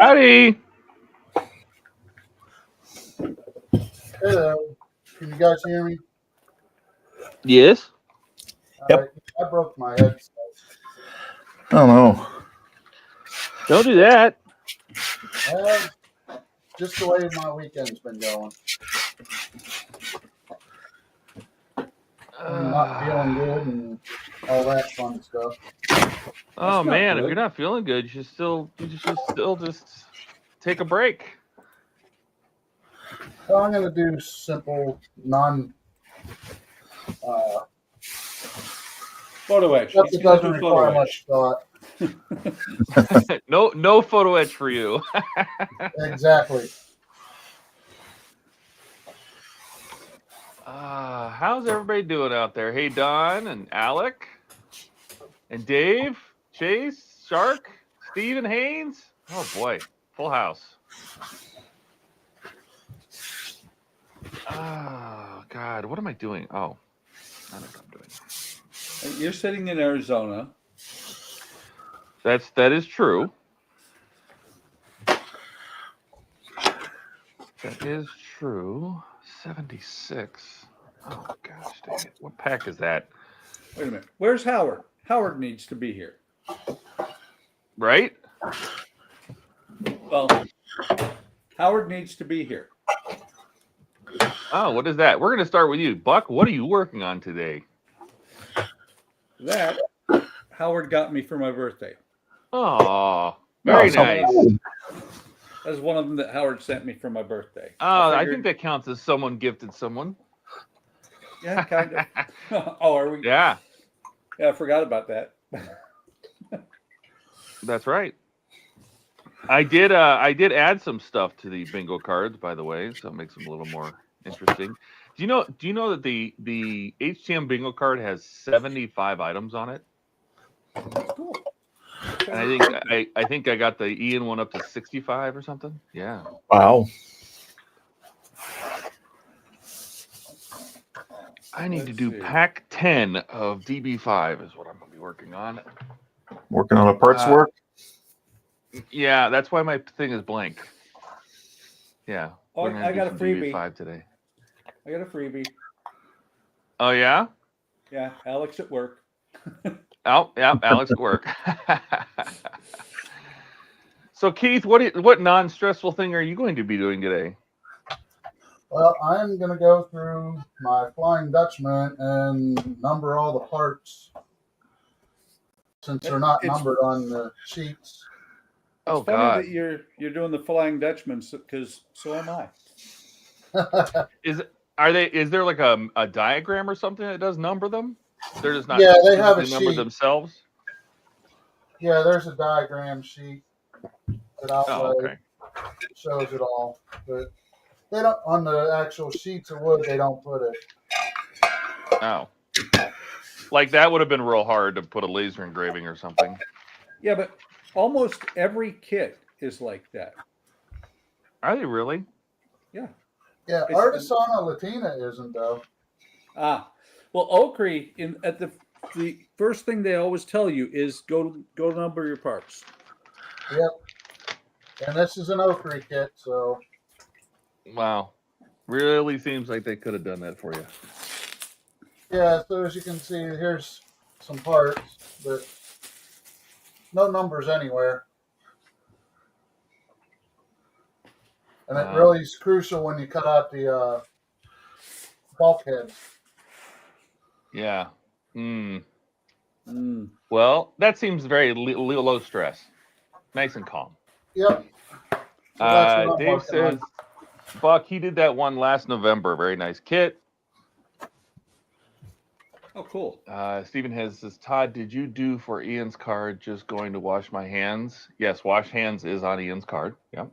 Howdy. Hello. Can you guys hear me? Yes. Yep. I broke my headset. Oh no. Don't do that. Just the way my weekend's been going. Not feeling good and all that fun stuff. Oh man, if you're not feeling good, you should still just take a break. So I'm gonna do simple, photo etch. Stuff that doesn't require much thought. No photo etch for you. Exactly. How's everybody doing out there? Hey, Don and Alec and Dave, Chase, Shark, Steve, and Haynes. Oh boy, full house. Oh God, what am I doing? Oh, I don't know what I'm doing. You're sitting in Arizona. That is true. That is true. 76. Oh gosh, dang it. What pack is that? Wait a minute. Where's Howard? Howard needs to be here. Right? Well, Howard needs to be here. Oh, what is that? We're going to start with you. Buck, what are you working on today? That Howard got me for my birthday. Oh, very nice. That's one of them that Howard sent me for my birthday. Oh, I think that counts as someone gifted someone. Yeah, kind of. Oh, are we? Yeah. Yeah, I forgot about that. That's right. I did add some stuff to the bingo cards, by the way, so it makes them a little more interesting. Do you know that the HTM bingo card has 75 items on it? Cool. And I think I got the Ian one up to 65 or something. Yeah. Wow. I need to do pack 10 of DB5 is what I'm going to be working on. Working on a parts work? Yeah, that's why my thing is blank. Yeah. Oh, I got a freebie. DB5 today. I got a freebie. Oh, yeah? Yeah, Alex at work. Oh, yeah, Alex at work. So, Keith, what non-stressful thing are you going to be doing today? Well, I'm going to go through my Flying Dutchman and number all the parts since they're not numbered on the sheets. It's funny that you're doing the Flying Dutchman because so am I. Is there like a diagram or something that does number them? They're just not. Yeah, they have a number sheet themselves. Yeah, there's a diagram sheet that shows it all, but they don't on the actual sheets of wood. They don't put it. Oh, like that would have been real hard to put a laser engraving or something. Yeah, but almost every kit is like that. Are they really? Yeah. Yeah, Artisana Latina isn't though. Well, Okri at the first thing they always tell you is go number your parts. Yep. And this is an Okri kit, so. Wow, really seems like they could have done that for you. Yeah, so as you can see, here's some parts, but no numbers anywhere. And it really is crucial when you cut out the bulkheads. Yeah. Well, that seems very low stress. Nice and calm. Yep. So Dave says, Buck, he did that one last November. Very nice kit. Oh, cool. Stephen says, Todd, did you do for Ian's card just going to wash my hands? Yes, wash hands is on Ian's card. Yep.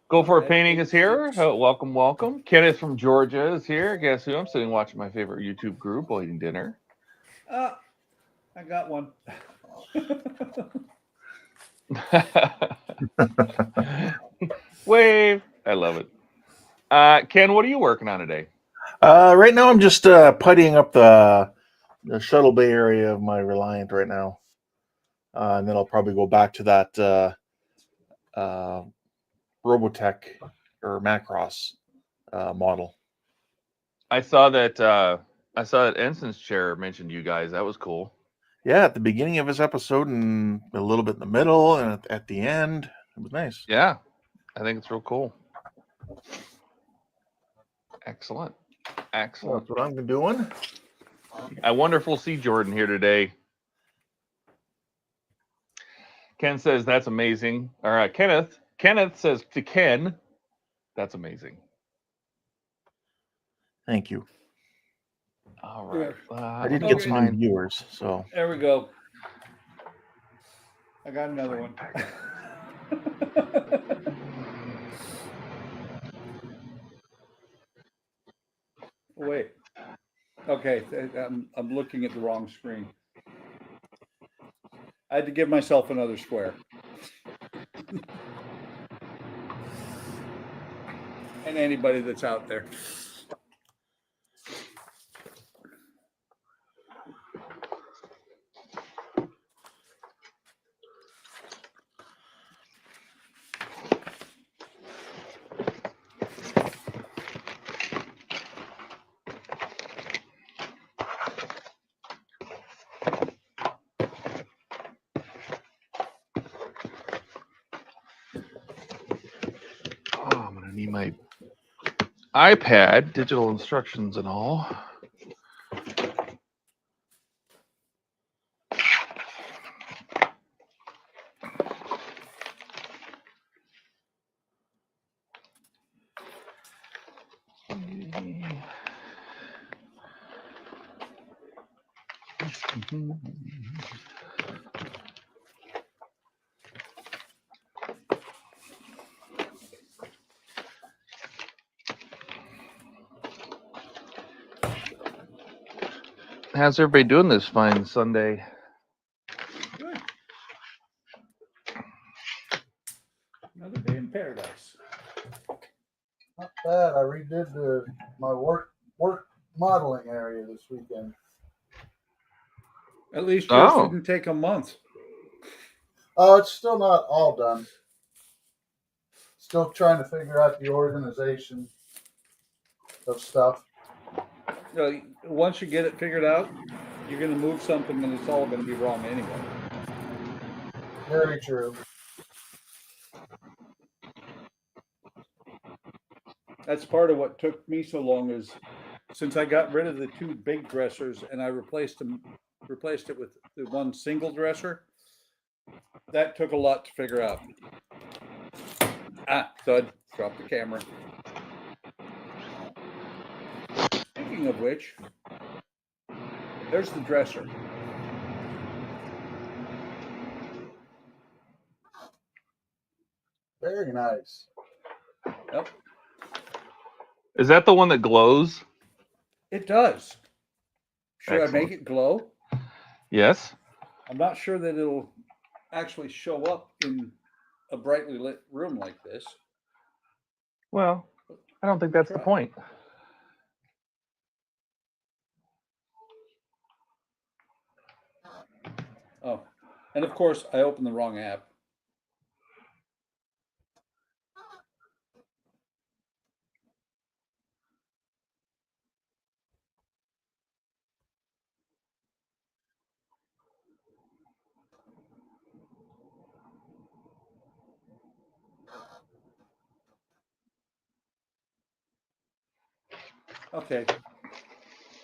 Go for a painting is here. Welcome, welcome. Kenneth from Georgia is here. Guess who? I'm sitting watching my favorite YouTube group while eating dinner. I got one. Wave. I love it. Ken, what are you working on today? Right now, I'm just puttying up the shuttle bay area of my Reliant right now. And then I'll probably go back to that Robotech or Macross model. I saw that Ensign's chair mentioned you guys. That was cool. Yeah, at the beginning of his episode and a little bit in the middle and at the end. It was nice. Yeah, I think it's real cool. Excellent. Well, Excellent. that's what I'm doing. I wonder if we'll see Jordan here today. Ken says that's amazing. All right, Kenneth says to Ken, that's amazing. Thank you. All right. I did let get me some find- new viewers, so There we go. I got another one. Wait. Okay, I'm looking at the wrong screen. I had to give myself another square. And anybody that's out there. Oh, I'm gonna need my iPad, digital instructions and all. How's everybody doing this fine Sunday? Good. Another day in paradise. Not bad. I redid my work modeling area this weekend. At least yours Oh. didn't take a month. Oh, it's still not all done. Still trying to figure out the organization of stuff. Once you get it figured out, you're going to move something and it's all going to be wrong anyway. Very true. That's part of what took me so long is since I got rid of the two big dressers and I replaced it with the one single dresser. That took a lot to figure out. Thud, drop the camera. Speaking of which, there's the dresser. Very nice. Yep, Is that the one that glows? it does. Should Excellent. I make it glow? Yes. I'm not sure that it'll actually show up in a brightly lit room like this. Well, I don't think that's the Try. point. Oh, and of course I opened the wrong app. Okay.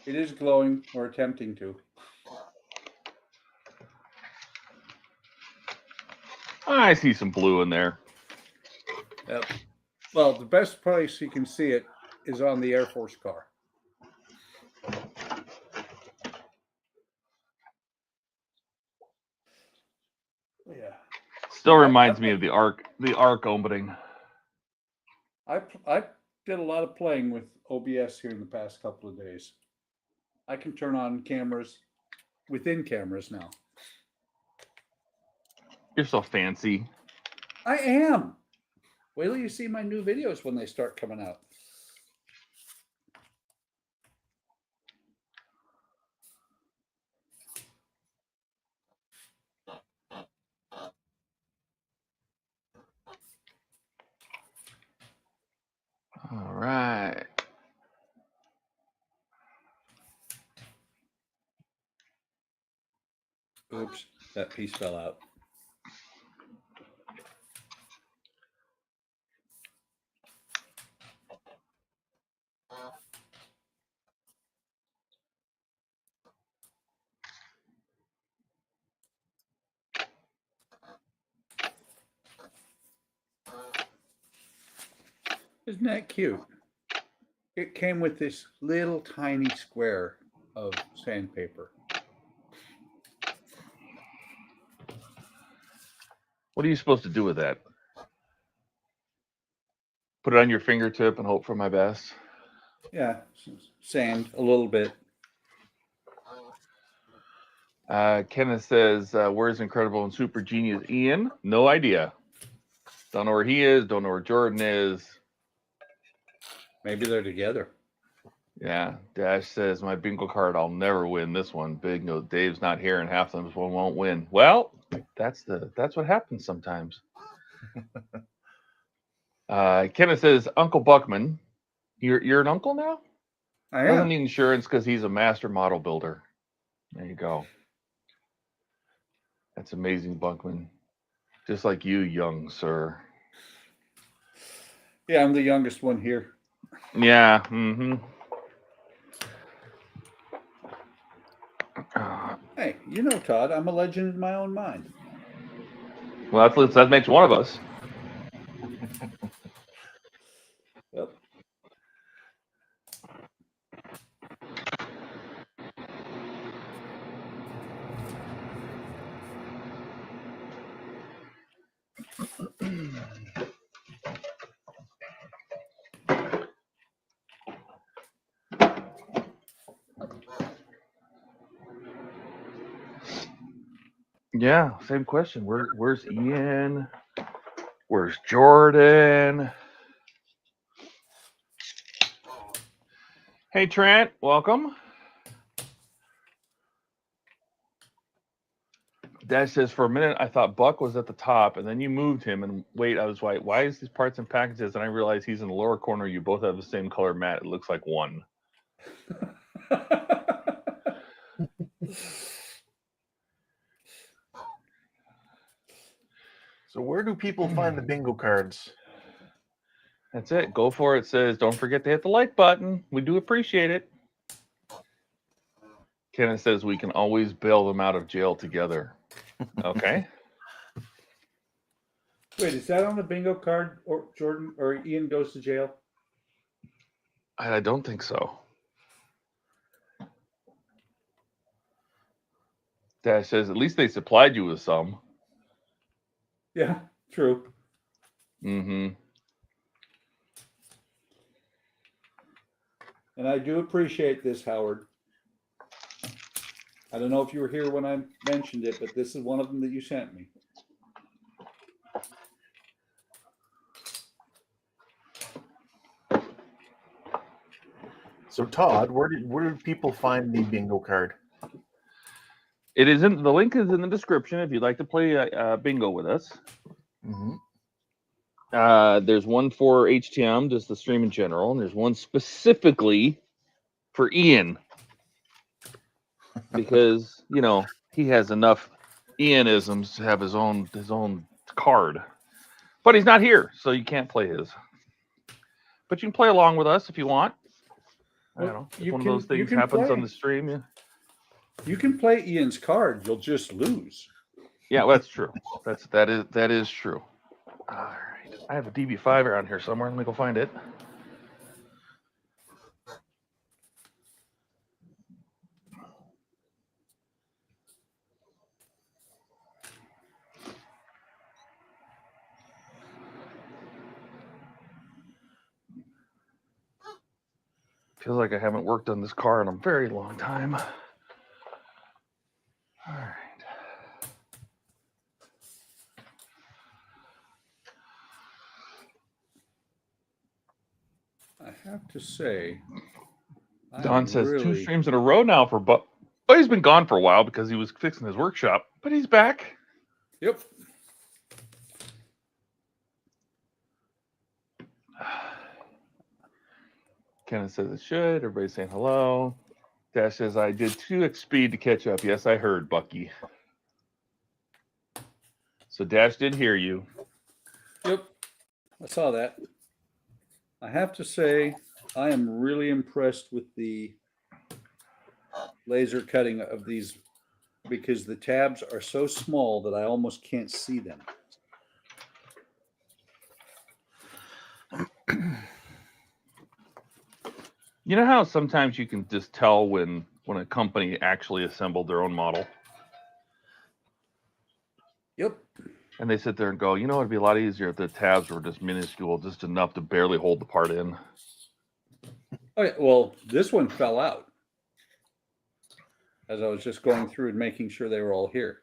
It is glowing or attempting to. I see some blue in there. Yep. Well, the best place you can see it is on the Air Force car. Yeah. Still reminds me of the arc opening. I did a lot of playing with OBS here in the past couple of days. I can turn on cameras within cameras now. You're so fancy. I am. Wait till you see my new videos when they start coming out. That piece fell out. Isn't that cute? It came with this little tiny square of sandpaper. What are you supposed to do with that? Put it on your fingertip and hope for my best. Yeah, sand a little bit. Kenneth says, where's Incredible and Super Genius Ian? No idea. Don't know where he is. Don't know where Jordan is. Maybe they're together. Yeah. Dash says, my bingo card, I'll never win this one. Bingo, Dave's not here and half of them won't win. Well, that's what happens sometimes. Kenneth says, Uncle Buckman, you're an uncle now? I Doesn't am. need insurance because he's a master model builder. There you go. That's amazing, Buckman. Just like you, young sir. Yeah, I'm the youngest one here. Yeah. Mm-hmm. Hey, you know, Todd, I'm a legend in my own mind. Well, that makes one of us. Yep. Yeah, same question. Where's Ian? Where's Jordan? Hey, Trent, welcome. Dash says, for a minute, I thought Buck was at the top, and then you moved him. And wait, I was like, why is these parts in packages? And I realized he's in the lower corner. You both have the same color mat. It looks like one. So where do people find the bingo cards? That's it. Go for it. It says, don't forget to hit the like button. We do appreciate it. Kenneth says we can always bail them out of jail together. Okay. Wait, is that on the bingo card, or Jordan or Ian goes to jail? I don't think so. Dash says, at least they supplied you with some. Yeah, true. Mm-hmm. And I do appreciate this, Howard. I don't know if you were here when I mentioned it, but this is one of them that you sent me. So Todd, where do people find the bingo card? It is in the link is in the description if you'd like to play bingo with us. Mm-hmm. There's one for HTM, just the stream in general, and there's one specifically for Ian because he has enough Ianisms to have his own card, but he's not here, so you can't play his. But you can play along with us if you want. I don't know. If one of those things happens on the stream, yeah. You can play Ian's card. You'll just lose. Yeah, well, that's true. That is true. All right, I have a DB5 around here somewhere. Let me go find it. Feels like I haven't worked on this car in a very long time. All right. I have to say, Don says 2 streams in a row now for Buck. Oh, he's been gone for a while because he was fixing his workshop, but he's back. Yep. Kenneth says it should. Everybody's saying hello. Dash says I did 2x speed to catch up. Yes, I heard, Bucky. So Dash did hear you. Yep, I saw that. I have to say, I am really impressed with the laser cutting of these because the tabs are so small that I almost can't see them. You know how sometimes you can just tell when a company actually assembled their own model? Yep. And they sit there and go, you know, it'd be a lot easier if the tabs were just minuscule, just enough to barely hold the part in. Okay, well, this one fell out as I was just going through and making sure they were all here.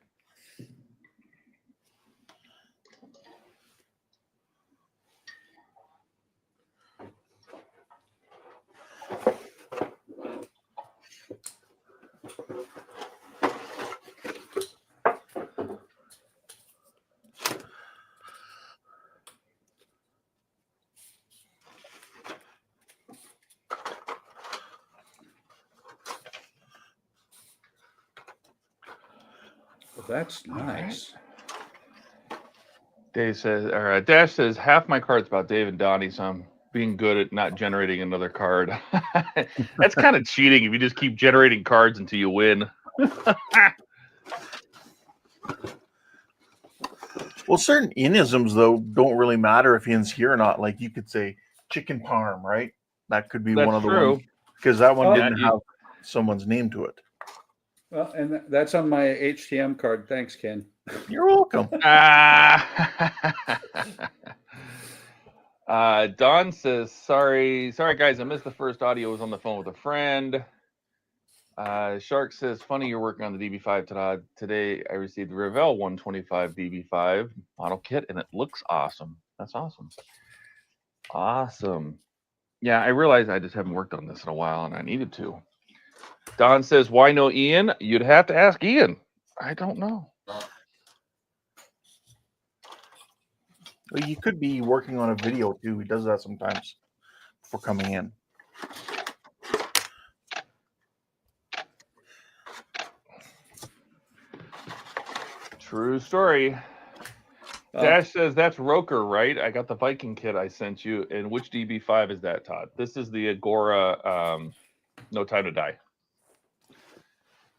Well, that's nice. Dave says, or Dash says, half my card's about Dave and Donnie, so I'm being good at not generating another card. That's kind of cheating if you just keep generating cards until you win. Well, certain inisms, though, don't really matter if Ian's here or not. Like you could say chicken parm, right? That could be That's one of the true. ones. Because that one Oh, didn't yeah, have someone's name to it. Well, and that's on my HTM card. Thanks, Ken. You're welcome. Don says, sorry guys, I missed the first audio. I was on the phone with a friend. Shark says, funny you're working on the DB5 TODD. Today I received the Revell 125 DB5 model kit and it looks awesome. That's awesome. Awesome. Yeah, I realize I just haven't worked on this in a while and I needed to. Don says, why no Ian? You'd have to ask Ian. I don't know. Well, you could be working on a video too. He does that sometimes before coming in. True story. Dash says, that's Roker, right? I got the Viking kit I sent you. And which DB5 is that, Todd? This is the Agora No Time to Die.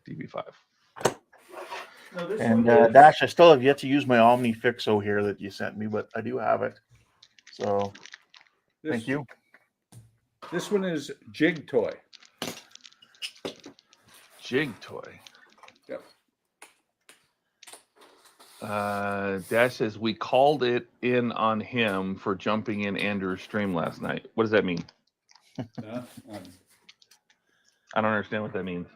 DB5. No, this And one is, Dash, I still have yet to use my Omni Fixo here that you sent me, but I do have it. So thank you. This one is Jig Toy. Jig Toy. Yep. Dash says, we called it in on him for jumping in Andrew's stream last night. What does that mean? I don't understand what that means.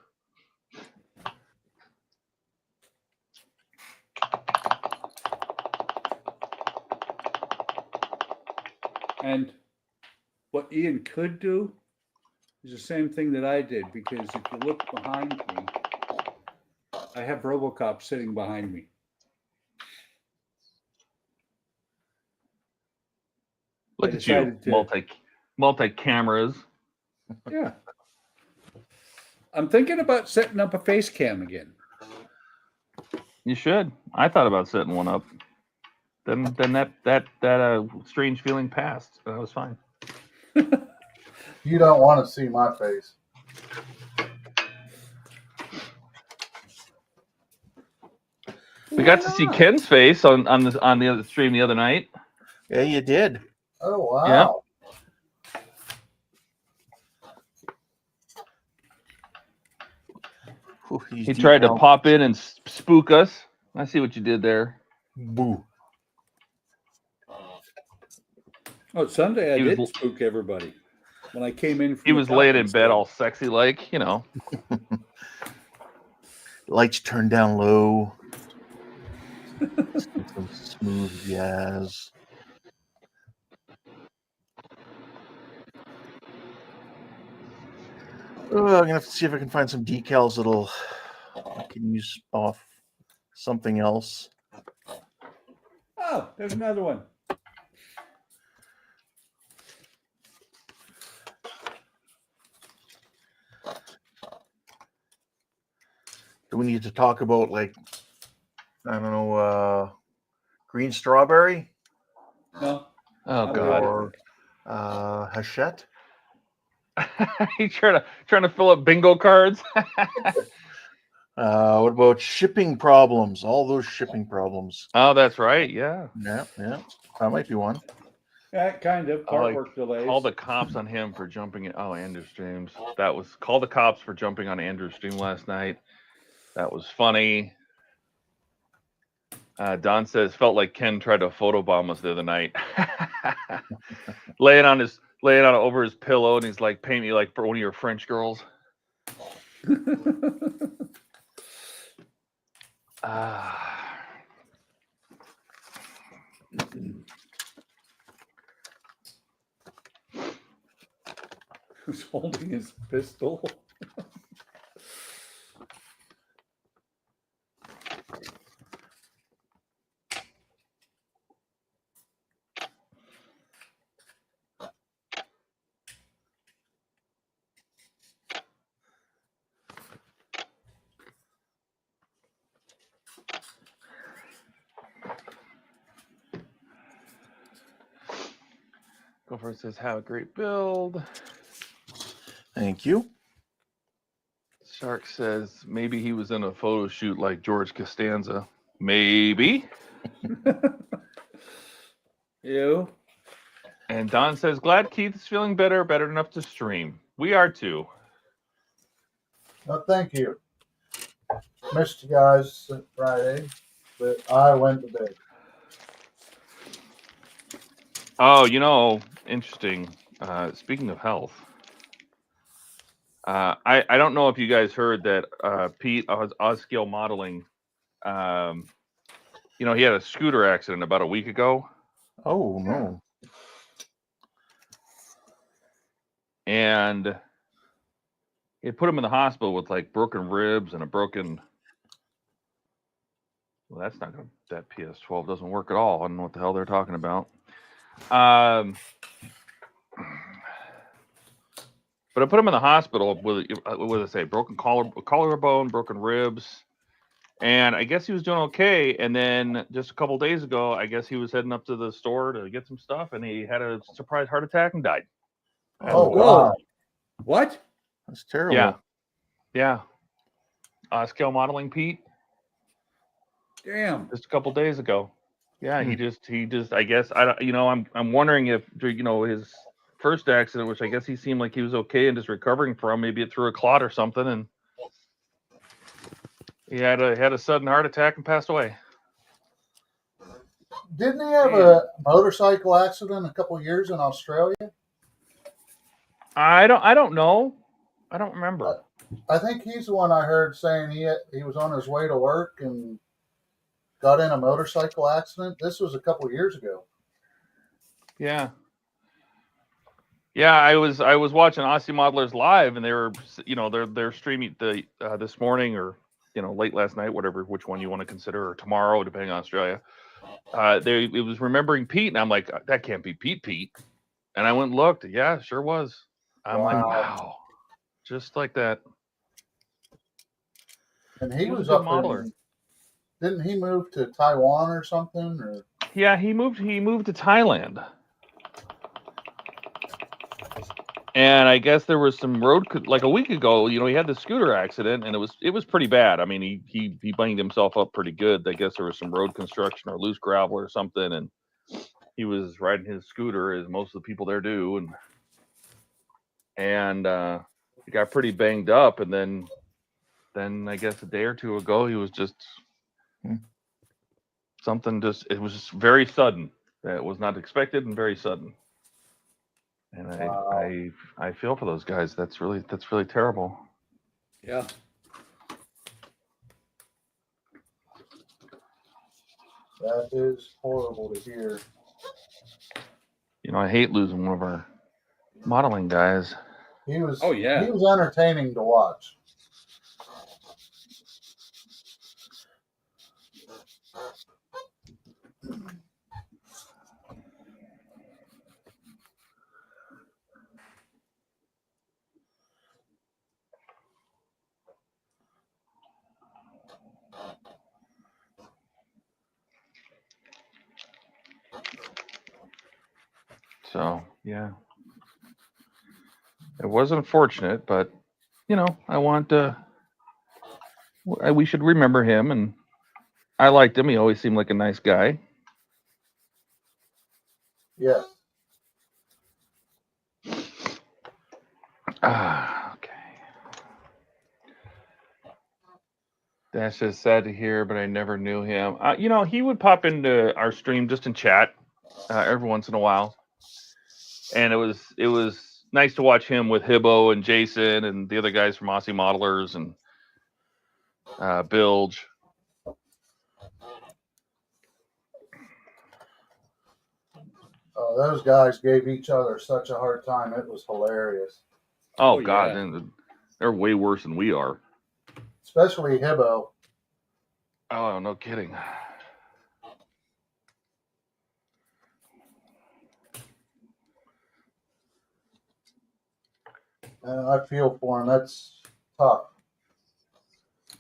And what Ian could do is the same thing that I did, because if you look behind me, I have RoboCop sitting behind me. Look at you, decided to- multi cameras. Yeah. I'm thinking about setting up a face cam again. You should. I thought about setting one up. Then that strange feeling passed. That was fine. You don't want to see my face. We got to see Ken's face on the other stream the other night. Yeah, you did. Oh, wow. Whew, He tried to pop in and spook us. I see what you did there. Boo. Oh, Sunday I He was did spook everybody when I came in. From He the was laying in conference bed room. all sexy like, you know. Lights turned down low. Some smooth jazz. Oh, I'm gonna have to see if I can find some decals that'll I can use off something else. Oh, there's another one. Do we need to talk about, like, I don't know, green strawberry No. Oh I'm God. or hachette. You trying to fill up bingo cards? What about shipping problems? All those shipping problems. Oh, that's right. Yeah. Yeah, that might be one. Yeah, kind of. Part work delays. Call the cops on him for jumping in. Oh, Andrew's streams. That was call the cops for jumping on Andrew's stream last night. That was funny. Don says felt like Ken tried to photobomb us the other night. laying on over his pillow, and he's like, "Paint me like one of your French girls." Who's holding his pistol? Gopher says, "Have a great build." Thank you. Shark says maybe he was in a photo shoot like George Costanza. Maybe. You. And Don says, glad Keith is feeling better enough to stream. We are too. Well, thank you. Missed you guys Friday, but I went to bed. Oh, interesting. Speaking of health, I don't know if you guys heard that Pete Oscale Modeling, he had a scooter accident about a week ago. Oh no. And it put him in the hospital with like broken ribs and a broken. Well, that's not gonna. That PS12 doesn't work at all. I don't know what the hell they're talking about. But I put him in the hospital with what did I say? Broken collarbone, broken ribs, and I guess he was doing okay. And then just a couple days ago, I guess he was heading up to the store to get some stuff, and he had a surprise heart attack and died. Oh, Whoa. wow. What? That's terrible. Yeah. Scale Modeling Pete. Damn. Just a couple days ago. Yeah, he just I guess I'm wondering if his first accident, which I guess he seemed like he was okay and just recovering from, maybe it threw a clot or something, and he had a sudden heart attack and passed away. Didn't he have a motorcycle accident a couple years in Australia? I don't know. I don't remember. I think he's the one I heard saying he was on his way to work and got in a motorcycle accident. This was a couple years ago. Yeah. Yeah, I was watching Aussie Modelers live, and they were they're streaming this morning or late last night, which one you want to consider, or tomorrow, depending on Australia. It was remembering Pete, and I'm like, that can't be Pete. And I went and looked. Yeah, it sure was. I'm like, wow, just like that. And he was a up modeler. Didn't he move to Taiwan or something? Or yeah, he moved to Thailand. And I guess there was some like a week ago, he had the scooter accident, and it was pretty bad. I mean, he banged himself up pretty good. I guess there was some road construction or loose gravel or something, and he was riding his scooter as most of the people there do, and he got pretty banged up, and then I guess a day or two ago he was just it was just very sudden. It was not expected and very sudden. And I feel for those guys. That's really terrible. Yeah. that is horrible to hear. I hate losing one of our modeling guys. He was. Oh, yeah. He was entertaining to watch. So yeah, it was unfortunate, but you know, I want we should remember him, and I liked him. He always seemed like a nice guy. Yes. Okay. That's just sad to hear, but I never knew him. You know, he would pop into our stream just in chat every once in a while, and it was nice to watch him with Hibbo and Jason and the other guys from Aussie Modelers and Bilge. Oh, those guys gave each other such a hard time. It was hilarious. Oh, Oh, God, yeah. they're way worse than we are. Especially Hibbo. Oh, no kidding. I feel for him. That's tough.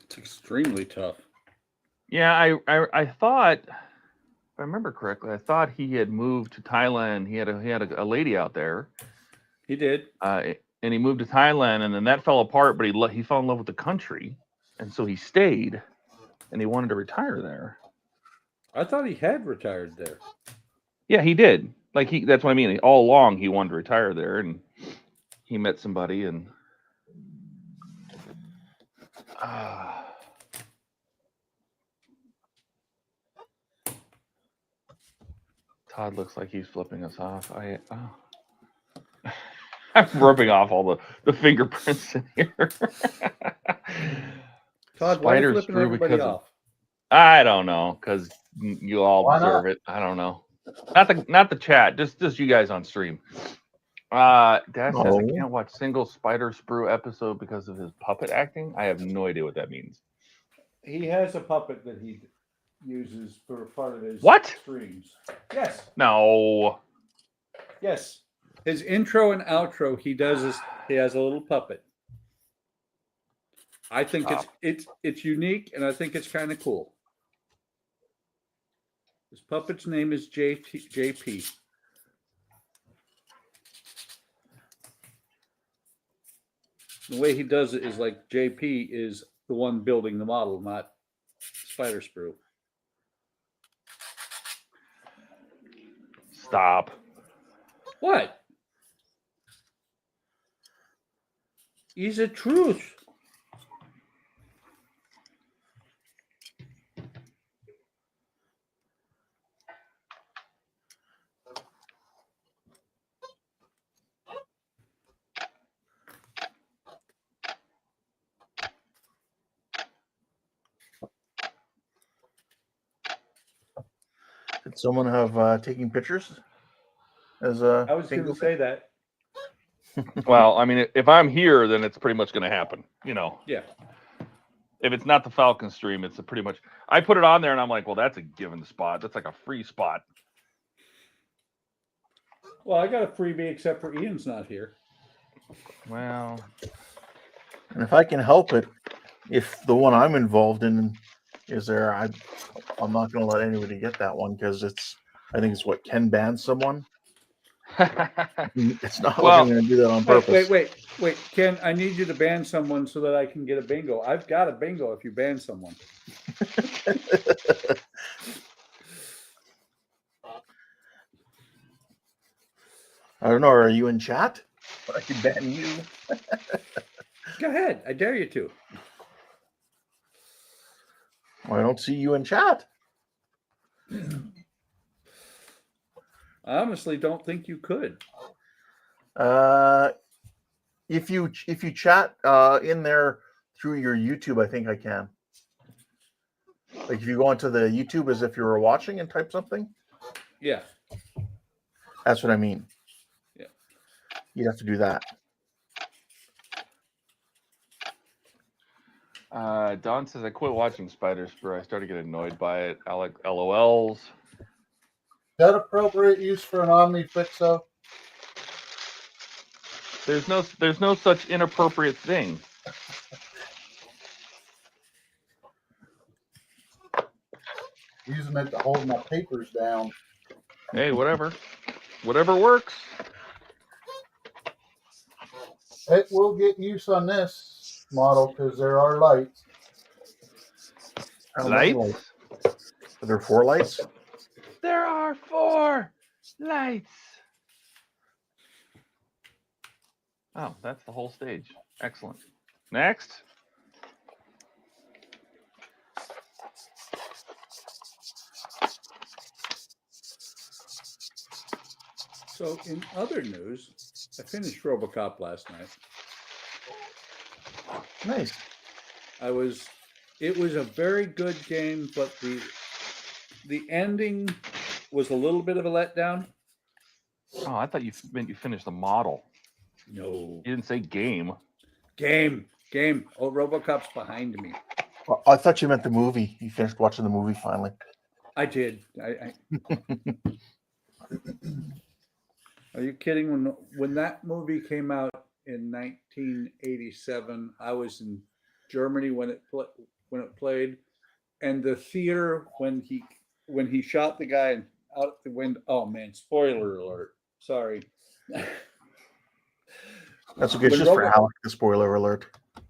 It's extremely tough. Yeah, I thought, if I remember correctly, I thought he had moved to Thailand. He had a lady out there. He did. And he moved to Thailand, and then that fell apart. But he fell in love with the country, and so he stayed, and he wanted to retire there. I thought he had retired there. Yeah, he did. Like that's what I mean. All along, he wanted to retire there, and he met somebody, and Todd looks like he's flipping us off. I'm rubbing off all the fingerprints in here. Todd, why are you Spiders flipping through everybody because off? I don't know, because you all Why deserve not? it. I don't know. Not the chat, just you guys on stream. Dad says I No. can't watch single Spider Sprue episode because of his puppet acting. I have no idea what that means. He has a puppet that he uses for part of his What? streams. Yes. No. Yes. His intro and outro, he has a little puppet. I think Stop. it's unique, and I think it's kind of cool. His puppet's name is JP. The way he does it is like JP is the one building the model, not Spider Sprue. Stop. What? He's a truth. Did someone have taking pictures? As I was going to say that. Well, I mean, if I'm here, then it's pretty much going to happen. You know. Yeah. If it's not the Falcon stream, it's pretty much. I put it on there, and I'm like, well, that's a given spot. That's like a free spot. Well, I got a freebie, except for Ian's not here. Well, And if I can help it, if the one I'm involved in is there, I'm not going to let anybody get that one because I think it's what Ken banned someone. It's not Well, like I'm going to do that on purpose. Wait, Ken, I need you to ban someone so that I can get a bingo. I've got a bingo if you ban someone. I don't know. Are you in chat? I can ban you. Go ahead. I dare you to. I don't see you in chat. I honestly don't think you could. If you chat in there through your YouTube, I think I can. Like if you go onto the YouTube as if you were watching and type something. Yeah. That's what I mean. Yeah. You'd have to do that. Don says I quit watching Spider Sprue. I started getting annoyed by it. I like LOLs. Is that appropriate use for an OmniFix though? There's no such inappropriate thing. Using it to hold my papers down. Hey, whatever. Whatever works. It will get use on this model because there are lights. How many Lights? Are there 4 lights? There are 4 lights. Oh, that's the whole stage. Excellent. Next. So in other news, I finished RoboCop last night. Nice. It was a very good game, but the ending was a little bit of a letdown. Oh, I thought you meant you finished the model. No. You didn't say game. Game. Oh, RoboCop's behind me. Well, I thought you meant the movie. You finished watching the movie finally. I did. Are you kidding? When that movie came out in 1987, I was in Germany when it played, and the theater when he shot the guy out the window. Oh man! Spoiler alert! Sorry. That's okay. It's just for Alec, the spoiler alert.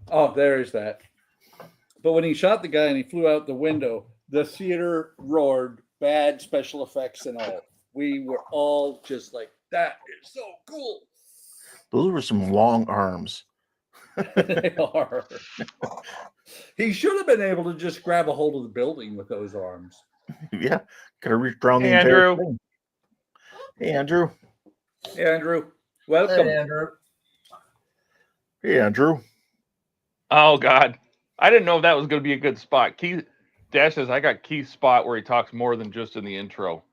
Oh, there is that. But when he shot the guy and he flew out the window, the theater roared, bad special effects and all. We were all just like, that is so cool. Those were some long arms. They are. He should have been able to just grab a hold of the building with those arms. Yeah. Could have reached around the Hey, entire Andrew. thing. Hey, Andrew. Hey, Andrew. Welcome. Hey, Andrew. Hey, Andrew. Oh, God. I didn't know if that was going to be a good spot. Keith Dash says, I got Keith's spot where he talks more than just in the intro.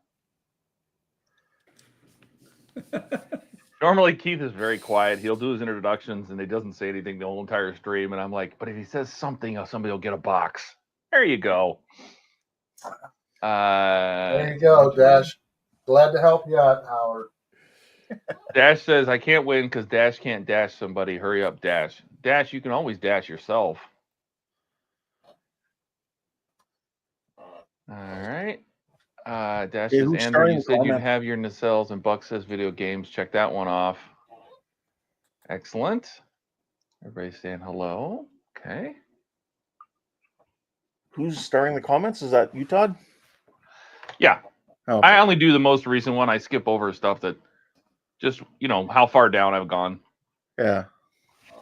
Normally, Keith is very quiet. He'll do his introductions, and he doesn't say anything the whole entire stream. And I'm like, but if he says something, somebody will get a box. There you go. There you go, Dash. Glad to help you out, Howard. Dash says, I can't win because Dash can't dash somebody. Hurry up, Dash. Dash, you can always dash yourself. All right. Dash Hey, says, who's Andrew, you starting said you'd comment? have your nacelles, and Buck says video games. Check that one off. Excellent. Everybody saying hello. Okay. Who's starting the comments? Is that you, Todd? Yeah. Oh, okay. I only do the most recent one. I skip over stuff that just, how far down I've gone. Yeah.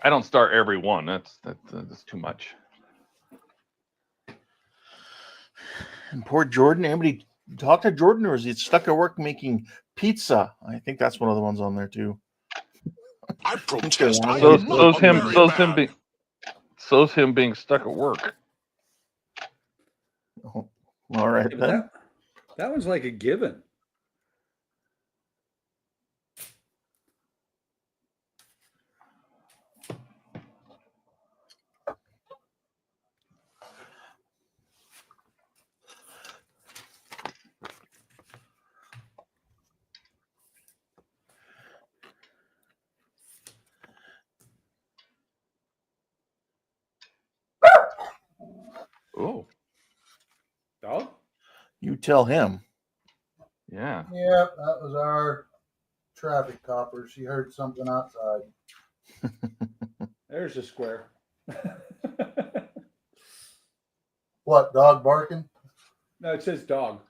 I don't start every one. That's too much. And poor Jordan. Anybody talk to Jordan, or is he stuck at work making pizza? I think that's one of the ones on there too. I protest. I So, am not so's him being stuck at work. Oh, all right, Yeah, then. that one's like a given. Oh, Dog? You tell him. yeah. Yep, that was our traffic copper. She heard something outside. There's a square. What, dog barking? No, it says dog.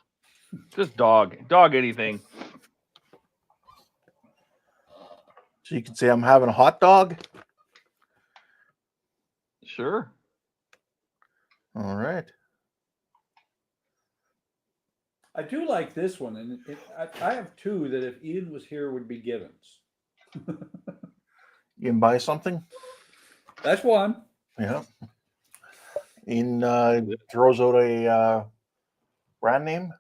Just dog. Dog anything. So you can say, I'm having a hot dog. Sure. All right. I do like this one, and I have two that if Ian was here would be givens. You can buy something. That's one. Yeah. Throws out a brand name.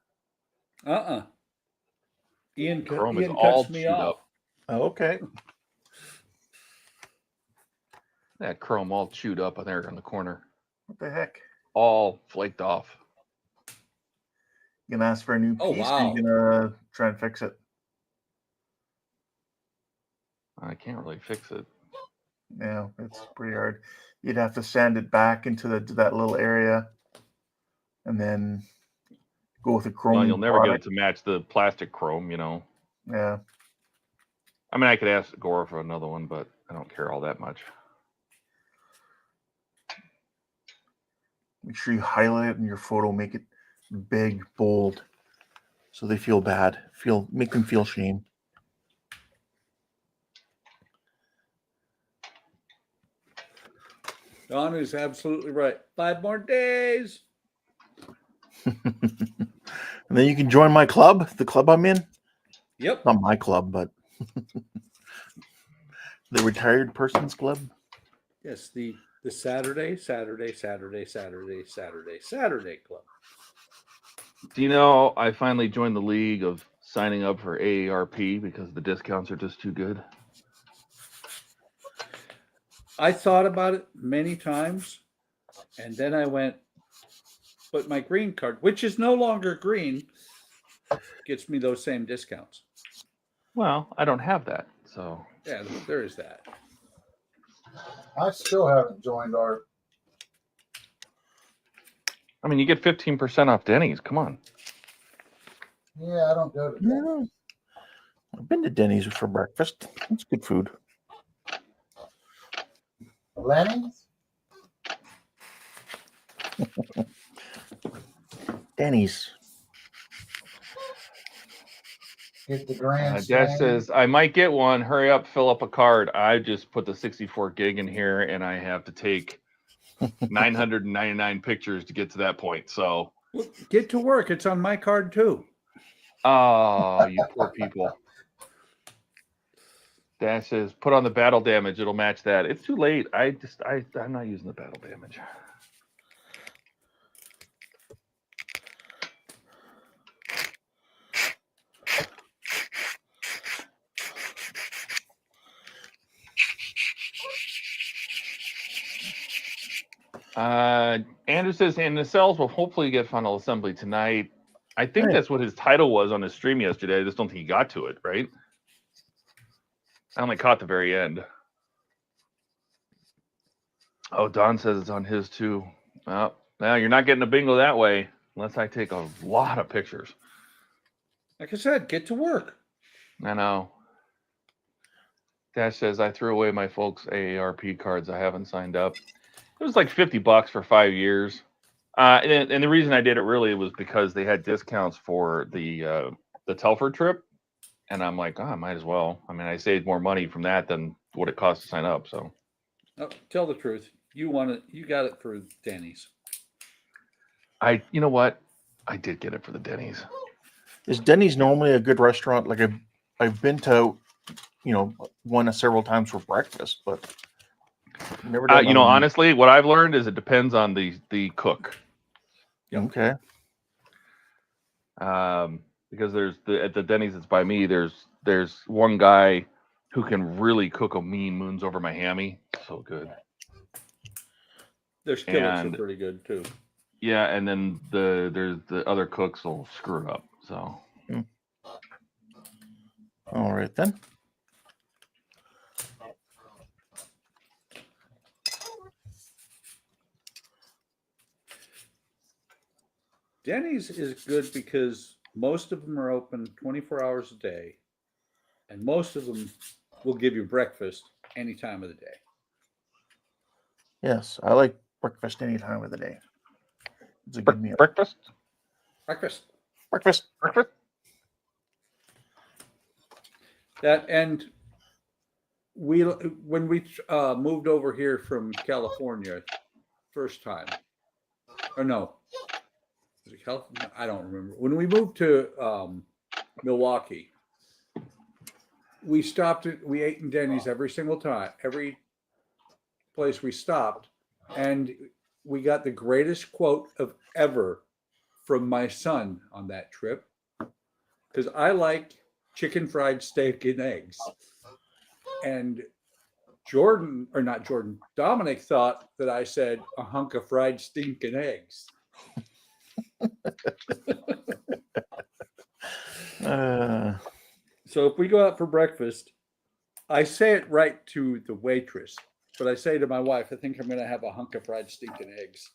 Ian Chrome is Ian all cuts me chewed off. up. Oh, okay. That chrome all chewed up on there in the corner. What the heck? All flaked off. You gonna ask for a new piece, Oh, or wow. you gonna try and fix it? I can't really fix it. Yeah, it's pretty hard. You'd have to sand it back into that little area, and then go with a chrome. Well, you'll never get it product. to match the plastic chrome, Yeah. I mean, I could ask Gore for another one, but I don't care all that much. Make sure you highlight it in your photo. Make it big, bold, so they feel bad. Make them feel shame. Don is absolutely right. 5 more days. And then you can join my club, the club I'm in. Yep. Not my club, but the Retired Persons Club. Yes, the Saturday Club. Do you know, I finally joined the league of signing up for AARP because the discounts are just too good. I thought about it many times, and then I went, but my green card, which is no longer green, gets me those same discounts. Well, I don't have that, so. Yeah, there is that. I still haven't joined our. I mean, you get 15% off Denny's. Come on. Yeah, I don't go to. Yeah. I've been to Denny's for breakfast. It's good food. Lenny's? Denny's. Get the grand Dash says, I might get one. Hurry up, fill up a card. I just put the 64 gig in here, and I have to take 999 pictures to get to that point. So, Well, get to work. It's on my card too. oh, you poor people. Dash says, put on the battle damage. It'll match that. It's too late. I'm not using the battle damage. Andrew says, and the cells will hopefully get final assembly tonight. I think Right. that's what his title was on his stream yesterday. I just don't think he got to it, right? I only caught the very end. Oh, Don says it's on his too. Well, now you're not getting a bingo that way unless I take a lot of pictures. Like I said, get to work. I know. Dash says, I threw away my folks' AARP cards. I haven't signed up. It was like $50 for 5 years. And the reason I did it really was because they had discounts for the Telford trip. And I'm like, oh, I might as well. I mean, I saved more money from that than what it cost to sign up. So, Oh, tell the truth. You want it. You got it for Denny's. you know what? I did get it for the Denny's. Is Denny's normally a good restaurant? Like I've been to, one several times for breakfast, but never done. Honestly, what I've learned is it depends on the cook. Okay. Because at the Denny's that's by me, there's one guy who can really cook a mean moons over my hammy. So good. Their skillets are And- pretty good too. Yeah, and then there's the other cooks will screw it up. So All right then. Denny's is good because most of them are open 24 hours a day, and most of them will give you breakfast any time of the day. Yes, I like breakfast any time of the day. It's a good meal. breakfast. Breakfast. Breakfast. That and when we moved over here from California, first time, or no, was it California? I don't remember. When we moved to Milwaukee, we ate in Denny's every single time, every place we stopped, and we got the greatest quote of ever from my son on that trip, because I like chicken fried steak and eggs. And Dominic thought that I said a hunk of fried stinking eggs. So if we go out for breakfast, I say it right to the waitress, but I say to my wife, I think I'm going to have a hunk of fried stinking eggs.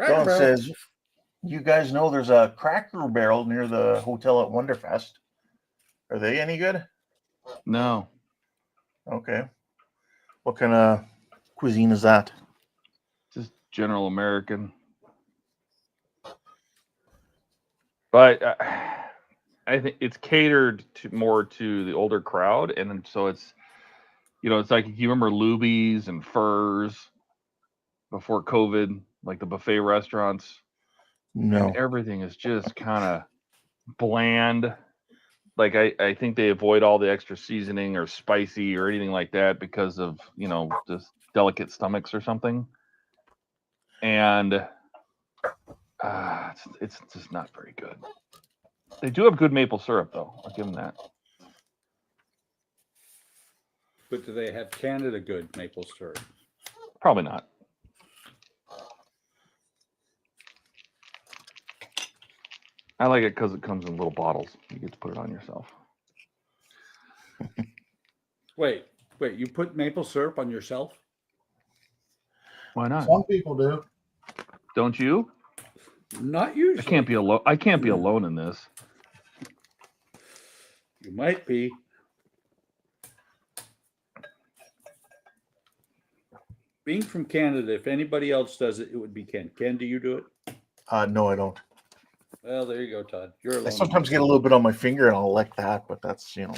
John says, you guys know there's a Cracker Barrel near the hotel at Wonderfest. Are they any good? No. Okay. What kind of cuisine is that? Just general American. But I think it's catered to more to the older crowd, and so it's, you know, it's like, you remember Luby's and Furs before COVID, like the buffet restaurants. No. And everything is just kind of bland. Like I think they avoid all the extra seasoning or spicy or anything like that because of, you know, just delicate stomachs or something. And it's just not very good. They do have good maple syrup, though. I'll give them that. But do they have Canada good maple syrup? Probably not. I like it because it comes in little bottles. You get to put it on yourself. Wait, you put maple syrup on yourself? Why not? Some people do. Don't you? Not usually. I can't be alone. I can't be alone in this. You might be. Being from Canada, if anybody else does it, it would be Ken. Ken, do you do it? No, I don't. Well, there you go, Todd. You're alone. I sometimes get a little bit on my finger and I'll lick that, but that's, you know.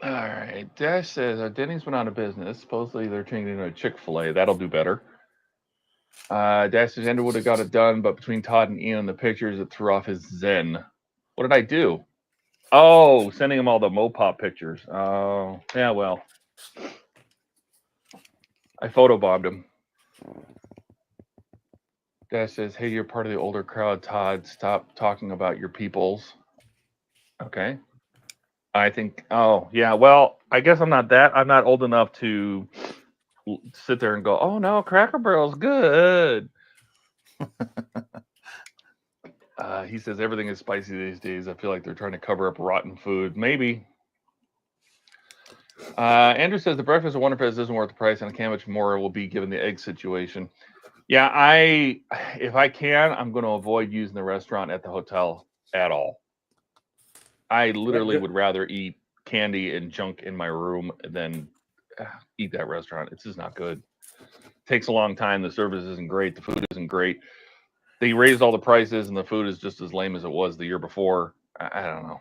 All right. Dash says Denny's went out of business. Supposedly they're changing to a Chick-fil-A. That'll do better. Dash says Andrew would have got it done, but between Todd and Ian and the pictures, it threw off his zen. What did I do? Oh, sending him all the Mopop pictures. Oh, yeah, well. I photobombed him. Dash says, hey, you're part of the older crowd, Todd. Stop talking about your peoples. Okay. I think, oh, yeah, well, I guess I'm not old enough to sit there and go, oh, no, Cracker Barrel's good. He says everything is spicy these days. I feel like they're trying to cover up rotten food. Maybe. Andrew says the breakfast at Wonderfest isn't worth the price, and I can't much more will be given the egg situation. Yeah, if I can, I'm going to avoid using the restaurant at the hotel at all. I literally would rather eat candy and junk in my room than eat that restaurant. It's just not good. It takes a long time. The service isn't great. The food isn't great. They raised all the prices, and the food is just as lame as it was the year before. I don't know.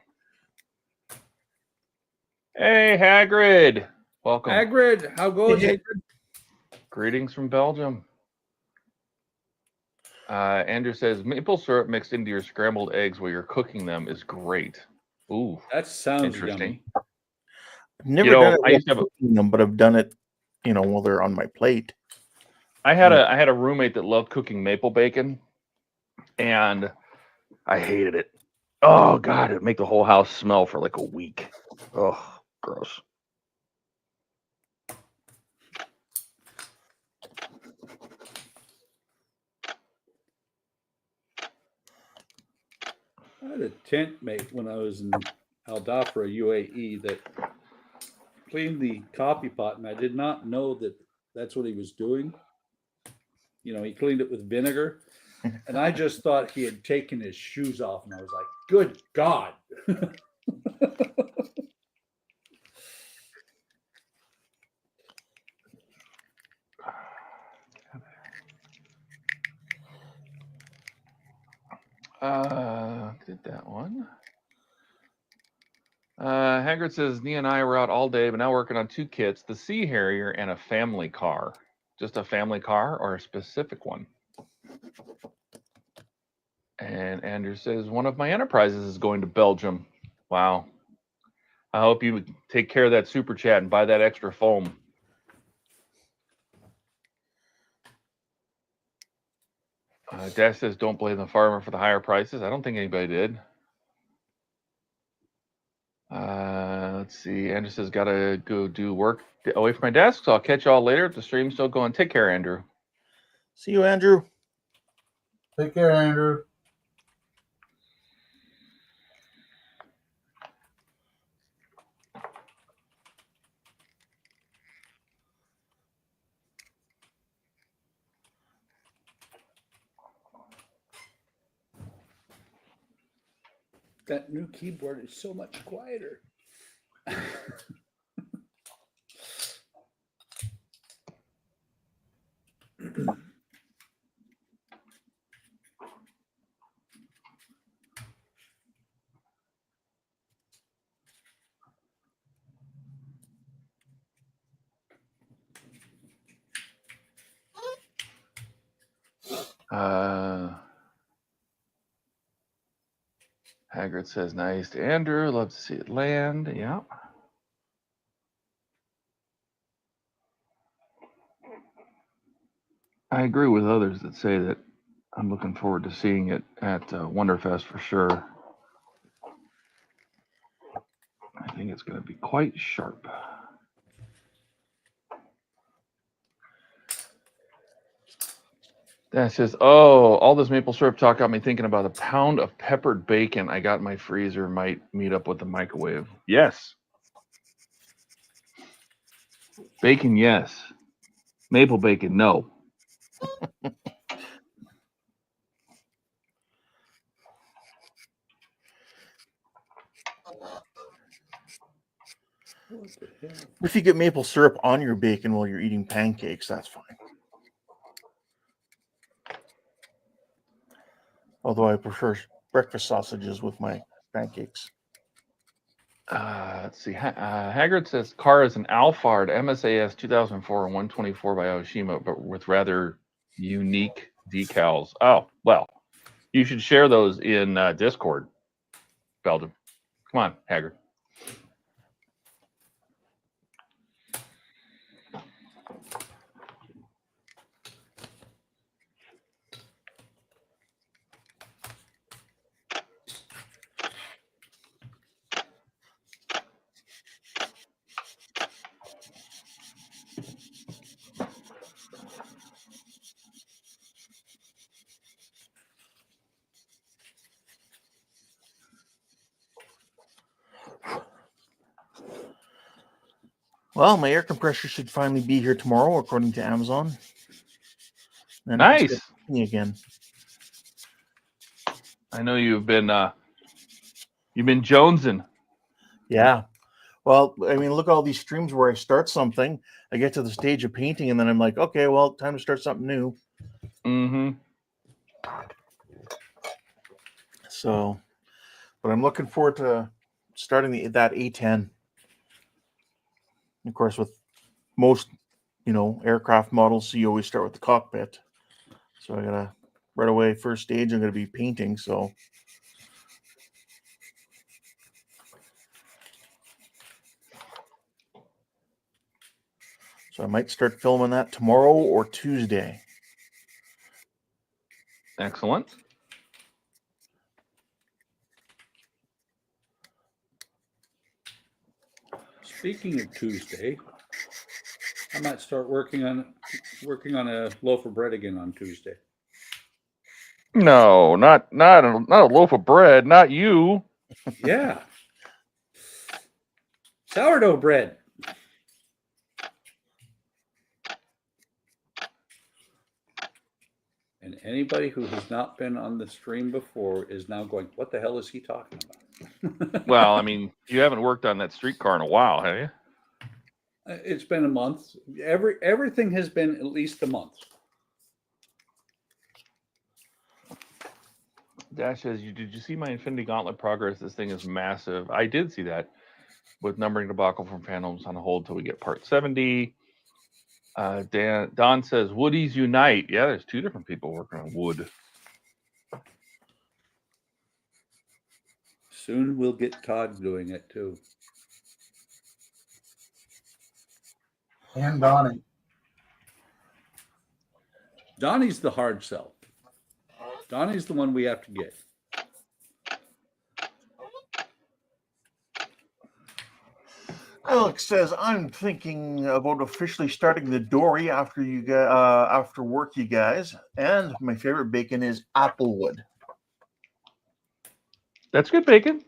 Hey, Hagrid. Welcome. Hagrid, how goes it? Greetings from Belgium. Andrew says maple syrup mixed into your scrambled eggs while you're cooking them is great. Ooh, That sounds interesting. yummy. I've never You know, done it I used to while have cooking them, but I've done it, you know, while they're on my plate. I had a roommate that loved cooking maple bacon, and I hated it. Oh God, it'd make the whole house smell for like a week. Oh, gross. I had a tent mate when I was in Al Dhafra, UAE, that cleaned the coffee pot, and I did not know that that's what he was doing. You know, he cleaned it with vinegar, and I just thought he had taken his shoes off, and I was like, good God. Did that one. Hagrid says, Nia and I were out all day, but now working on two kits, the Sea Harrier and a family car. Just a family car or a specific one? And Andrew says, one of my enterprises is going to Belgium. Wow. I hope you would take care of that super chat and buy that extra foam. Dash says, don't blame the farmer for the higher prices. I don't think anybody did. Let's Let's see. Andrew says, gotta go do work away from my desk, so I'll catch y'all later if the stream's still going. Take care, Andrew. See you, Andrew. Take care, Andrew. That new keyboard is so much quieter. Haggard says, nice to Andrew. Love to see it land. Yeah. I agree with others that say that I'm looking forward to seeing it at Wonderfest for sure. I think it's going to be quite sharp. That says, oh, all this maple syrup talk got me thinking about a pound of peppered bacon I got in my freezer might meet up with the microwave. Yes. Bacon, yes. Maple bacon, no. If you get maple syrup on your bacon while you're eating pancakes, that's fine. Although I prefer breakfast sausages with my pancakes. Let's see. Haggard says car is an Alphard MSAS 2004 and 124 by Oshima, but with rather unique decals. Oh, well, you should share those in Discord, Belgium. Come on, Haggard. Well, my air compressor should finally be here tomorrow, according to Amazon. Then Nice. Again. I know you've been jonesing. Yeah. Well, I mean, look at all these streams where I start something, I get to the stage of painting, and then I'm like, okay, well, time to start something new. Mm-hmm. So, but I'm looking forward to starting that A10. Of course, with most, aircraft models, you always start with the cockpit. So I gotta right away, first stage, I'm gonna be painting. So I might start filming that tomorrow or Tuesday. Excellent. Speaking of Tuesday, I might start working on a loaf of bread again on Tuesday. No, not a loaf of bread. Not you. Yeah. Sourdough bread. And anybody who has not been on the stream before is now going, what the hell is he talking about? Well, I mean, you haven't worked on that streetcar in a while, have you? It's been a month. Everything has been at least a month. Dash says, did you see my Infinity Gauntlet progress? This thing is massive. I did see that with numbering debacle from Phantoms on hold till we get part 70. Don says, Woodies Unite. Yeah, there's two different people working on wood. Soon we'll get Todd doing it too. And Donnie. Donnie's the hard sell. Donnie's the one we have to get. Alex says, I'm thinking about officially starting the dory after after work, you guys. And my favorite bacon is applewood. That's good bacon.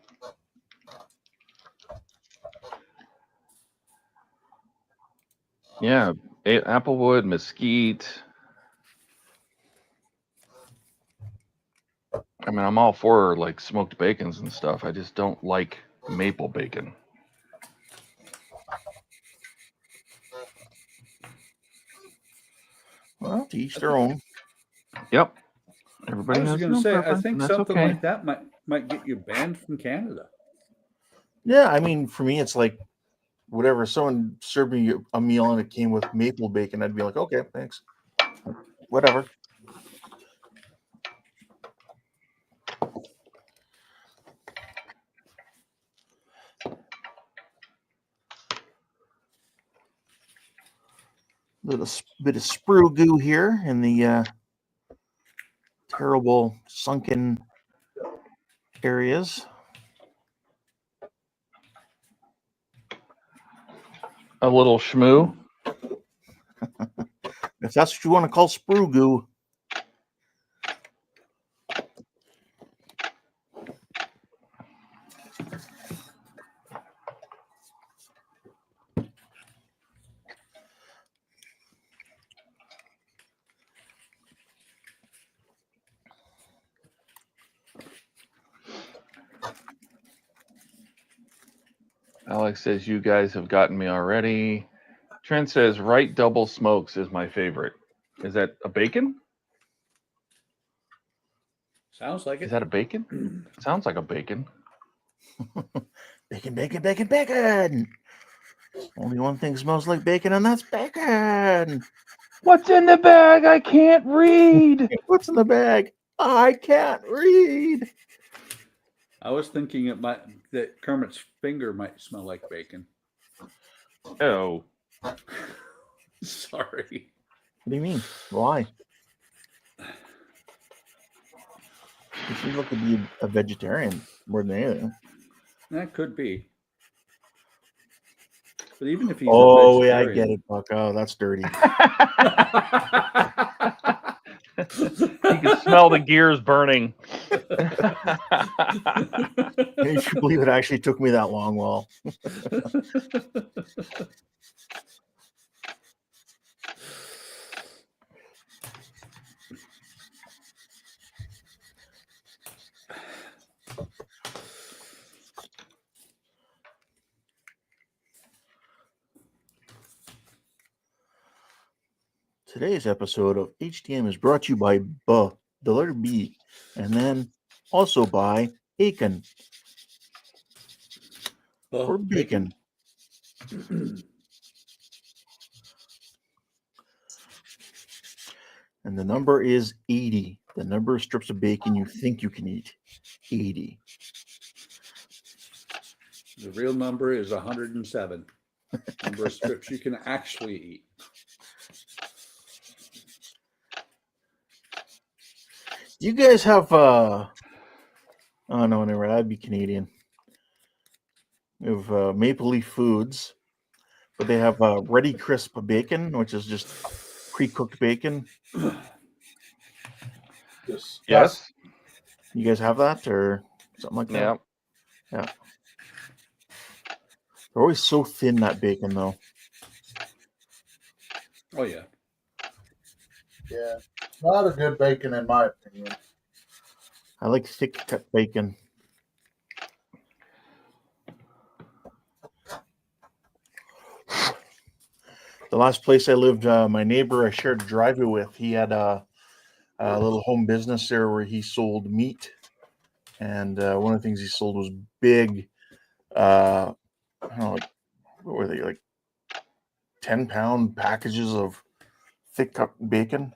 Yeah, applewood, mesquite. I mean, I'm all for like smoked bacons and stuff. I just don't like maple bacon. Well, to each their own. Yep. I Everybody was has going their to own say, I preference, think and that's something okay. like that might get you banned from Canada. Yeah, I mean, for me, it's like whatever. Someone served me a meal and it came with maple bacon. I'd be like, okay, thanks. Whatever. Little bit of sprue goo here in the terrible sunken areas. A little schmoo. If that's what you want to call sprue goo. Alex says, you guys have gotten me already. Trent says, right double smokes is my favorite. Is that a bacon? Sounds like Is it. that a bacon? Sounds like a bacon. Bacon, bacon, bacon, bacon. Only one thing smells like bacon, and that's bacon. What's in the bag? I can't read. What's in the bag? I can't read. I was thinking that Kermit's finger might smell like bacon. Oh. Sorry. What do you mean? Why? You seem like to be a vegetarian more than anything. That could be. But even if he's Oh, a yeah, I vegetarian, get it, Buck. Oh, that's dirty. You can smell the gears burning. Can you believe it actually took me that long? Well, today's episode of HTM is brought to you by the letter B, and then also by Aiken or bacon. And the number is 80. The number of strips of bacon you think you can eat. 80. The real number is 107. Number of strips you can actually eat. Do you guys have oh no, never. That'd be Canadian. We have Maple Leaf Foods, but they have Ready Crisp bacon, which is just pre-cooked bacon. Yes. You guys have that or something like that? Yeah. Yeah. They're always so thin, that bacon, though. Oh, yeah. Yeah. Not a good bacon, in my opinion. I like thick cut bacon. The last place I lived, my neighbor I shared a driveway with, he had a little home business there where he sold meat. And one of the things he sold was big, I don't know, like, what were they, like 10-pound packages of thick cut bacon.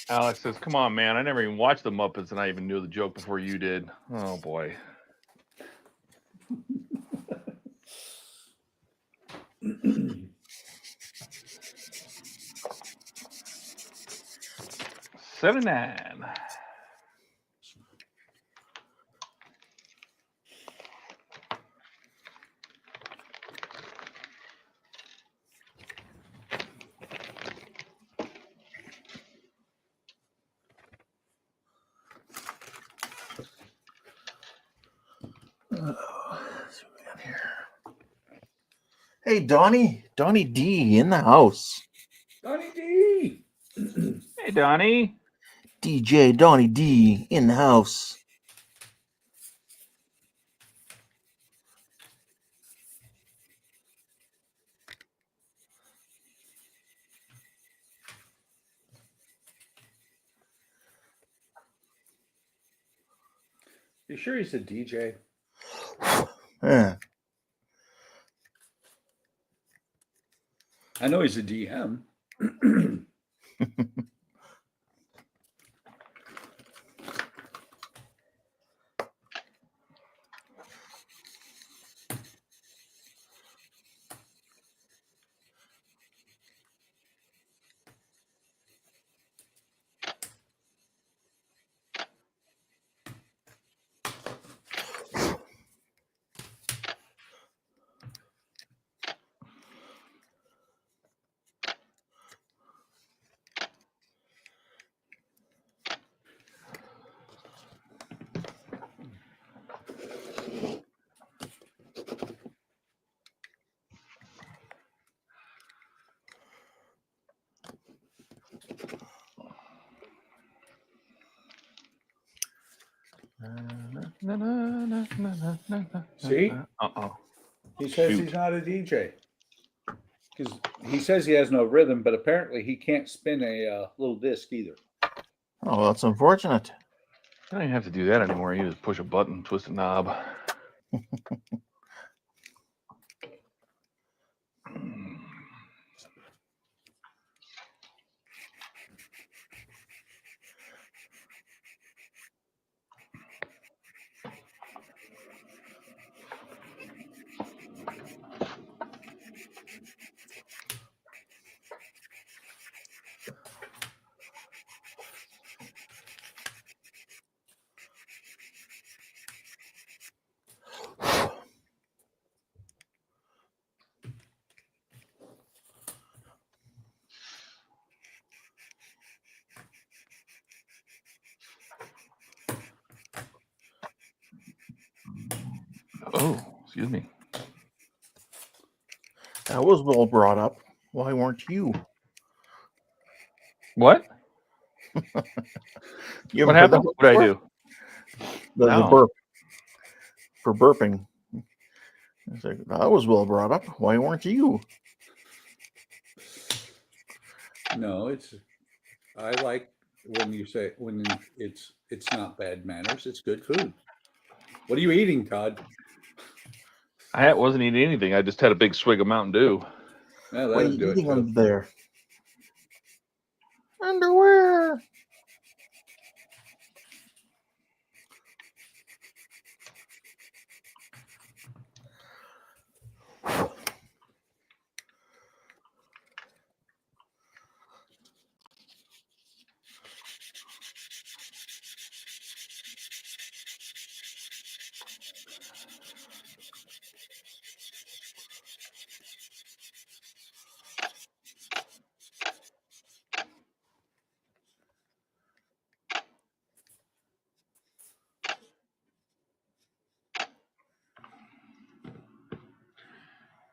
Alex says, "Come on, man! I never even watched the Muppets, and I even knew the joke before you did." Oh boy. $7.9. Hey, Donnie D in the house. Donnie D. Hey, Donnie. DJ Donnie D in the house. You sure he's a DJ? Yeah. I know he's a DM. See? Uh-oh. He says Shoot. he's not a DJ. Because he says he has no rhythm, but apparently he can't spin a little disc either. Oh, that's unfortunate. I don't even have to do that anymore. You just push a button, twist a knob. Oh, excuse me. That was well brought up. Why weren't you? What? You What ever heard happened? that What did I before? do? The No. burp. For burping. It's like, that was well brought up. Why weren't you? No, I like when you say it's not bad manners, it's good food. What are you eating, Todd? I wasn't eating anything. I just had a big swig of Mountain Dew. Yeah, What are that'll you do it eating too. under there? Underwear.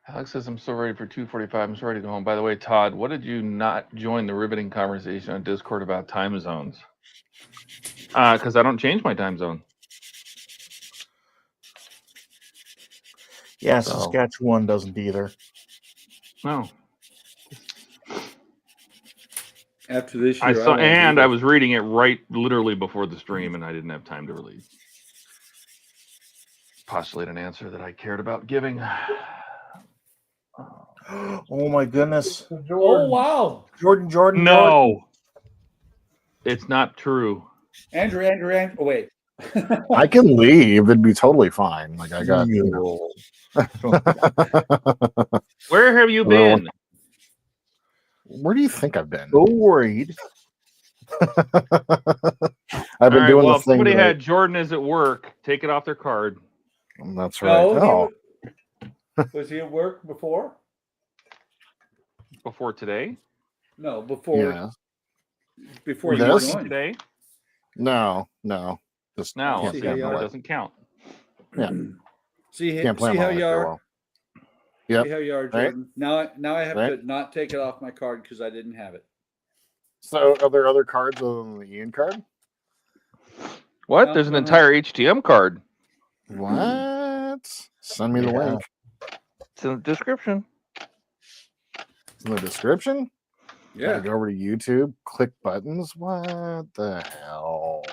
Alex says, I'm so ready for 2:45. I'm so ready to go home. By the way, Todd, what did you not join the riveting conversation on Discord about time zones? Because I don't change my time zone. Yeah, So- Saskatchewan doesn't either. No. After this I year, saw, won't and either. I was reading it right literally before the stream, and I didn't have time to really postulate an answer that I cared about giving. Oh my goodness. Oh wow! Jordan. No. It's not true. Andrew. Oh, wait. I can leave. It'd be totally fine. Like I got. You know. Where have you Well, been? Where do you think I've been? So worried. I've been All right, doing well, the if thing. somebody That had Jordan is at work, take it off their card. That's right. No, Oh, was he at work before? Before today? No, before yeah. before Were you you This? working joined. today? No. Just No, can't see play how on you my that are. way. doesn't count. Yeah. See Can't play see on how my way you for a are. while. Yep. See how you are, Right. Jordan. Now I have Right. to not take it off my card because I didn't have it. So, are there other cards other than the Ian card? What? No, There's an no. entire HTM card. What? Send me the Yeah. link. It's in the description. It's in the description. Yeah. Gotta go over to YouTube, click buttons. What the hell?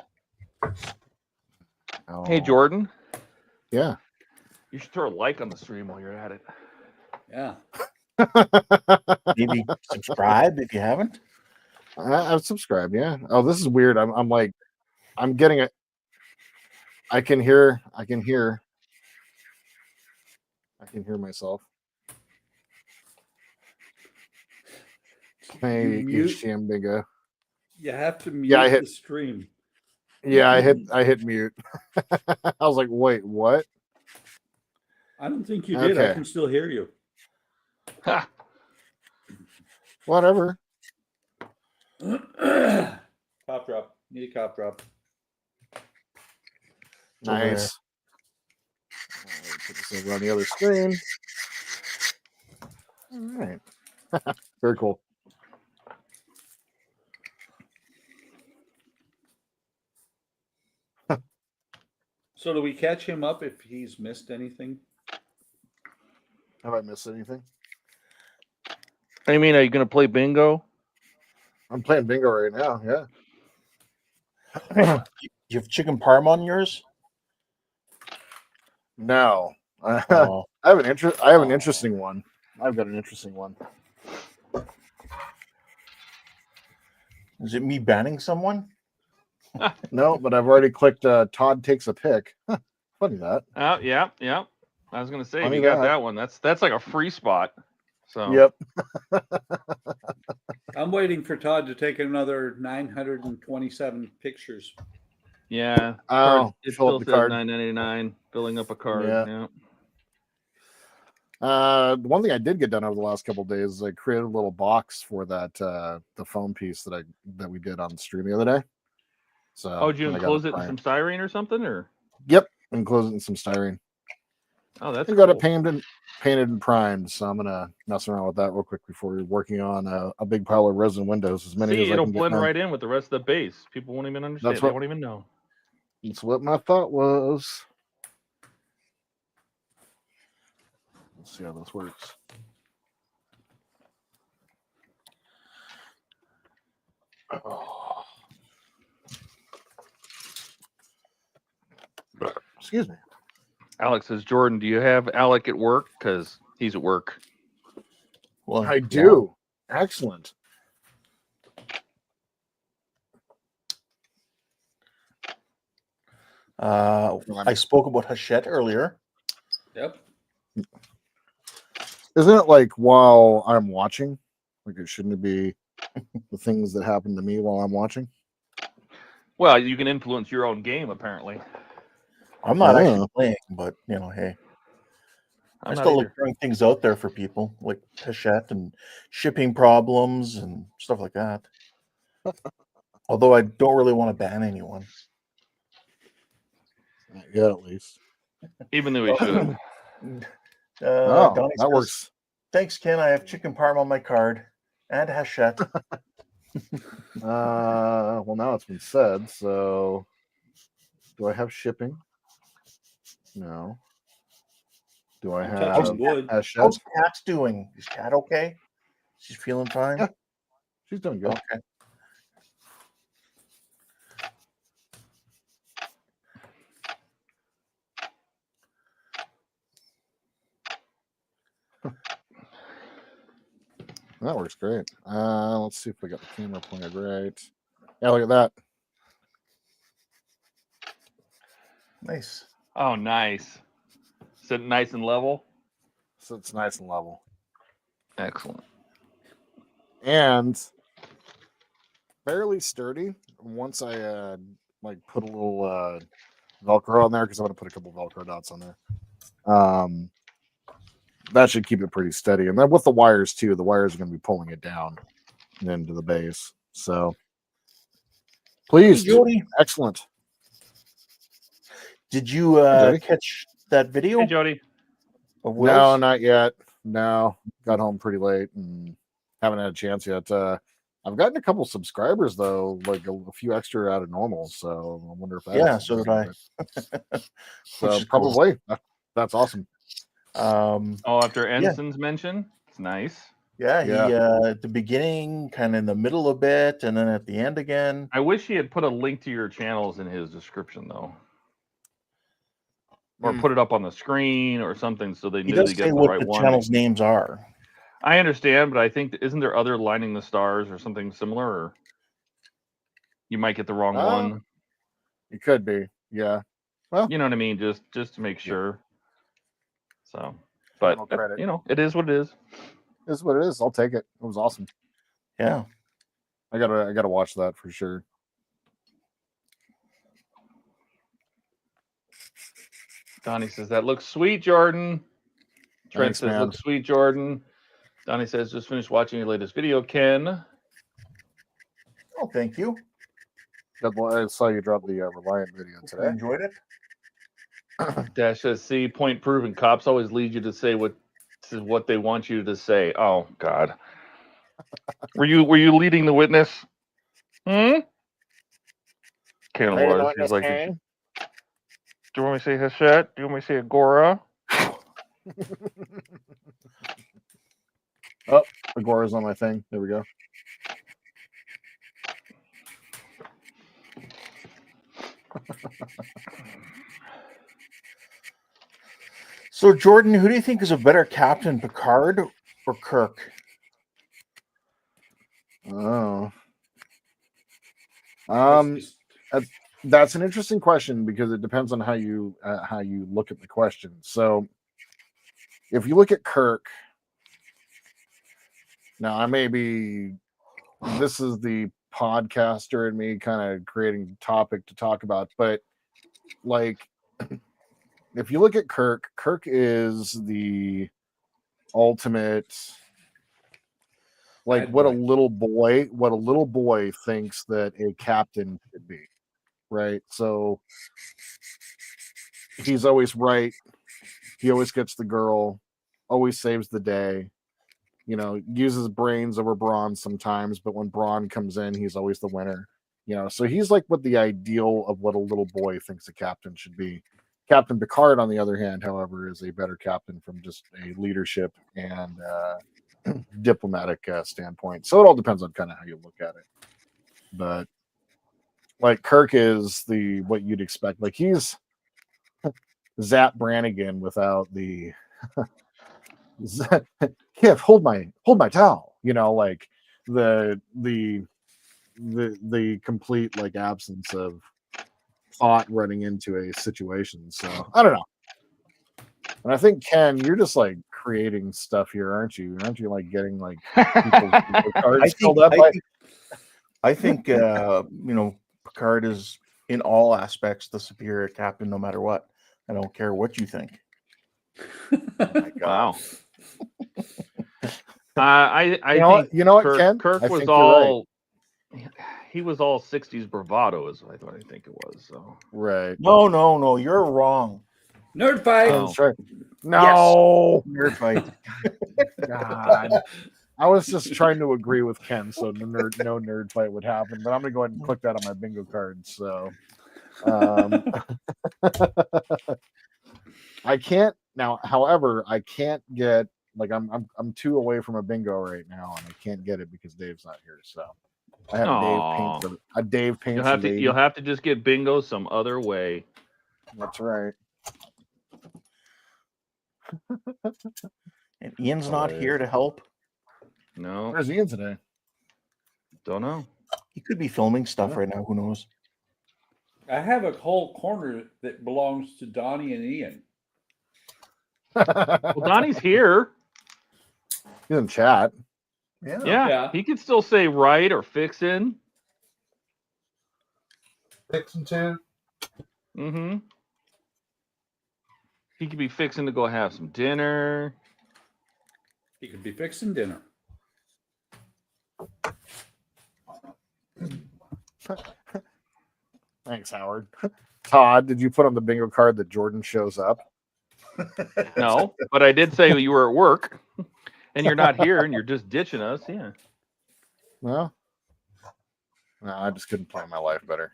Hey, Oh, Jordan, Yeah. you should throw a like on the stream while you're at it. Yeah. Maybe subscribe if you haven't. I've subscribed. Yeah. Oh, this is weird. I'm like, I'm getting it. I can hear myself. Hey, You mute. HTM bingo. You have to mute Yeah, I hit- the stream. Yeah, I hit mute. I was like, wait, what? I don't think you did. I Okay. can still hear you. Ha! Whatever. Cough drop. Need a cough drop. Nice. Put this over on the other screen. All right. Very cool. So do we catch him up if he's missed anything? Have I missed anything? I mean, are you going to play bingo? I'm playing bingo right now. Yeah. You have chicken parm on yours? No. I Oh, have an interesting one. I've got an interesting one. is it me banning someone? No, but I've already clicked Todd takes a pick. Huh, funny that. Oh, yeah. I was going to say, if Funny you got that. that one, that's like a free spot. So Yep. I'm waiting for Todd to take another 927 pictures. Yeah. Oh, It fill still up the says card. $9.99, filling up a card. Yeah. Yeah. The one thing I did get done over the last couple of days is I created a little box for that the phone piece that we did on the stream the other day. So Oh, did you and I got enclose it in primed. some styrene or something? Or Yep, enclosed it in some styrene. oh, that's I got cool. it painted and primed. So I'm gonna mess around with that real quick before we're working on a big pile of resin windows. As many See, as I it'll can get blend done. right in with the rest of the base. People won't even understand. That's They what- won't even know. That's what my thought was. Let's see how this works. Oh. Excuse me. Alex says, Jordan, do you have Alec at work? Because he's at work. Well, I do. Excellent. I spoke about Hachette earlier. Yep. Isn't it like while I'm watching? Like it shouldn't be the things that happen to me while I'm watching? Well, you can influence your own game, apparently. I'm not Oh. actually playing, but hey, I I'm not still like either. throwing things out there for people like Hachette and shipping problems and stuff like that. Although I don't really want to ban anyone. Yeah, at least. Even though he should. Donnie That says, works. Thanks, Ken. I have chicken parm on my card and Hachette. Well, now it's been said. So, do I have shipping? No. Do I I'm have touching wood. Hachette? How's Kat doing? Is Kat okay? She's feeling fine? Yeah. She's doing good. Okay. That works great. Let's see if we got the camera pointed right. Yeah, look at that. Nice. Oh, nice. Sit nice and level. So it's nice and level. Excellent. And fairly sturdy. Once I like put a little Velcro on there, because I'm gonna put a couple Velcro dots on there. That should keep it pretty steady. And then with the wires too, the wires are gonna be pulling it down into the base. So pleased. Hey, Jody. Excellent. Did you Jody? catch that video Hey, Jody. of No, Will's? not yet. No, got home pretty late and haven't had a chance yet. I've gotten a couple subscribers though, like a few extra out of normal. So I wonder if that. Yeah, so did I. So Which is cool. probably that's awesome. After Ensign's mention, it's nice. Yeah, he Yeah. at the beginning, kind of in the middle a bit, and then at the end again. I wish he had put a link to your channels in his description, though. Or put it up on the screen or something so they He knew does to say get the what right the one. channel's names are. I understand, but I think, isn't there other Lining the Stars or something similar? Or you might get the wrong one. It could be. Yeah. Well, You know what I mean? Just to make Yeah. sure. So, but no credit. you know, it is what it is. This is what it is. I'll take it. It was awesome. Yeah. I gotta watch that for sure. Donnie says that looks sweet, Jordan. Trent Thanks, says man. looks sweet, Jordan. Donnie says just finished watching your latest video, Ken. Oh, thank you. I saw you drop the Reliant video I today. enjoyed it. Dash says, see, point proven. Cops always lead you to say what they want you to say. Oh God. Were you leading the witness? Ken was. He's like, do you want me to say Hachette? Do you want me to say Agora? Oh, Agora's on my thing. There we go. So, Jordan, who do you think is a better captain, Picard or Kirk? Oh. That's an interesting question because it depends on how you look at the question. So, if you look at Kirk, now I may be. This is the podcaster and me kind of creating a topic to talk about, but like, if you look at Kirk, Kirk is the ultimate. Like Bad what boy. a little boy thinks that a captain should be, right? So he's always right. He always gets the girl, always saves the day. You know, uses brains over brawn sometimes, but when brawn comes in, he's always the winner. You know, so he's like what the ideal of what a little boy thinks a captain should be. Captain Picard, on the other hand, however, is a better captain from just a leadership and diplomatic standpoint. So it all depends on kind of how you look at it. But like Kirk is the what you'd expect. Like he's Zap Brannigan without the Kif, hold my towel. You know, like the complete like absence of thought running into a situation. So I don't know. And I think Ken, you're just like creating stuff here, aren't you? Aren't you like getting like people's cards filled up? I think you know, Picard is in all aspects the superior captain, no matter what. I don't care what you think. Wow. I think you know what, Kirk, Ken? Kirk I was think you're all he was all 60s bravado is what I think it was. So right. No, you're wrong. Nerd fight. Oh. That's right. No. Nerd fight. God. I was just trying to agree with Ken, so no nerd fight would happen. But I'm gonna go ahead and click that on my bingo card. So I can't now. However, I can't get like I'm 2 away from a bingo right now, and I can't get it because Dave's not here. So I had Dave paint. You'll have to just get bingo some other way. That's right. And Ian's not here to help. No, Where's Ian today? don't know. He could be filming stuff right now. Who knows? I have a whole corner that belongs to Donnie and Ian. Well, Donnie's here. He's in chat. Yeah, he could still say right or fixin'. Fixing to. Mm-hmm. He could be fixing to go have some dinner. He could be fixing dinner. Thanks, Howard. Todd, did you put on the bingo card that Jordan shows up? No, but I did say you were at work and you're not here and you're just ditching us. Yeah. No. No, I just couldn't plan my life better.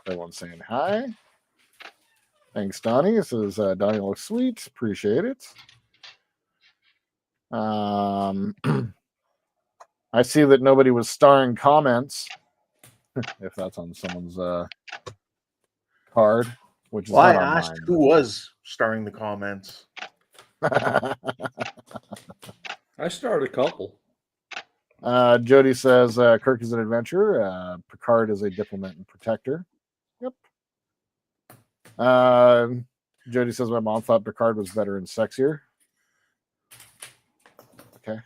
Everyone's saying hi. Thanks, Donnie. This is Donnie looks sweet. Appreciate it. I see that nobody was starring comments. If that's on someone's card, which is Well, I not on asked mine. who was starring the comments. I started a couple. Jody says Kirk is an adventurer. Picard is a diplomat and protector. Yep. Jody says my mom thought Picard was better and sexier. Okay.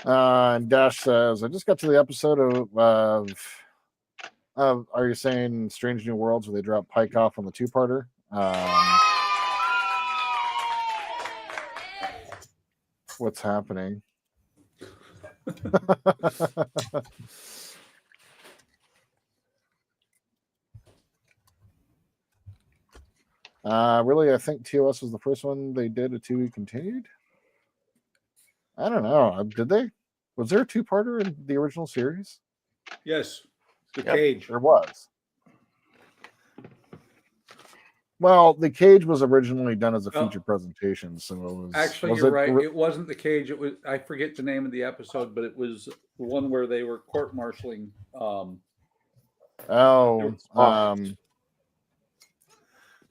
And Dash says, I just got to the episode of are you saying Strange New Worlds where they drop Pike off on the two-parter? What's happening? Really, I think TOS was the first one they did a 2-week continued. I don't know. Did they? Was there a two-parter in the original series? Yes. The Yep. Cage. There was. Well, the Cage was originally done as a Oh. feature presentation, so it was. Actually, was you're it right. ori- It wasn't The Cage. It was, I forget the name of the episode, but it was the one where they were court-martialing. Oh,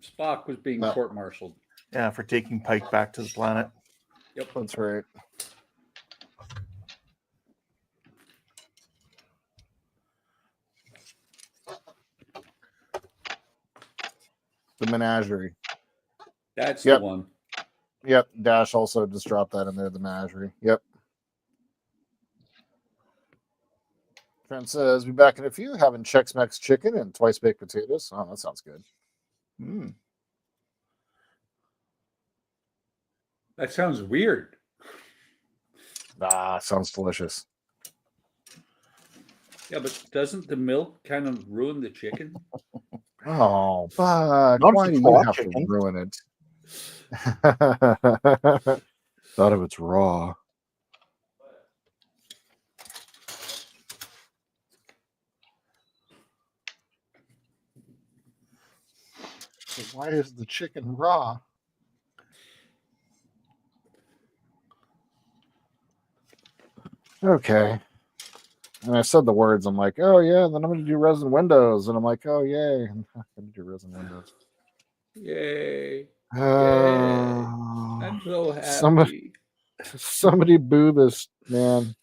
Spock was being No. court-martialed. Yeah, for taking Pike back to the planet. that's right. The Menagerie. That's Yep. the one. Yep. Dash also just dropped that in there. The Menagerie. Yep. Trent says, "Be back in a few. Having Chex Mex chicken and twice baked potatoes." Oh, that sounds good. Mm. That sounds weird. Ah, sounds delicious. Yeah, but doesn't the milk kind of ruin the chicken? Oh, Buck, Not why if do it's you raw have chicken. to ruin it? Thought of it's raw. So why is the chicken raw? Okay. And I said the words. I'm like, oh yeah. And then I'm going to do resin windows, and I'm like, oh yay. I'm going to do resin windows. Yay. Oh, I'm so happy. somebody boo this man.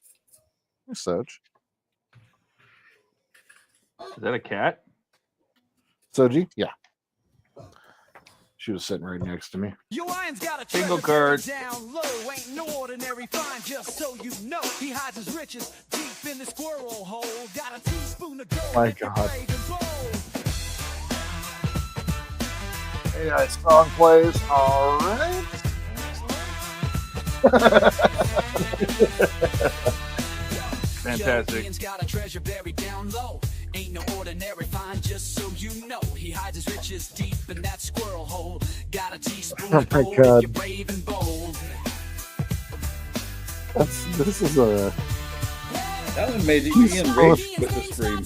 Such. Is that a cat? Soji? Yeah. She was sitting right next to me. Bingo card. Down low, ain't no ordinary find, just so you know. He hides his riches deep in the squirrel hole. Got a teaspoon of gold. My in the God. brazen bowl. AI song plays. All right. Fantastic. Ian's got a treasure buried down low. Ain't no ordinary find, just so you know. He hides his riches deep in that squirrel hole. Got a teaspoon Oh of my gold God. if you're brave and bold. This is a. That one made He's Ian so- rage with the stream.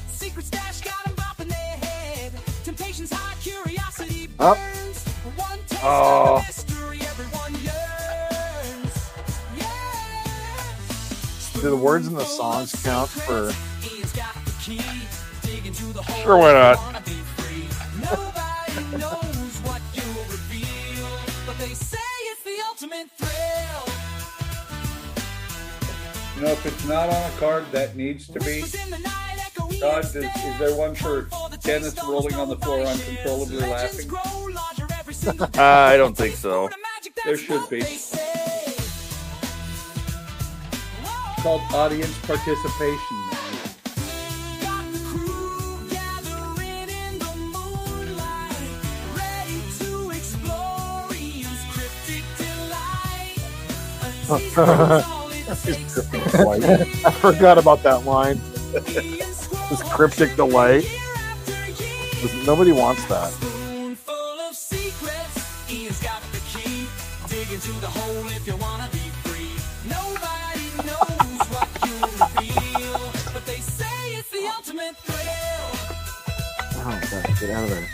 Secret stash got 'em bopping their head. Temptation's high, curiosity Up. burns. One taste Oh. of mystery Do the words in the songs count for? Sure, why not? Nobody knows what you'll reveal, but they say it's the ultimate thrill. You know, if it's not on a card, that needs to be. Todd, is there one for Dennis rolling on the floor uncontrollably laughing? I don't think so. There should be. It's called audience participation. I forgot about that line. This cryptic delight. Nobody wants that. Full of secrets, Ian's got the key. Dig into the hole if you wanna be free. Nobody knows what you'll reveal, but they say it's the ultimate thrill. Oh, God, get out of there.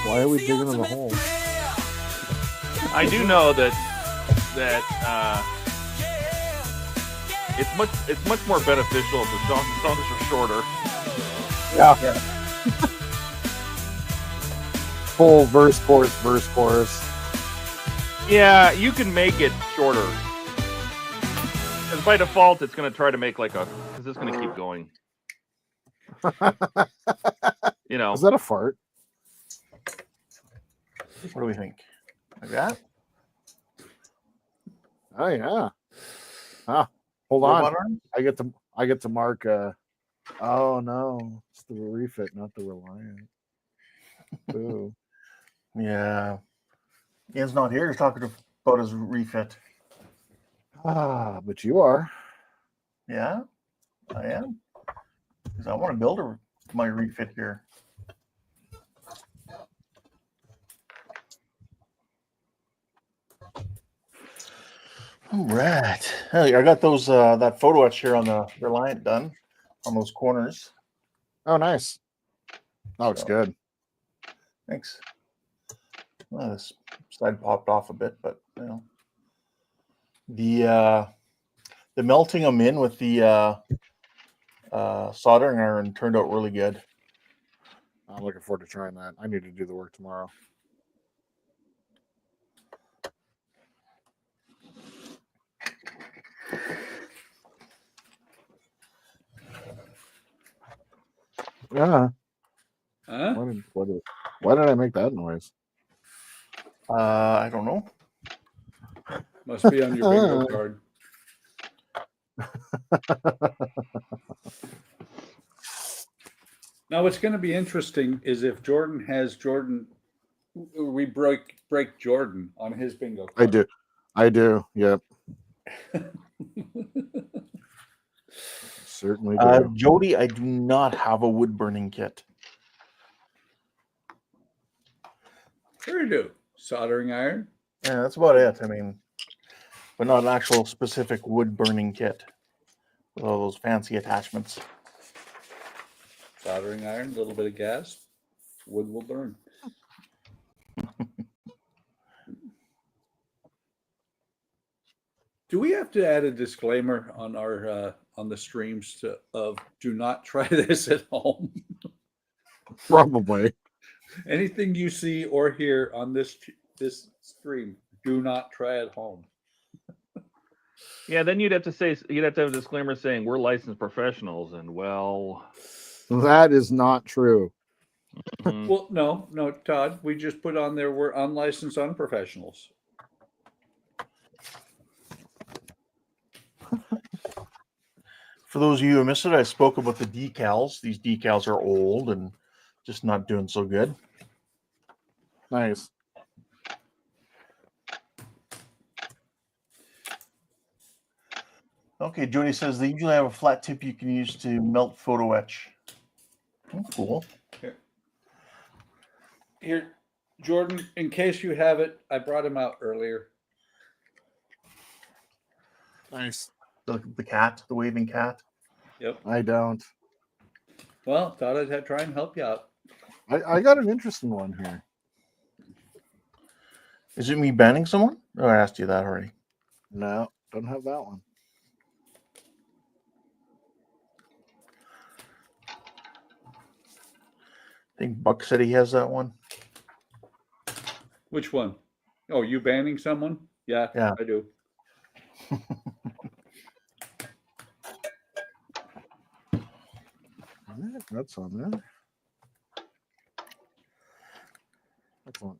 Why are we digging in the hole? I do know that it's much more beneficial if the songs are shorter. Yeah. Full verse, chorus. Yeah, you can make it shorter. Because by default, it's going to try to make because it's going to keep going. You know. Is that a fart? What do we think? Like that? Oh yeah. Ah, hold on. I get to mark. Oh no, it's the refit, not the Reliant. Ooh. Yeah. Ian's not here. He's talking about his refit. Ah, but you are. Yeah, I am. Because I want to build my refit here. All right. Hey, I got those that photo etch here on the Reliant done on those corners. Oh, nice. That looks good. Thanks. Well, this side popped off a bit, but you know, the melting them in with the soldering iron turned out really good. I'm looking forward to trying that. I need to do the work tomorrow. Yeah. Huh? Why did I make that noise? I don't know. Must be on your bingo card. Now, what's going to be interesting is if Jordan has we break Jordan on his bingo card. I do. Yep. Certainly do. Jody, I do not have a wood burning kit. Sure you do. Soldering iron. Yeah, that's about it. I mean, but not an actual specific wood burning kit with all those fancy attachments. Soldering iron, a little bit of gas, wood will burn. Do we have to add a disclaimer on our on the streams of do not try this at home? Probably. Anything you see or hear on this stream, do not try at home. Yeah, then you'd have to have a disclaimer saying we're licensed professionals, and well, that is not true. Well, no, Todd, we just put on there we're unlicensed unprofessionals. For those of you who missed it, I spoke about the decals. These decals are old and just not doing so good. Nice. Okay, Jody says they usually have a flat tip you can use to melt photo etch. Oh, cool. Here, Jordan, in case you have it, I brought him out earlier. Nice. The cat, the waving cat. Yep. I don't. Well, thought I'd try and help you out. I got an interesting one here. Is it me banning someone? Oh, I asked you that already. No, don't have that one. I think Buck said he has that one. Which one? Oh, you banning someone? Yeah, Yeah. I do. That's on there. Excellent.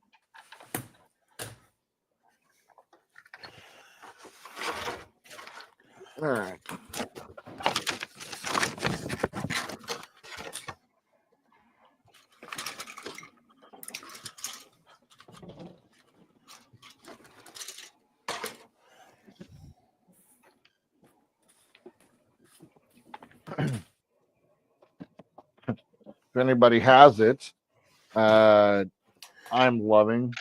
All right. If anybody has it, I'm loving.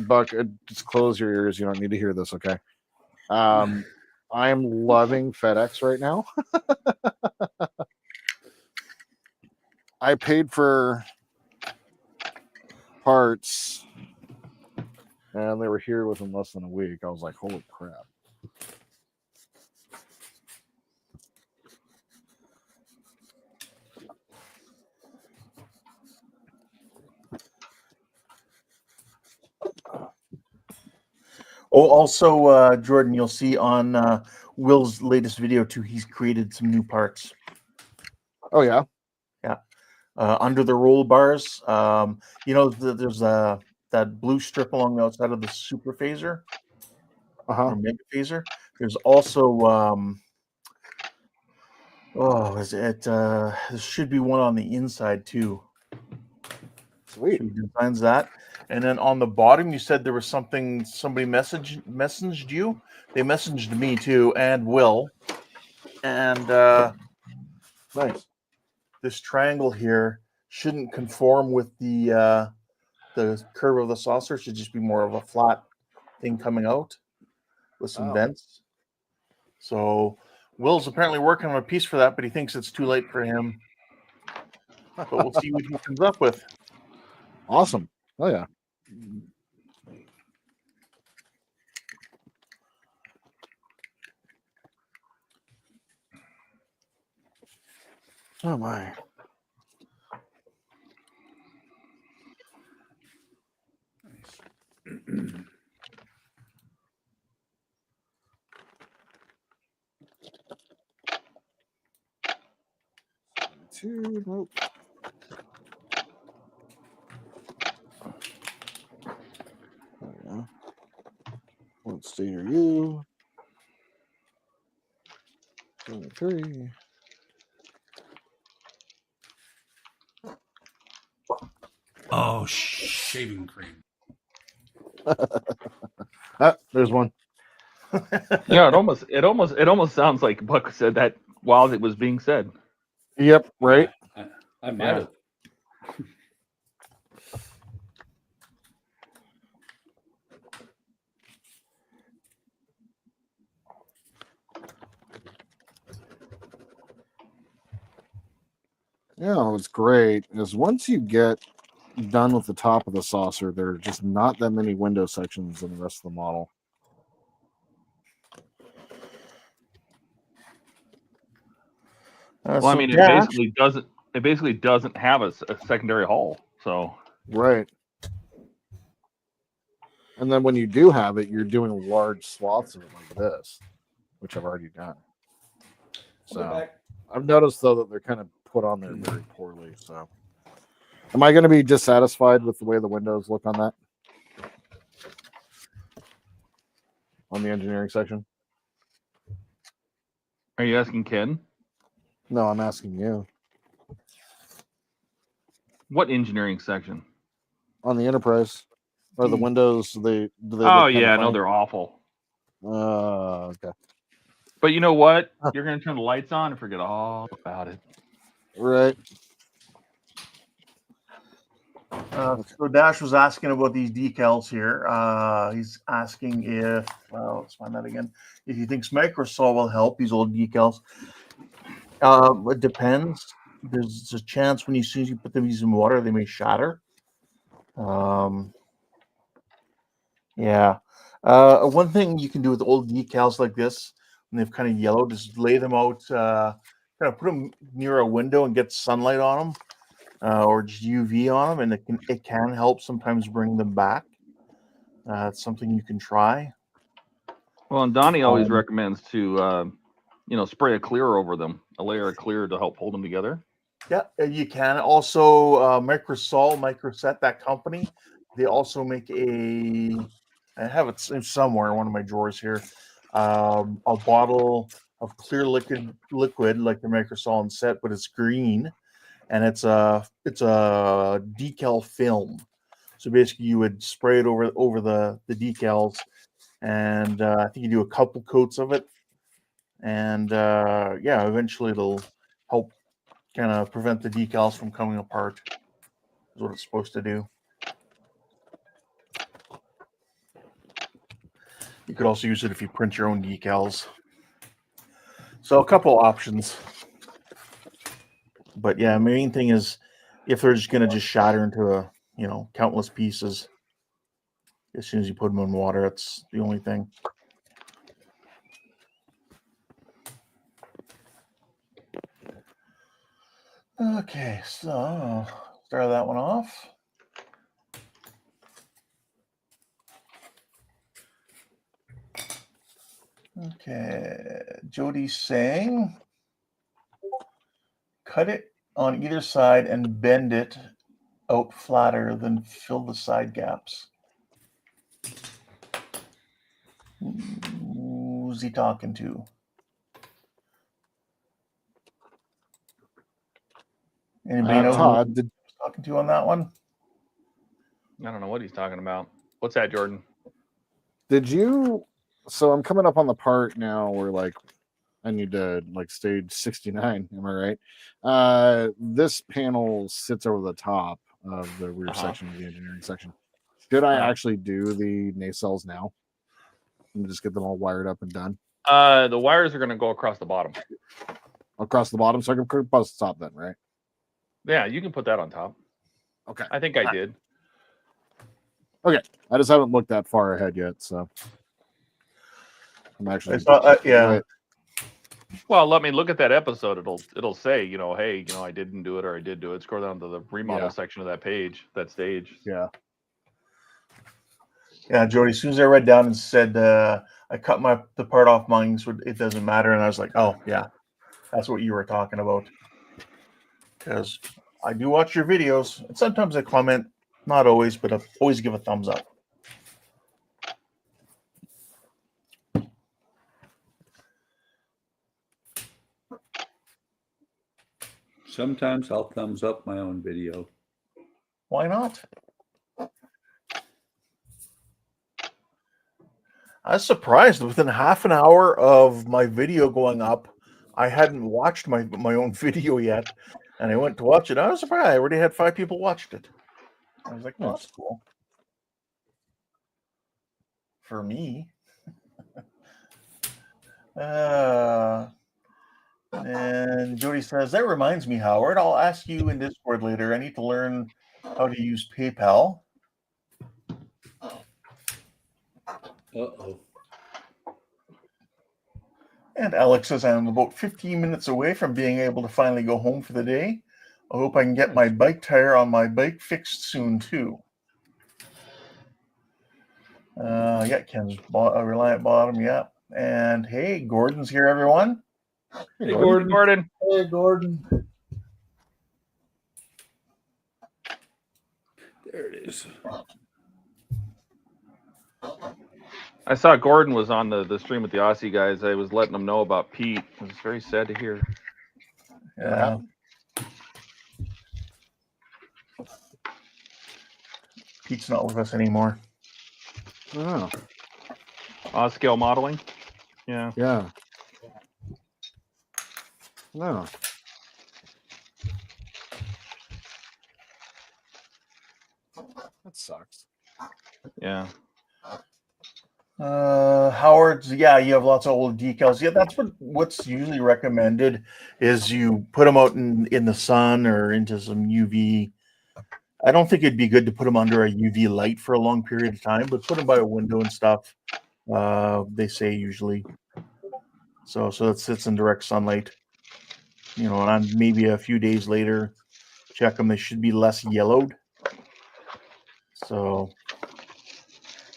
Buck, just close your ears. You don't need to hear this, okay? I'm loving FedEx right now. I paid for parts, and they were here within less than a week. I was like, holy crap. Oh, also, Jordan, you'll see on Will's latest video too. He's created some new parts. Oh yeah, under the roll bars. You know, there's that blue strip along the outside of the super phaser or mega phaser. There's also there should be one on the inside too. sweet. He designs that. And then on the bottom, you said there was something somebody messaged you. They messaged me too, and Will. And Nice. this triangle here shouldn't conform with the curve of the saucer. It should just be more of a flat thing coming out with some vents. So Will's apparently working on a piece for that, but he thinks it's too late for him. But we'll see what he comes up with. Awesome. Oh yeah. Oh my. Two, nope. There we go. What state are you? 23. Oh, shaving cream. There's one. Yeah, it almost sounds like Buck said that while it was being said. Yep, right. I might have. Yeah, what's great is once you get done with the top of the saucer, there are just not that many window sections in the rest of the model. Well, I mean, it basically doesn't have a secondary hull. So Right. And then when you do have it, you're doing large swaths of it like this, which I've already done. So I've noticed though that they're kind of put on there very poorly. So am I going to be dissatisfied with the way the windows look on that? On the engineering section? are you asking Ken? No, I'm asking you. What engineering section? On the Enterprise. Or the windows, do they Oh look yeah, kinda no, they're awful. funny? Okay. But you know what? You're going to turn the lights on and forget all about it. Right. So Dash was asking about these decals here. He's asking if, let's find that again. If he thinks Microsol will help these old decals. It depends. There's a chance when as soon as you put them in water, they may shatter. Yeah. One thing you can do with old decals like this, when they've kind of yellowed, is lay them out, kind of put them near a window and get sunlight on them. Or just UV on them, and it can help sometimes bring them back. It's something you can try. Well, and Donnie always recommends to, spray a clear over them, a layer of clear to help hold them together. Yeah, you can. Also, Microset, that company, they also make I have it somewhere in one of my drawers here, a bottle of clear liquid like the Microsol and set, but it's green. And it's a decal film. So basically, you would spray it over the decals, and I think you do a couple coats of it, and eventually it'll help kind of prevent the decals from coming apart. Is what it's supposed to do. You could also use it if you print your own decals. So a couple options. But yeah, main thing is if they're just going to just shatter into countless pieces as soon as you put them in water, that's the only thing. Okay, so start that one off. Okay, Jody's saying, cut it on either side and bend it out flatter, then fill the side gaps. Who's he talking to? Anybody know Todd, who he's talking to on that one? I don't know what he's talking about. What's that, Jordan? did you? So I'm coming up on the part now where I need to stage 69. Am I right? This panel sits over the top of the rear section of the engineering section. Should I actually do the nacelles now and just get them all wired up and done? The wires are going to go across the bottom. Across the bottom, so I can bust the top then, right? Yeah, you can put that on top. Okay. I think I did. Okay. I just haven't looked that far ahead yet, so I'm actually yeah. Well, let me look at that episode. It'll say, hey, I didn't do it or I did do it. Scroll down to the remodel section of that page, that stage. Yeah. Yeah, Jody, as soon as I read down and said I cut the part off mine, so it doesn't matter, and I was like, oh yeah, that's what you were talking about. Because I do watch your videos, and sometimes I comment, not always, but I always give a thumbs up. Sometimes I'll thumbs up my own video. Why not? I was surprised within half an hour of my video going up, I hadn't watched my own video yet, and I went to watch it. I was surprised. I already had 5 people watched it. I was like, oh, that's cool. For me. And Jody says, that reminds me, Howard, I'll ask you in Discord later. I need to learn how to use PayPal. Uh-oh. And Alex says, I'm about 15 minutes away from being able to finally go home for the day. I hope I can get my bike tire on my bike fixed soon, too. Yeah, Ken's Reliant Bottom, yeah. And hey, Gordon's here, everyone. Hey, Gordon. Hey, Gordon. There it is. I saw Gordon was on the stream with the Aussie guys. I was letting them know about Pete. It was very sad to hear. Yeah. Pete's not with us anymore. Oh. Scale modeling. Yeah. Yeah. No. That sucks. Yeah. Howard's, yeah, you have lots of old decals. Yeah, that's what's usually recommended is you put them out in the sun or into some UV. I don't think it'd be good to put them under a UV light for a long period of time, but put them by a window and stuff. They say usually. So it sits in direct sunlight. You know, and maybe a few days later, check them. They should be less yellowed. So,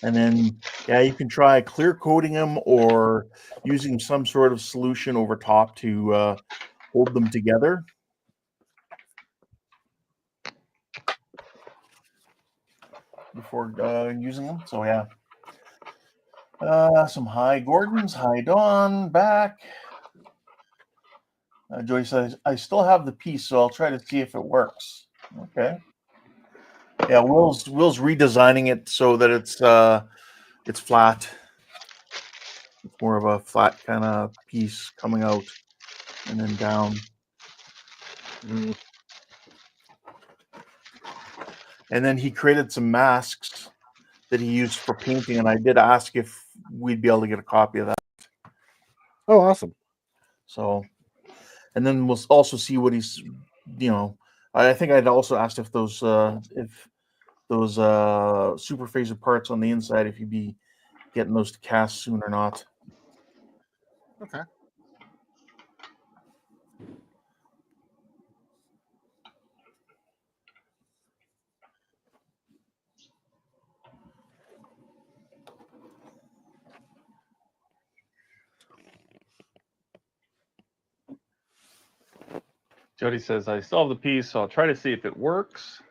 and then, yeah, you can try clear coating them or using some sort of solution over top to hold them together. Before using them. So, yeah. Some hi Gordons, hi Dawn, back. Joy says, I still have the piece, so I'll try to see if it works. Okay. Yeah, Will's redesigning it so that it's flat. It's more of a flat kind of piece coming out and then down. And then he created some masks that he used for painting, and I did ask if we'd be able to get a copy of that. Oh, awesome. So, and then we'll also see what he's, you know, I think I'd also asked if those super phaser parts on the inside, if you'd be getting those to cast soon or not. Okay. Jody says, I still have the piece, so I'll try to see if it works.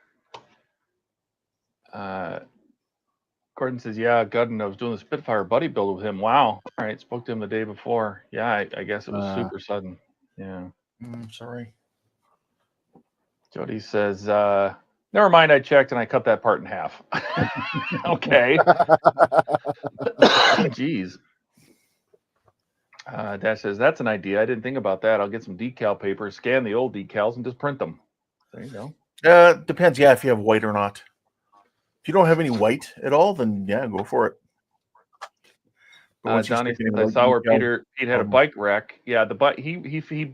Gordon says, yeah, Gudden, I was doing the Spitfire buddy build with him. Wow. All right, spoke to him the day before. Yeah, I guess it was super sudden. Yeah. Sorry. Jody says, never mind, I checked and I cut that part in half. Okay. Jeez. Dash says, that's an idea. I didn't think about that. I'll get some decal paper, scan the old decals, and just print them. There you go. Depends, yeah, if you have white or not. If you don't have any white at all, then yeah, go for it. Donnie says, I saw where Pete had a bike wreck. Yeah, the bike he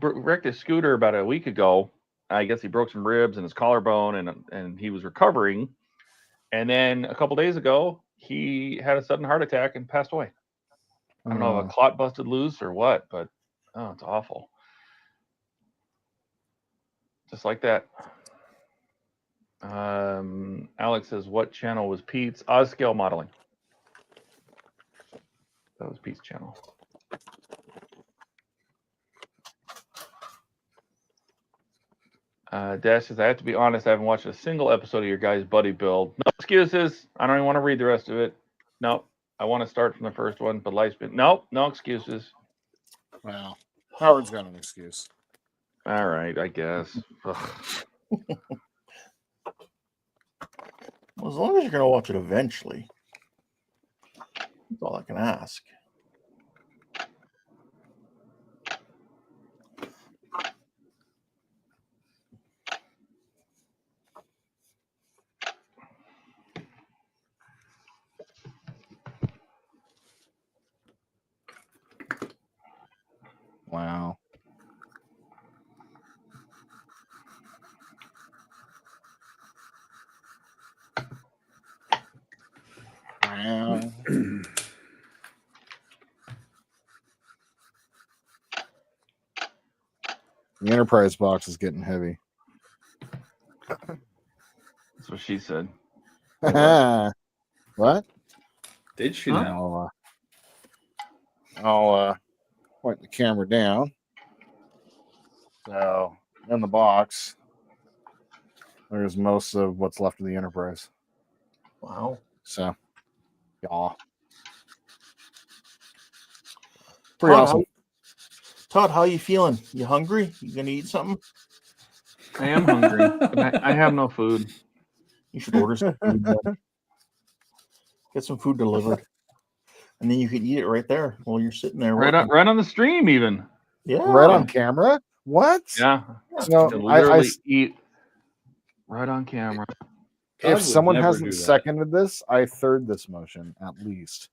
wrecked his scooter about a week ago. I guess he broke some ribs and his collarbone, and he was recovering. And then a couple days ago, he had a sudden heart attack and passed away. I don't know if a clot busted loose or what, but oh, it's awful. Just like that. Alex says, what channel was Pete's? Scale Modeling. That was Pete's channel. Dash says, I have to be honest, I haven't watched a single episode of your guys' buddy build. No excuses. I don't even want to read the rest of it. Nope. I want to start from the first one, but life's been... Nope, no excuses. Well, Howard's got an excuse. All right, I guess. Well, as long as you're going to watch it eventually. That's all I can ask. Wow. Wow. The Enterprise box is getting heavy. That's what she said. What? Did she Huh? now? I'll point the camera down. So in the box, there's most of what's left of the Enterprise. Wow. So, yeah. Pretty Todd, awesome. Todd, how you feeling? You hungry? You gonna eat something? I am hungry, but I have no food. You should order some food. Then. Get some food delivered, and then you can eat it right there while you're sitting there. Right on the stream, even. Yeah. Right on camera? What? Yeah. No, To I literally eat right on camera. Todd if would someone never hasn't do that. seconded this, I third this motion at least.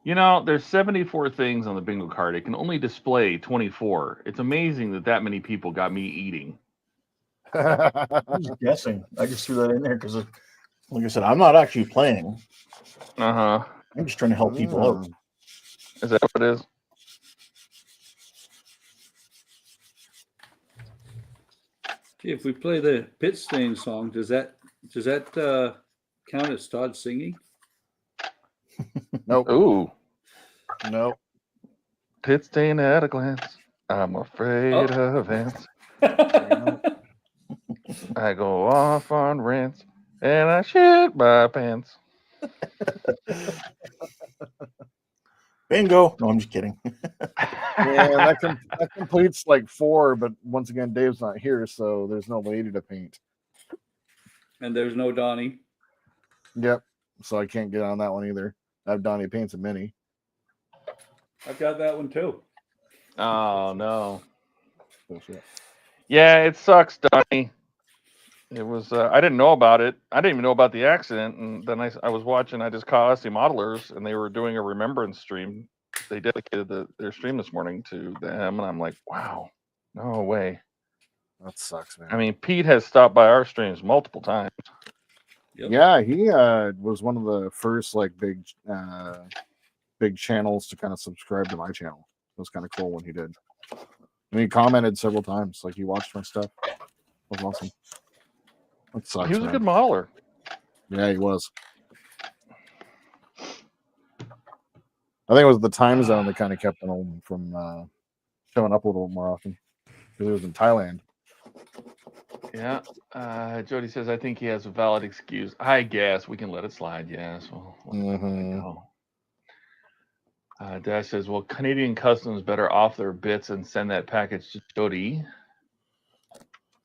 You know, there's 74 things on the bingo card. It can only display 24. It's amazing that that many people got me eating. I'm just guessing. I just threw that in there because, like I said, I'm not actually playing. Uh-huh. I'm just trying to help people out. Is that what it is? If we play the PITSTAIN song, does that count as Todd singing? Nope. Ooh. Nope. Pit stain at a glance. I'm afraid of ants. I go off on rants and I shit my pants. Bingo. No, I'm just kidding. Yeah, that completes like 4, but once again, Dave's not here, so there's no lady to paint. And there's no Donnie. Yep. So I can't get on that one either. I have Donnie paints a mini. I've got that one too. Oh no. Bullshit. Yeah, it sucks, Donnie. It was I didn't know about it. I didn't even know about the accident, and then I was watching. I just caught SC Modelers, and they were doing a remembrance stream. They dedicated their stream this morning to them, and I'm like, wow, no way. That sucks, man. I mean, Pete has stopped by our streams multiple times. Yep. Yeah, he was one of the first like big channels to kind of subscribe to my channel. It was kind of cool when he did. And he commented several times, like he watched my stuff. It was awesome. That sucks. He was man. a good modeler. Yeah, he was. I think it was the time zone that kind of kept him from showing up a little more often. Because he was in Thailand. Yeah. Jody says, I think he has a valid excuse. I guess we can let it slide. Yes. We'll let it go. Dash says, well, Canadian Customs better off their bits and send that package to Jody.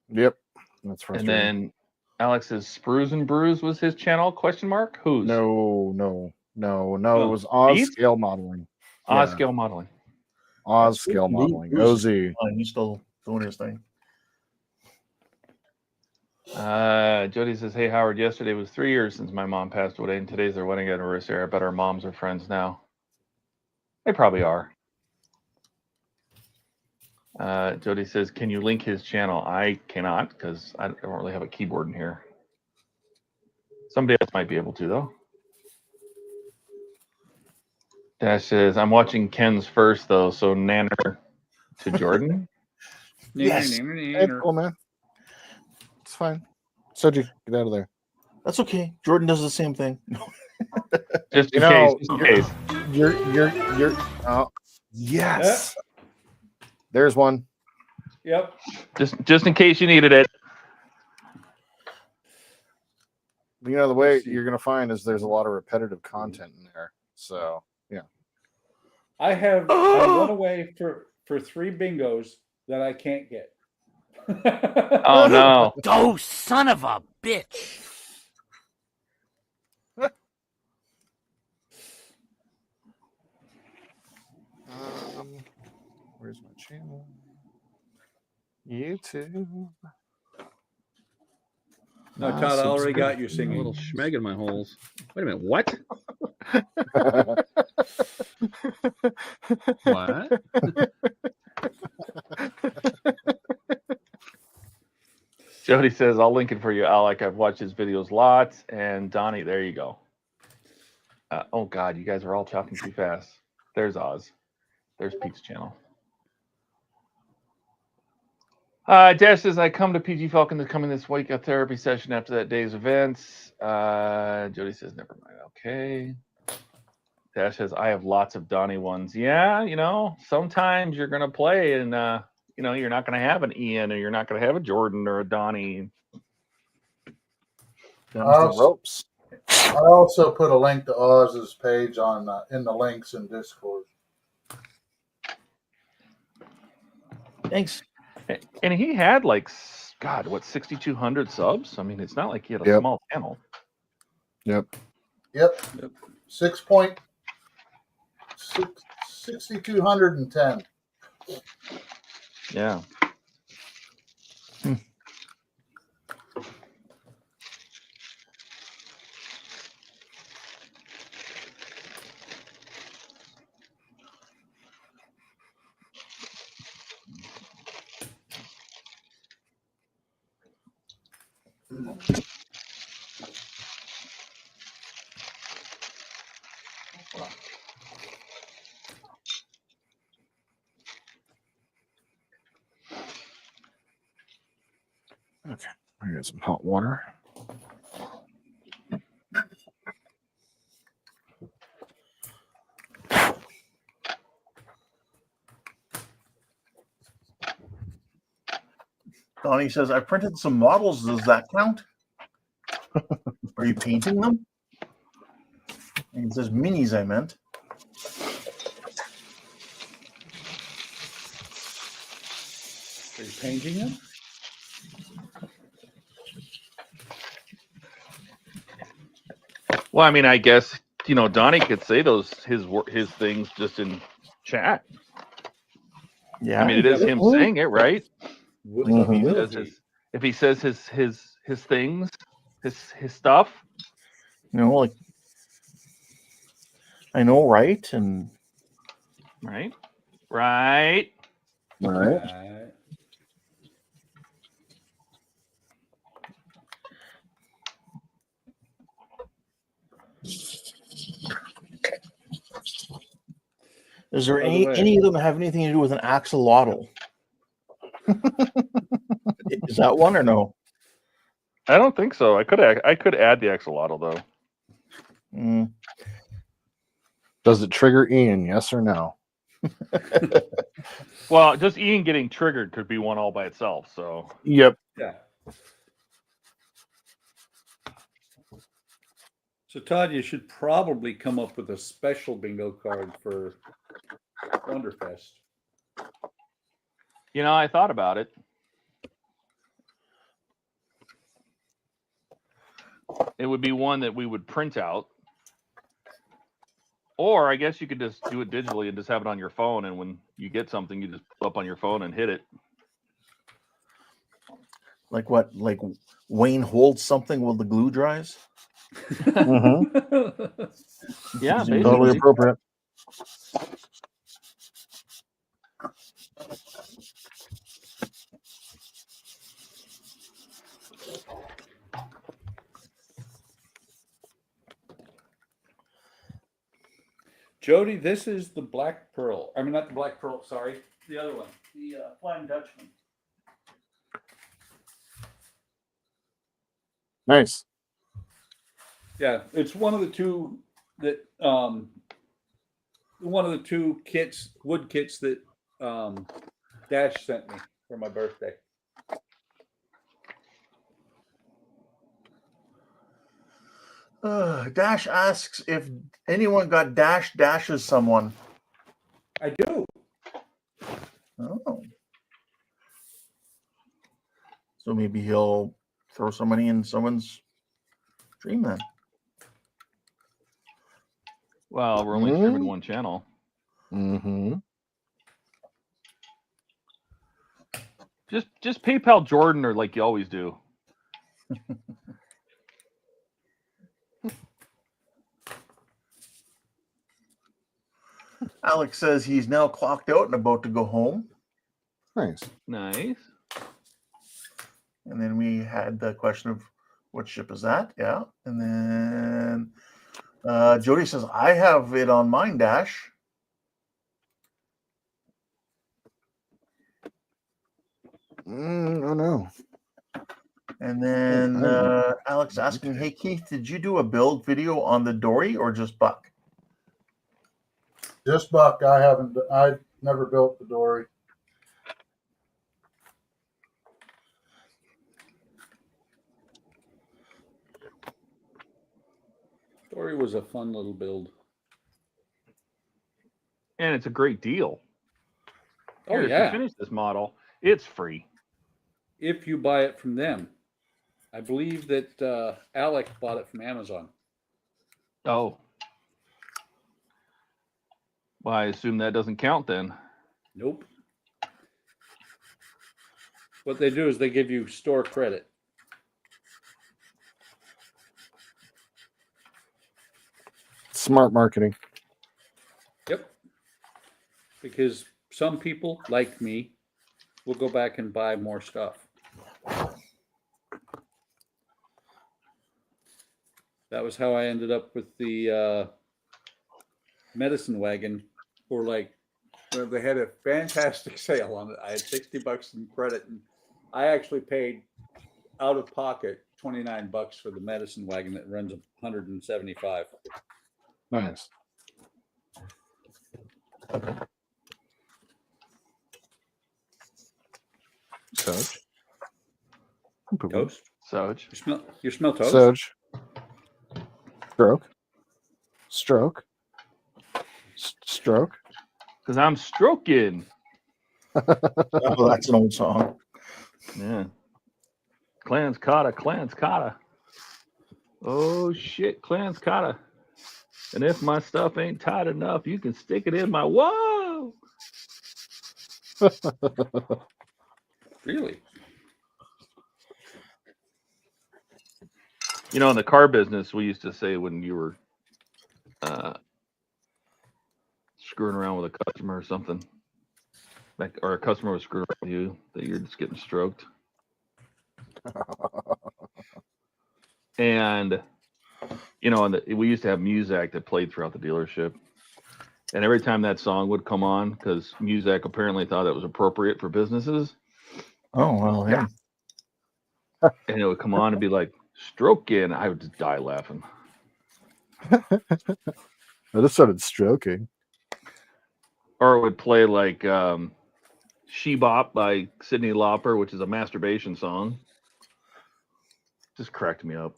Yep. That's And frustrating. then Alex says, Sprues and Brews was his channel? Question mark? Whose? No. Oh, It was Oz Pete? Scale Modeling. Oz Yeah. Scale Modeling. Oz Scale Modeling. OZ. He's still doing his thing. Jody says, hey, Howard, yesterday was 3 years since my mom passed away, and today's their wedding anniversary. I bet our moms are friends now. They probably are. Jody says, can you link his channel? I cannot because I don't really have a keyboard in here. Somebody else might be able to, though. Dash says, I'm watching Ken's first, though, so Nanner to Jordan. Yes. Hey, cool, man. It's fine. Soji, get out of there. That's okay. Jordan does the same thing. Just in You know, case. Just in case. You're oh yes. There's one. Yep. Just in case you needed it. You know, the way you're gonna find is there's a lot of repetitive content in there. So yeah. I have one away for 3 bingos that I can't get. Oh no. Oh, son of a bitch. Where's my channel? YouTube. No, Todd, I already got you A singing. little schmeg in my holes. Wait a minute, what? What? Jody says, I'll link it for you, Alec. I've watched his videos lots. And Donnie, there you go. Oh, God, you guys are all talking too fast. There's Oz. There's Pete's channel. Dash says, I come to PG Falcon this coming this week, a therapy session after that day's events. Jody says, never mind. Okay. Dash says, I have lots of Donnie ones. Yeah, you know, sometimes you're going to play and, you know, you're not going to have an Ian or you're not going to have a Jordan or a Donnie. The ropes. I also put a link to Oz's page on in the links in Discord. Thanks. And he had like, God, what, 6,200 subs? I mean, it's not like he had a small channel. Yep. 6,6,210. Yeah. Okay, I got some hot water. Donnie says, I printed some models. Does that count? Are you painting them? And it says minis, I meant. Are you painting them? Well, I mean, I guess Donnie could say his things just in chat. Yeah. I mean, it is him saying it, right? If he says his things, his stuff. Like I know, right? And right. All right. Is there any of them have anything to do with an axolotl? Is that one or no? I don't think so. I could add the axolotl though. Does it trigger Ian? Yes or no? Well, just Ian getting triggered could be one all by itself. So. Yep. Yeah. So Todd, you should probably come up with a special bingo card for Wonderfest. I thought about it. It would be one that we would print out. Or I guess you could just do it digitally and just have it on your phone. And when you get something, you just pull up on your phone and hit it. Like what? Like Wayne holds something while the glue dries? Yeah, basically. Totally appropriate. Jody, this is the Black Pearl. I mean, not the Black Pearl, sorry. The other one. The Flying Dutchman. Nice. Yeah, it's one of the two that one of the two wood kits that Dash sent me for my birthday. Dash asks if anyone got dashes someone. I do. Oh. So maybe he'll throw some money in someone's dream then. Well, we're only streaming one channel. Mm-hmm. Just PayPal Jordan or like you always do. Alex says he's now clocked out and about to go home. Nice. Nice. And then we had the question of what ship is that? Yeah. And then Jody says, I have it on mine, Dash. Oh no. And then Alex asking, hey Keith, did you do a build video on the dory or just Buck? Just Buck. I've never built the dory. Dory was a fun little build. And it's a great deal. Oh, Here, yeah. to finish this model, it's free. If you buy it from them. I believe that Alec bought it from Amazon. Oh. Well, I assume that doesn't count then. Nope. What they do is they give you store credit. Smart marketing. Yep. Because some people, like me, will go back and buy more stuff. That was how I ended up with the medicine wagon for like, well, they had a fantastic sale on it. I had $60 in credit, and I actually paid out of pocket $29 for the medicine wagon that runs 175. Nice. Soj. Toast? Soj. You smell toast? Soj. Stroke. Stroke. Stroke. Because I'm stroking. Oh, that's an old song. Yeah. Clans cotta, clans cotta. Oh shit, clans cotta. And if my stuff ain't tight enough, you can stick it in my whoa. Really? You know, in the car business, we used to say when you were screwing around with a customer or something, like, or a customer was screwing with you, that you're just getting stroked. And you know, and we used to have Muzak that played throughout the dealership, and every time that song would come on, because Muzak apparently thought it was appropriate for businesses, Oh, well, yeah. and it would come on and be like stroking, I would just die laughing. I just started stroking. Or it would play like She Bop by Cyndi Lauper, which is a masturbation song. Just cracked me up.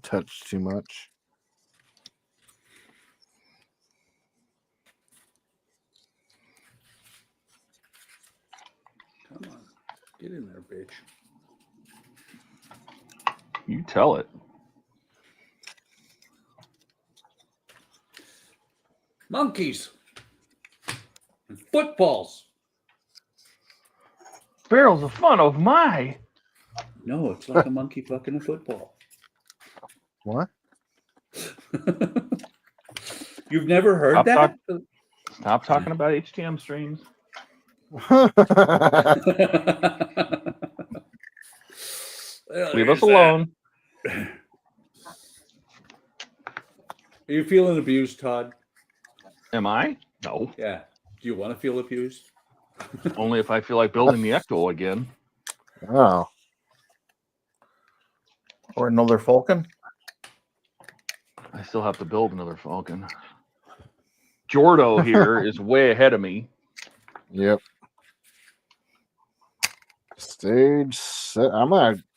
Touched too much. Come on. Get in there, bitch. You tell it. Monkeys. And footballs. Barrels of fun of my. No, it's like a monkey fucking a football. What? You've never heard Stop that? Stop talking about HTM streams. Leave us alone. Are you feeling abused, Todd? Am I? No. Yeah. Do you want to feel abused? Only if I feel like building the Ecto again. Oh. Or another Falcon. I still have to build another Falcon. Jordo here is way ahead of me. Yep. I'm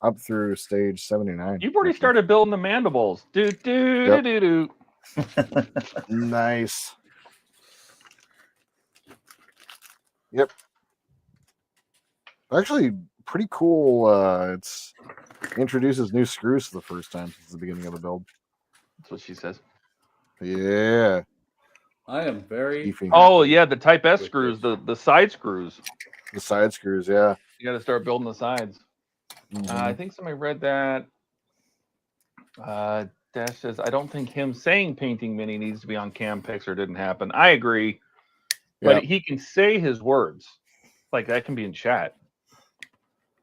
up through stage 79. You've already started building the mandibles. Do do Yep. do do. Nice. Yep. Actually, pretty cool. It's introduces new screws for the first time since the beginning of the build. That's what she says. Yeah. I am very. Beefy. Oh yeah, the Type S screws, the side screws. The side screws, yeah. You got to start building the sides. I think somebody read that. Dash says, I don't think him saying painting mini needs to be on cam pics or didn't happen. I agree. But he can say his words. Like that can be in chat.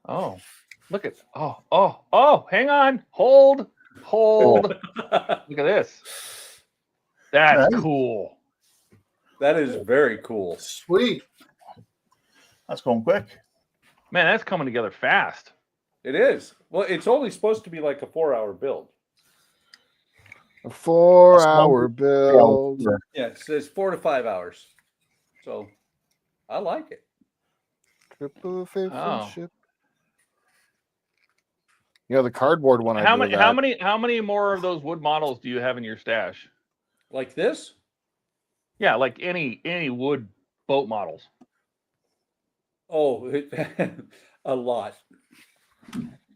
Oh, look at hang on. Hold. Look at this. That's cool. That is very cool. Sweet. That's going quick. Man, that's coming together fast. It is. Well, it's only supposed to be like a 4-hour build. A 4-hour build. Yeah, it says 4 to 5 hours. So I like it. Triple faith Oh. friendship. You know, the cardboard one. How many more of those wood models do you have in your stash? Like this? Yeah, like any wood boat models. Oh, a lot.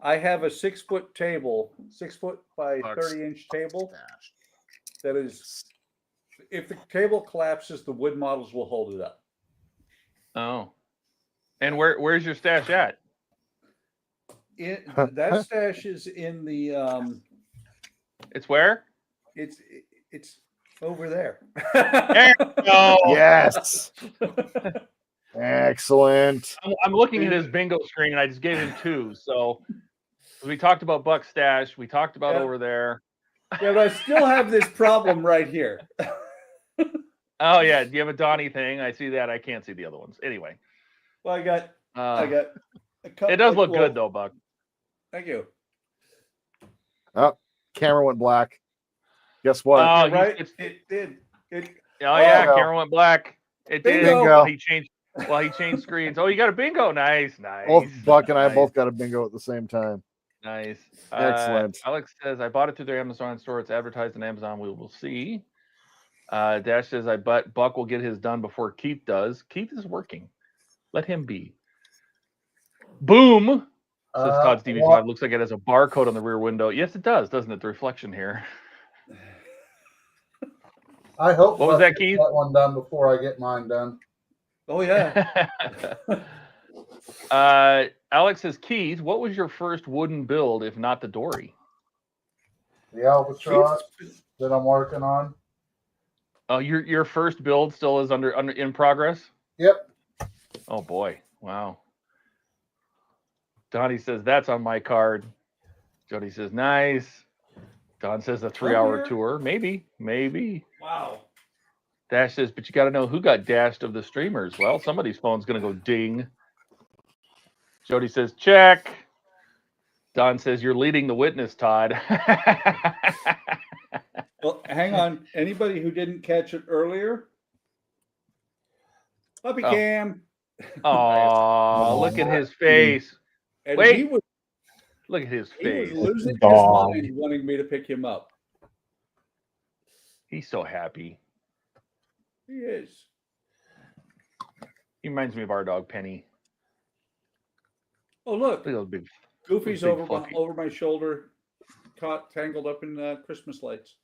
I have a 6-foot table, 6 foot by 30-inch table. That is, if the table collapses, the wood models will hold it up. Oh, And where's your stash at? That stash is in the It's where? it's over there. There you go. Yes. Excellent. I'm looking at his bingo screen, and I just gave him 2. So we talked about Buck stash. We talked about over there. Yeah, but I still have this problem right here. Oh yeah, do you have a Donnie thing? I see that. I can't see the other ones. Anyway, Well, I got a couple. it does look good though, Buck. Thank you. Oh, camera went black. Guess what? Oh, Right? it's- It did. It Oh yeah, Bingo. camera went black. It did. Bingo. Well, he changed screens. Oh, you got a bingo. Nice. Both Buck and I nice, both got a bingo at the same time. Nice. Excellent. Alex says, I bought it through their Amazon store. It's advertised on Amazon. We will see. Dash says, I bet Buck will get his done before Keith does. Keith is working. Let him be. Boom. Says Todd's DB5. Looks like it has a barcode on the rear window. Yes, it does, doesn't it? The reflection here. I hope. What was Buck that, gets Keith? That one done before I get mine done. Oh yeah. Alex says, Keith, what was your first wooden build, if not the dory? The albatross that I'm working on. Oh, your first build still is under in progress? Yep. Oh boy. Wow. Donnie says that's on my card. Jody says nice. Don says a 3-hour tour. Maybe. Wow. Dash says, but you got to know who got dashed of the streamers. Well, somebody's phone's going to go ding. Jody says, check. Don says, you're leading the witness, Todd. Well, hang on. Anybody who didn't catch it earlier? Puppy Oh. cam. Oh, look at his face. And Wait. he was Look at his he face. was losing his Dog. mind wanting me to pick him up. He's so happy. He is. He reminds me of our dog, Penny. Oh look, Look at those big. Goofy's big over fluffy. over my shoulder, caught tangled up in Christmas lights.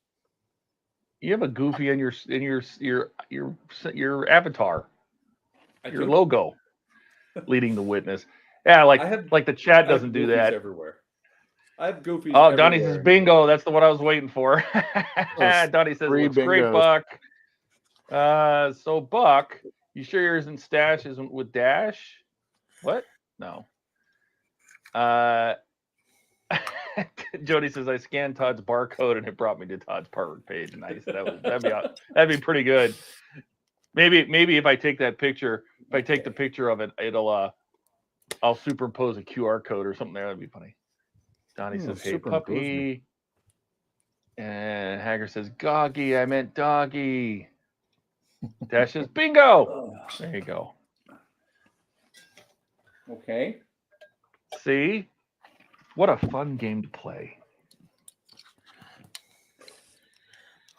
You have a Goofy in your avatar, I your do. logo, leading the witness. Yeah, I have- like the chat I have doesn't do Goofies that. everywhere. I have Goofies. Oh, Donnie says everywhere. bingo. That's the one I was waiting for. Donnie says 3 looks great, bingos. Buck. So Buck, you sure yours isn't stash isn't with Dash? What? No. Jody says I scanned Todd's barcode and it brought me to Todd's partwork page. Nice. That'd be pretty good. Maybe if I take that picture, if I take the picture of it, I'll superimpose a QR code or something there. That'd be funny. Donnie says, hey, puppy. And Hager says, Goggy. I meant doggy. Dash says, bingo. There you go. Okay. See? What a fun game to play.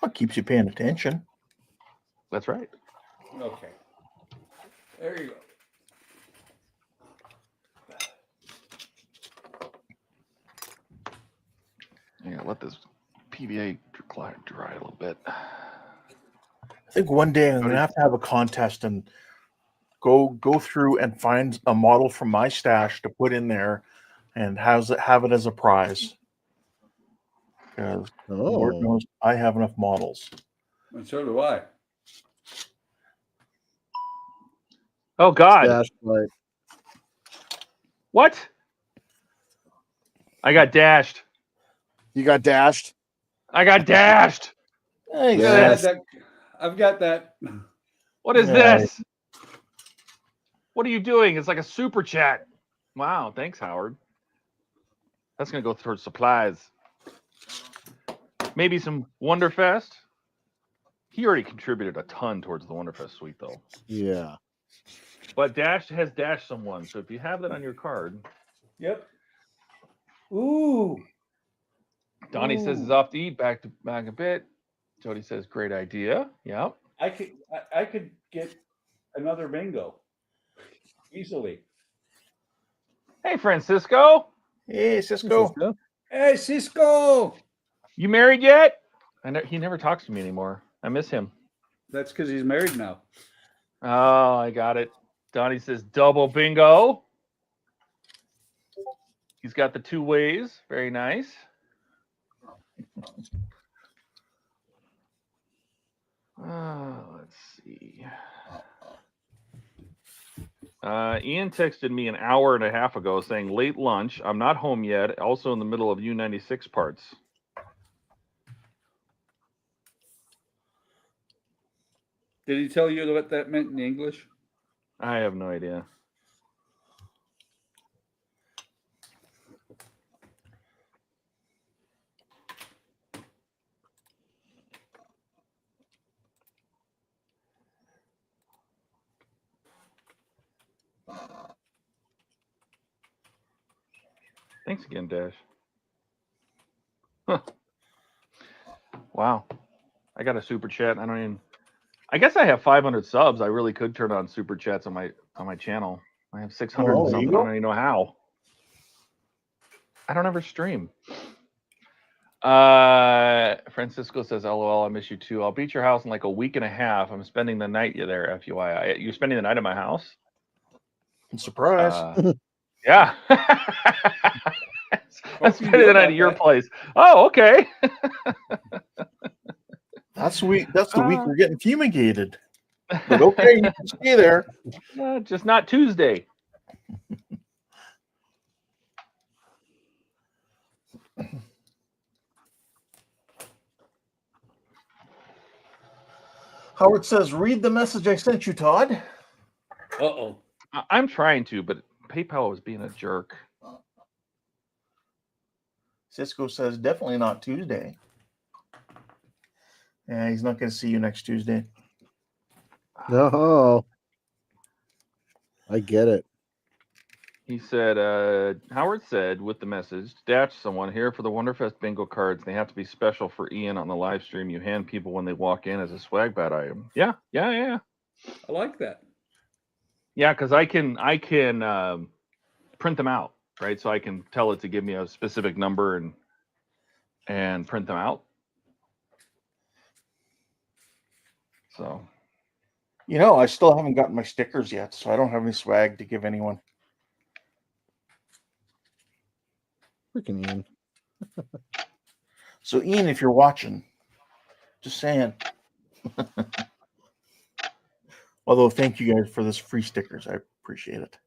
Well, it keeps you paying attention. That's right. Okay. There you go. Yeah, let this PVA dry a little bit. I think one day I'm gonna have a contest and go through and find a model from my stash to put in there and have it as a prize. Because Lord knows I have enough models. And so do I. Oh God. Dash light. What? I got dashed. You got dashed. I got dashed. Hey, Yes. I've got that. What is Yeah. this? What are you doing? It's like a super chat. Wow, thanks, Howard. That's gonna go towards supplies. Maybe some Wonderfest. He already contributed a ton towards the Wonderfest suite, though. Yeah. But Dash has dashed someone, so if you have that on your card, Yep. Ooh. Donnie says it's off to eat. Back a bit. Jody says great idea. Yep. I could get another bingo easily. Hey, Francisco. Hey, Cisco. Hey, Cisco. You married yet? He never talks to me anymore. I miss him. That's because he's married now. Oh, I got it. Donnie says double bingo. He's got the 2 ways. Very nice. Let's see. Ian texted me an hour and a half ago saying late lunch. I'm not home yet. Also in the middle of U96 parts. Did he tell you what that meant in English? I have no idea. Thanks again, Dash. Huh. Wow. I got a super chat. I guess I have 500 subs. I really could turn on super chats on my channel. I have 600 Oh, and there you something. I go. don't even know how. I don't ever stream. Francisco says, LOL, I miss you too. I'll be at your house in like a week and a half. I'm spending the night there, FYI. You're spending the night at my house? Surprise. Yeah. I'm spending the night at your place. Oh, okay. That's the week we're getting fumigated. But okay, you can stay there. Just not Tuesday. Howard says, read the message I sent you, Todd. Uh-oh. I'm trying to, but PayPal was being a jerk. Cisco says, definitely not Tuesday. Yeah, he's not going to see you next Tuesday. Oh, I get it. He said, Howard said with the message, dash someone here for the Wonderfest bingo cards. They have to be special for Ian on the live stream. You hand people when they walk in as a swag bag item. Yeah. I like that. Yeah, because I can print them out, right? So I can tell it to give me a specific number and print them out. So, You know, I still haven't gotten my stickers yet, so I don't have any swag to give anyone. Freaking Ian. So, Ian, if you're watching, just saying. Although, thank you guys for this free stickers. I appreciate it.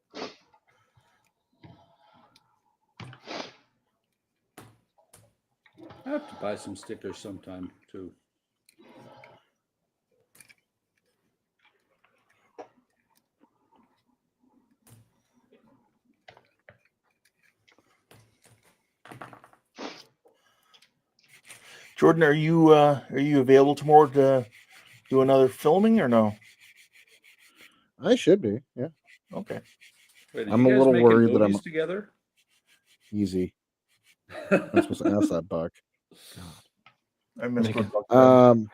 I have to buy some stickers sometime, too. Jordan, are you available tomorrow to do another filming or no? I should be. Yeah. Okay. Wait, I'm a little worried that I'm together. easy. I'm supposed to ask that Buck. I missed Make one.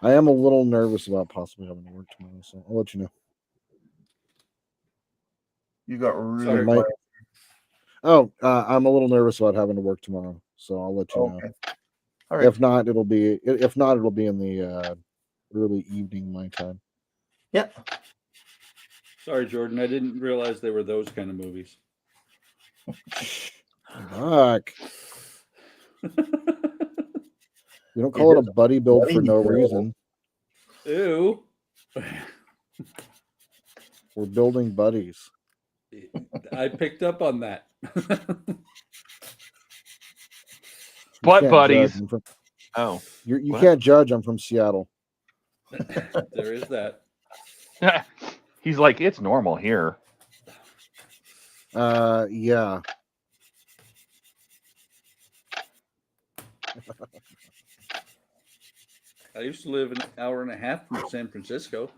I am a little nervous about possibly having to work tomorrow, so I'll let you know. You got really Sorry, Mike. quiet. Oh, I'm a little nervous about having to work tomorrow, so I'll let you know. Okay. All right. If not, it'll be in the early evening my time. Yeah. Sorry, Jordan. I didn't realize they were those kind of movies. Fuck. We don't call it a buddy build for no reason. Ew. We're building buddies. I picked up on that. Butt can't buddies. judge. I'm from- Oh, you What? can't judge. I'm from Seattle. There is that. he's like, it's normal here. Yeah. I used to live an hour and a half from San Francisco.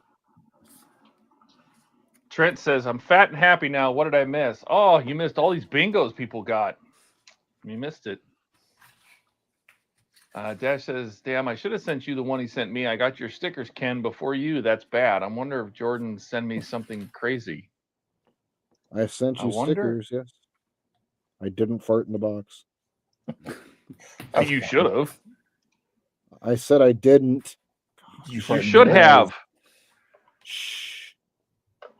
Trent says, I'm fat and happy now. What did I miss? Oh, you missed all these bingos people got. You missed it. Dash says, damn, I should have sent you the one he sent me. I got your stickers, Ken, before you. That's bad. I wonder if Jordan sent me something crazy. I sent I you wonder. stickers. Yes. I didn't fart in the box. You should have. I said I didn't. You should have. Shh.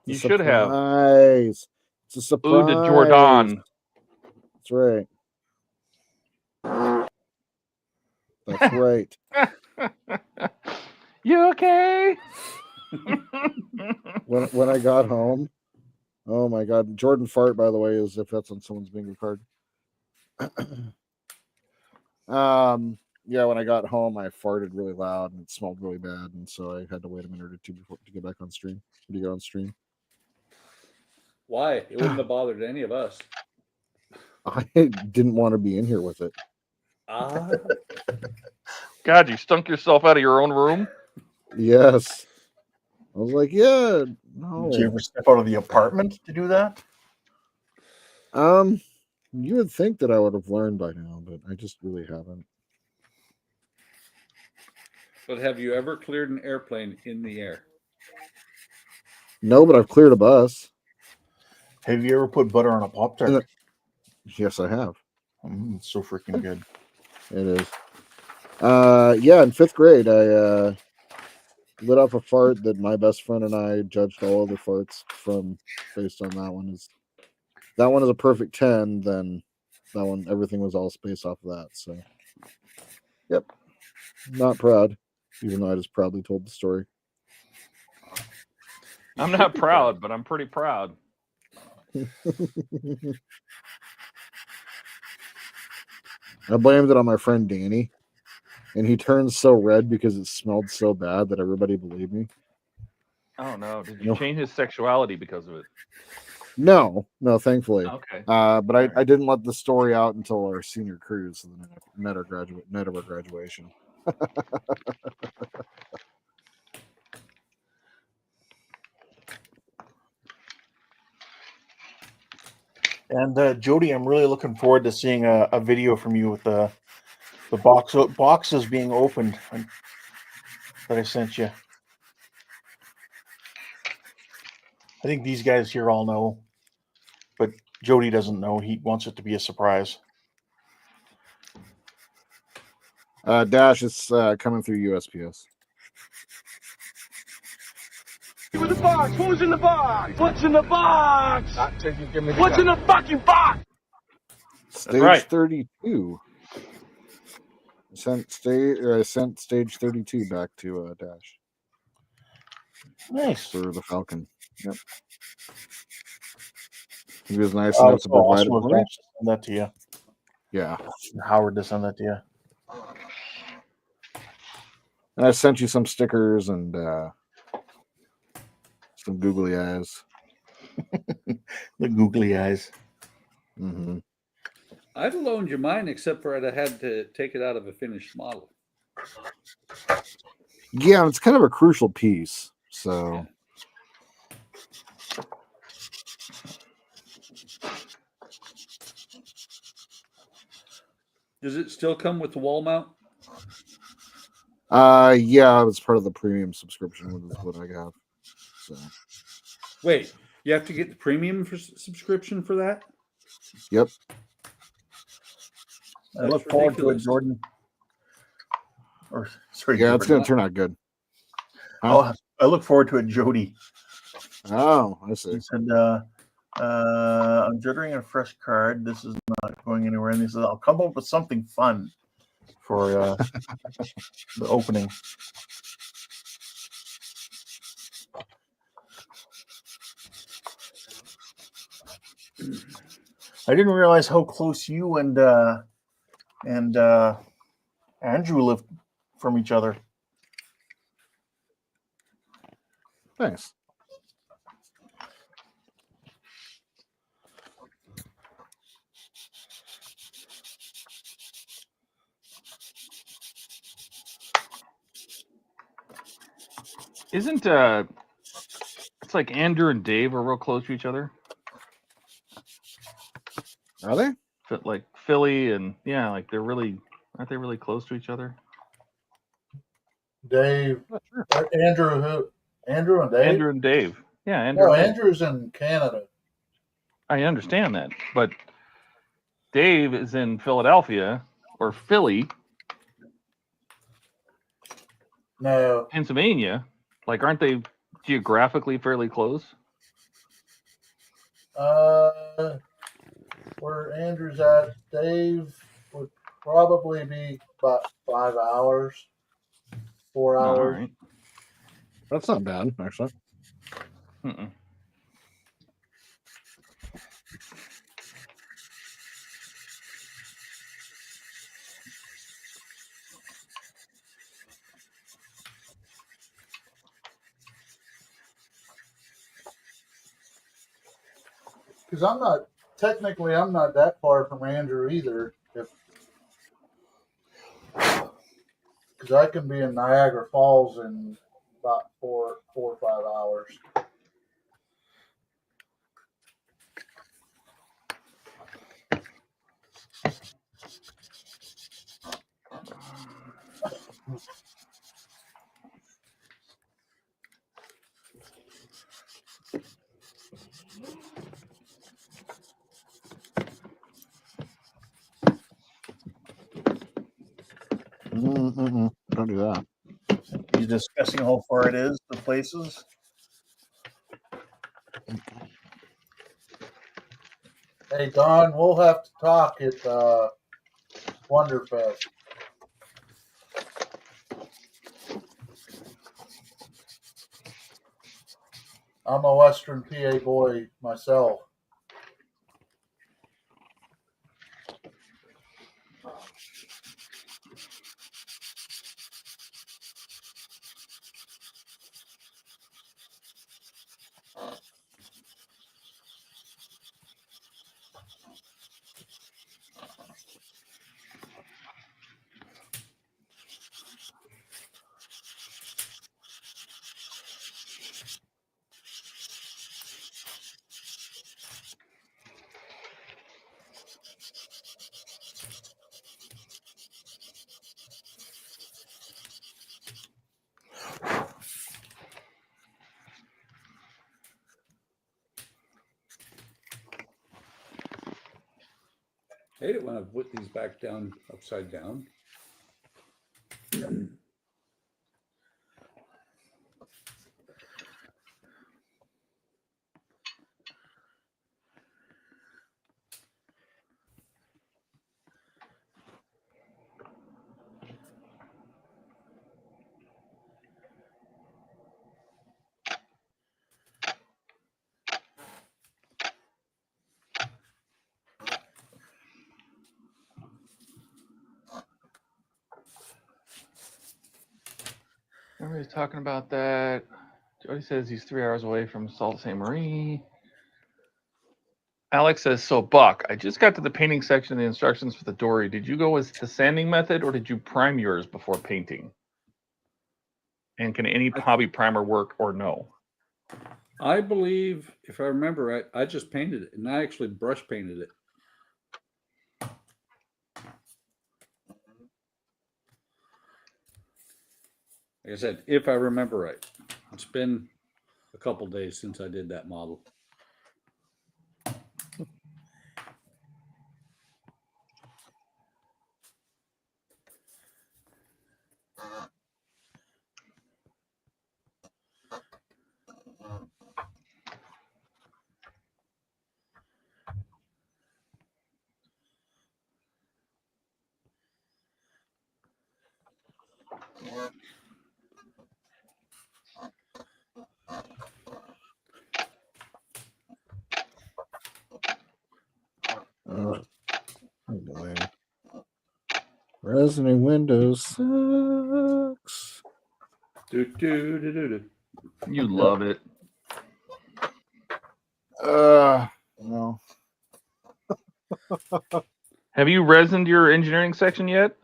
It's a You should have. surprise. It's a surprise. Ode to Jordan. That's right. That's right. You okay? When I got home, oh my god, Jordan fart, by the way, is if that's on someone's bingo card. Yeah, when I got home, I farted really loud and it smelled really bad, and so I had to wait a minute or two before to get back on stream. To get on stream, Why? It wouldn't have bothered any of us. I didn't want to be in here with it. Ah, God, you stunk yourself out of your own room? Yes, I was like, yeah, no. Did you ever step out of the apartment to do that? You would think that I would have learned by now, but I just really haven't. but have you ever cleared an airplane in the air? No, but I've cleared a bus. Have you ever put butter on a Pop-Tart? Yes, I have. It's so freaking good. It is. Yeah, in 5th grade, I lit off a fart that my best friend and I judged all other farts from based on that one. That one is a perfect 10, then that one, everything was all based off of that. So, yep. Not proud, even though I just proudly told the story. I'm not proud, but I'm pretty proud. I blamed it on my friend Danny, and he turned so red because it smelled so bad that everybody believed me. Oh no! Did you No. change his sexuality because of it? No, thankfully. Okay. But I didn't let the story out until our senior cruise, the night of our graduation. And Jody, I'm really looking forward to seeing a video from you with the boxes being opened that I sent you. I think these guys here all know, but Jody doesn't know. He wants it to be a surprise. Dash is coming through USPS. With the box. Who's in the box? What's in the box? What's in the fucking box? Stage right. 32. I sent stage 32 back to Dash Nice. for the Falcon. Yep. He was nice enough to provide it awesome for me. to send that to you. Yeah. Howard to send that to you. And I sent you some stickers and some googly eyes. The googly eyes. Mm-hmm. I'd have loaned you mine, except for I had to take it out of a finished model. Yeah, it's kind of a crucial piece. So Does it still come with the wall mount? yeah, it's part of the premium subscription, which is what I have. So Wait, you have to get the premium subscription for that? yep. I look forward to it, ridiculous. Jordan. Or sorry, Yeah, it's Jordan. gonna turn out good. Oh, I look forward to it, Jody. Oh, I see. He said, I'm juggling a fresh card. This is not going anywhere. And he says, I'll come up with something fun for the opening. I didn't realize how close you and Andrew lived from each other. Nice. Isn't it's like Andrew and Dave are real close to each other? Are they? Like Philly and yeah, like aren't they really close to each other? Dave, Andrew, Andrew and Dave. Andrew and Dave. Yeah, Andrew. No, and Dave. Andrew's in Canada. I understand that, but Dave is in Philadelphia or Philly, No, Pennsylvania. Like, aren't they geographically fairly close? Where Andrew's at, Dave would probably be about 5 hours, 4 All hours. right. That's not bad, actually. Mm-mm. Because I'm not that far from Andrew either. Because I can be in Niagara Falls in about 4 or 5 hours. Don't do that. You discussing how far it is, the places? Hey, Don, we'll have to talk at Wonderfest. I'm a Western PA boy myself. Hate it when I put these back down upside down. Everybody's talking about that. Jody says he's 3 hours away from Sault Ste. Marie. Alex says, so Buck, I just got to the painting section of the instructions for the dory. Did you go with the sanding method or did you prime yours before painting? And can any hobby primer work or no? I believe, if I remember right, I just painted it, and I actually brush painted it. Like I said, if I remember right. It's been a couple days since I did that model. Oh boy. Resident Windows sucks. You love it. No. Have you resined your engineering section yet?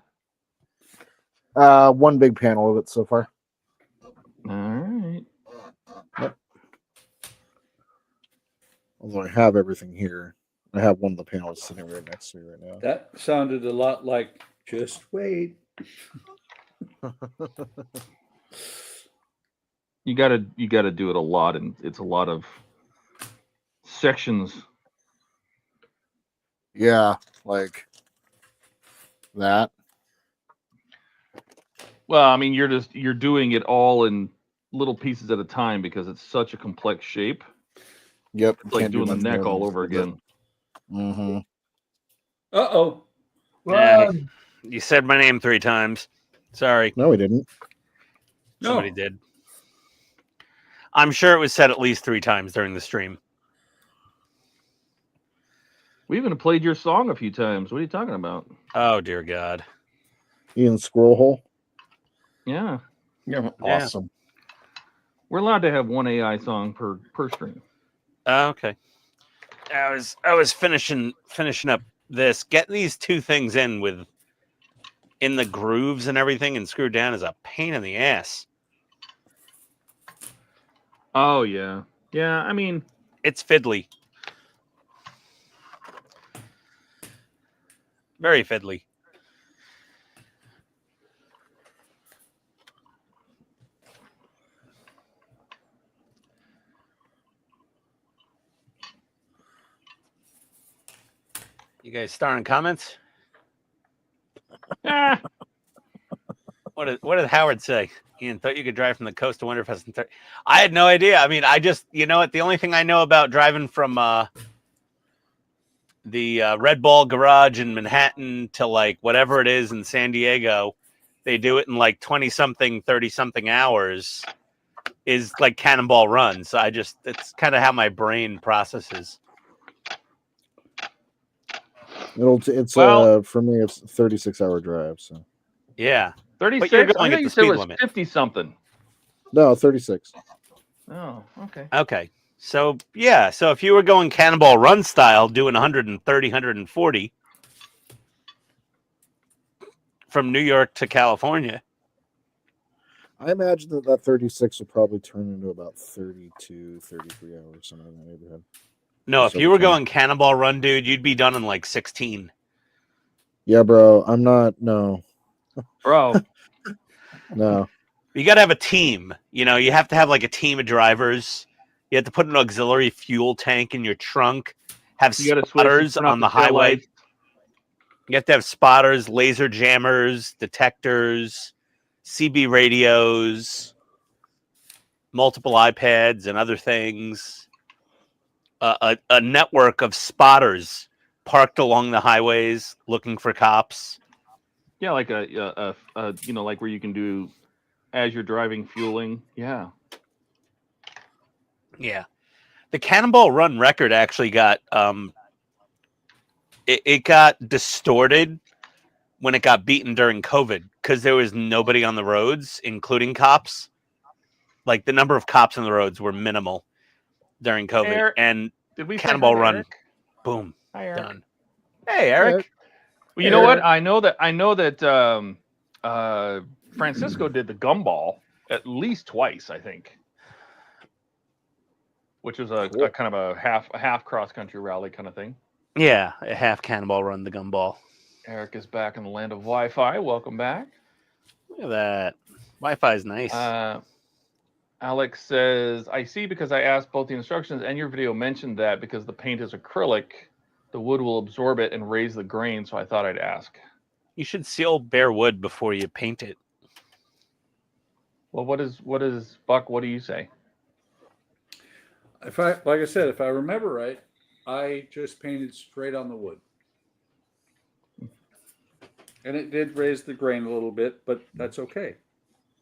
One big panel of it so far. All right. Yep. Although I have everything here. I have one of the panels sitting right next to me right now. That sounded a lot like, just wait. You gotta do it a lot, and it's a lot of sections. Yeah, like that. Well, I mean, you're doing it all in little pieces at a time because it's such a complex shape. Yep. It's like doing the neck all over again. Mm-hmm. Uh-oh. Run! You said my name 3 times. Sorry. No, we didn't. Somebody No. did. I'm sure it was said at least 3 times during the stream. We even played your song a few times. What are you talking about? Oh, dear God. Ian Squirrel Hole. Yeah. Yeah. Yeah. Awesome. We're allowed to have one AI song per stream. Okay. I was finishing up this. Getting these 2 things in the grooves and everything and screwed down is a pain in the ass. Oh, yeah. Yeah, I mean... It's fiddly. Very fiddly. You guys starring comments? Ah, What did Howard say? Ian thought you could drive from the coast to Winterfest in 30. I had no idea. I mean, you know what? The only thing I know about driving from the Red Ball Garage in Manhattan to like whatever it is in San Diego, they do it in like 20-something, 30-something hours, is like Cannonball Run. So it's kind of how my brain processes. It's Well- for me it's a 36-hour drive. So Yeah. 36? you're I going thought at you the said it speed was limit. 50-something. no, 36. Oh, okay. Okay. So, yeah. So if you were going Cannonball Run style, doing 130, 140 from New York to California. I imagine that 36 will probably turn into about 32, 33 hours, somewhere in that neighborhood. No, if So you were between- going Cannonball Run, dude, you'd be done in like 16. Yeah, bro. I'm not. No, Bro, no. You got to have a team. You know, you have to have like a team of drivers. You have to put an auxiliary fuel tank in your trunk. Have you got to switch spotters turn off on the tail highway. lights. You have to have spotters, laser jammers, detectors, CB radios, multiple iPads and other things. A network of spotters parked along the highways looking for cops. Yeah, like a like where you can do as you're driving fueling. Yeah. Yeah. The Cannonball Run record actually got it got distorted when it got beaten during COVID because there was nobody on the roads, including cops. Like the number of cops on the roads were minimal during COVID. Eric, and Did we say Cannonball hi to Run, Eric? boom, Hi, Eric. done. Hey, Eric. Well, you know what? I know that Francisco did the gumball at least twice, I think. Which is a kind of a half cross country rally kind of thing. Yeah, a half Cannonball Run, the gumball. Eric is back in the land of Wi-Fi. Welcome back. Look at that. Wi-Fi is nice. Alex says, I see because I asked both the instructions and your video mentioned that because the paint is acrylic, the wood will absorb it and raise the grain, so I thought I'd ask. You should seal bare wood before you paint it. Well, what is Buck? What do you say? Like I said, if I remember right, I just painted straight on the wood. And it did raise the grain a little bit, but that's okay.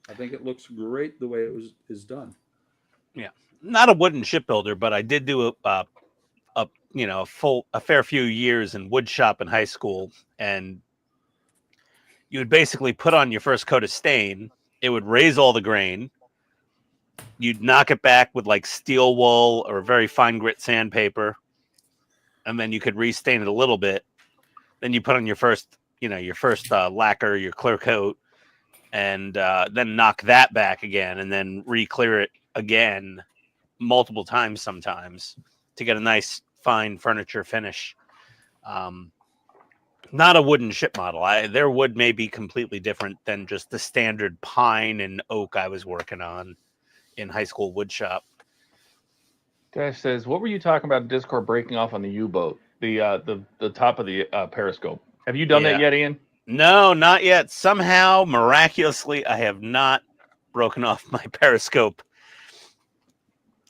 I think it looks great the way it is done. Yeah, not a wooden shipbuilder, but I did do a fair few years in wood shop in high school, and you would basically put on your first coat of stain. It would raise all the grain. You'd knock it back with like steel wool or very fine grit sandpaper, and then you could restain it a little bit. Then you put on your first lacquer, your clear coat, and then knock that back again, and then re-clear it again multiple times sometimes to get a nice fine furniture finish. Not a wooden ship model. Their wood may be completely different than just the standard pine and oak I was working on in high school wood shop. Dash says, what were you talking about Discord breaking off on the U-boat? The top of the periscope. Have you done that yet, Ian? No, not yet. Somehow, miraculously, I have not broken off my periscope.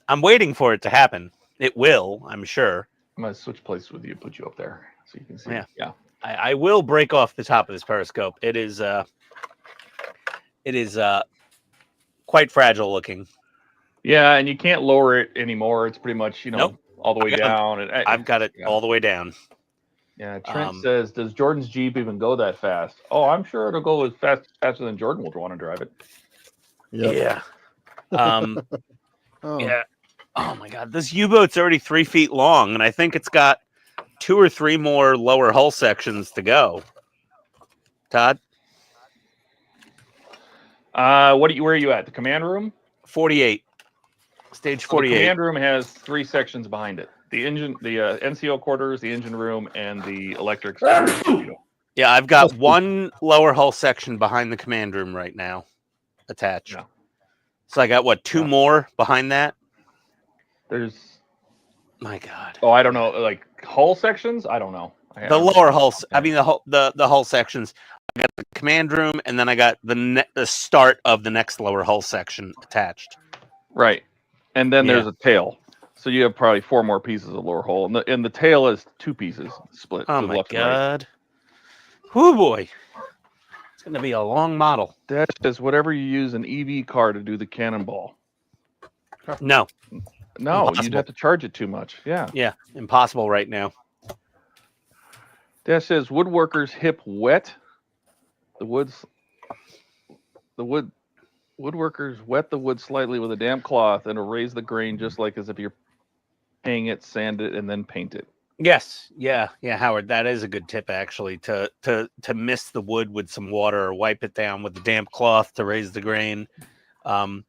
I'm waiting for it to happen. It will, I'm sure. I'm gonna switch places with you, put you up there so you can see. Yeah. Yeah. I will break off the top of this periscope. It is quite fragile looking. Yeah, and you can't lower it anymore. It's pretty much, Nope. all the way down. And I've got it yeah. all the way down. Yeah, Trent says, does Jordan's Jeep even go that fast? Oh, I'm sure it'll go as faster than Jordan will want to drive it. Yeah. Oh. Yeah. Oh my God, this U-boat's already 3 feet long, and I think it's got 2 or 3 more lower hull sections to go. Todd, Where are you at? The command room? 48. Stage The 48. command room has 3 sections behind it: the engine, the NCO quarters, the engine room, and the electrics. Yeah, I've got 1 lower hull section behind the command room right now, attached. Yeah. So I got what, 2 more behind that? There's, my God. I don't know, like hull sections. I don't know. The lower hull. I mean the hull sections. I got the command room, and then I got the start of the next lower hull section attached. Right, and then there's a tail. So you have probably 4 more pieces of lower hull, and the tail is 2 pieces split. Oh to the my left and right. God. Whoo boy. It's gonna be a long model. That is whatever you use an EV car to do the cannonball. No. No, Impossible. you'd have to charge it too much. Yeah. Yeah, impossible right now. That says woodworker's hip wet. Woodworkers wet the wood slightly with a damp cloth and erase the grain just like as if you're paying it, sand it, and then paint it. Yes, yeah, Howard. That is a good tip, actually, to mist the wood with some water or wipe it down with a damp cloth to raise the grain. I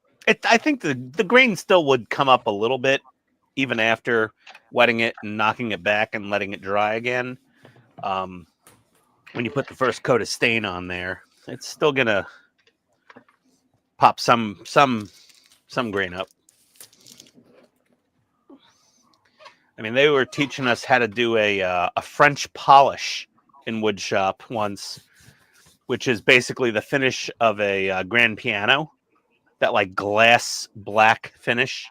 think the grain still would come up a little bit, even after wetting it and knocking it back and letting it dry again. When you put the first coat of stain on there, it's still gonna pop some grain up. I mean, they were teaching us how to do a French polish in wood shop once, which is basically the finish of a grand piano, that like glass black finish,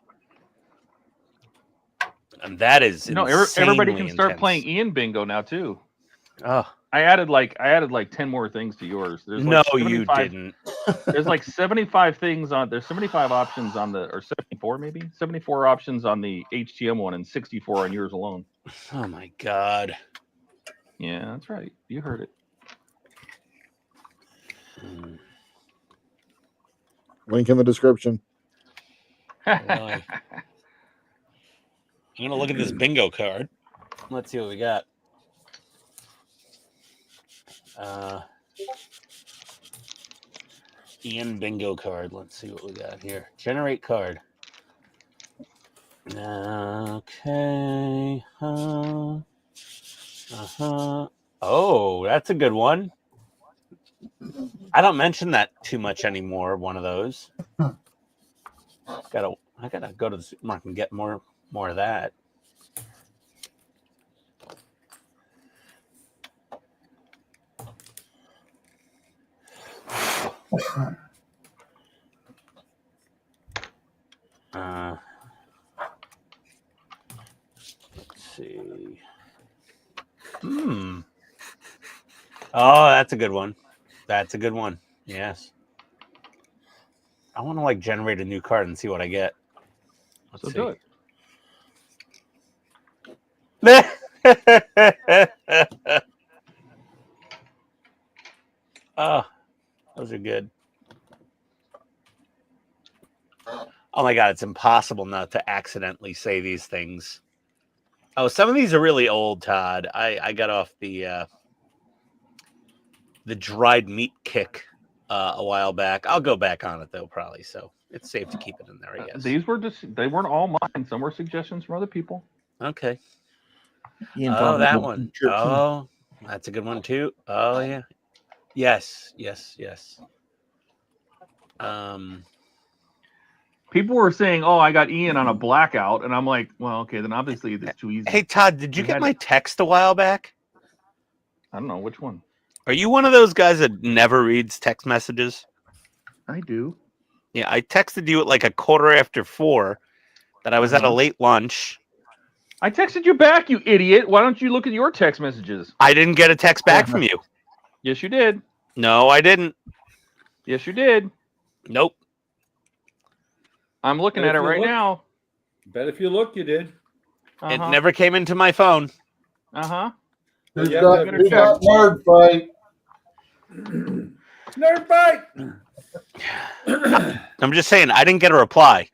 and that is everybody can start intense. playing Ian Bingo now too. Oh, I added like 10 more things to yours. There's no, like you didn't. There's like 75 things on. There's 75 options on the, or 74 maybe 74 options on the HTM one, and 64 on yours alone. Oh my God. Yeah, that's right. You heard it. Link in the description. Really? I'm gonna look at this bingo card. Let's see what we got. Ian bingo card. Let's see what we got here. Generate card. Okay. Oh, that's a good one. I don't mention that too much anymore. One of those. I gotta go to the supermarket and get more of that. Let's see. Oh, that's a good one. That's a good one. Yes. I want to like generate a new card and see what I get. Let's see. Do it. Oh, those are good. Oh my God, it's impossible not to accidentally say these things. Oh, some of these are really old, Todd. I got off the dried meat kick a while back. I'll go back on it though, probably. So it's safe to keep it in there, I guess. These were they weren't all mine. Some were suggestions from other people. Okay. Ian Oh, Thompson that with one. Church. Oh, that's a good one too. Oh yeah. Yes. People were saying, "Oh, I got Ian on a blackout," and I'm like, "Well, okay, then obviously it's too easy." Hey Todd, did you get my text a while back? I don't know which one. Are you one of those guys that never reads text messages? I do. Yeah, I texted you at like 4:15 that I was at a late lunch I texted you back, you idiot. Why don't you look at your text messages? I didn't get a text back from you. Yes, you did. No, I didn't. Yes, you did. Nope. I'm looking But at it if you right look- now. Bet if you look, you did. It never came into my phone. Uh-huh. Who's Yeah, got, better who got check. nerd fight? Nerd fight. I'm just saying, I didn't get a reply.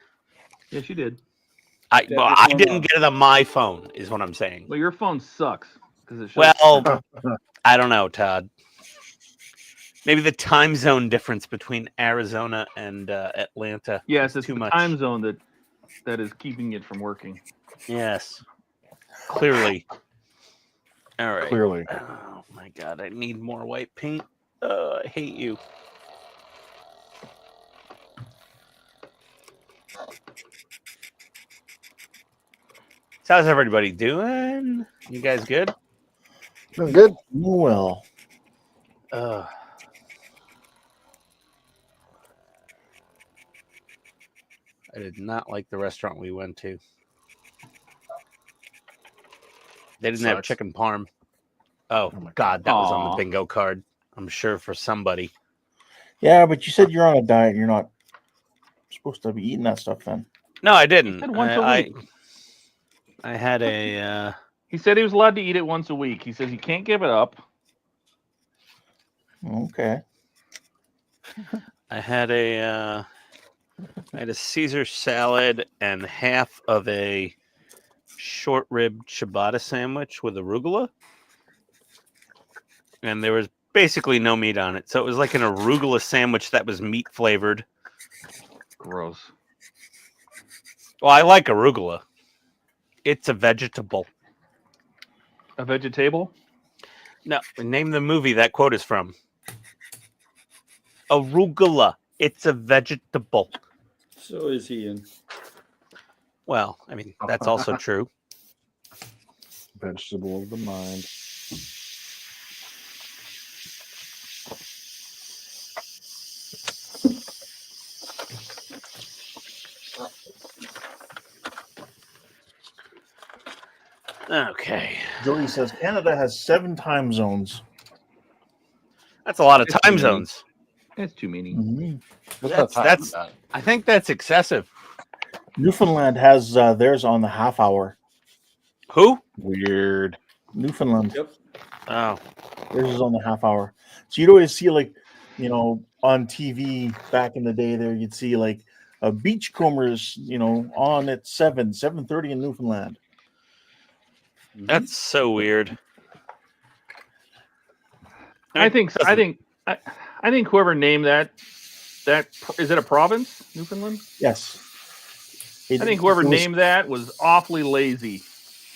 Yes, you did. I Yeah, well, this I one didn't on. get it on my phone, is what I'm saying. Well, your phone sucks. It shows Well, I don't know, Todd. Maybe the time zone difference between Arizona and Atlanta. yes, is it's too the much. time zone that is keeping it from working. Yes. Clearly. All right. Clearly. Oh my god, I need more white paint. I hate you. So how's everybody doing? You guys good? Doing good. Well, Uh, I did not like the restaurant we went to. They didn't have Sucks. chicken parm. Oh, Oh my god, that was on the Aw. bingo card. I'm sure for somebody. yeah, but you said you're on a diet. You're not supposed to be eating that stuff then. No, I didn't. said once a week. I had a He said he was allowed to eat it once a week. He says he can't give it up. Okay. I had a Caesar salad and half of a short rib ciabatta sandwich with arugula. And there was basically no meat on it. So it was like an arugula sandwich that was meat flavored. Gross. Well, I like arugula. It's a vegetable. A vegetable? No, name the movie that quote is from. Arugula. It's a vegetable. So is Ian. Well, I mean, that's also true. Vegetable of the mind. Okay. Jody says Canada has 7 time zones. That's a lot of It's time mean. zones. It's too many. That's I think that's excessive. Newfoundland has theirs on the half hour. Who? Weird. Newfoundland. Yep. Oh. Theirs is on the half hour. So you'd always see, like, you know, on TV back in the day there, you'd see like a beachcombers, you know, on at 7:30 in Newfoundland. That's so weird. I think whoever named that is it a province, Newfoundland? Yes. I think whoever it was- named that was awfully lazy.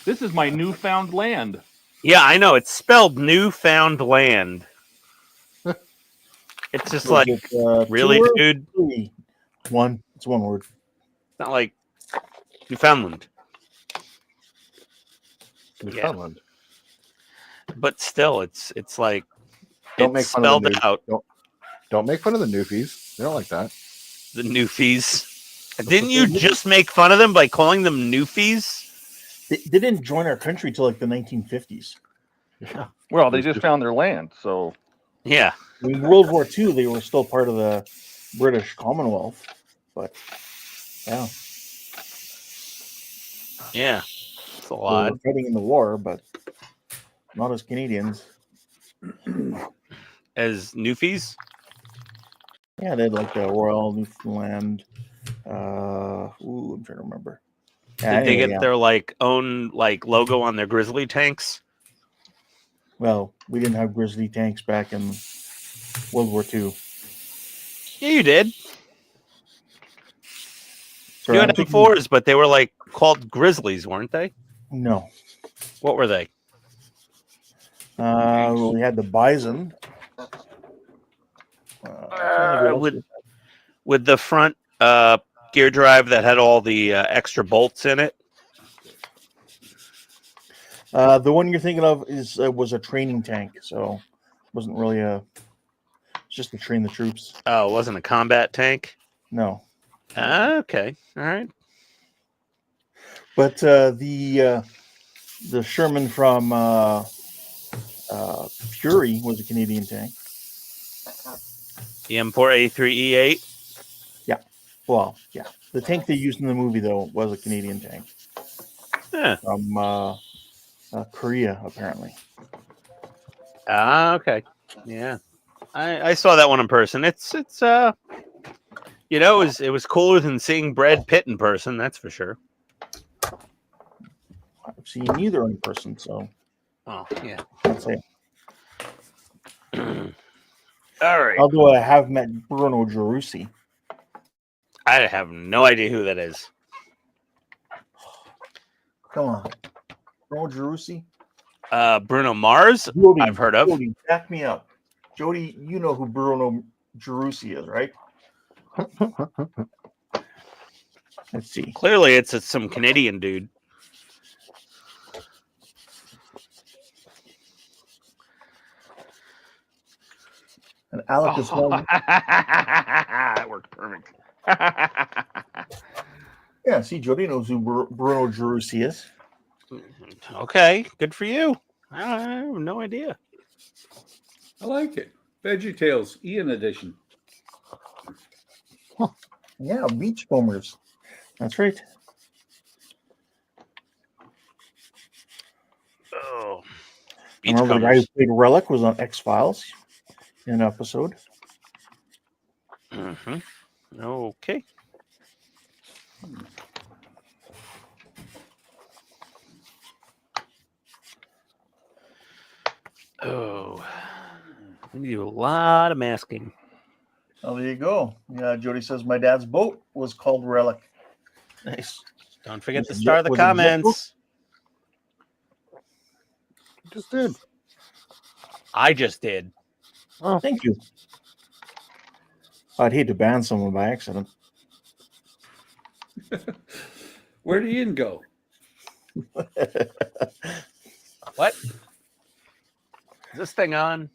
This is my newfound land. Yeah, I know. It's spelled Newfoundland. It's just like, really, two or dude? three? One. It's one word. It's not like Newfoundland. Newfoundland. But still, it's like Don't it's make fun of spelled the new, out. Don't make fun of the newfies. They don't like that. The Newfies. Didn't you just make fun of them by calling them Newfies? They didn't join our country till like the 1950s. Yeah. Well, they just found their land, so Yeah. In World War II, they were still part of the British Commonwealth, but yeah, Yeah. It's a they lot. were fighting in the war, but not as Canadians. As Newfies? Yeah, they had like the Royal Newfoundland. I'm trying to remember. Yeah, Did they anyway, get yeah. their like own like logo on their Grizzly tanks? Well, we didn't have Grizzly tanks back in World War II. Yeah, you did. So You I'm had thinking- M4s, but they were like called Grizzlies, weren't they? No. What were they? We had the Bison. With the front gear drive that had all the extra bolts in it. The one you're thinking of was a training tank, so it wasn't really it's just to train the troops. Oh, it wasn't a combat tank? No. Okay. All right. But the The Sherman from Fury was a Canadian tank. The M4 A3E8. Well, yeah. The tank they used in the movie, though, was a Canadian tank Yeah. from Korea, apparently. Ah, okay. Yeah. I saw that one in person. It's you know, it was cooler than seeing Brad Pitt in person, that's for sure. I've seen neither in person, so Oh, yeah. I'd say. All right. Although I have met Bruno Gerussi. I have no idea who that is. Come on. Bruno Gerussi? Bruno Mars, Jody, I've heard of. Jody, back me up. Jody, you know who Bruno Gerussi is, right? Let's see. Clearly, it's some Canadian dude. And Alec is home. That worked perfect. Yeah, see, Jody knows who Bruno Gerussi is. Okay, good for you. I have no idea. I like it. Veggie Tales, Ian edition. Yeah, Beachcombers. That's right. Oh, I remember the guy who played Relic was on X-Files in an episode. Mm-hmm. Okay. Oh, we do a lot of masking. Oh, there you go. Yeah, Jody says my dad's boat was called Relic. Nice. Don't forget to Was it star the was it comments. Just did. I just did. Oh, Thank you. I'd hate to ban someone by accident. Where did Ian go? What? Is this thing on?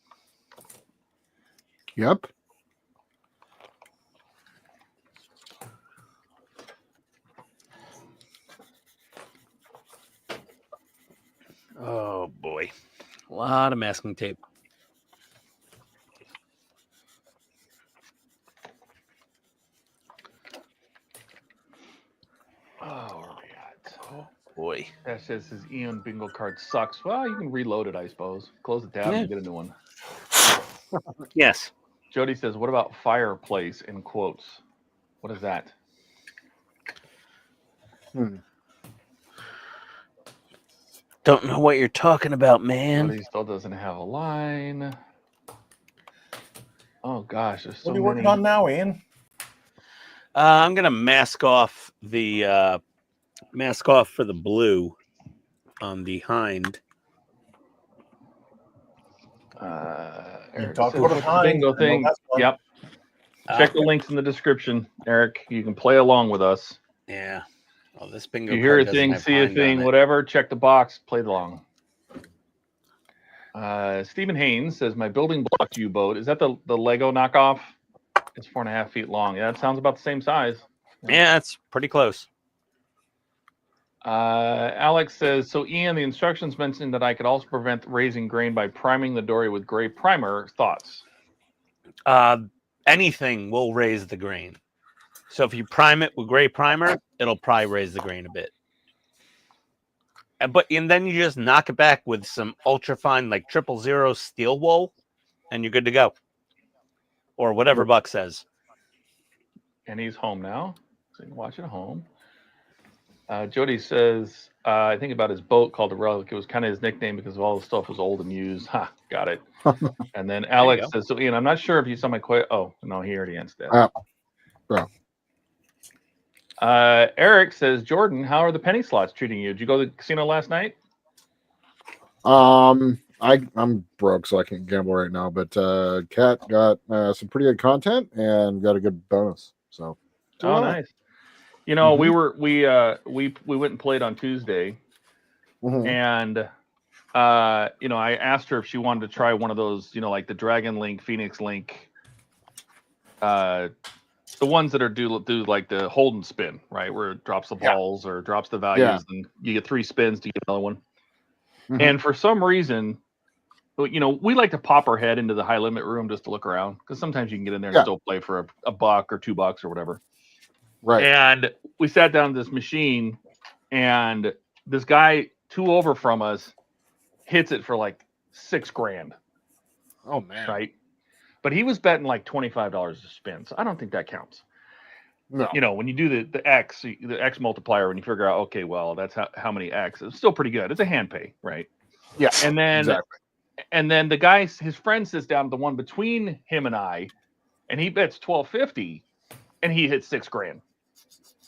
yep. Oh boy, a lot of masking tape. Oh, where are we at? Oh boy. That says his Ian bingo card sucks. Well, you can reload it, I suppose. Close the tab Yeah. and get a new one. Yes. Jody says, "What about fireplace?" in quotes. What is that? Don't know what you're talking about, man. Jody still doesn't have a line. Oh gosh, there's so What are you many. working on now, Ian? I'm gonna mask off for the blue on the hind. Eric talked says, about "What's a the hind. bingo I know thing?" that's one. Yep. Check the links in the description, Eric. You can play along with us. Yeah. Oh, this bingo If you hear card a doesn't thing, have see a hind on thing, it. whatever, check the box, play along. Stephen Haynes says, "My building block U-boat, is that the Lego knockoff? It's 4.5 feet long. Yeah, it sounds about the same size." Yeah, it's pretty close. Alex says, "So Ian, the instructions mentioned that I could also prevent raising grain by priming the dory with gray primer. Thoughts?" Anything will raise the grain. So if you prime it with gray primer, it'll probably raise the grain a bit. And then you just knock it back with some ultra fine, like 000 steel wool, and you're good to go. Or whatever Buck says. And he's home now, so you can watch it at home. Jody says, "I think about his boat called the Relic. It was kind of his nickname because all the stuff was old and used." Ha, got it. And then Alex says, "So Ian, I'm not sure if you saw my question." Oh no, he already answered that. Bro. Eric says, "Jordan, how are the penny slots treating you? Did you go to the casino last night?" I'm broke, so I can't gamble right now. But Kat got some pretty good content and got a good bonus. So, Oh, nice. You know, we went and played on Tuesday, and you know, I asked her if she wanted to try one of those, you know, like the Dragon Link, Phoenix Link, the ones that are do like the hold and spin, right, where it drops the balls or drops the values, and you get 3 spins to get another one. And for some reason, you know, we like to pop our head into the high limit room just to look around because sometimes you can get in there and still play for a buck or $2 or whatever. Right. And we sat down to this machine, and this guy 2 over from us hits it for like $6 grand. Oh man. Right. But he was betting like $25 a spin. So I don't think that counts. No. You know, when you do the X multiplier, when you figure out, okay, well, that's how many X, it's still pretty good. It's a hand pay, right? Yeah. And then exactly. And then the guy, his friend, sits down, the one between him and I, and he bets $12.50, and he hits $6 grand.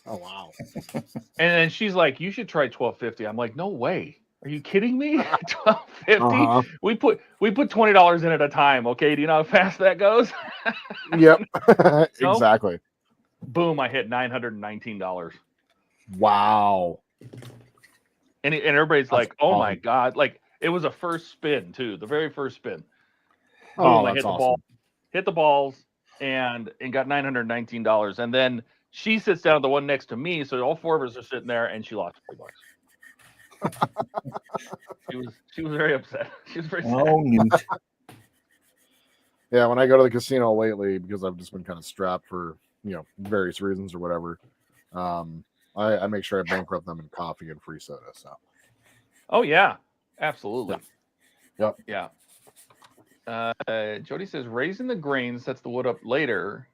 Oh wow! And then she's like, "You should try $12.50." I'm like, "No way! Are you kidding me? $12.50? We put $20 in at a time. Okay, do you know how fast that goes?" Yep. No? Exactly. Boom! I hit $919. Wow. And everybody's That's like, "Oh my awesome. god!" Like it was a first spin too, the very first spin. Oh, Boom! I that's hit the awesome. ball, hit the balls, and got $919. And then she sits down, the one next to me, so all 4 of us are sitting there, and she lost $40. She was very upset. She was very sad. Oh, Newt. Yeah, when I go to the casino lately, because I've just been kind of strapped for various reasons or whatever, I make sure I bankrupt them in coffee and free soda. So. Oh yeah, absolutely. Yep. Yeah. Jody says raising the grain sets the wood up later.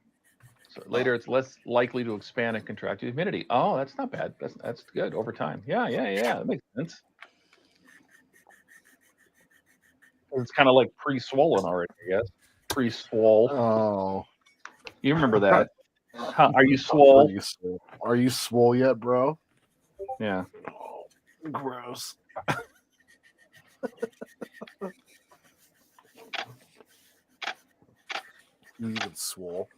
So later it's less likely to expand and contract the humidity. Oh, that's not bad. That's good over time. Yeah. That makes sense. It's kind of like pre-swollen already, I guess. Pre-swole. Oh. You remember that? Are you swole? Are you swole yet, bro? Yeah. Gross. You even swole.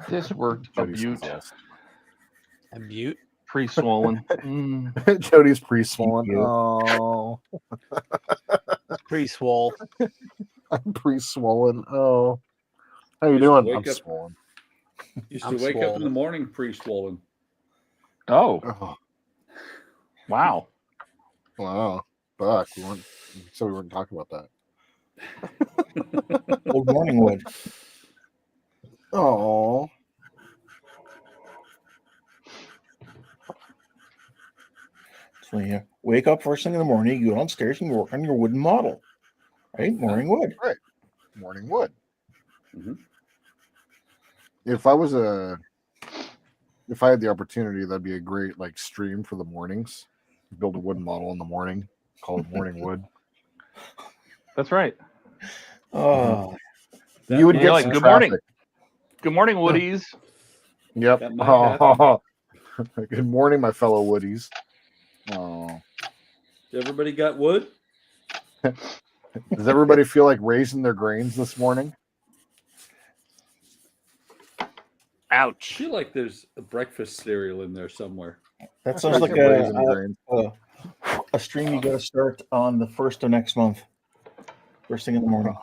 This worked a Jody says beaut. yes. A mute. Pre-swollen. Jody's pre-swollen. Oh. Pre-swole. I'm pre-swollen. Oh. How you doing? I'm swollen. Used to wake up in the morning pre-swollen. Oh. Wow. Wow. Fuck. We weren't talking about that. Old morning wood. Oh. So you wake up first thing in the morning, you go downstairs and you work on your wooden model. Right? Morning wood. Right. Morning wood. Mm-hmm. If I had the opportunity, that'd be a great stream for the mornings. Build a wooden model in the morning, call it morning wood. That's right. Oh, you would get some good traffic. morning. Good morning, Woodies. Yep. Oh. Good morning, my fellow Woodies. Oh. Everybody got wood? Does everybody feel like raising their grains this morning? Ouch. I feel like there's a breakfast cereal in there somewhere. that sounds like Raising grains. a stream you got to start on the 1st of next month. First thing in the morning.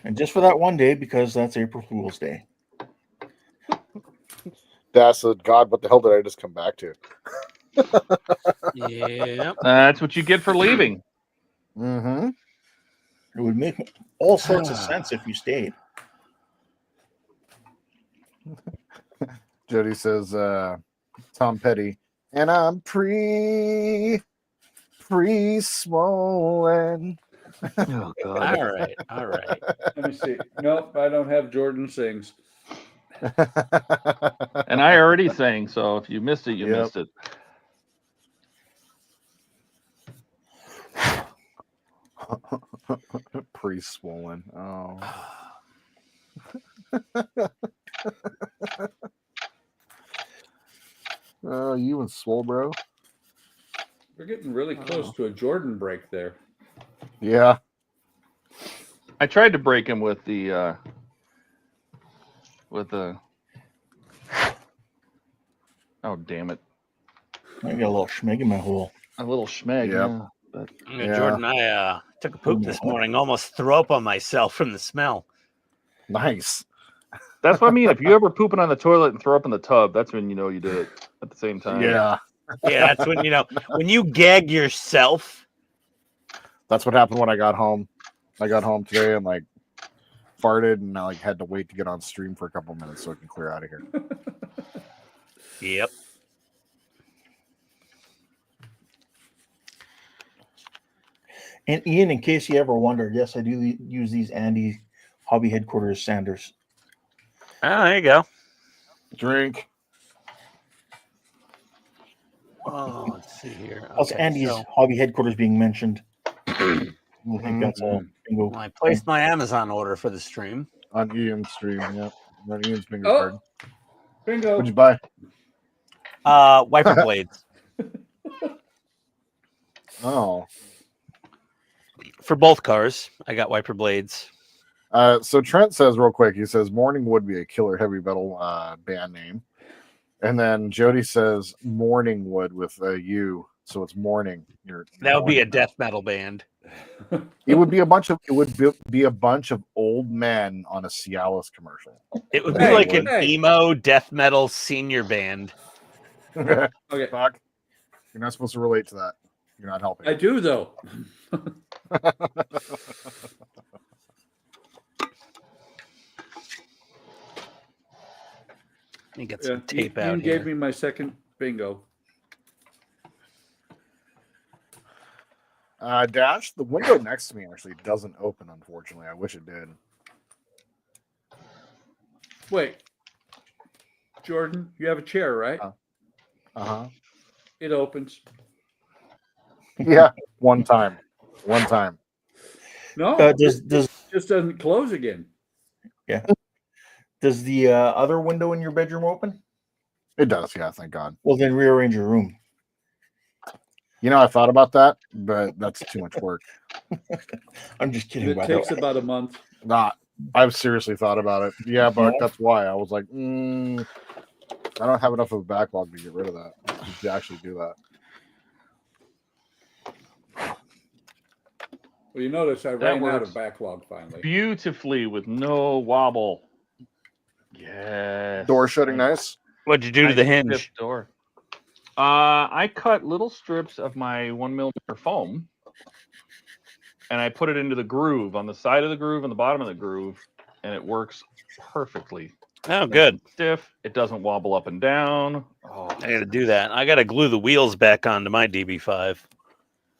And just for that one day, because that's April Fool's Day. That's a God. What the hell did I just come back to? Yeah. That's what you get for leaving. Mm-hmm. It would make all sorts of sense if you stayed. Jody says, Tom Petty, and I'm pre-swollen. Oh, God. All right. Let me see. Nope, I don't have Jordan Sings. And I already sang, so if you missed it, you missed it. Pre-swollen. Oh. Oh, you and swole, bro. We're getting really close to a Jordan break there. Yeah. I tried to break him with the oh, damn it. I got a little schmeg in my hole. A little schmeg. Yep. Yeah. Jordan, I took a poop this morning. Almost threw up on myself from the smell. Nice. That's what I mean. If you ever pooping on the toilet and throw up in the tub, that's when you know you did it at the same time. Yeah, Yeah, that's when when you gag yourself. that's what happened when I got home. I got home today and like farted, and I like had to wait to get on stream for a couple minutes so I can clear out of here. Yep. And Ian, in case you ever wondered, yes, I do use these Andy Hobby Headquarters sanders. Oh, there you go. Drink. Oh, let's see here. Plus Andy's Hobby Headquarters being mentioned. I think that's a bingo. Well, I placed my Amazon order for the stream. On Ian's stream, yeah. On Ian's bingo Oh. card. Bingo. What'd you buy? Wiper blades. Oh. For both cars, I got wiper blades. So Trent says real quick, he says Morning would be a killer heavy metal band name. And then Jody says Morning Wood with a U, so it's morning. That would be a death metal band. It would be a bunch of old men on a Cialis commercial. It would be like an emo death metal senior band. Okay. Fuck. You're not supposed to relate to that. You're not helping. I do though. Let me get some tape Ian out gave here. me my second bingo. Dash, the window next to me actually doesn't open, unfortunately. I wish it did. Wait, Jordan, you have a chair, right? Uh-huh. It opens. Yeah, one time. One time. No, Does it just doesn't close again. Yeah. Does the other window in your bedroom open? It does, yeah, thank God. Well, then rearrange your room. You know, I thought about that, but that's too much work. I'm just kidding. It takes about a month. Not. I've seriously thought about it. Yeah, but that's why I was like, I don't have enough of a backlog to get rid of that. To actually do that. Well, you notice I That ran out works of backlog finally. beautifully with no wobble. Yes. Door shutting nice. What'd you do to the Nice hinge? stiff door. I cut little strips of my 1mm foam, and I put it into the groove on the side of the groove and the bottom of the groove, and it works perfectly. Oh, good. Stiff. It doesn't wobble up and down. Oh, I got to do that. I got to glue the wheels back onto my DB5.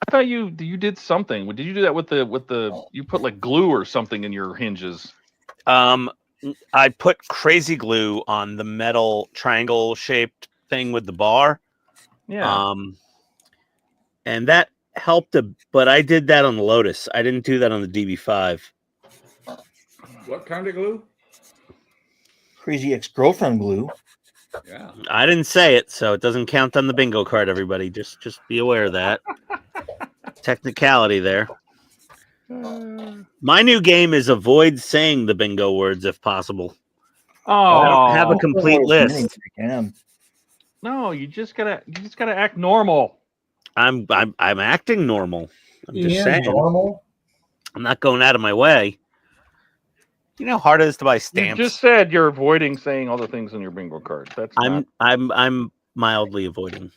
I thought you did something. Did you do that with the? You put like glue or something in your hinges? I put crazy glue on the metal triangle shaped thing with the bar. Yeah. And that helped, but I did that on the Lotus. I didn't do that on the DB5. What kind of glue? Crazy ex-girlfriend glue. Yeah. I didn't say it, so it doesn't count on the bingo card, everybody. Just be aware of that. Technicality there. My new game is avoid saying the bingo words if possible. Oh, I don't have a complete list. No, you just gotta act normal. I'm acting normal. I'm just Ian, saying. normal. I'm not going out of my way. You know how hard it is to buy You stamps. just said you're avoiding saying all the things on your bingo card. That's not... I'm mildly avoiding.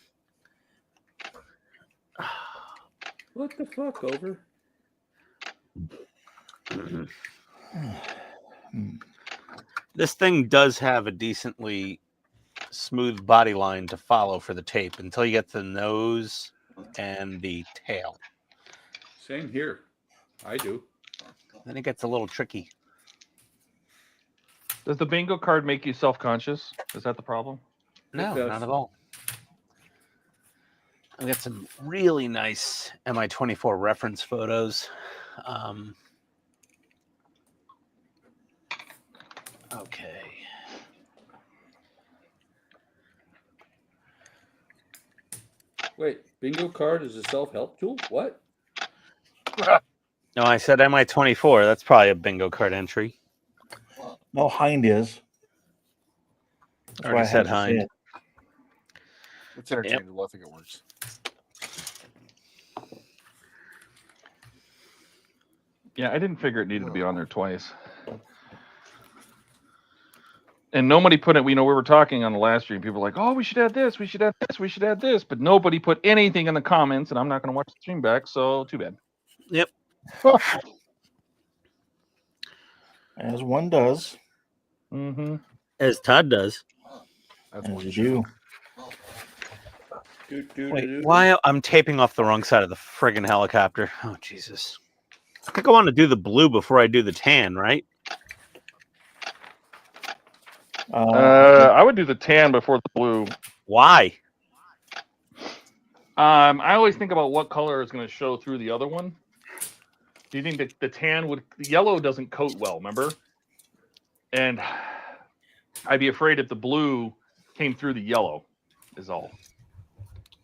What the fuck, over? This thing does have a decently smooth body line to follow for the tape until you get to the nose and the tail. Same here. I do. Then it gets a little tricky. Does the bingo card make you self-conscious? Is that the problem? No, does. not at all. I've got some really nice MI24 reference photos. Okay. Wait, bingo card is a self-help tool? What? No, I said MI24. That's probably a bingo card entry. No, Hind is. That's Already why I said had to say Hind. it. It's interchangeable. I think it works. Yeah, I didn't figure it needed to be on there twice. And nobody put it. We know we were talking on the last stream. People were like, "Oh, we should add this. We should add this. We should add this." But nobody put anything in the comments, and I'm not going to watch the stream back. So too bad. Yep. As one does. Mm-hmm. As Todd does. That's As what you do. Wait, why I'm taping off the wrong side of the friggin' helicopter? Oh Jesus! I think I want to do the blue before I do the tan, right? I would do the tan before the blue. Why? I always think about what color is going to show through the other one. Do you think that the tan would? The yellow doesn't coat well, remember? And I'd be afraid if the blue came through the yellow. Is all.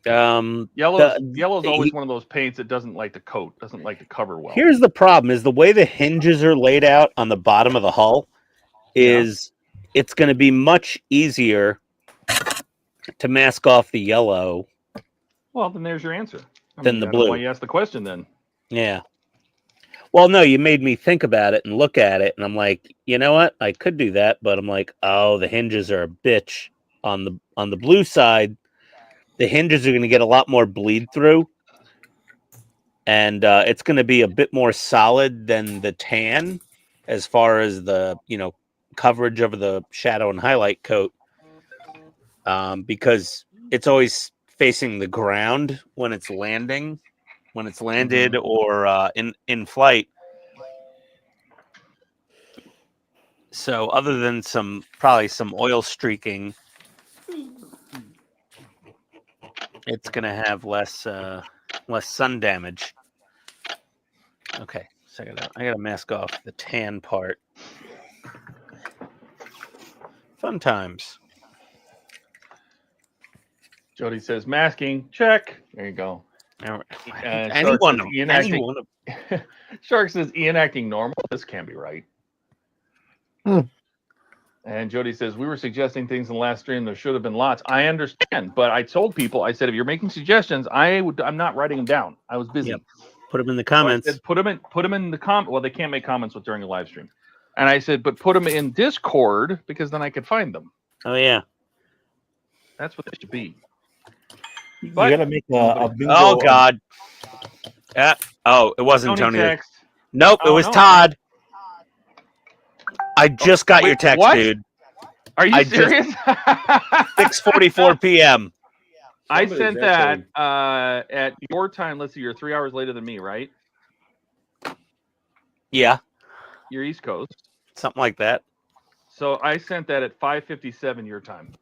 Yellow's always one of those paints that doesn't like to coat, doesn't like to cover well. Here's the problem: is the way the hinges are laid out on the bottom of the hull is it's going to be much easier to mask off the yellow. Well, then there's your answer. Than the blue. Why you asked the question then? Yeah. Well, no, you made me think about it and look at it, and I'm like, you know what? I could do that, but I'm like, oh, the hinges are a bitch on the blue side. The hinges are going to get a lot more bleed through, and it's going to be a bit more solid than the tan as far as the coverage of the shadow and highlight coat, because it's always facing the ground when it's landed or in flight. So other than probably some oil streaking, it's gonna have less sun damage. Okay, so I gotta mask off the tan part. Fun times. Jody says masking check. There you go. Anyone. Shark says Ian acting normal. This can't be right. And Jody says, we were suggesting things in the last stream. There should have been lots. I understand, but I told people, I said, if you're making suggestions, I'm not writing them down. I was busy. Yep. Put them in the comments. So put them in the comment. Well, they can't make comments during a live stream. And I said, but put them in Discord because then I could find them. Oh yeah, that's what they should be. You gotta make a bingo. Oh God. Yeah. Oh, it wasn't Tony. Text. Nope, it was Todd. I just got your text, what? dude. Are you serious? 6:44 p.m. I sent that at your time. Let's see, you're 3 hours later than me, right? Yeah. You're East Coast. Something like that. So I sent that at 5:57 your time.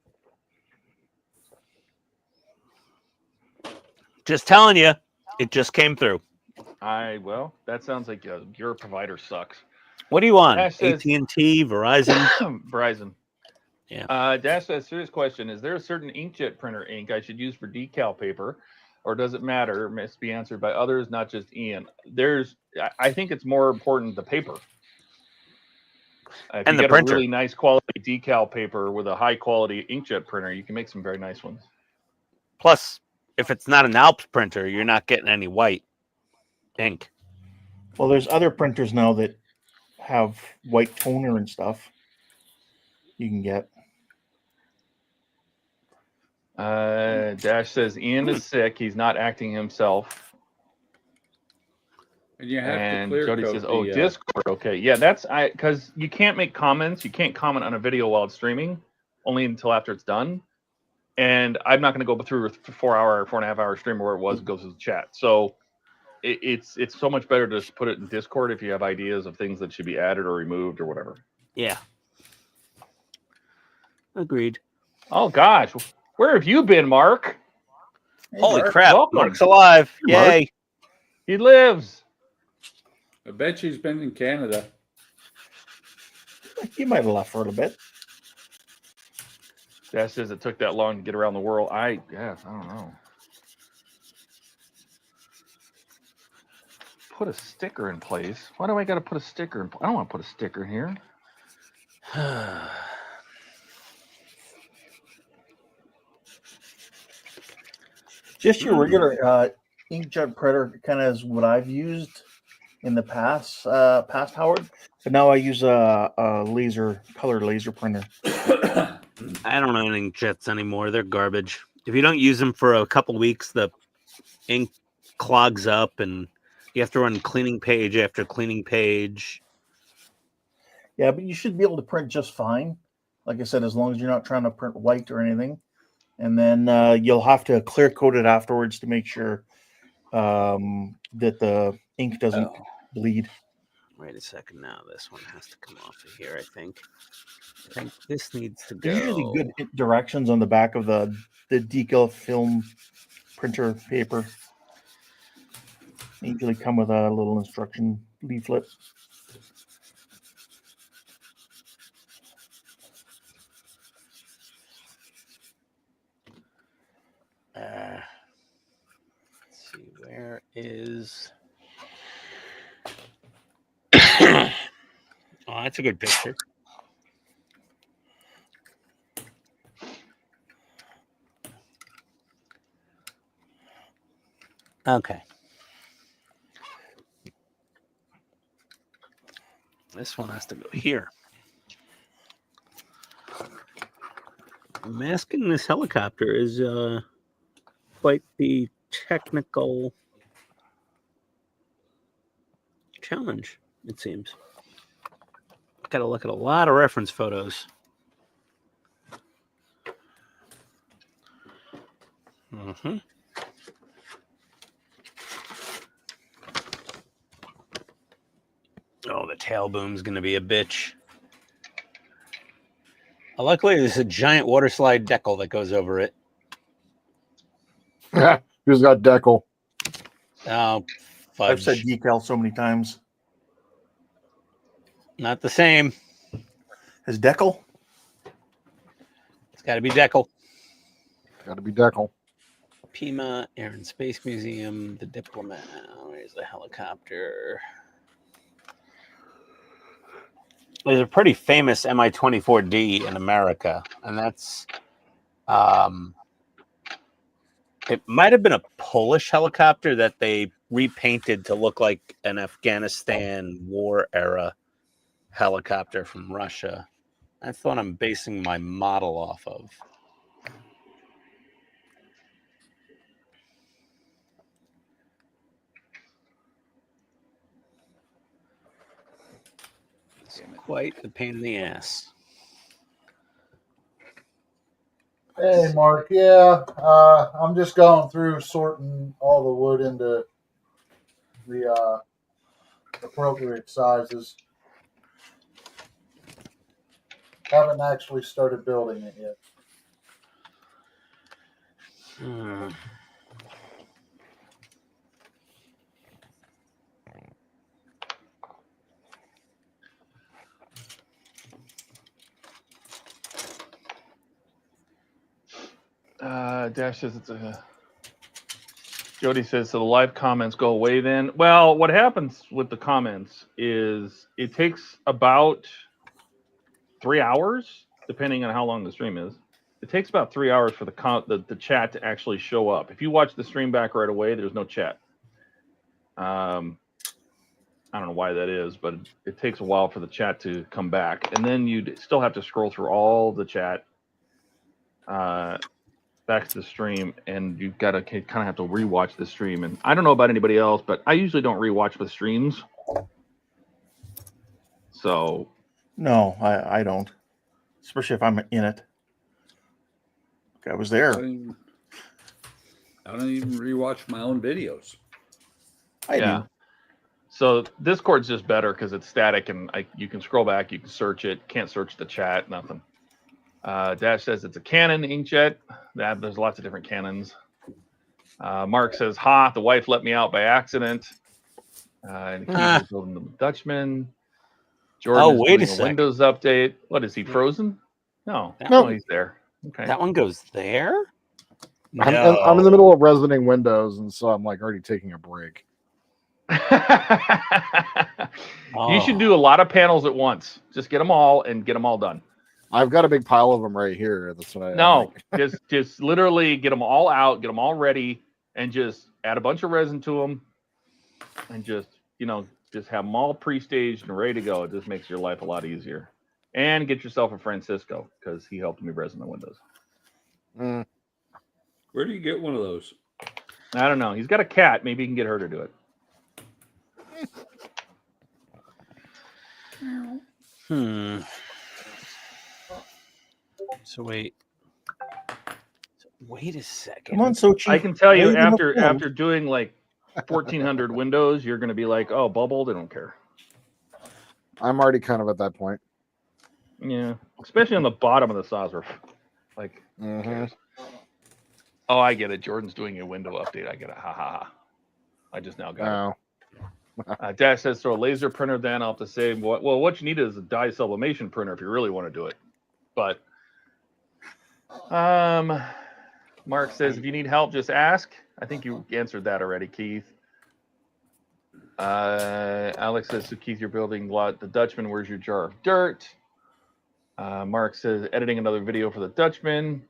Just telling you, it just came through. Well, that sounds like your provider sucks. What do you want? Dash says, AT&T, Verizon? Verizon. Yeah. Dash says, serious question. Is there a certain inkjet printer ink I should use for decal paper? Or does it matter? It must be answered by others, not just Ian. I think it's more important the paper. If and you the get printer. a really nice quality decal paper with a high quality inkjet printer, you can make some very nice ones. Plus, if it's not an Alps printer, you're not getting any white ink. Well, there's other printers now that have white toner and stuff you can get. Dash says Ian is sick. He's not acting himself. And you have and to clear Jody code says, the, "Oh, Discord. Okay, yeah, that's because you can't make comments. You can't comment on a video while it's streaming, only until after it's done. And I'm not going to go through a 4.5 hour stream where it was goes to the chat. So it's so much better to just put it in Discord if you have ideas of things that should be added or removed or whatever. Yeah. Agreed. Oh gosh, where have you been, Mark? Hey, Holy Mark, crap! welcome. Mark's alive! Mark. Yay! He lives. I bet she's been in Canada. You might have left for a little bit. Dash says it took that long to get around the world. I don't know. Put a sticker in place. Why do I got to put a sticker in? I don't want to put a sticker in here. Just your regular inkjet printer, kind of is what I've used in the past, Howard. But now I use a colored laser printer. I don't own inkjets anymore. They're garbage. If you don't use them for a couple weeks, the ink clogs up, and you have to run cleaning page after cleaning page. Yeah, but you should be able to print just fine. Like I said, as long as you're not trying to print white or anything. And then you'll have to clear coat it afterwards to make sure that the ink doesn't bleed. Wait a second now. This one has to come off of here, I think. This needs to go. There's usually good directions on the back of the decal film printer paper. They usually come with a little instruction leaflet. Let's see, where is... Oh, that's a good picture. Okay. This one has to go here. Masking this helicopter is quite the technical challenge, it seems. Got to look at a lot of reference photos. Mm-hmm. Oh, the tail boom's going to be a bitch. Luckily, there's a giant water slide decal that goes over it. Who's got decal? Oh, fudge. I've said decal so many times. Not the same. Is decal? It's got to be decal. Got to be decal. Pima, Air and Space Museum, the Diplomat. Where's the helicopter? There's a pretty famous Mi-24D in America, and that's it might have been a Polish helicopter that they repainted to look like an Afghanistan war era helicopter from Russia. That's what I'm basing my model off of. It's quite the pain in the ass. Hey, Mark. Yeah, I'm just going through sorting all the wood into the appropriate sizes. Haven't actually started building it yet. Dash says it's a... Jody says, so the live comments go away then? Well, what happens with the comments is it takes about 3 hours, depending on how long the stream is. It takes about 3 hours for the chat to actually show up. If you watch the stream back right away, there's no chat. I don't know why that is, but it takes a while for the chat to come back. And then you still have to scroll through all the chat back to the stream, and you've got to kind of have to rewatch the stream. And I don't know about anybody else, but I usually don't rewatch the streams. So... No, I don't. Especially if I'm in it. I was there. I don't even rewatch my own videos. I do. So Discord's just better because it's static, and you can scroll back, you can search it, can't search the chat, nothing. Dash says it's a Canon inkjet. There's lots of different Canons. Mark says, "Ha! The wife let me out by accident." And he's building the Dutchman. Jordan is doing a Windows update. What is he, frozen? No, he's there. Okay, that one goes there. I'm in the middle of resiting Windows, and so I'm like already taking a break. You should do a lot of panels at once. Just get them all and get them all done. I've got a big pile of them right here. That's what I just literally get them all out, get them all ready, and just add a bunch of resin to them, and just have them all pre-staged and ready to go. It just makes your life a lot easier. And get yourself a Francisco because he helped me resin the windows. Mm. Where do you get one of those? I don't know. He's got a cat. Maybe he can get her to do it. So wait a second. Come on, Sochi. I can tell you Wave in the phone. after doing like 1,400 windows, you're going to be like, oh, bubble, they don't care. I'm already kind of at that point. Yeah, especially on the bottom of the saws. Like, who cares? Oh, I get it. Jordan's doing a window update. I get it. Ha ha ha. I just now got it. Dash says, throw a laser printer then. I'll have to say, well, what you need is a dye sublimation printer if you really want to do it. But, Mark says, if you need help, just ask. I think you answered that already, Keith. Alex says, so Keith, you're building the Dutchman. Where's your jar of dirt? Mark says, editing another video for the Dutchman.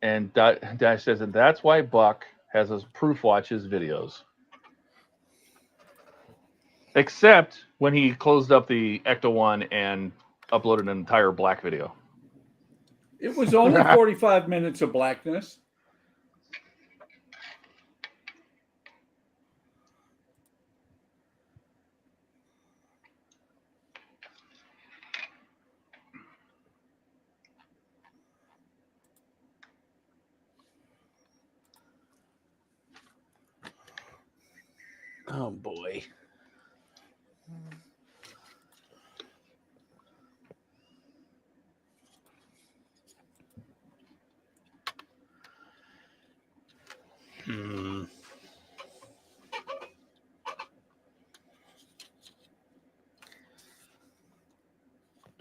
And Dash says, and that's why Buck has us proof watch his videos. Except when he closed up the Ecto One and uploaded an entire black video. It was only 45 minutes of blackness. Oh boy.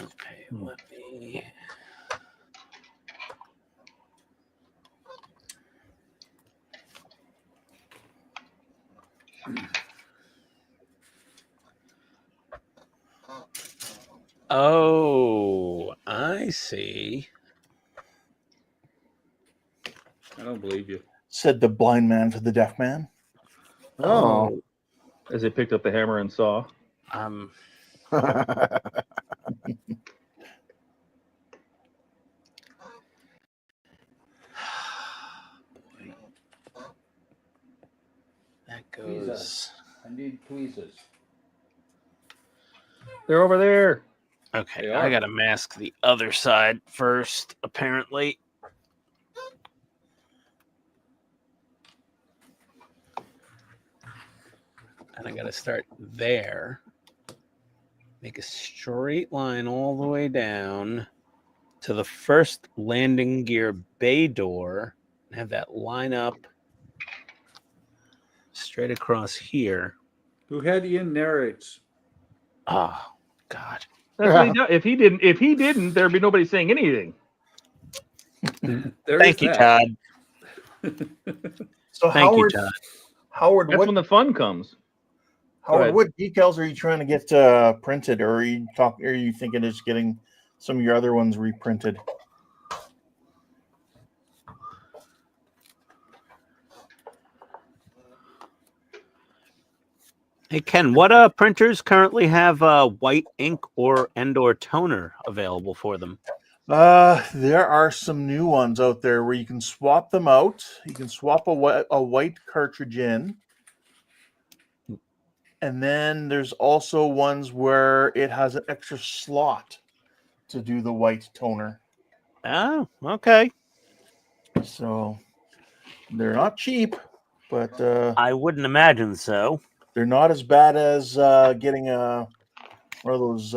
Okay, let me. Oh, I see. I don't believe you. Said the blind man for the deaf man. Oh. As they picked up the hammer and saw. That goes. I need tweezers. They're over there. Okay, I gotta mask the other side first, apparently. And I gotta start there. Make a straight line all the way down to the first landing gear bay door and have that line up straight across here. Who had Ian narrates? Oh, God. That's what he does. If he didn't, there'd be nobody saying anything. Thank you, Todd. So Thank you, Howard, Todd. Howard, That's what when the fun comes. Howard, what decals are you trying to get printed, or are you thinking of just getting some of your other ones reprinted? Hey, Ken, what printers currently have white ink or toner available for them? There are some new ones out there where you can swap them out. You can swap a white cartridge in. And then there's also ones where it has an extra slot to do the white toner. Oh, okay. So they're not cheap, but I wouldn't imagine so. They're not as bad as getting one of those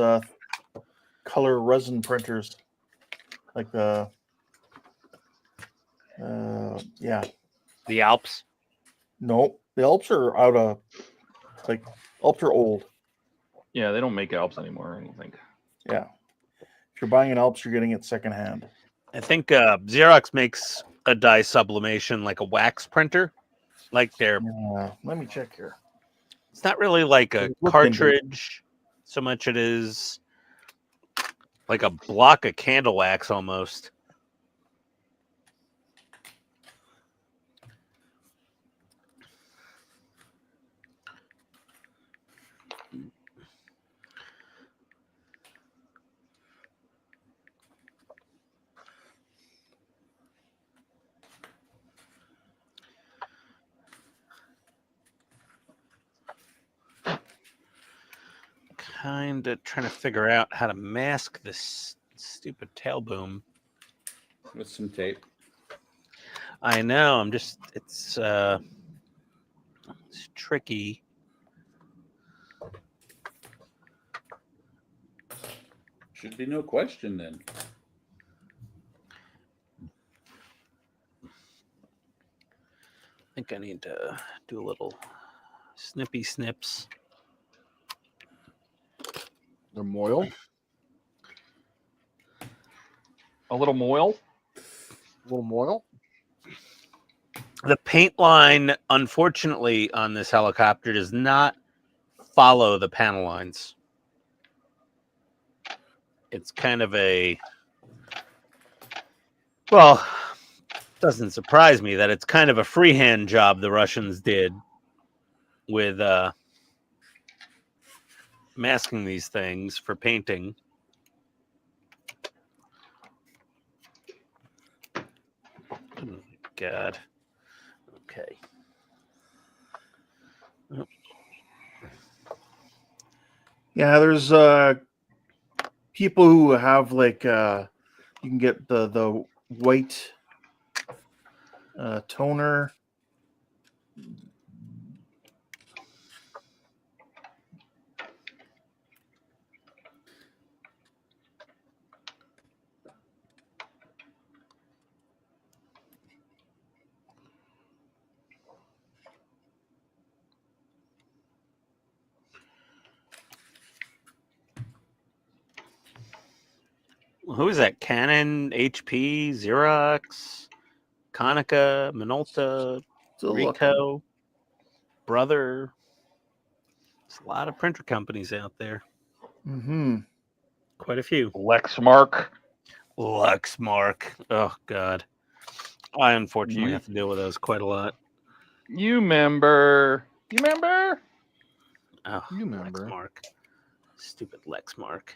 color resin printers, like the The Alps. No, the Alps are out of Alps are old. Yeah, they don't make Alps anymore, I don't think. Yeah, if you're buying an Alps, you're getting it secondhand. I think Xerox makes a dye sublimation like a wax printer, like they're. Let me check here. It's not really like a cartridge so much it is like a block of candle wax almost. kind of trying to figure out how to mask this stupid tail boom with some tape. I know. I'm just it's tricky. Should be no question then. I think I need to do a little snippy snips. The moil. A little moil. A little moil. The paint line, unfortunately, on this helicopter does not follow the panel lines. It's kind of a, well, doesn't surprise me that it's kind of a freehand job the Russians did with masking these things for painting. Oh my God. Okay. Oh. Yeah, there's people who have like you can get the white toner. Who is that? Canon, HP, Xerox, Konica, Minolta, Still Ricoh, Brother. There's a lot of printer companies out there. Mm-hmm. Quite a few. Lexmark. Lexmark. Oh, God. I unfortunately have to deal with those quite a lot. You remember? You remember? Oh, You remember. Lexmark. Stupid Lexmark.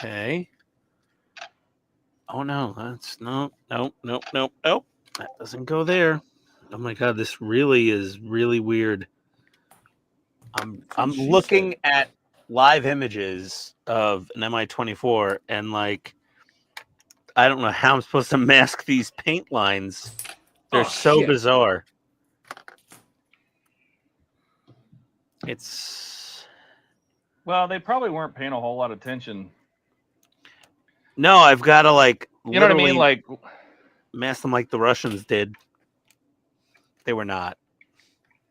Okay. Oh no, that's nope. That doesn't go there. Oh my God, this really is really weird. I'm looking at live images of an Mi-24 and like I don't know how I'm supposed to mask these paint lines. They're so bizarre. It's Well, they probably weren't paying a whole lot of attention. no, I've got to like You know what I mean? Like, mask them like the Russians did. They were not.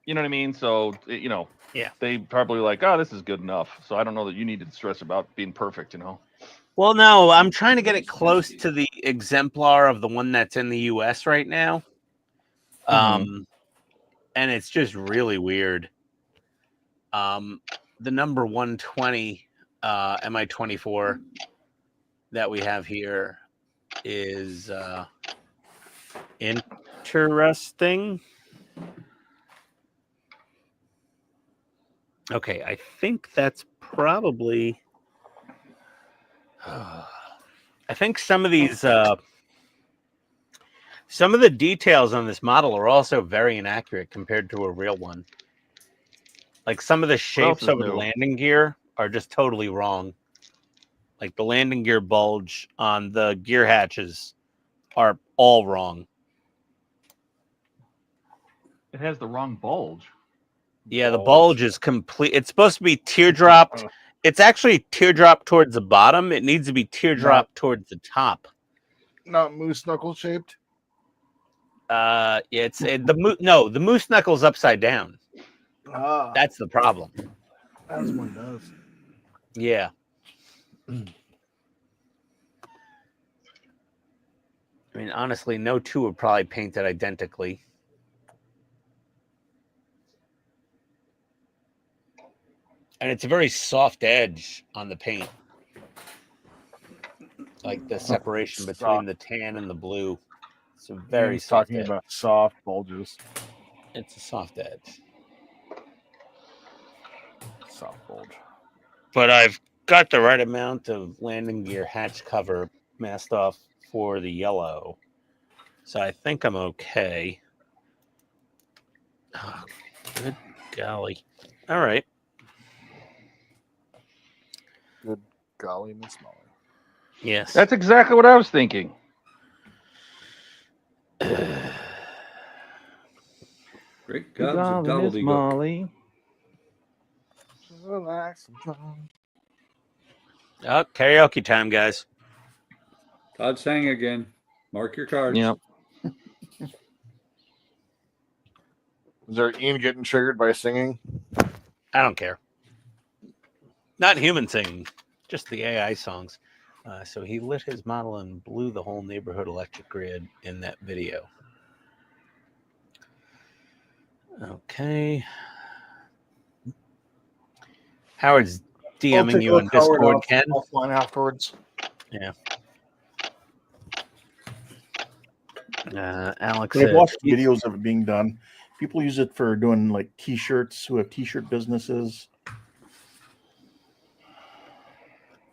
you know what I mean? So, you know, Yeah. they probably like, oh, this is good enough. So I don't know that you need to stress about being perfect, you know? Well, no, I'm trying to get it close to the exemplar of the one that's in the U.S. right now. And it's just really weird. The number 120 Mi-24 that we have here is interesting. Okay, I think that's probably... I think some of these... some of the details on this model are also very inaccurate compared to a real one. Like some of the shapes of the landing gear are just totally wrong. Like the landing gear bulge on the gear hatches are all wrong. It has the wrong bulge. Yeah, the bulge is complete. It's supposed to be teardropped. It's actually teardrop towards the bottom. It needs to be teardrop towards the top. Not moose knuckle shaped. Yeah, the moose knuckle's upside down. That's the problem. As one does. Yeah. I mean, honestly, no two are probably painted identically. And it's a very soft edge on the paint. Like the separation between the tan and the blue. It's a very soft talking edge. about soft bulges. It's a soft edge. Soft bulge. But I've got the right amount of landing gear hatch cover masked off for the yellow. So I think I'm okay. Oh, good golly. All right. Good golly, Miss Molly. Yes. That's exactly what I was thinking. Great Good gobs of golly, Miss gobbledygook. Molly. Relax and calm. Oh, karaoke time, guys. Todd sang again. Mark your cards. Yep. Is there Ian getting triggered by singing? I don't care. Not human singing, just the AI songs. So he lit his model and blew the whole neighborhood electric grid in that video. Okay. Howard's I'll DMing take you a on look, Howard, Discord, Ken. offline afterwards. Yeah. Alex I've said, watched videos of it being done. People use it for doing like T-shirts, who have T-shirt businesses,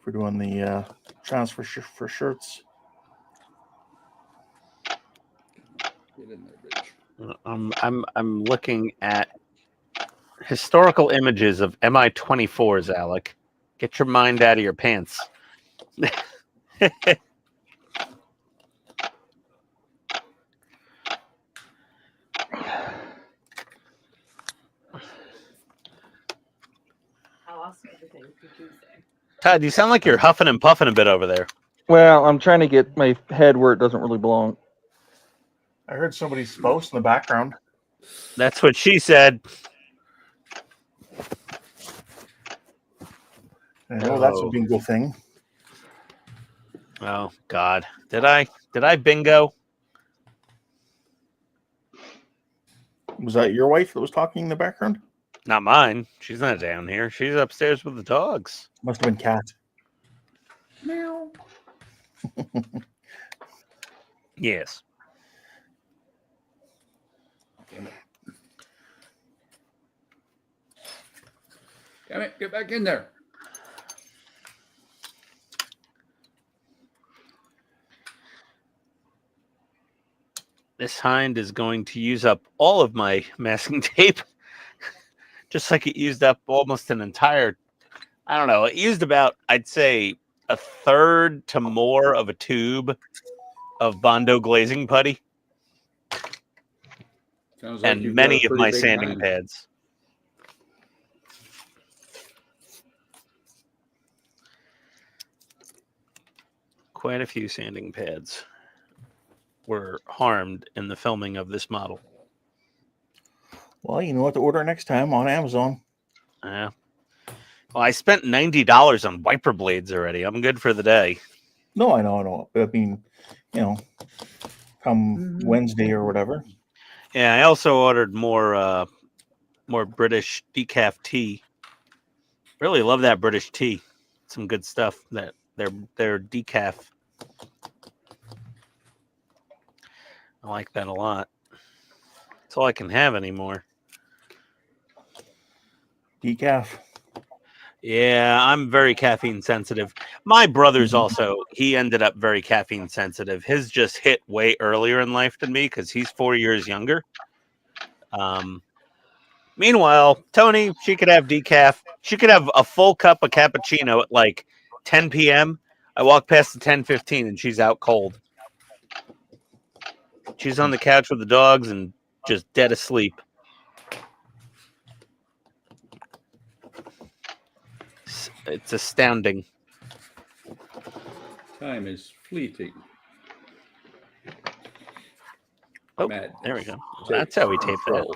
for doing the transfer for shirts. Get in there, I'm looking at historical images of MI-24s, Alec. Get your mind out of your pants. How awesome everything for Tuesday. Todd, you sound like you're huffing and puffing a bit over there. Well, I'm trying to get my head where it doesn't really belong. I heard somebody's spouse in the background. That's what she said. I know that's a bingo thing. Oh God, did I bingo? Was that your wife that was talking in the background? Not mine. She's not down here. She's upstairs with the dogs. Must have been Cat. Meow. Yes. Damn it. Damn it, get back in there. This hind is going to use up all of my masking tape, just like it used up almost an entire, I don't know, it used about, I'd say, a third to more of a tube of Bondo glazing putty. Sounds like And you've got many a of pretty my big sanding hind. pads. Quite a few sanding pads were harmed in the filming of this model. Well, you know what to order next time on Amazon. Yeah. Well, I spent $90 on wiper blades already. I'm good for the day. No, I know. But I mean, you know, come Wednesday or whatever. Yeah, I also ordered more British decaf tea. Really love that British tea. Some good stuff. That they're decaf. I like that a lot. That's all I can have anymore. Decaf. Yeah, I'm very caffeine sensitive. My brother's also, he ended up very caffeine sensitive. His just hit way earlier in life than me because he's 4 years younger. Meanwhile, Tony, she could have decaf. She could have a full cup of cappuccino at like 10 p.m. I walk past the 10:15 and she's out cold. She's on the couch with the dogs and just dead asleep. It's astounding. Time is fleeting. Oh, Mad. there we go. That's how we tape that. Control.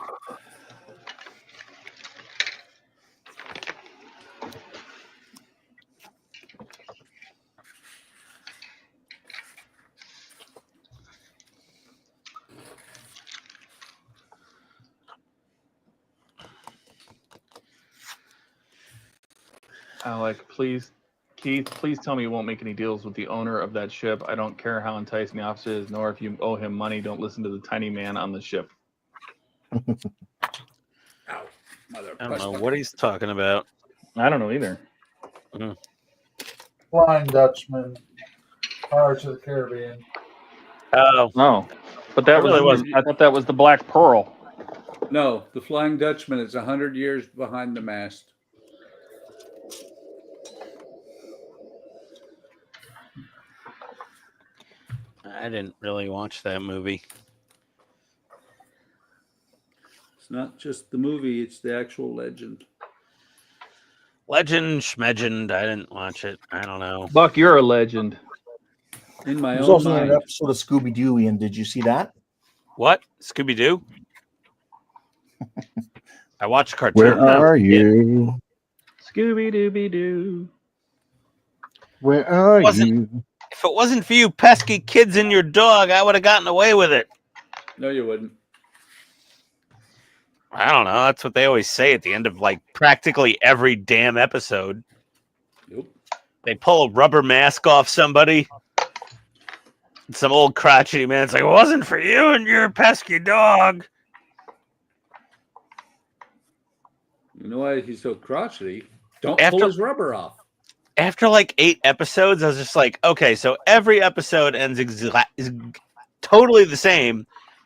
Alec, please, Keith, please tell me you won't make any deals with the owner of that ship. I don't care how enticing the officer is, nor if you owe him money. Don't listen to the tiny man on the ship. Ow. Mother I don't know what he's talking about. I don't know either. Flying Dutchman, Pirates of the Caribbean. Oh, No. But that really was, wasn't. I thought that was the Black Pearl. No, the Flying Dutchman is 100 years behind the mast. I didn't really watch that movie. It's not just the movie, it's the actual legend. Legend, schmegend. I didn't watch it. I don't know. Buck, you're a legend. In my There's own also an mind. episode of Scooby Doo, and did you see that? What? Scooby Doo? I watched cartoons. Where when I was are a kid. you? Scooby Dooby Doo. Where are Wasn't- you? If it wasn't for you pesky kids and your dog, I would have gotten away with it. No, you wouldn't. I don't know. That's what they always say at the end of like practically every damn episode. Nope. They pull a rubber mask off somebody. Some old crotchety man's like, it wasn't for you and your pesky dog. You know why he's so crotchety? Don't After- pull his rubber off. After like 8 episodes, I was just like, okay, so every episode ends is totally the same,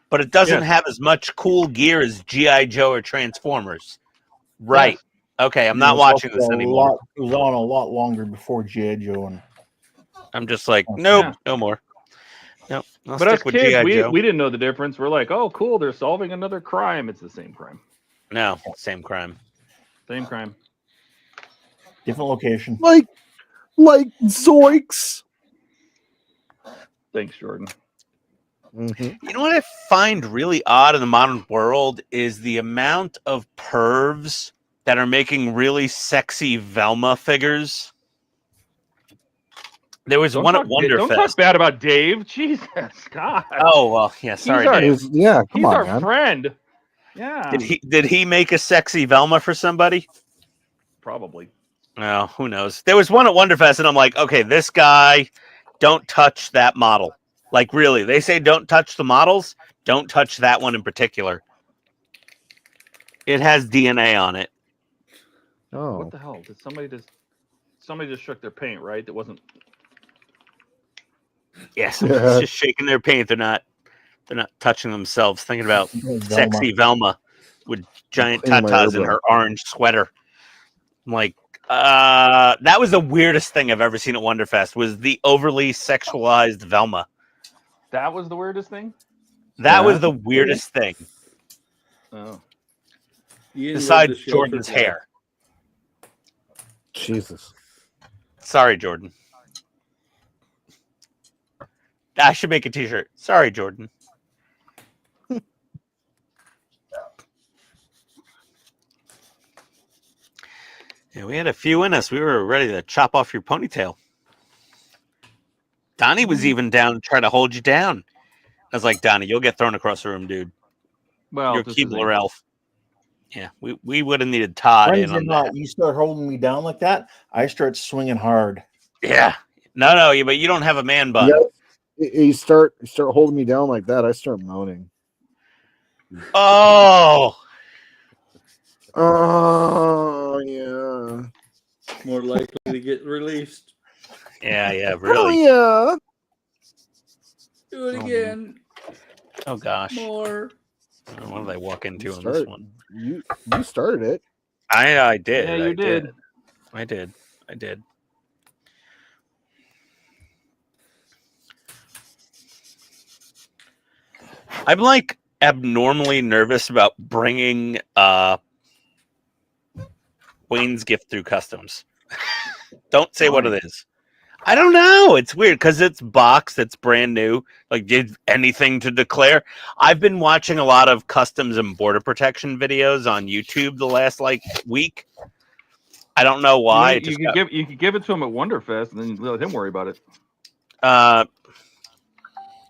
but it doesn't have as much cool gear as G.I. Joe or Transformers. Right. Yes. Okay, I'm It not was watching also this a anymore. lot- it was on a lot longer before G.I. Joe. And I'm just like, nope, Yeah. no more. Nope. I'll But as stick with kids, G.I. we Joe. didn't know the difference. We're like, oh, cool, they're solving another crime. It's the same crime. No, same crime. Same crime. different location. Like Zoinks. Thanks, Jordan. Mhm. You know what I find really odd in the modern world is the amount of pervs that are making really sexy Velma figures. There was one at Don't Wonderfest. talk bad about Dave. Jesus, God. Oh well, yeah. Sorry, our- Dave. Yeah, come He's on, our man. friend. Yeah. Did he make a sexy Velma for somebody? Probably. No, who knows? There was one at Wonderfest, and I'm like, okay, this guy, don't touch that model. Like, really, they say don't touch the models. Don't touch that one in particular. It has DNA on it. Oh, What the hell? Did somebody just shook their paint, right? That wasn't. Yes, yeah, just shaking their paint. They're not touching themselves. Thinking about sexy Velma with giant tatas in her orange sweater. I'm like, that was the weirdest thing I've ever seen at Wonderfest. Was the overly sexualized Velma. That was the weirdest thing? That was the weirdest thing. Oh. Besides Jordan's hair. Jesus. Sorry, Jordan. I should make a t-shirt. Sorry, Jordan. Yeah, we had a few in us. We were ready to chop off your ponytail. Donnie was even down to try to hold you down. I was like, Donnie, you'll get thrown across the room, dude. Well, you're Keebler elf. Yeah, we would have needed Todd in on that. You start holding me down like that, I start swinging hard. Yeah. No, but you don't have a man bun. Yeah, you start holding me down like that, I start moaning. Oh. Oh, yeah. More likely to get released. Yeah, Oh, really. yeah. Do it again. Oh, gosh. More. What did I walk into on this one? You started it. I did. Yeah, you did. I did. I'm like abnormally nervous about bringing Wayne's gift through customs. Don't say what it is. I don't know. It's weird because it's boxed. It's brand new. Like, did anything to declare? I've been watching a lot of customs and border protection videos on YouTube the last week. I don't know why. You could give it to him at Wonderfest and then let him worry about it. I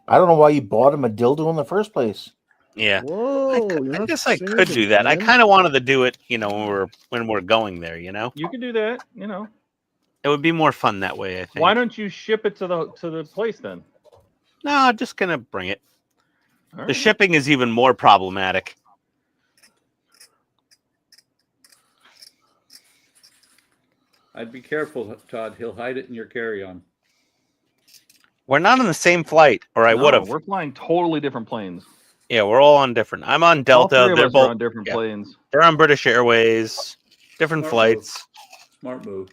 don't know why you bought him a dildo in the first place. Yeah. Whoa, I guess I could do that. I kind of wanted to do it, when we're going there, You could do that, It would be more fun that way, I think. Why don't you ship it to the place then? No, I'm just gonna bring it. All right. The shipping is even more problematic. I'd be careful, Todd. He'll hide it in your carry-on. We're not on the same flight, or I would No, have. we're flying totally different planes. Yeah, we're all on different. I'm on All Delta. three of They're us both are on different yeah. planes. They're on British Airways. Different Smart flights. Smart move.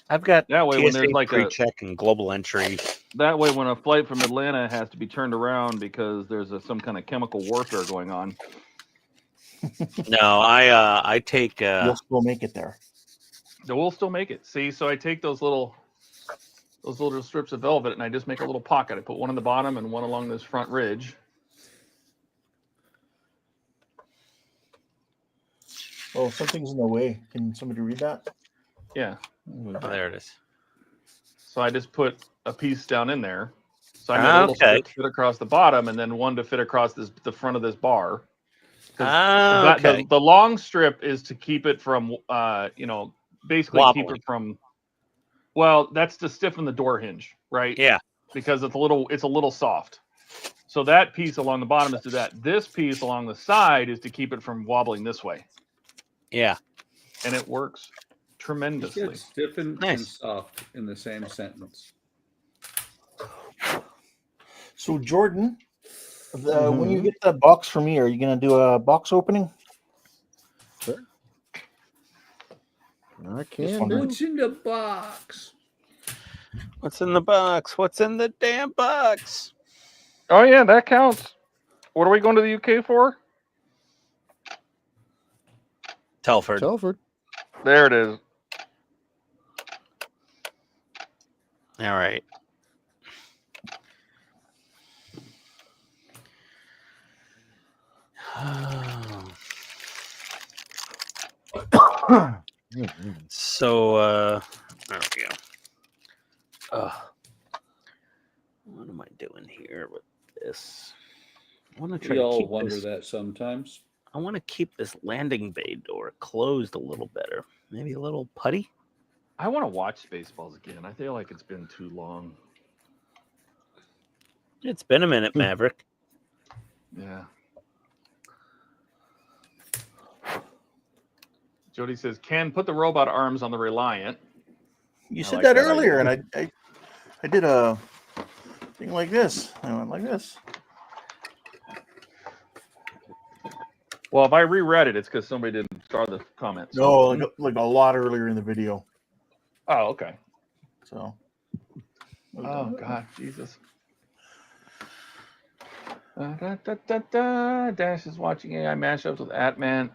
I've got That way, when TSA there's like a pre-check and global entry. that way, when a flight from Atlanta has to be turned around because there's some kind of chemical warfare going on. No, I take. You'll still make it there. We'll still make it. See, so I take those little strips of velvet and I just make a little pocket. I put one on the bottom and one along this front ridge. Oh, something's in the way. Can somebody read that? Yeah. Oh, there it is. So I just put a piece down in there. So I made a little strip to fit across the bottom and then one to fit across the front of this bar. Okay. The long strip is to keep it from, basically Wobbling. keep it from. Well, that's to stiffen the door hinge, right? Yeah. Because it's a little soft. So that piece along the bottom is to that. This piece along the side is to keep it from wobbling this way. Yeah. And it works tremendously. Stiff and soft in the same sentence. So, Jordan, when you get the box for me, are you going to do a box opening? Sure. I can do. What's in the box? What's in the box? What's in the damn box? Oh yeah, that counts. What are we going to the UK for? Telford. Telford. There it is. All right. So, there we go. What am I doing here with this? I want to try We to all keep wonder this. that sometimes. I want to keep this landing bay door closed a little better. Maybe a little putty. I want to watch Spaceballs again. I feel like it's been too long. It's been a minute, Maverick. Yeah. Jody says, "Can put the robot arms on the Reliant." You I said like that that earlier, idea. and I did a thing like this. I went like this. Well, if I reread it, it's because somebody didn't start the comments. No, like a lot earlier in the video. Oh, okay. So. Oh God, Jesus. Dash is watching AI mashups with Ant-Man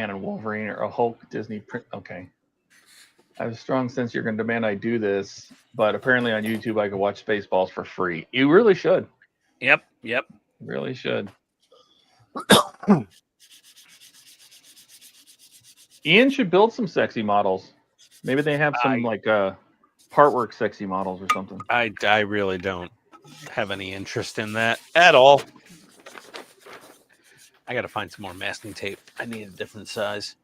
and Wolverine or a Hulk Disney print. Okay. I have a strong sense you're going to demand I do this, but apparently on YouTube I could watch Spaceballs for free. You really should. Yep. Really should. Ian should build some sexy models. Maybe they have some part work sexy models or something. I really don't have any interest in that at all. I got to find some more masking tape. I need a different size.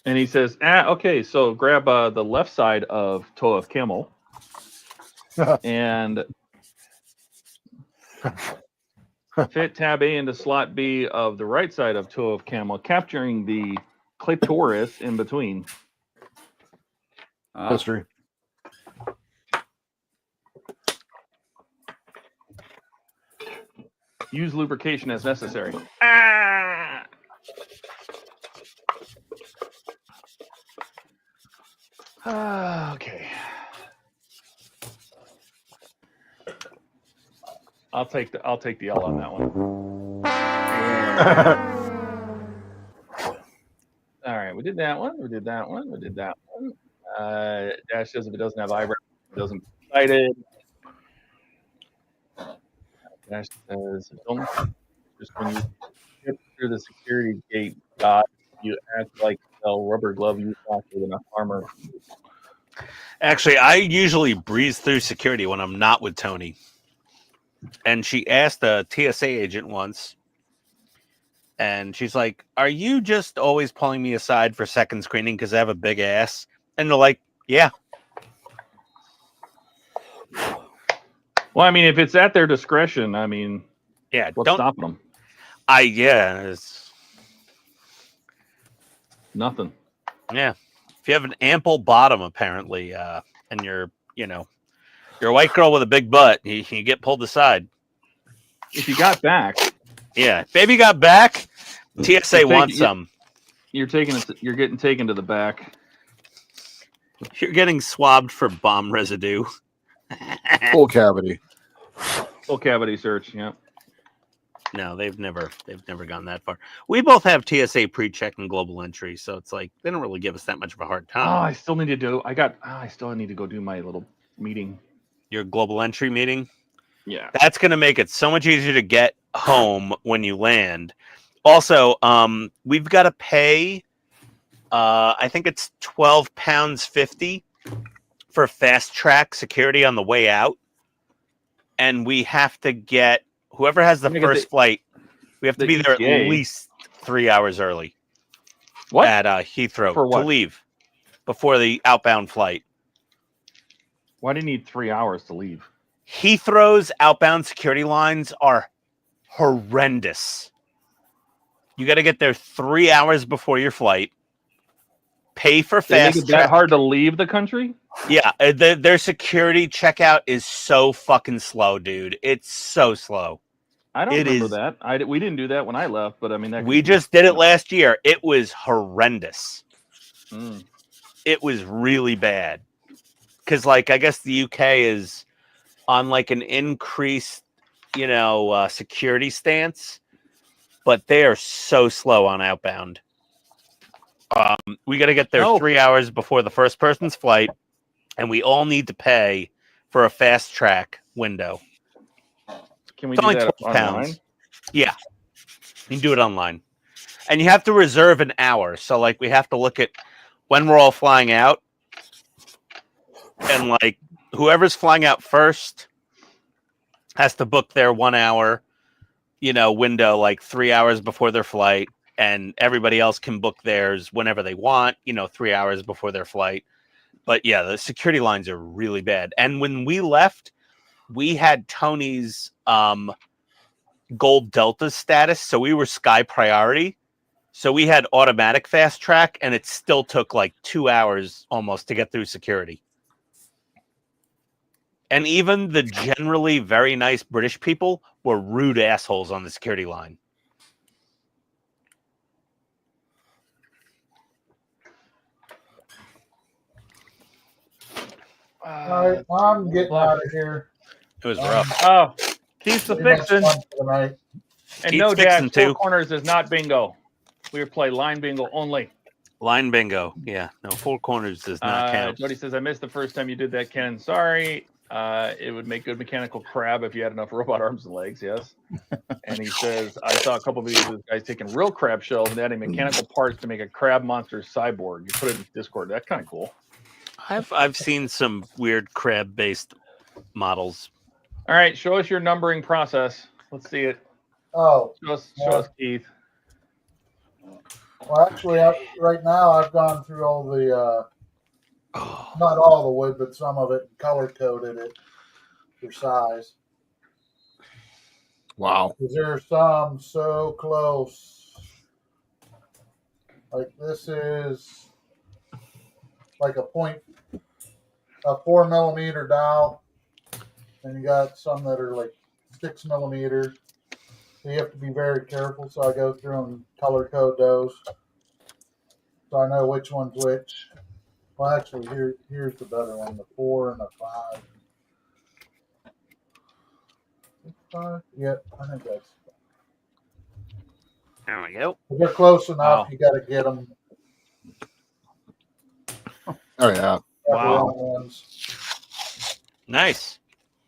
And he says, okay, so grab the left side of Toe of Camel and fit tab A into slot B of the right side of Toe of Camel, capturing the clitoris in between. History. Use lubrication as necessary. Okay. I'll take the L on that one. All right, we did that one. We did that one. Dash says if it doesn't have eyebrows, it doesn't get excited. Dash says don't just when you skip through the security gate, God, you act like a rubber glove you walk with enough armor. Actually, I usually breeze through security when I'm not with Tony. And she asked a TSA agent once, and she's like, "Are you just always pulling me aside for second screening because I have a big ass?" And they're like, "Yeah." Well, I mean, if it's at their discretion, I mean, yeah, what's stopping them? It's Nothing. Yeah. If you have an ample bottom, apparently, and you're a white girl with a big butt, you get pulled aside. If you got back, Yeah, baby got back. TSA wants some. You're getting taken to the back. You're getting swabbed for bomb residue. Full cavity. Full cavity search. Yeah. No, they've never gone that far. We both have TSA pre-check and global entry, so it's like they don't really give us that much of a hard Oh, time. I still need to do. I still need to go do my little meeting. Your global entry meeting. Yeah. That's going to make it so much easier to get home when you land. Also, we've got to pay. I think it's £12.50 for fast track security on the way out, and we have to get whoever has the first flight. We have to be there at least 3 hours early. What? At Heathrow For what? to leave before the outbound flight. Why do you need 3 hours to leave? Heathrow's outbound security lines are horrendous. You got to get there 3 hours before your flight. Pay for They make fast it that track. hard to leave the country? Yeah, their security checkout is so fucking slow, dude. It's so slow. I don't remember that. We didn't do that when I left, but I mean, We just did it last year. It was horrendous. Mm. It was really bad. Because, like, I guess the UK is on, like, an increased, security stance. But they are so slow on outbound. We got to get there 3 hours before the first person's flight. And we all need to pay for a fast track window. Can we It's do only that £12. online? Yeah. You can do it online. And you have to reserve an hour. So, like, we have to look at when we're all flying out. And, like, whoever's flying out first has to book their 1 hour, window, like 3 hours before their flight. And everybody else can book theirs whenever they want, 3 hours before their flight. But, yeah, the security lines are really bad. And when we left, we had Tony's Gold Delta status, so we were Sky Priority. So we had automatic fast track, and it still took like 2 hours almost to get through security. And even the generally very nice British people were rude assholes on the security line. All right, I'm getting out of here. It was rough. Oh, keeps the Pretty much fixing. done for the night. And Keeps no, fixing, Jack, Four too. Corners is not bingo. We play line bingo only. Line bingo. Yeah. No, Four Corners does not count. Jody says, I missed the first time you did that, Ken. Sorry. It would make good mechanical crab if you had enough robot arms and legs, yes. And he says, I saw a couple of videos of guys taking real crab shells and adding mechanical parts to make a crab monster cyborg. You put it in Discord. That's kind of cool. I've seen some weird crab-based models. All right, show us your numbering process. Let's see it. Oh, Show us Keith. well, actually, right now I've gone through all the, not all the wood, but some of it, and color coded it for size. Wow. Because there are some so close. Like this is like a 4 millimeter dial, and you got some that are like 6 millimeters. So you have to be very careful. So I go through and color code those, so I know which one's which. Well, actually, here's the better one: the 4 and the 5. 5? Yep, I think that's. There we go. If they're close enough, Wow. you got to get them. Oh yeah. Wow. Ones. Nice.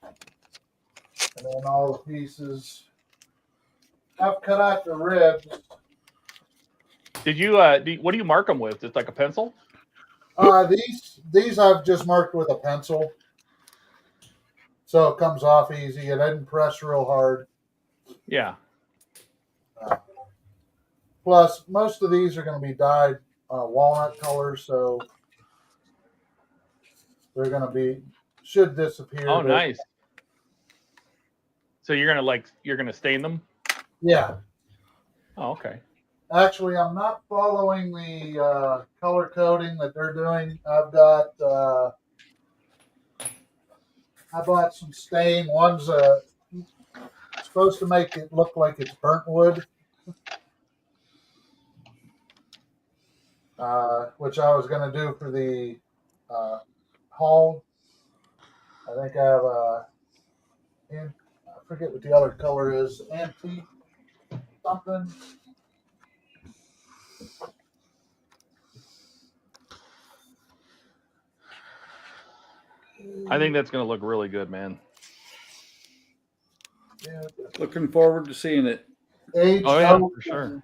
And then all the pieces. I've cut out the ribs. Did you? What do you mark them with? Just like a pencil? These I've just marked with a pencil, so it comes off easy. It doesn't press real hard. Yeah. Plus, most of these are going to be dyed walnut color, so they're going to should disappear. Oh, but- nice. So you're gonna stain them? Yeah. Oh, okay. Actually, I'm not following the color coding that they're doing. I've got I bought some stain. One's supposed to make it look like it's burnt wood, which I was going to do for the hull. I think I have I forget what the other color is, antique something. I think that's going to look really good, man. Yeah. Looking forward to seeing it. Age, Oh yeah, for sure.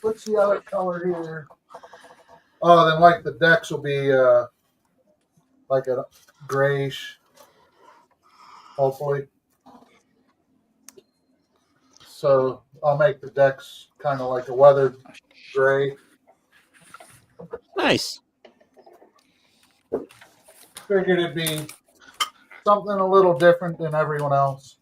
What's the other color here? Oh, then like the decks will be like a grayish, hopefully. So I'll make the decks kind of like a weathered gray. Nice. Figured it'd be something a little different than everyone else.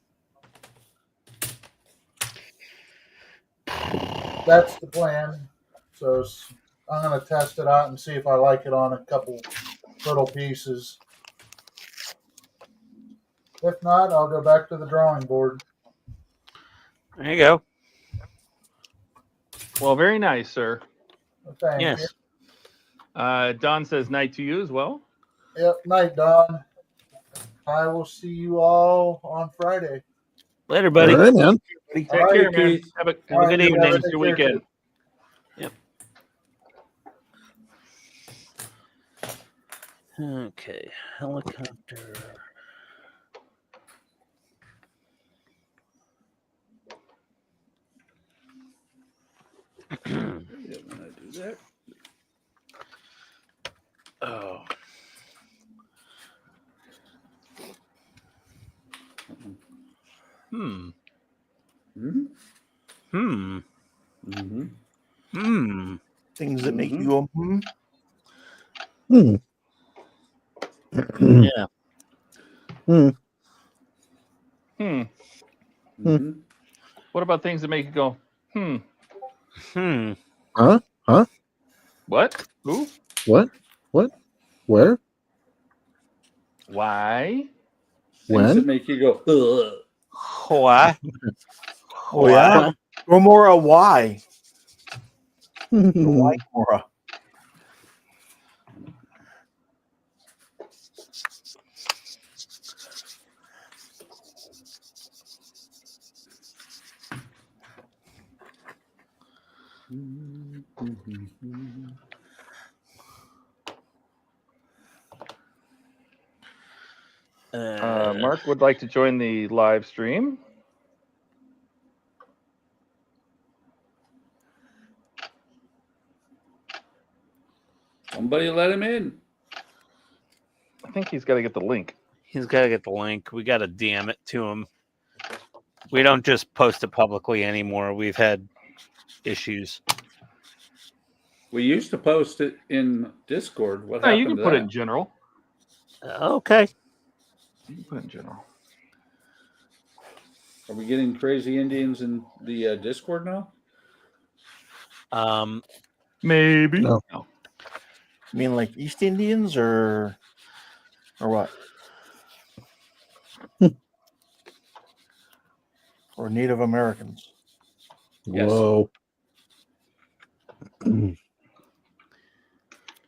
That's the plan. So I'm going to test it out and see if I like it on a couple little pieces. If not, I'll go back to the drawing board. There you go. Well, very nice, sir. Thank Yes. you. Don says night to you as well. Yep, night, Don. I will see you all on Friday. Later, buddy. All right, man. Take All right, care, man. Keith. Have a All right, good you evening. guys Your take care, weekend. too. Okay, helicopter. Didn't want to do that. Oh. Hmm. Hmm? Hmm. Mm-hmm. Hmm. Things that make you go, hmm. Hmm. Yeah. Hmm. Hmm. Mm-hmm. What about things that make you go, hmm? Hmm. Huh? Huh? What? Who? What? What? Where? Why? Things that When? make you go, ugh. Why? Oh yeah. Gomorrah, why? Why Hmm. Gomorrah? Mark would like to join the live stream. Somebody let him in. I think he's got to get the link. He's got to get the link. We got to DM it to him. We don't just post it publicly anymore. We've had issues. We used to post it in Discord. What No, happened you can to put that? it in general. Okay. You can put it in general. Are we getting crazy Indians in the Discord now? Maybe. No. You mean like East Indians or what? Or Native Americans? Yes. Whoa.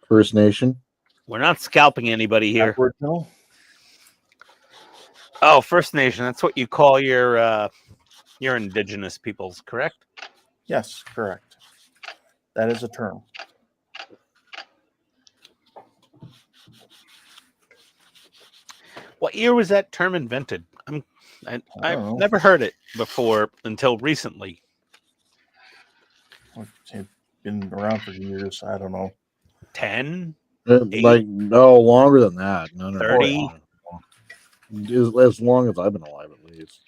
First Nation. We're not scalping anybody here. Aboriginal? Oh, First Nation. That's what you call your indigenous peoples, correct? Yes, correct. That is a term. What year was that term invented? I've know. never heard it before until recently. It's been around for years. I don't know. 10? Like, no, longer than that. No, 30? As long as I've been alive, at least.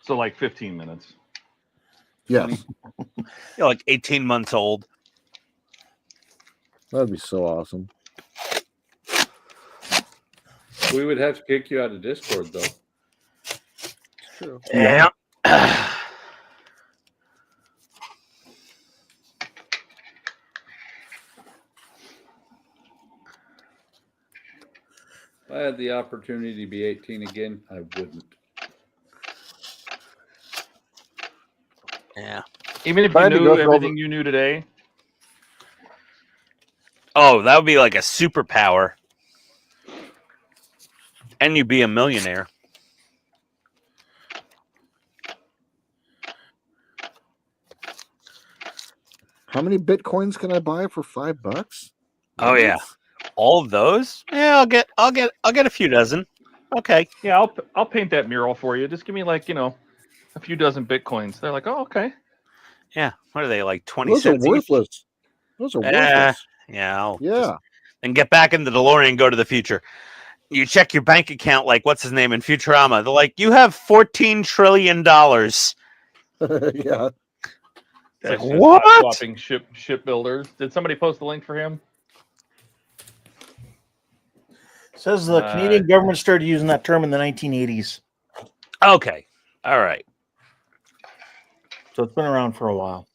So like 15 minutes. Yes. You're like 18 months old. That'd be so awesome. We would have to kick you out of Discord, though. It's true. Yeah. If I had the opportunity to be 18 again, I wouldn't. Yeah. Even if If I you had to knew go through all everything you knew today. Oh, that would be like a superpower. And you'd be a millionaire. How many bitcoins can I buy for $5? Oh yeah. All of those? Yeah, I'll get a few dozen. Okay. Yeah, I'll paint that mural for you. Just give me like, a few dozen bitcoins. They're like, oh, okay. Yeah. What are they, like 20 Those are cents each? worthless. Those are worthless. Yeah. I'll Yeah. just- and get back in the DeLorean and go to the future. You check your bank account like what's his name in Futurama. They're like, you have $14 trillion. Yeah. That's like, just what? hot swapping shipbuilders. Did somebody post a link for him? Says the Canadian government started using that term in the 1980s. Okay. All right. So it's been around for a while.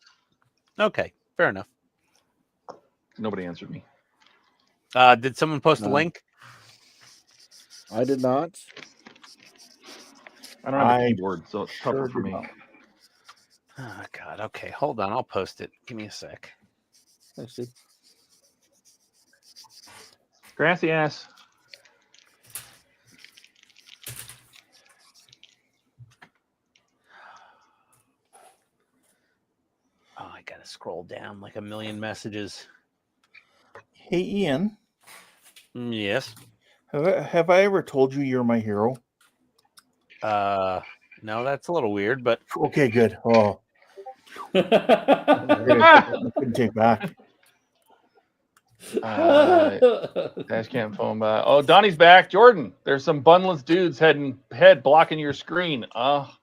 Okay. Fair enough. Nobody answered me. Did someone post a No. link? I did not. I don't have a keyboard, so it's tougher for me. Oh, God. Okay. Hold on. I'll post it. Give me a sec. I see. Grassy ass. Oh, I got to scroll down like a million messages. Hey, Ian. Yes. Have I ever told you you're my hero? No, that's a little weird, but okay, good. Oh, I couldn't take back. Dash cam phone by. Oh, Donnie's back. Jordan, there's some bunless dudes head blocking your screen. Oh,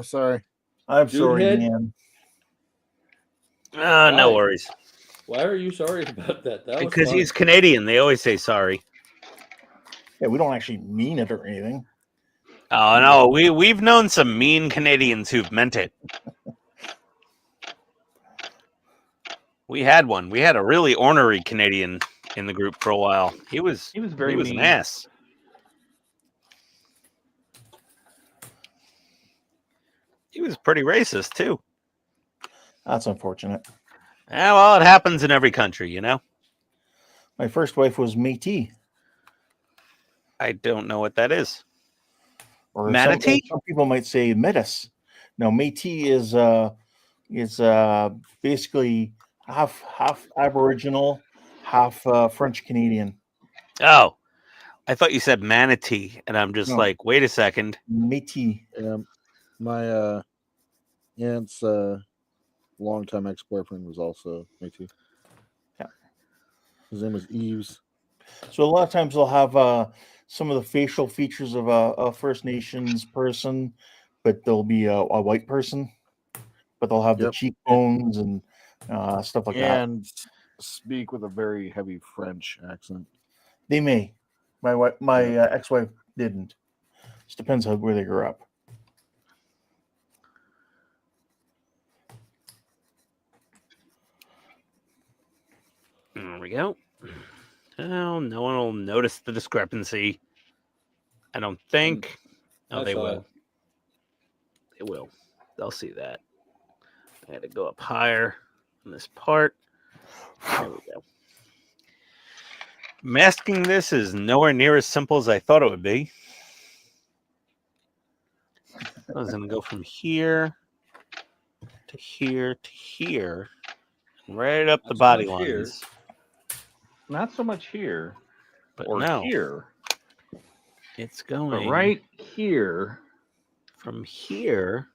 sorry. I'm Dude sorry, head? Ian. no Why? worries. Why are you sorry about that? That was Because fun. he's Canadian. They always say sorry. Yeah, we don't actually mean it or anything. Oh no, we've known some mean Canadians who've meant it. We had one. We had a really ornery Canadian in the group for a while. He was very an mean. ass. He was pretty racist too. That's unfortunate. Yeah, well, it happens in every country, you know. My first wife was Métis. I don't know what that is. Or Manatee? Some people might say Métis. No, Métis is basically half Aboriginal, half French Canadian. Oh, I thought you said manatee, and I'm just No. like, wait a second. Métis. My aunt's longtime ex-boyfriend was also Métis. Yeah. His name was Eves. So a lot of times they'll have some of the facial features of a First Nations person, but they'll be a white person. But they'll have the cheekbones and stuff like that. And speak with a very heavy French accent. They may. My ex-wife didn't. Just depends on where they grew up. There we go. Well, no one will notice the discrepancy. I don't think. Oh, they will. They will. They'll see that. I had to go up higher on this part. There we go. Masking this is nowhere near as simple as I thought it would be. I was going to go from here to here to here, and right up the body lines. Not so much here, But or no. here. It's going But right here. From here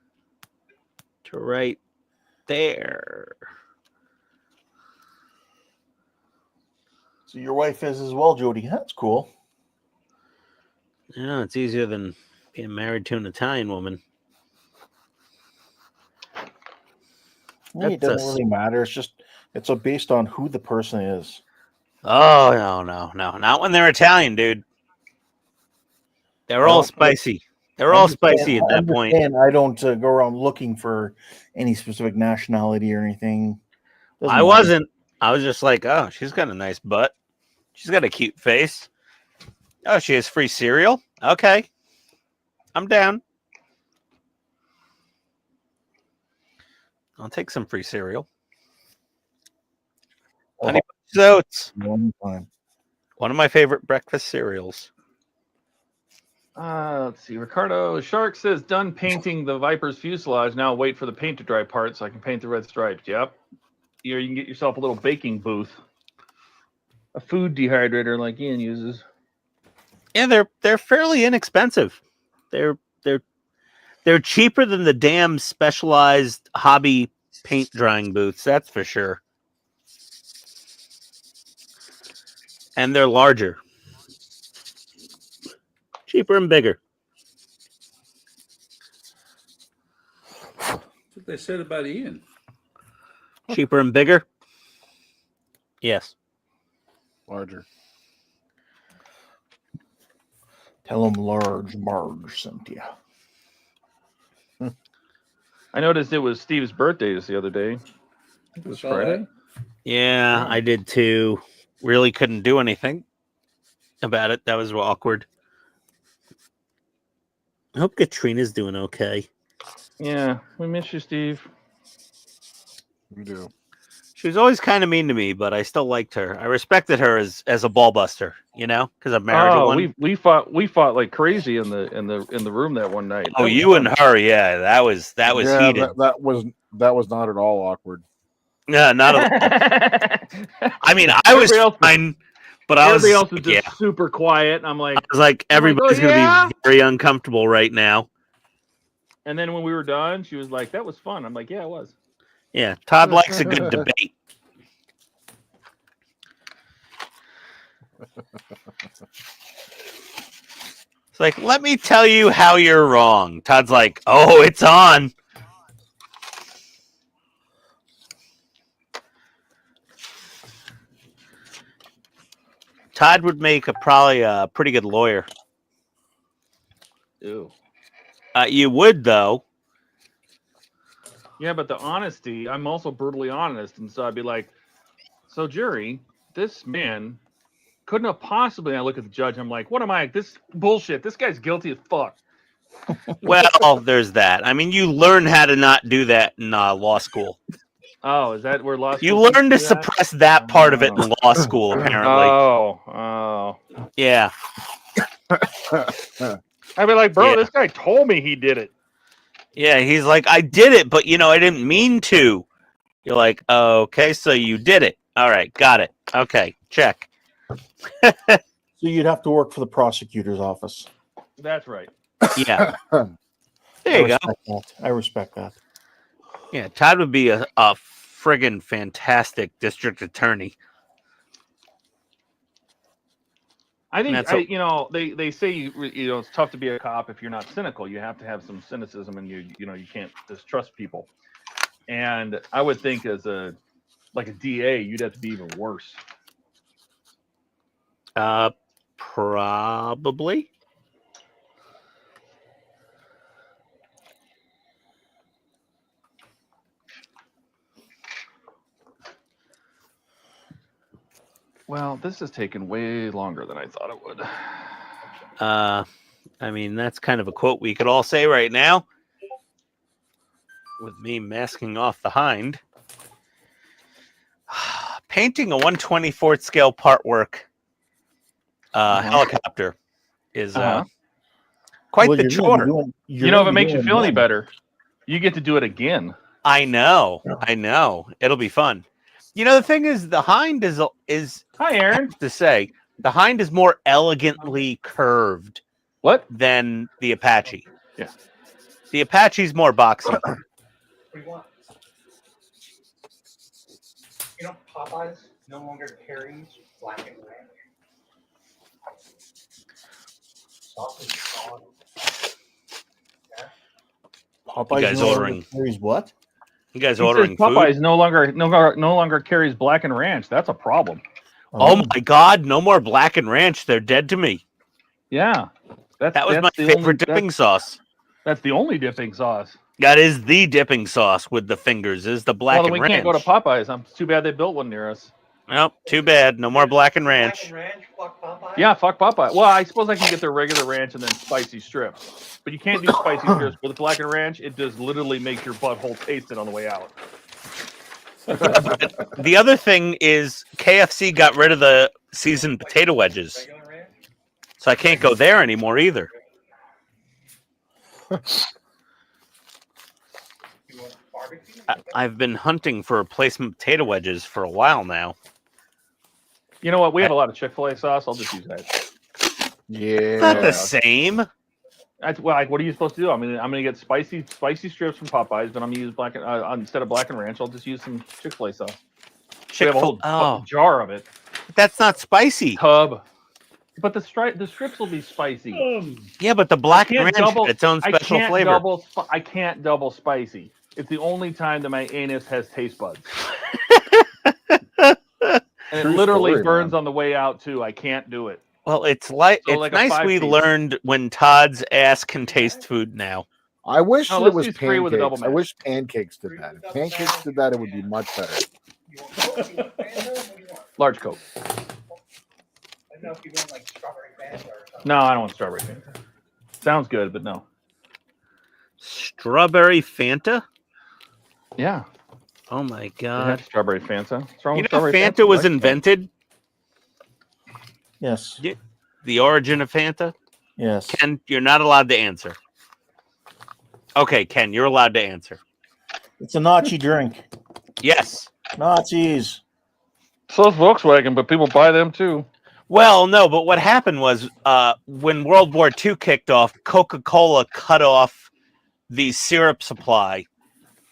to right there. So your wife is as well, Jody. That's cool. Yeah, it's easier than being married to an Italian woman. It doesn't really matter. It's based on who the person is. Oh no, not when they're Italian, dude. They're all spicy. They're all spicy at that point. I don't go around looking for any specific nationality or anything. Doesn't I matter. wasn't. I was just like, oh, she's got a nice butt. She's got a cute face. Oh, she has free cereal. Okay, I'm down. I'll take some free cereal. Honey Bunches of Oats. One of my favorite breakfast cereals. Let's see. Ricardo Shark says, done painting the Viper's fuselage. Now wait for the paint to dry part so I can paint the red stripes. Yep. You can get yourself a little baking booth. A food dehydrator like Ian uses. Yeah, they're fairly inexpensive. They're cheaper than the damn specialized hobby paint drying booths, that's for sure. And they're larger. Cheaper and bigger. That's what they said about Ian. Cheaper and bigger? Yes. Larger. Tell them large Marge sent you. I noticed it was Steve's birthday the other day. It was Friday. Yeah, I did too. Really couldn't do anything about it. That was awkward. I hope Katrina's doing okay. Yeah, we miss you, Steve. We do. She was always kind of mean to me, but I still liked her. I respected her as a ball buster, you know, because I'm married to one. we fought like crazy in the room that one night. Oh, you and her, yeah, that was Yeah, heated. that was not at all awkward. Yeah, not at all. I mean, I was fine, but everybody else was like, just super quiet. And I'm like, I was like, everybody's gonna be very uncomfortable right now. And then when we were done, she was like, "That was fun." I'm like, "Yeah, it was." Yeah, Todd likes a good debate. It's like, let me tell you how you're wrong. Todd's like, oh, it's on. Todd would make probably a pretty good lawyer. Ew. You would, though. Yeah, but the honesty, I'm also brutally honest. And so I'd be like, so jury, this man couldn't have possibly, I look at the judge, I'm like, what am I? This bullshit. This guy's guilty as fuck. Well, there's that. I mean, you learn how to not do that in law school. Oh, is that where law school? You learn to suppress that part of it in law school, apparently. Oh. Yeah. I'd be like, bro, this guy told me he did it. Yeah, he's like, I did it, but, I didn't mean to. You're like, okay, so you did it. All right, got it. Okay, check. So you'd have to work for the prosecutor's office. That's right. Yeah. There you go. I respect that. Yeah, Todd would be a friggin' fantastic district attorney. I think they say it's tough to be a cop if you're not cynical. You have to have some cynicism, and you can't distrust people. And I would think as a DA, you'd have to be even worse. Probably. Well, this has taken way longer than I thought it would. I mean, that's kind of a quote we could all say right now. With me masking off the hind. Painting a 1/24 scale part work helicopter is quite the chore. If it makes you feel any better, you get to do it again. I know. It'll be fun. The thing is, the hind is hi, Aaron. To say the hind is more elegantly curved. What? Than the Apache? Yeah. The Apache's more boxy. What do you want? Popeyes no longer carries black and red. Sausage is gone. Yeah. Popeyes You guys no longer ordering carries what? You guys He ordering says Popeyes food? no longer carries black and ranch. That's a problem. Oh my God! No more Black and Ranch. They're dead to me. Yeah, That was my favorite dipping sauce. That's the only dipping sauce. That is the dipping sauce with the fingers. Is the Black Well, then and we Ranch. can't go to Popeyes. It's too bad they built one near us. Nope, too bad. No more Black and Ranch. Yeah, fuck Popeye. Well, I suppose I can get their regular ranch and then spicy strips. But you can't do spicy strips with Black and Ranch. It just literally makes your butthole taste it on the way out. The other thing is KFC got rid of the seasoned potato wedges. So I can't go there anymore either. I've been hunting for replacement potato wedges for a while now. You know what? We have a lot of Chick-fil-A sauce. I'll just use that. Yeah. Not the same. That's well, like, what are you supposed to do? I'm gonna get spicy strips from Popeyes, but I'm gonna use instead of Black and Ranch. I'll just use some Chick-fil-A sauce. We have a whole fucking jar of it. That's not spicy. Tub. But the strips will be spicy. Yeah, but the Black and Ranch has its own special flavor. I can't double spicy. It's the only time that my anus has taste buds. And it literally burns on the way out too. I can't do it. Well, it's like So it's like a nice we 5-piece. learned when Todd's ass can taste food now. I wish No, that it let's was use 3 with a double pancakes. I mash. wish pancakes did that. If pancakes did that, it would be much better. Large Coke. I don't know if you want like strawberry Fanta or something. No, I don't want strawberry Fanta. Sounds good, but no. Strawberry Fanta? Yeah. Oh my They God. have strawberry Fanta. What's wrong You with know strawberry Fanta Fanta? was Like Fanta. invented? Yes. The origin of Fanta? Yes. Ken, you're not allowed to answer. Okay, Ken, you're allowed to answer. It's a Nazi drink. Yes. Nazis. So is Volkswagen, but people buy them too. Well, no, but what happened was when World War II kicked off, Coca-Cola cut off the syrup supply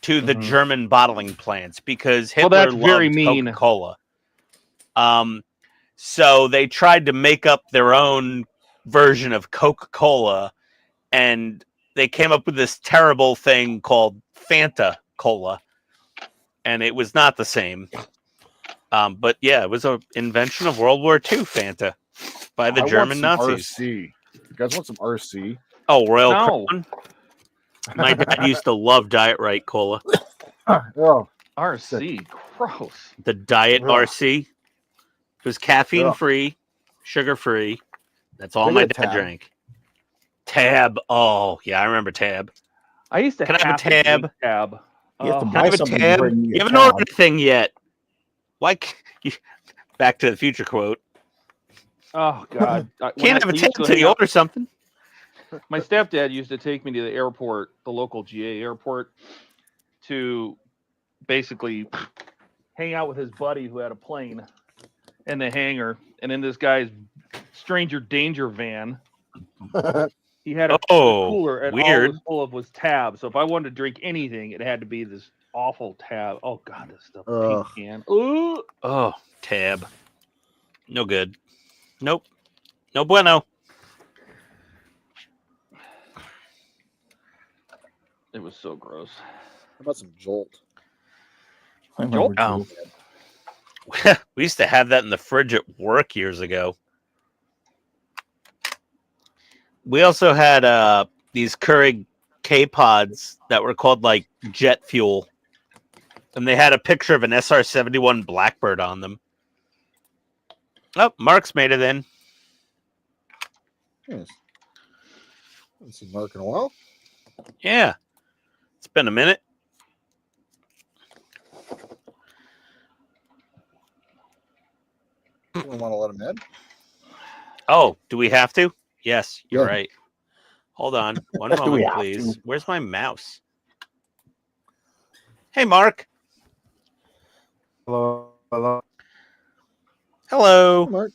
to the German bottling plants because Hitler that's loved very mean. Coca-Cola. So they tried to make up their own version of Coca-Cola, and they came up with this terrible thing called Fanta Cola, and it was not the same. But yeah, it was an invention of World War II, Fanta, by the German Nazis. RC. You guys want some RC? Oh, Royal No. Crown? My dad used to love Diet Right Cola. Oh, RC, gross. The Diet Ugh. RC. It was caffeine-free, sugar-free. That's all They my got dad Tab. drank. Tab. Oh, yeah, I remember Tab. I used to Can I have a to drink tab? Tab. You have to Oh, Can I buy have a something tab? before you You get haven't Tab. ordered a thing yet. Why you Back to the Future quote. oh God. Can't have a tab until you order something. My stepdad used to take me to the airport, the local GA airport, to basically hang out with his buddy who had a plane in the hangar. And in this guy's stranger danger van, he had a cooler, and all it weird. was full of was Tab. So if I wanted to drink anything, it had to be this awful Tab. Oh God, this stuff Ugh. pink can. Ooh. Oh, Tab. No good. Nope. No bueno. It was so gross. How about some Jolt? I remember Oh. Jolt. We used to have that in the fridge at work years ago. We also had these Keurig K-Pods that were called like jet fuel. And they had a picture of an SR-71 Blackbird on them. Oh, Mark's made it in. Yes. Haven't seen Mark in a while. Yeah. It's been a minute. You don't want to let him in? Oh, do we have to? Yes, you're Yeah. right. Hold on. One Do we moment, have please. to? Where's my mouse? Hey, Mark. Hello. Hello. Hello. Mark.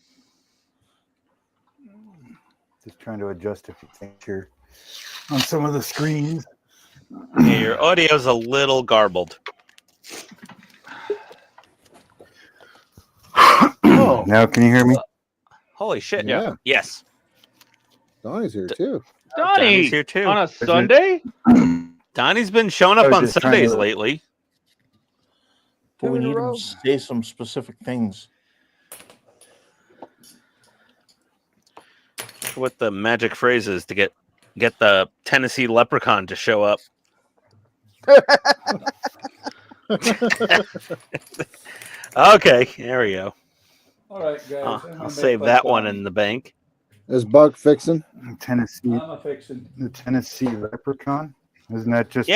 Just trying to adjust a few things here on some of the screens. Yeah, your audio's a little garbled. Oh, Now, can you hear me? Holy shit. Yeah. Yes. Donnie's here too. Donnie, Donnie's here too. on a Sunday? Donnie's been showing up I was on just trying Sundays to- lately. But we Two in a need him row. to say some specific things. what the magic phrase is to get the Tennessee leprechaun to show up. Okay, there we go. All right, guys. I'll save that one in the bank. Is Buck fixing? Tennessee. I'm a fixing. The Tennessee Leprechaun. Isn't that just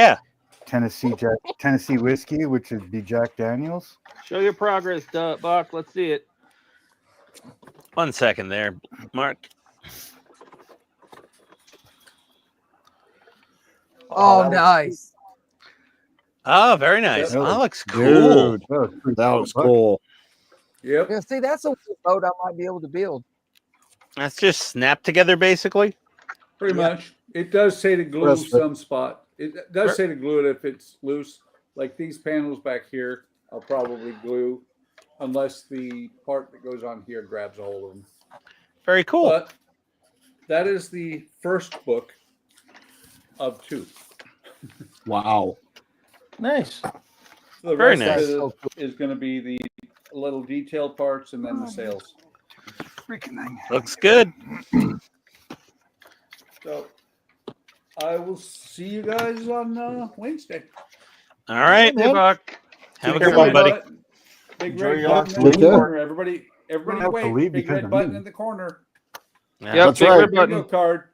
Tennessee whiskey, which would be Jack Daniels? Show your progress, Buck. Let's see it. 1 second there, Mark. Oh, nice. Oh, very nice. That looks cool. Dude, that was cool. Yep. Yeah, see, that's a boat I might be able to build. That's just snapped together, basically. Pretty much. It does say to glue some spot. It does say to glue it if it's loose. Like these panels back here, I'll probably glue unless the part that goes on here grabs a hold of them. Very cool. But that is the first book of 2. Wow. Nice. So the Very rest nice. of it is going to be the little detail parts and then the sails. Freaking thing. Looks good. So I will see you guys on Wednesday. All right. Hey, Buck. Have a good one, buddy. Big red your button in lunch. the corner. Everybody have to wait. leave Big because red of button me. in the corner. Yeah. Yep, That's big right. red button. Bingo card.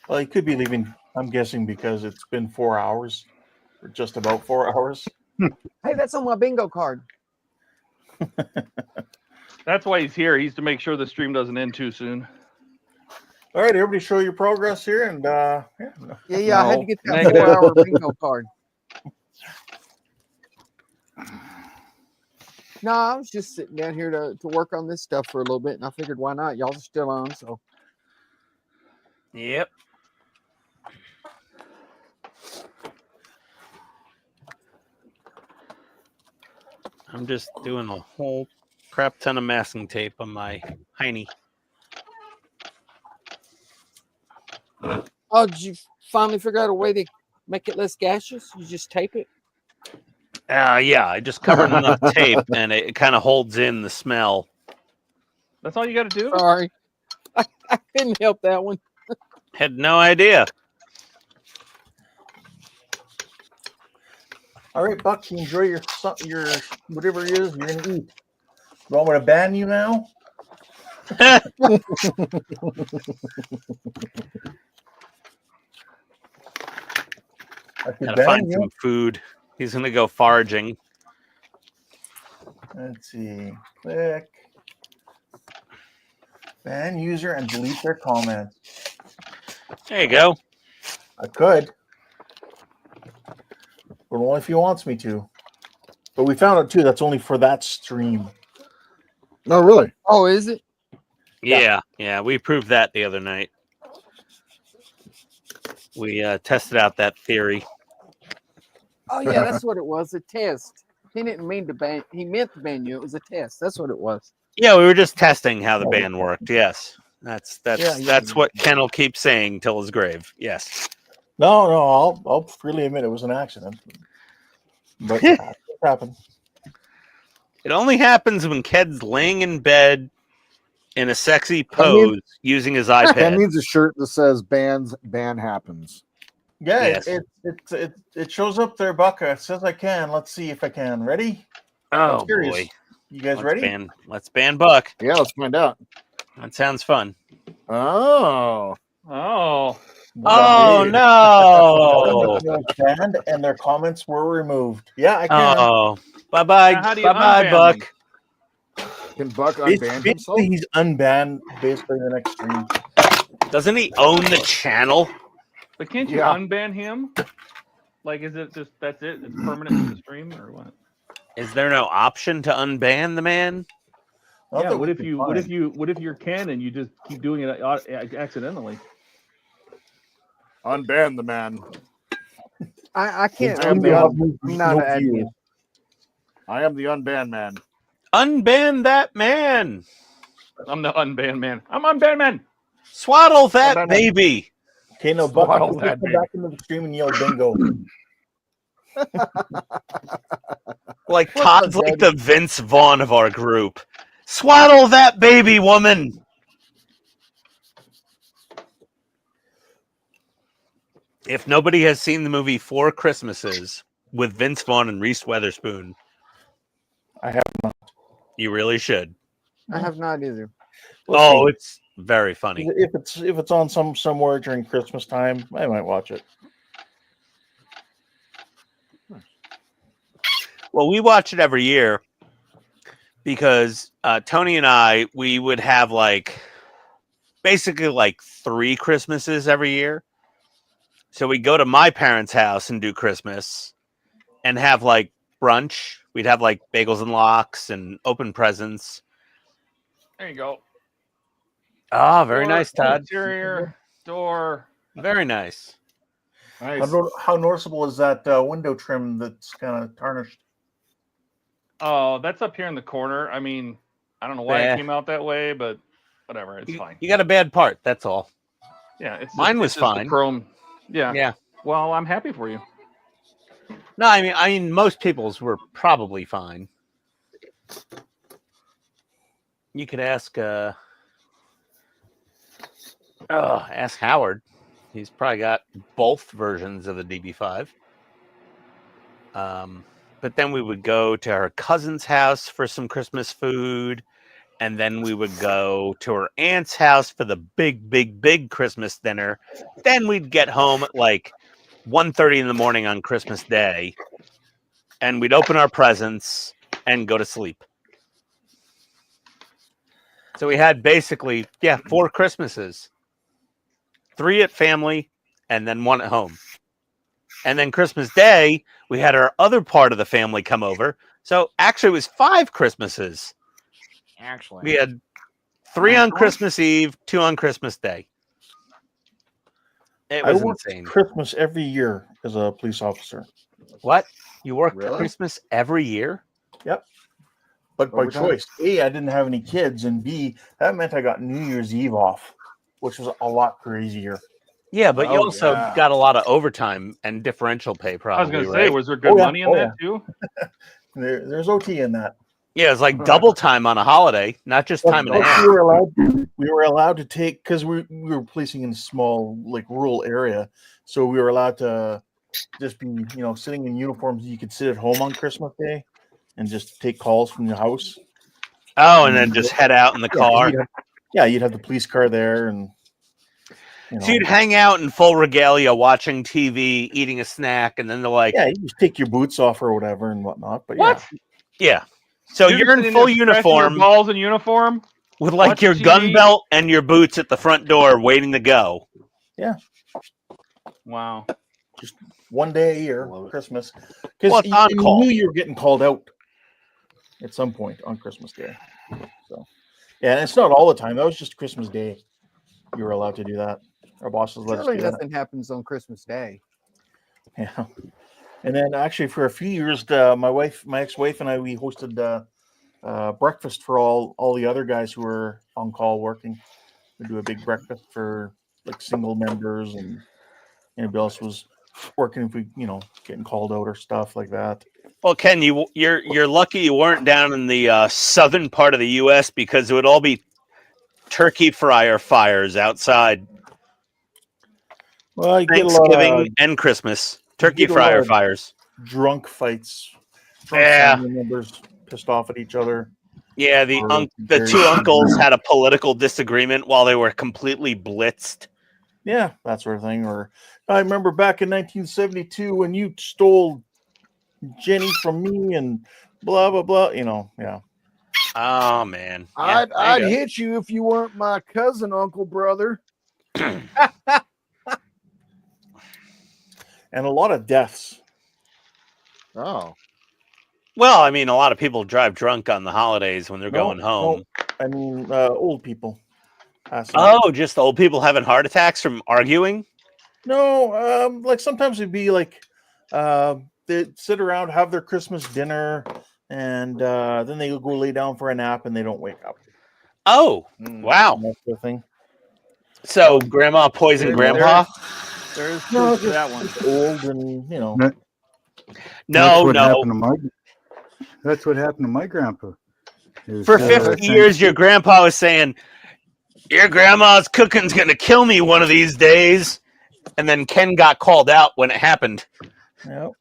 Well, he could be leaving, I'm guessing, because it's been 4 hours, or just about 4 hours. Hey, that's on my bingo card. That's why he's here. He's to make sure the stream doesn't end too soon. All right, everybody, show your progress here, and Yeah, I had to get that Negative. 4-hour bingo card. No, I was just sitting down here to work on this stuff for a little bit, and I figured why not? Y'all are still on, so. Yep. I'm just doing a whole crap ton of masking tape on my hiney. Oh, did you finally figure out a way to make it less gaseous? You just tape it? Yeah, I just covered enough tape, and it kind of holds in the smell. That's all you got to do? Sorry. I couldn't help that one. Had no idea. all right, Buck, you enjoy your whatever it is you're gonna eat. You want me to ban you now? Gotta find some food. He's gonna go foraging. Let's see. Click. Ban user and delete their comments. There you go. I could. But only if he wants me to. But we found out too, that's only for that stream. No, really? Oh, is it? Yeah, we proved that the other night. We tested out that theory. Oh, yeah, that's what it was, a test. He didn't mean to ban. He meant to ban you. It was a test. That's what it was. Yeah, we were just testing how the ban worked. Yes, that's Yeah, what Ken will keep saying till his grave. Yes. No, I'll freely admit it was an accident. But it happened. It only happens when Ked's laying in bed in a sexy pose using his That iPad. needs a shirt that says ban happens. Yeah, Yes. it shows up there, Buck. It says I can. Let's see if I can. Ready? Oh I'm curious. boy. You guys ready? Let's ban Buck. Yeah, let's find out. That sounds fun. Oh. Oh. Oh no! Banned and their comments were removed. Yeah, I can. Oh, bye, Now, how do you bye, unban Buck. Can Buck unban Basically, himself? he's unbanned basically the next stream. Doesn't he own the channel? But can't you Yeah. unban him? Like, is it just that's it? It's permanent to the stream or what? Is there no option to unban the man? Not Yeah. that What we if can you? find. What if you're Ken and you just keep doing it accidentally? Unban the man. I can't. I am the I'm not an admin. I am the unbanned man. Unban that man. I'm the unbanned man. I'm unbanned man. Swaddle that baby. Okay, no, Buck, Swaddle you that come back into the stream and yell bingo. Like Todd's like the Vince Vaughn of our group. Swaddle that baby, woman. If nobody has seen the movie Four Christmases with Vince Vaughn and Reese Witherspoon, I have not. You really should. I have not either. Oh, it's very funny. If it's on somewhere during Christmas time, I might watch it. Well, we watch it every year because Tony and I, we would have basically 3 Christmases every year. So we go to my parents' house and do Christmas and have brunch. We'd have bagels and lox and open presents. There you go. Ah, very nice, Todd. Interior door. Very nice. Nice. How noticeable is that window trim that's kind of tarnished? Oh, that's up here in the corner. I mean, I don't know why Yeah. it came out that way, but whatever. It's fine. You got a bad part. That's all. Yeah, it's Mine was it's just the fine. Chrome. Yeah. Yeah. Well, I'm happy for you. No, I mean, most people's were probably fine. You could ask Howard. He's probably got both versions of the DB5. But then we would go to her cousin's house for some Christmas food, and then we would go to her aunt's house for the big Christmas dinner. Then we'd get home at 1:30 in the morning on Christmas Day, and we'd open our presents and go to sleep. So we had basically, 4 Christmases. 3 at family, and then 1 at home. And then Christmas Day, we had our other part of the family come over. So actually, it was 5 Christmases. Actually, We had 3 on Christmas Eve, 2 on Christmas Day. It was I worked insane. Christmas every year as a police officer. What? You worked Really? Christmas every year? Yep. But by Overtime? choice. A, I didn't have any kids, and B, that meant I got New Year's Eve off, which was a lot crazier. Yeah, but you Oh, also yeah. got a lot of overtime and differential pay, I was probably. going to say, right? was there good money in that too? There's OT in that. Yeah, it's double time on a holiday, not just time and a half. We were allowed to take, because we were policing in a small rural area, so we were allowed to just be sitting in uniforms. You could sit at home on Christmas Day and just take calls from the house. Oh, and then just head out in the car. You'd have the police car there, and So you'd hang out in full regalia, watching TV, eating a snack, and then they're like, you just take your boots off or whatever and whatnot. But What? yeah. So you're in full uniform, balls in uniform, with watch your TV. gun belt and your boots at the front door, waiting to go. Yeah. Wow. Just one day a year, Christmas. Because Well, it's on you call. knew you were getting called out at some point on Christmas Day. So, yeah, and it's not all the time. That was just Christmas Day. You were allowed to do that. Our bosses let us Surely do that. nothing happens on Christmas Day. Yeah. And then actually for a few years, my ex-wife and I, we hosted breakfast for all the other guys who were on call working. We do a big breakfast for single members, and anybody else was working if we, getting called out or stuff like that. Well, Ken, you're lucky you weren't down in the southern part of the U.S. because it would all be turkey fryer fires outside. Well, you get a lot Thanksgiving of, and Christmas turkey get a lot fryer of fires. drunk fights. Drunk Yeah. family members pissed off at each other. Yeah, the 2 uncles had a political disagreement while they were completely blitzed. Yeah, that sort of thing. Or I remember back in 1972 when you stole Jenny from me and blah blah blah. Yeah. Oh man, I'd hit you if you weren't my cousin, uncle, brother. And a lot of deaths. Oh. Well, I mean, a lot of people drive drunk on the holidays when they're going home. No, I mean, old people. Oh, just old people having heart attacks from arguing? No, sometimes it'd be they'd sit around, have their Christmas dinner, and then they go lay down for a nap and they don't wake up. Oh, wow. That sort of thing. So grandma poisoned grandpa? There's No, proof to that one. Old and, That's what happened to my grandpa. It was, For 50 years, your grandpa was saying, your grandma's cooking's going to kill me one of these days. And then Ken got called out when it happened. Yep.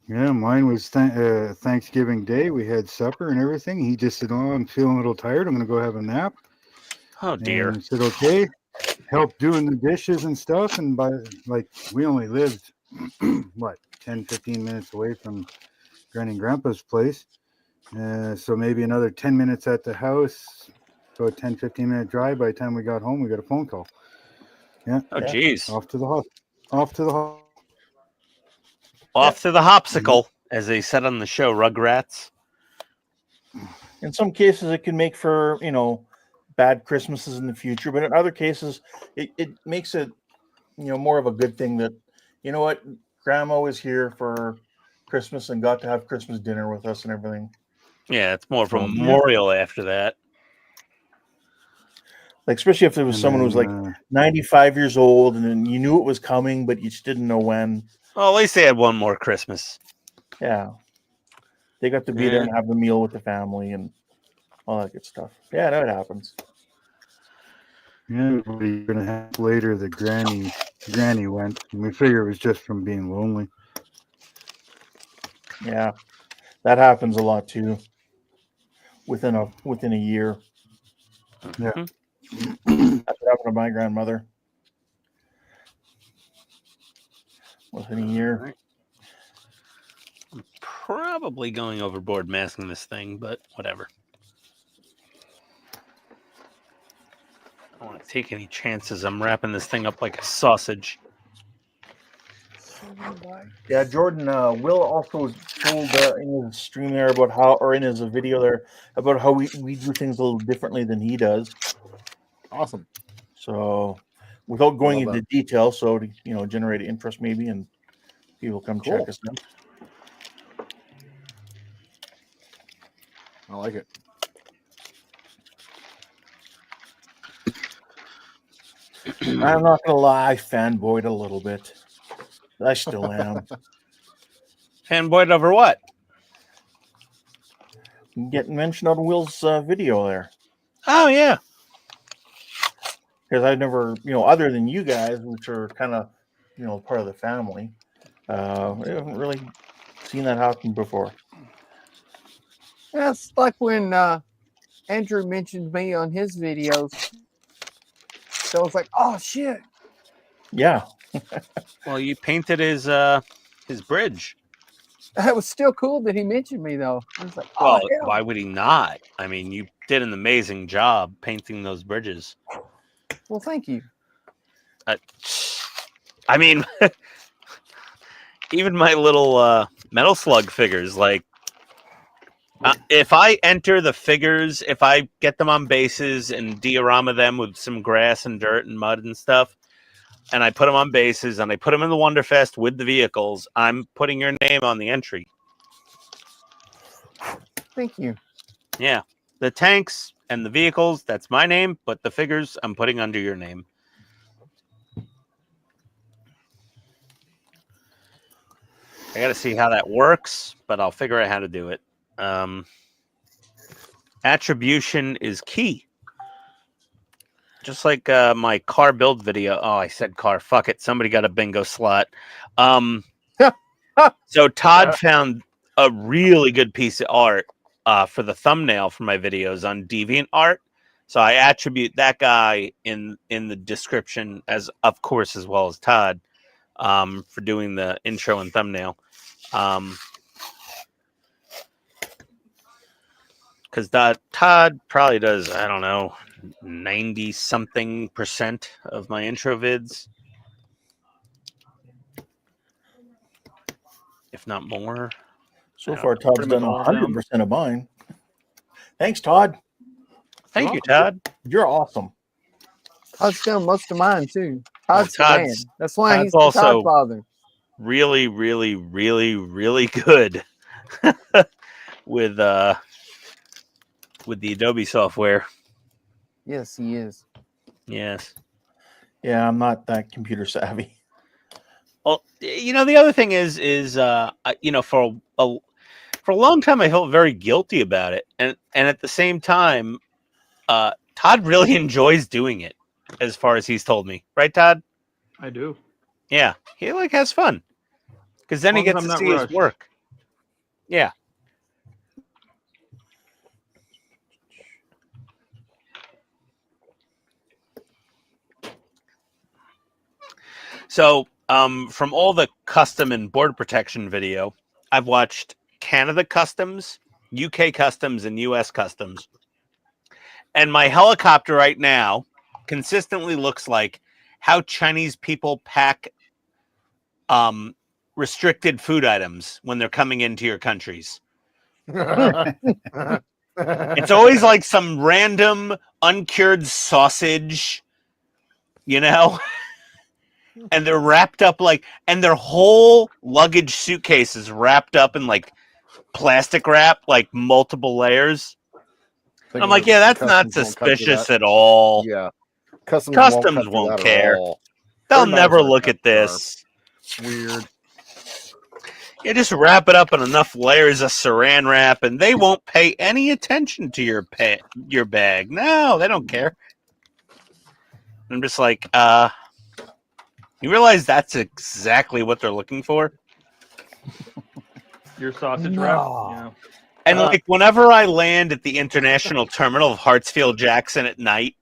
Yeah, mine was Thanksgiving Day. We had supper and everything. He just said, "Oh, I'm feeling a little tired. I'm going to go have a nap." Oh dear. And I said, "Okay." Helped doing the dishes and stuff. And by like, we only lived what 10-15 minutes away from Granny and Grandpa's place. So maybe another 10 minutes at the house. So a 10-15 minute drive. By the time we got home, we got a phone call. Yeah. Oh geez. Off to the hospital. Off to the hospital. Off to the hopsicle, as they said on the show, Rugrats. In some cases, it can make for, you know, bad Christmases in the future, but in other cases, it makes it, you know, more of a good thing that, you know what, Grandma was here for Christmas and got to have Christmas dinner with us and everything. Yeah, it's more of a memorial after that. Like, especially if there was someone who was like 95 years old and then you knew it was coming, but you just didn't know when. Well, at least they had one more Christmas. Yeah. They got to be there and have a meal with the family and all that good stuff. Yeah, that happens. Yeah, a year and a half later, the granny went, and we figure it was just from being lonely. Yeah, that happens a lot too. Within a year. Yeah, that's what happened to my grandmother. Within a year. I'm probably going overboard masking this thing, but whatever. I don't want to take any chances. I'm wrapping this thing up like a sausage. Yeah, Jordan, Will also told in his stream there about how, or in his video there, about how we do things a little differently than he does. Awesome. So, without going Love into detail, so to, you know, generate interest maybe, and people come Cool. check us out. I like it. I'm not gonna lie, I fanboyed a little bit. I still am. Fanboyed over what? Getting mentioned on Will's video there. Oh yeah. Because I've never, you know, other than you guys, which are kind of, you know, part of the family, I haven't really seen that happen before. That's like when Andrew mentioned me on his videos. So I was like, oh shit. Yeah. Well, you painted his bridge. That was still cool that he mentioned me though. I was like, oh, Well, hell. why would he not? I mean, you did an amazing job painting those bridges. Well, thank you. I mean, even my little Metal Slug figures, like, if I enter the figures, if I get them on bases and diorama them with some grass and dirt and mud and stuff, and I put them on bases and I put them in the Wonderfest with the vehicles, I'm putting your name on the entry. Thank you. Yeah. The tanks and the vehicles, that's my name, but the figures I'm putting under your name. I got to see how that works, but I'll figure out how to do it. Attribution is key. Just like my car build video. Oh, I said car. Fuck it. Somebody got a bingo slot. So Todd found a really good piece of art for the thumbnail for my videos on DeviantArt. So I attribute that guy in the description, as of course, as well as Todd, for doing the intro and thumbnail. Because Todd probably does, I don't know, 90-something% of my intro vids, if not more. So far, Todd's done 100% of mine. Thanks, Todd. Thank you, Todd. You're awesome. Todd's done most of mine too. Todd's the man. Todd's- That's why Todd's he's the also- Toddfather. Really, really, really, really good with the Adobe software. Yes, he is. Yes. Yeah, I'm not that computer savvy. Well, you know, the other thing is you know, for a long time I felt very guilty about it, and at the same time, Todd really enjoys doing it. as far as he's told me. Right, Todd? I do. Yeah, he like has fun because then he As long gets as to I'm see not his rushed. work. Yeah. So, from all the custom and border protection video, I've watched Canada Customs, UK Customs, and US Customs. And my helicopter right now consistently looks like how Chinese people pack restricted food items when they're coming into your countries. It's always like some random uncured sausage, you know? And they're wrapped up and their whole luggage suitcase is wrapped up in like plastic wrap, like multiple layers. And I'm like, yeah, that's not suspicious at all. Yeah. Customs won't care. They'll never look at this. Weird. You just wrap it up in enough layers of saran wrap, and they won't pay any attention to your bag. No, they don't care. I'm just like, you realize that's exactly what they're looking for? Your sausage wrap. Yeah. And like whenever I land at the international terminal of Hartsfield Jackson at night,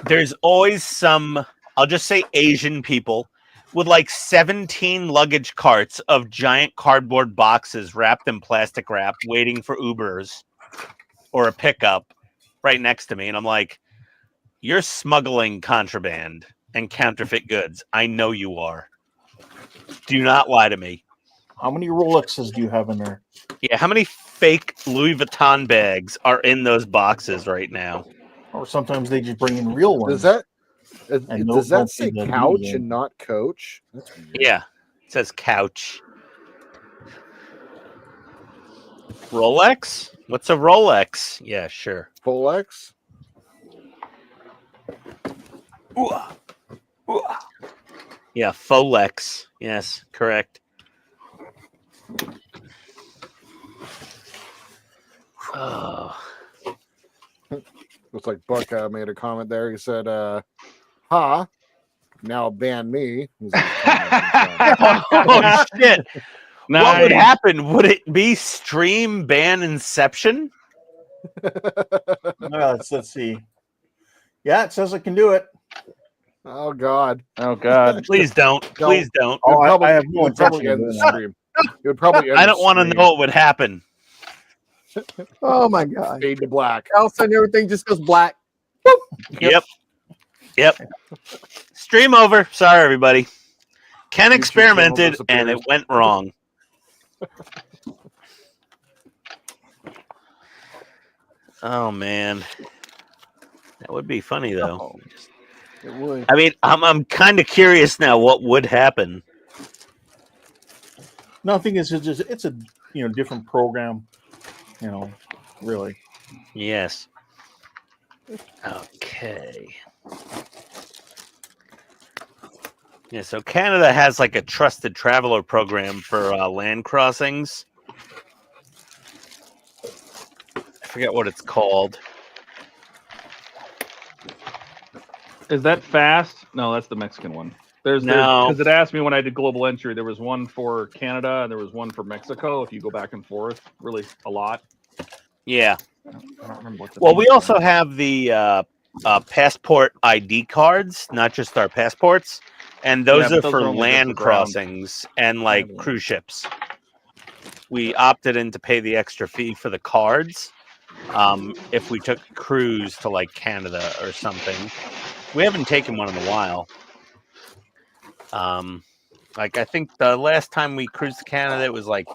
there's always some, I'll just say Asian people with like 17 luggage carts of giant cardboard boxes wrapped in plastic wrap waiting for Ubers or a pickup right next to me. And I'm like, you're smuggling contraband and counterfeit goods. I know you are. Do not lie to me. How many Rolexes do you have in there? Yeah, how many fake Louis Vuitton bags are in those boxes right now? Or sometimes they just bring in real ones. Does that say couch and not coach? That's weird. Yeah, it says couch. Rolex? What's a Rolex? Yeah, sure. Rolex? Yeah, Folex. Yes, correct. Oh. Looks like Buck made a comment there. He said, ha, now ban me. Oh, shit. What would happen? Would it be stream ban inception? Let's see. Yeah, it says I can do it. Oh, God. Oh, God. Please don't. Please don't. Oh, I have no intention of end the doing that. stream. It would probably end I don't want to know what would happen. Oh my God. Fade to black. All of a sudden, everything just goes black. Yep. Stream over. Sorry, everybody. Ken experimented and it went wrong. Oh man, that would be funny though. It would. I mean, I'm kind of curious now. What would happen? Nothing is just it's a different program. Really. Yes. Okay. Yeah, so Canada has like a trusted traveler program for land crossings. I forget what it's called. Is that fast? No, that's the Mexican one. There's No. because it asked me when I did global entry. There was one for Canada and there was one for Mexico. If you go back and forth, really a lot. Yeah. I don't remember what the Well, we also have the passport ID cards, not just our passports, and those Yeah, are but those for are only just land the ground. crossings and like cruise ships. We opted in to pay the extra fee for the cards if we took a cruise to like Canada or something. We haven't taken one in a while. Like I think the last time we cruised to Canada, it was like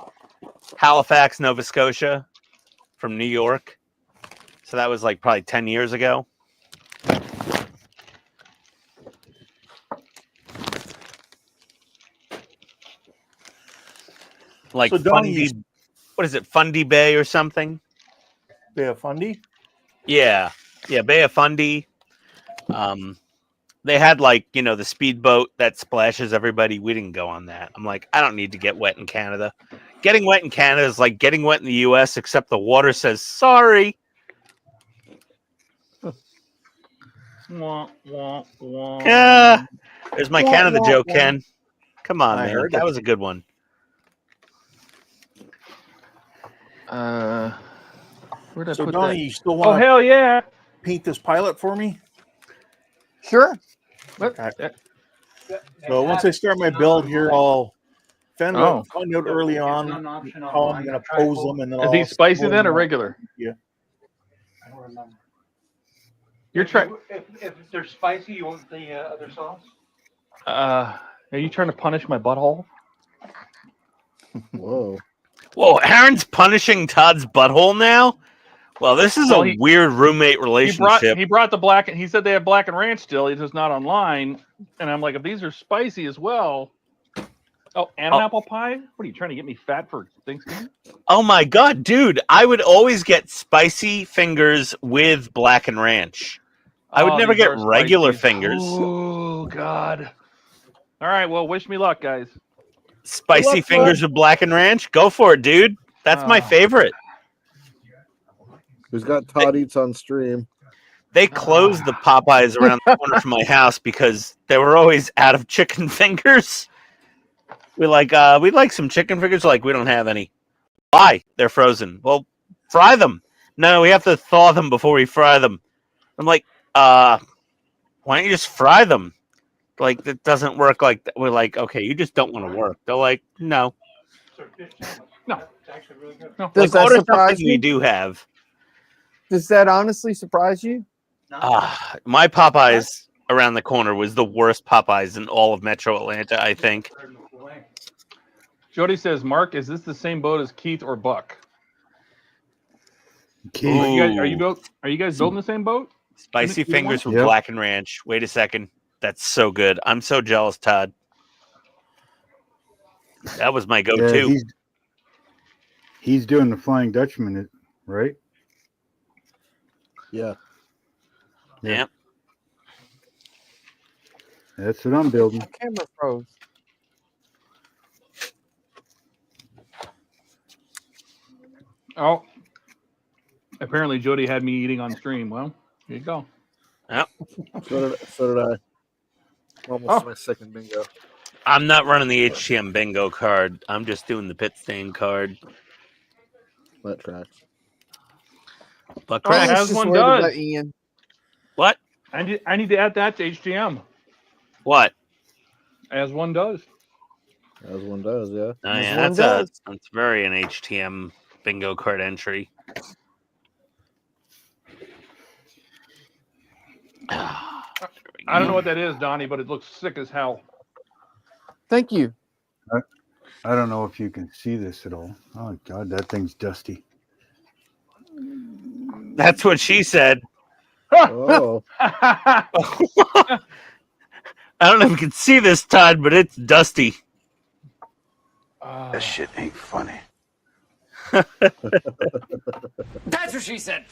Halifax, Nova Scotia from New York. So that was like probably 10 years ago. Like So, Donnie, Fundy, what is it? Fundy Bay or something? Bay of Fundy? Yeah. Yeah, Bay of Fundy. They had like, the speedboat that splashes everybody. We didn't go on that. I'm like, I don't need to get wet in Canada. Getting wet in Canada is like getting wet in the US, except the water says sorry. Wah, wah, wah. There's my Wah, Canada wah, joke, wah. Ken. Come on, I man. heard That it. was a good one. Where'd I So put Donnie, that? you still Oh want to hell yeah! paint this pilot for me? Sure. What? Okay. So once I start my build here, I'll find Oh. out early on how I'm going to pose them, and then Is he I'll spicy split then them or up. regular? Yeah. I don't remember. You're trying. If they're spicy, you want the other sauce? Are you trying to punish my butthole? Whoa. Whoa, Aaron's punishing Todd's butthole now? Well, this is Well, a weird roommate relationship. He brought the black. He said they have black and ranch still. He's just not online. And I'm like, if these are spicy as well. Oh, and an apple pie? What are you trying to get me fat for Thanksgiving? Oh my god, dude! I would always get spicy fingers with black and ranch. I would Oh, never these get are regular spicy. fingers. Oh god! All right, well, wish me luck, guys. Spicy fingers with black and ranch? Go for it, dude. That's my favorite. Who's got Todd Eats on stream? They closed the Popeyes around the corner from my house because they were always out of chicken fingers. We'd like some chicken fingers. Like, we don't have any. Why? They're frozen. Well, fry them. No, we have to thaw them before we fry them. I'm like, why don't you just fry them? Like, that doesn't work like that. We're like, okay, you just don't want to work. They're like, no. No. It's actually really good. No. Does Like, that order surprise something we you? do have. Does that honestly surprise you? My Popeyes around the corner was the worst Popeyes in all of Metro Atlanta, I think. Jody says, Mark, is this the same boat as Keith or Buck? Keith. Are you guys building the same boat? Spicy Either fingers one? with black and ranch. Wait a second. That's so good. I'm so jealous, Todd. That was my go-to. Yeah, he's doing the Flying Dutchman, right? Yeah. Yeah. That's what I'm building. Camera froze. Oh. Apparently Jody had me eating on stream. Well, here you go. Yep. So did I. Almost my second bingo. I'm not running the HTM bingo card. I'm just doing the PITSTAIN card. That tracks. But I was as just one worried does. about Ian. What? I need to add that to HTM. What? As one does. As one does, yeah. Oh, As yeah, one that's does. that's very an HTM bingo card entry. I don't know what that is, Donnie, but it looks sick as hell. Thank you. I don't know if you can see this at all. Oh God, that thing's dusty. That's what she said. Oh. I don't know if you can see this, Todd, but it's dusty. That shit ain't funny. That's what she said.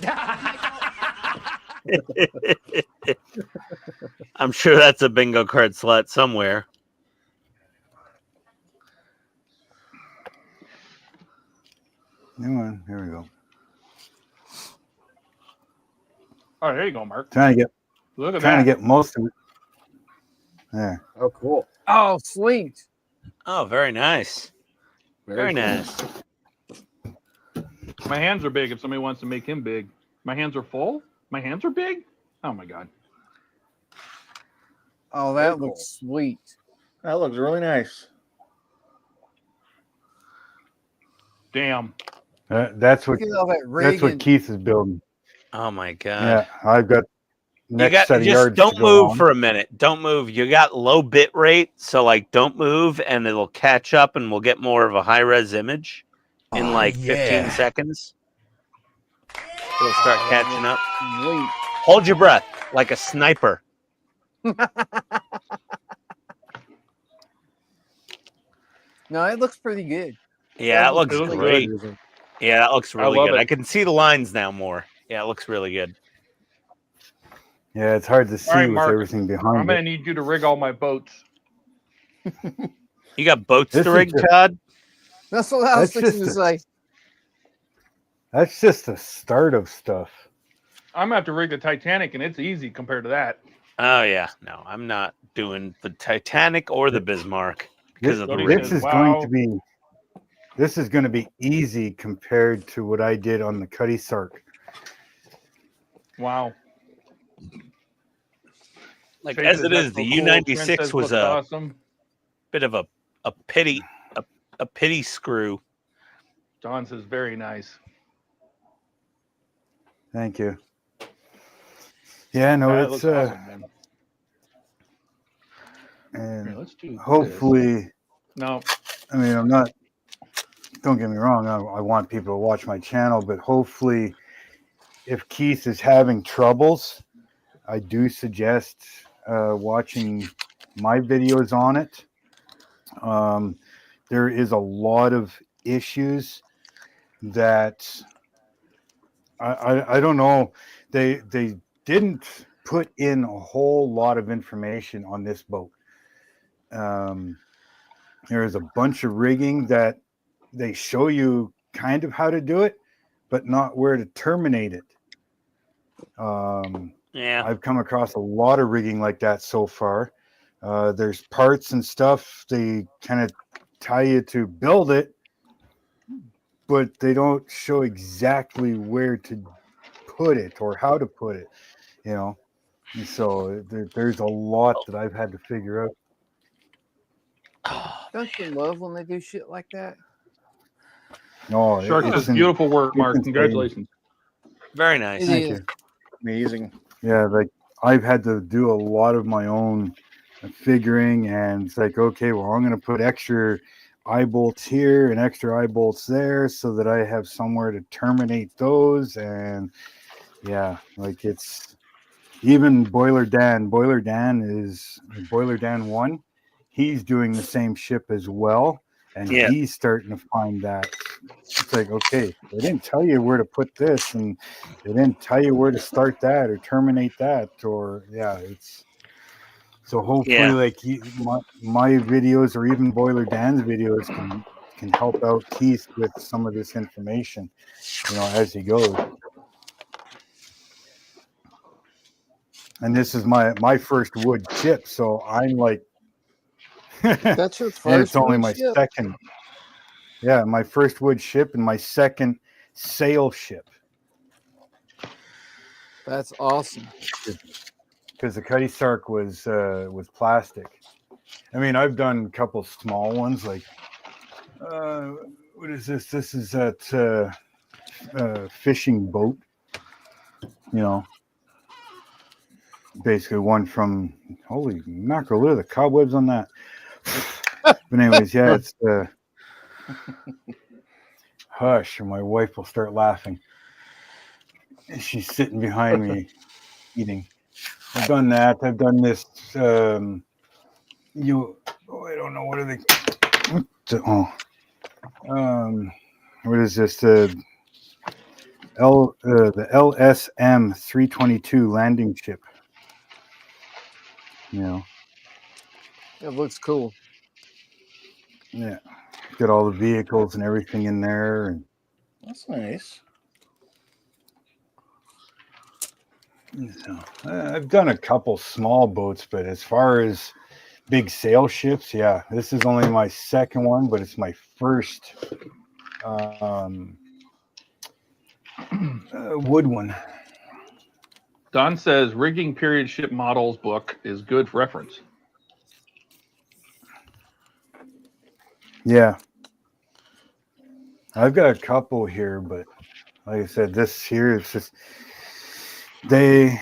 I'm sure that's a bingo card slot somewhere. Hang on, here we go. Oh, there you go, Mark. Trying to Look at get most of it. There. Oh, cool. Oh, sweet. Oh, very nice. Very cool. nice. My hands are big if somebody wants to make him big. My hands are full? My hands are big? Oh, my God. Oh, that looks sweet. That looks really nice. Damn. That's what Look at all that rig that's what and- Keith is building. Oh, my God. Yeah, I've got You next got set of just yards don't to go move on. for a minute. Don't move. You got low bit rate, so like don't move, and it'll catch up, and we'll get more of a high res image in like 15 seconds. It'll start catching up. Sweet. Hold your breath like a sniper. No, it looks pretty good. Yeah, that looks looks great. good. Yeah, that looks really love good. it. I can see the lines now more. Yeah, it looks really good. Yeah, it's hard to see right, with Mark. everything I'm behind going to it. need you to rig all my boats. You got boats This to is rig, just- Todd? That's what I was That's fixing to just say. That's just the start of stuff. I'm gonna have to rig the Titanic, and it's easy compared to that. Oh yeah, no, I'm not doing the Titanic or the Bismarck because of the Jody rigging. says, This is going wow. to be easy compared to what I did on the Cuddy Sark. Wow. Like Faith as says, it "That's is, the so cool. U-96 Princess was looks a awesome." bit of a pity screw. Don says, very nice. Thank you. Yeah, no, That it's looks awesome, man. and Here, let's do hopefully. No. I mean, I'm not. Don't get me wrong. I want people to watch my channel, but hopefully, if Keith is having troubles, I do suggest watching my videos on it. There is a lot of issues that I don't know. They didn't put in a whole lot of information on this boat. There is a bunch of rigging that they show you kind of how to do it, but not where to terminate it. Yeah, I've come across a lot of rigging like that so far. There's parts and stuff they kind of tie you to build it, but they don't show exactly where to put it or how to put it, you know. And so there's a lot that I've had to figure out. Don't you love when they do shit like that? No, Shark says, beautiful work, Mark. insane. Congratulations. very nice. Thank you. Amazing. Yeah, like I've had to do a lot of my own figuring, and it's like, okay, well, I'm going to put extra eye bolts here and extra eye bolts there so that I have somewhere to terminate those. And yeah, like it's even Boiler Dan. Boiler Dan 1. He's doing the same ship as well, and Yeah. he's starting to find that. It's like, okay, they didn't tell you where to put this, and they didn't tell you where to start that or terminate that, or yeah, it's so hopefully Yeah. like my videos or even Boiler Dan's videos can help out Keith with some of this information, you know, as he goes. And this is my first wood ship, so I'm like, That's your first. and it's only wood my ship? second. Yeah, my first wood ship and my second sail ship. That's awesome. Because the Cuddy Sark was plastic. I mean, I've done a couple small ones, like what is this? This is that fishing boat. You know, basically one from holy mackerel! Look at the cobwebs on that. But anyways, yeah, it's hush, or my wife will start laughing. She's sitting behind me eating. I've done that. I've done this. I don't know what are they. What is this? The LSM 322 landing ship. You know. It looks cool. Yeah. Got all the vehicles and everything in there, and That's nice. so, I've done a couple small boats, but as far as big sail ships, yeah, this is only my second one, but it's my first wood one. Don says, rigging period ship models book is good reference. Yeah, I've got a couple here, but like I said, this here is just the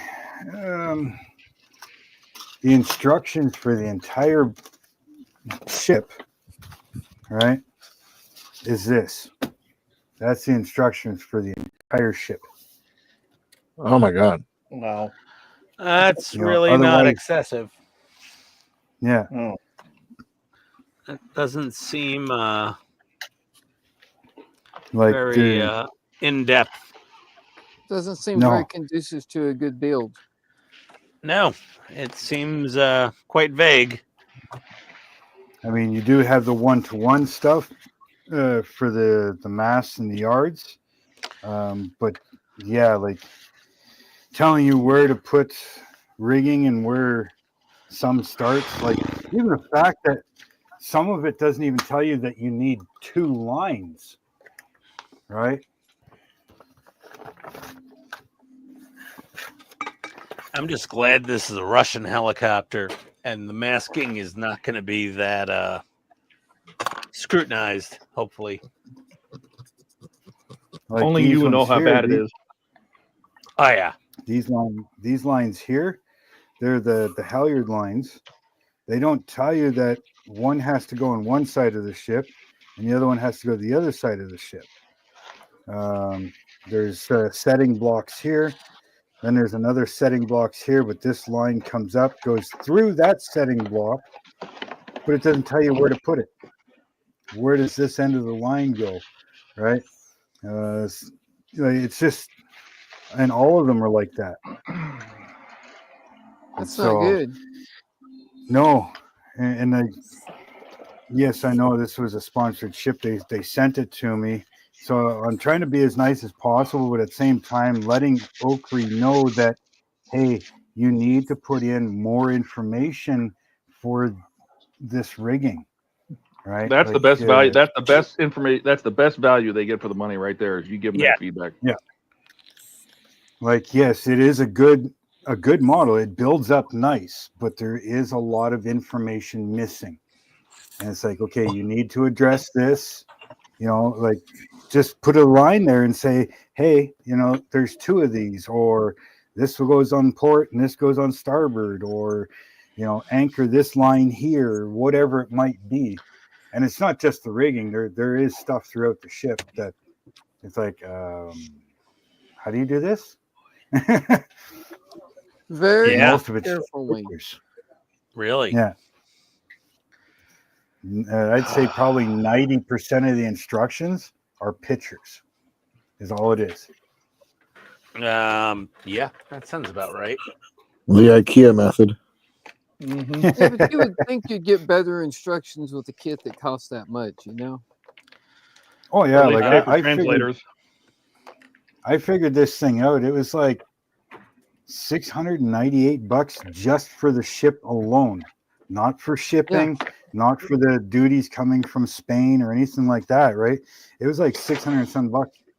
instructions for the entire ship, right? Is this? That's the instructions for the entire ship. Oh my god. Wow. That's You know, really not otherwise- excessive. Yeah. Oh. That doesn't seem Like very in depth. Doesn't seem No. very conducive to a good build. No, it seems quite vague. I mean, you do have the one-to-one stuff for the masts and the yards, but yeah, like telling you where to put rigging and where some starts. Like even the fact that some of it doesn't even tell you that you need 2 lines, right? I'm just glad this is a Russian helicopter and the masking is not going to be that scrutinized, hopefully. Like Only these you know ones how here, bad it is. Oh, yeah. These lines here, they're the halyard lines. They don't tell you that one has to go on one side of the ship and the other one has to go to the other side of the ship. There's setting blocks here. Then there's another setting blocks here, but this line comes up, goes through that setting block, but it doesn't tell you where to put it. Where does this end of the line go, right? It's just, and all of them are like that. That's not good. No, and yes, I know this was a sponsored ship. They sent it to me, so I'm trying to be as nice as possible, but at the same time, letting Oakley know that, hey, you need to put in more information for this rigging, right? That's the best value. That's the best information. That's the best value they get for the money right there. Is you give them that feedback. Yeah. Like, yes, it is a good model. It builds up nice, but there is a lot of information missing. And it's like, okay, you need to address this, like just put a line there and say, hey, there's 2 of these, or this goes on port and this goes on starboard, or, anchor this line here, whatever it might be. And it's not just the rigging. There is stuff throughout the ship that it's like, how do you do this? Very Most of it's carefully. Really? Yeah. I'd say probably 90% of the instructions are pictures, is all it is. Yeah, that sounds about right. The IKEA method. Yeah, but you would think you'd get better instructions with a kit that costs that much, Oh yeah, like translators. I figured this thing out. It was like $698 just for the ship alone, not for shipping, not for the duties coming from Spain or anything like that, right? It was like $600 some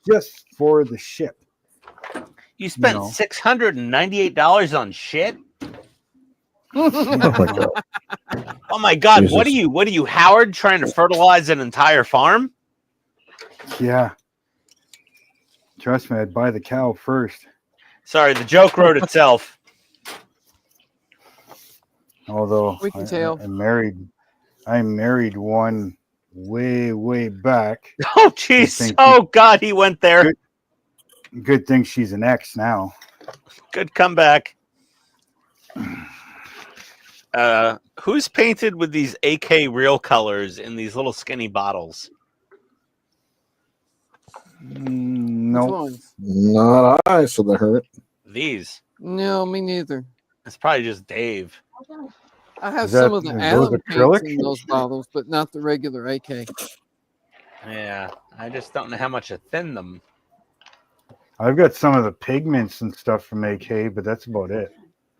just for the ship. You spent $698 on shit? Oh my god! Oh my god! Jesus. What are you, Howard, trying to fertilize an entire farm? Yeah. Trust me, I'd buy the cow first. Sorry, the joke wrote itself. Although We can tell. I married one way back. Oh jeez! Oh god, he went there. Good thing she's an ex now. Good comeback. Who's painted with these AK real colors in these little skinny bottles? No, not I. So they hurt. These? No, me neither. It's probably just Dave. I have Is that- some of the those Allen paints acrylic? in those bottles, but not the regular AK. Yeah, I just don't know how much to thin them. I've got some of the pigments and stuff from AK, but that's about it.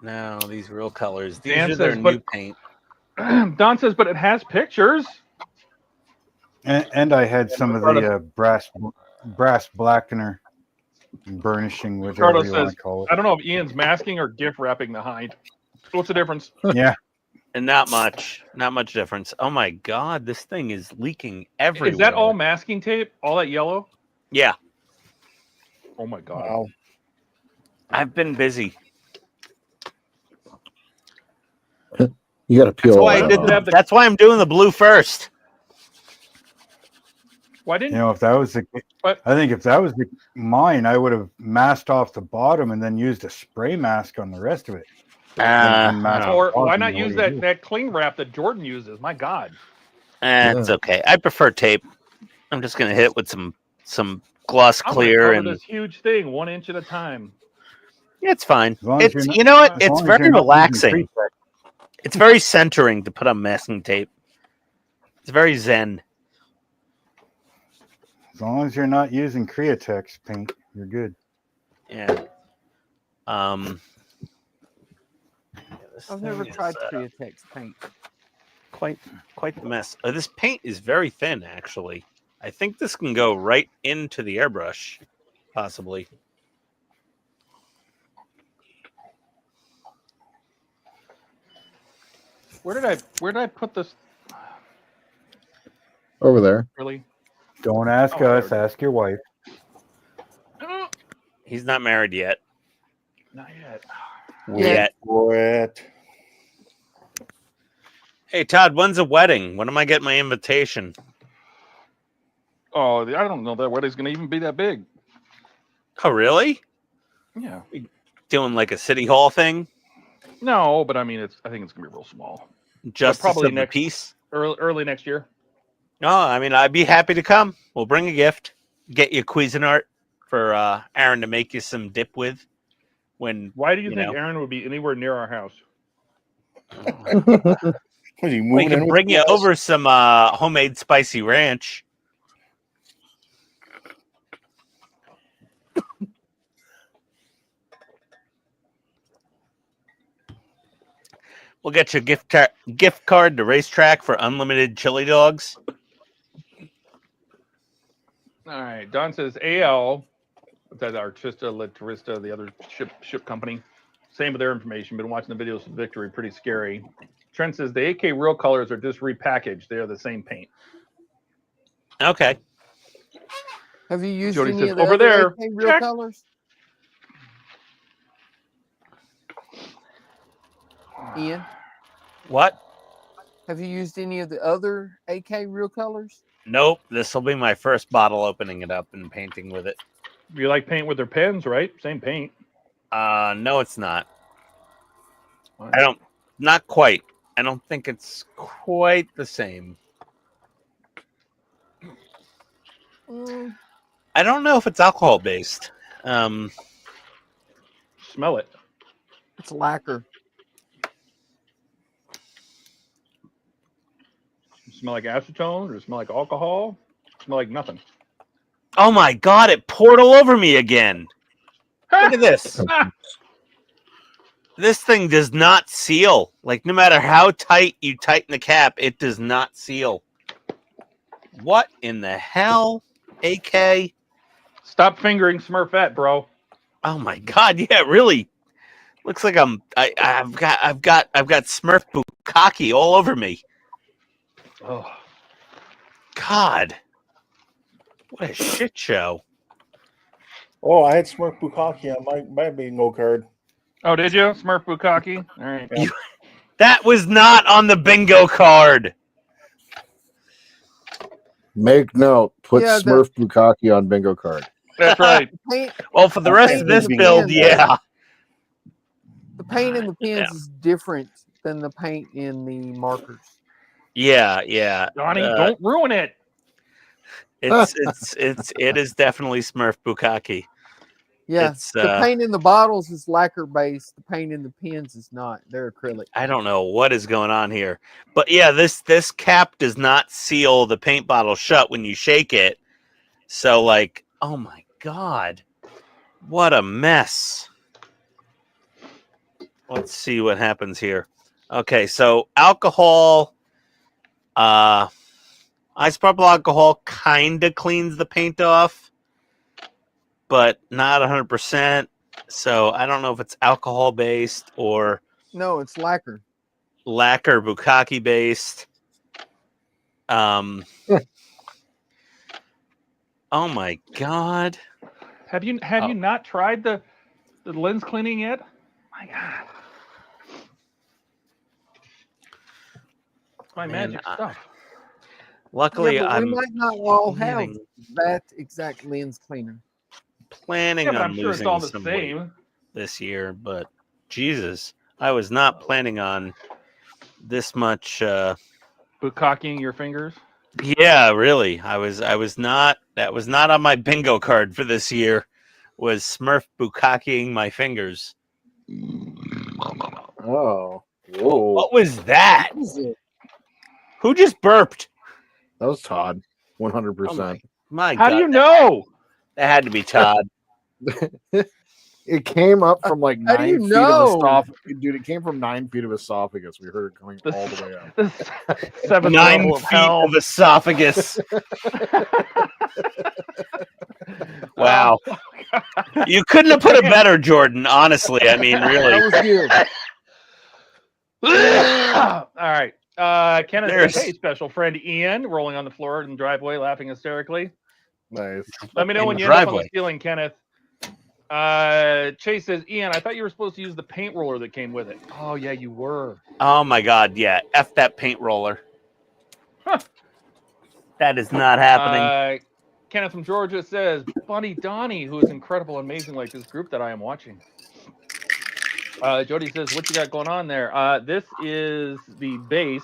No, these real colors. These Dan are their says, new paint. Don says, but it has pictures. And I had some of the brass blackener, burnishing, whichever Ricardo you want says, to call it. I don't know if Ian's masking or gift wrapping the hind. What's the difference? Yeah. And not much difference. Oh my god, this thing is leaking everywhere. Is that all masking tape? All that yellow? Yeah. Oh my god. Wow. I've been busy. You got to peel. That's why I did that. That's why I'm doing the blue first. Why didn't If that was I think if that was mine, I would have masked off the bottom and then used a spray mask on the rest of it. or why not use that cling wrap that Jordan uses? My god. It's okay. I prefer tape. I'm just gonna hit with some gloss I'm clear gonna and cover this huge thing 1 inch at a time. it's fine. long as It's you're not- as it's long as very you're not using relaxing. pre-tech. It's very centering to put on masking tape. It's very zen. As long as you're not using Createx paint, you're good. Yeah. Yeah, I've never thing tried is, Createx paint. quite the mess. This paint is very thin, actually. I think this can go right into the airbrush, possibly. Where did I put this? Over there. Really? Don't ask Oh, us. Ask your wife. He's not married yet. Not yet. Yet. What? Hey, Todd, when's the wedding? When am I getting my invitation? Oh, I don't know that wedding's going to even be that big. Oh, really? Yeah. Doing like a city hall thing? No, but I mean, I think it's going to be real small. Justice probably of the next peace? early next year. No, I mean, I'd be happy to come. We'll bring a gift. Get you Cuisinart for Aaron to make you some dip with. Why do you think Aaron would be anywhere near our house? We can bring you over some homemade spicy ranch. We'll get you a gift card to Racetrack for unlimited chili dogs. All right. Don says AL. That's Artista, Latarista, the other ship company. Same with their information. Been watching the videos of Victory. Pretty scary. Trent says the AK real colors are just repackaged. They are the same paint. Okay. Have you used Jody any says, of the over other there. AK real Check. colors? Ian? What? Have you used any of the other AK real colors? Nope. This will be my first bottle opening it up and painting with it. You like paint with their pens, right? Same paint. No, it's not. Not quite. I don't think it's quite the same. I don't know if it's alcohol based. Smell it. It's lacquer. Smell like acetone or smell like alcohol? Smell like nothing. Oh my God, it poured all over me again. Look at this. This thing does not seal. Like, no matter how tight you tighten the cap, it does not seal. What in the hell, AK? Stop fingering Smurfette, bro. Oh my God, yeah, really. Looks like I've got Smurf Bukkake all over me. Oh God. What a shit show. Oh, I had Smurf Bukkake on my bingo card. Oh, did you? Smurf Bukkake? All right. Yeah. That was not on the bingo card. Make note. Put Yeah, Smurf Bukkake on bingo card. That's right. Well, for the rest of this build, yeah. The paint in the pens is different than the paint in the markers. Yeah, yeah. Donnie, don't ruin it. It is definitely Smurf Bukkake. Yeah, It's, the paint in the bottles is lacquer based. The paint in the pens is not. They're acrylic. I don't know what is going on here, but yeah, this cap does not seal the paint bottle shut when you shake it. So, like, oh my God, what a mess. Let's see what happens here. Okay, so alcohol, isopropyl alcohol kind of cleans the paint off, but not 100%. So I don't know if it's alcohol based or No, it's lacquer. lacquer Bukkake based. Oh my God. Have you not tried the lens cleaning yet? My God. It's my magic stuff. Luckily, Yeah, but I'm we might not all have planning- that exact lens cleaner. planning Yeah, but on I'm sure it's losing all the some weight same. this year, but Jesus, I was not planning on this much. Bukkakeing your fingers. Yeah, really, I was not. That was not on my bingo card for this year. Was Smurf Bukkakeing my fingers? Oh. Whoa. What was that? What is it? Who just burped? That was Todd. 100%. My How God, do you know? that had to be Todd. It came up from like How do 9 you feet know? of esophagus. Dude, it came from 9 feet of esophagus. We heard it coming all the way up. The seventh 9 level of feet hell. of esophagus. Wow. You couldn't have put it better, Jordan. Honestly, I mean, really. That was good. All right. Kenneth says, There's- hey, special friend Ian, rolling on the floor in the driveway, laughing hysterically. Nice. Let me know In when the you end up on the driveway. ceiling, Kenneth. Chase says, Ian, I thought you were supposed to use the paint roller that came with it. Oh, yeah, you were. Oh my God, yeah. F that paint roller. Huh. That is not happening. Kenneth from Georgia says, Bunny Donnie, who is incredible, amazing like this group that I am watching. Jody says, what you got going on there? This is the base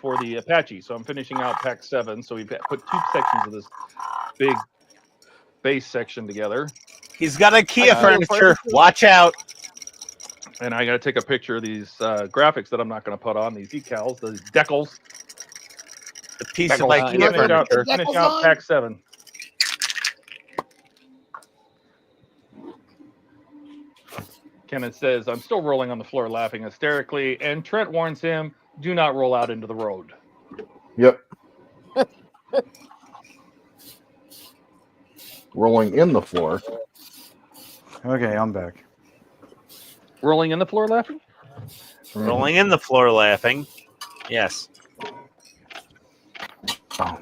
for the Apache. So I'm finishing out pack 7. So we've put 2 sections of this big base section together. He's got IKEA furniture. Watch out. And I got to take a picture of these graphics that I'm not going to put on, these decals, these decals. The piece of IKEA furniture. Finish out pack 7. Kenneth says, I'm still rolling on the floor laughing hysterically. And Trent warns him, do not roll out into the road. Yep. Rolling in the floor. Okay, I'm back. Rolling in the floor laughing? Rolling in the floor laughing. Yes. Oh.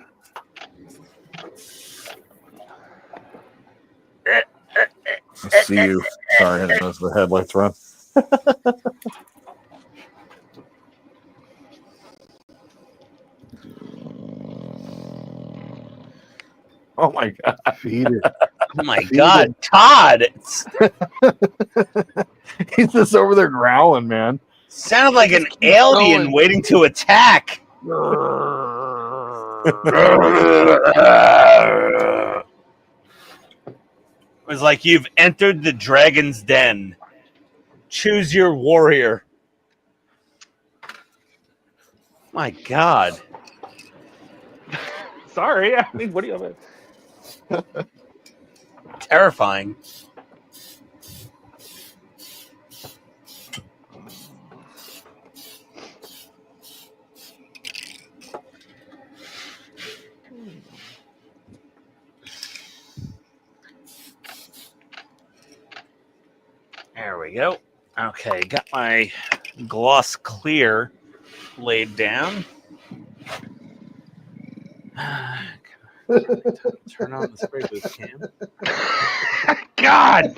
I see you. Sorry, I didn't notice the headlights run. Oh my God. Feed it. Oh my God, Todd! He's just over there growling, man. Sounded like an alien waiting to attack. It was like you've entered the dragon's den. Choose your warrior. My God. Sorry. I mean, what do you have? Terrifying. There we go. Okay, got my gloss clear laid down. Turn on the spray booth cam. God!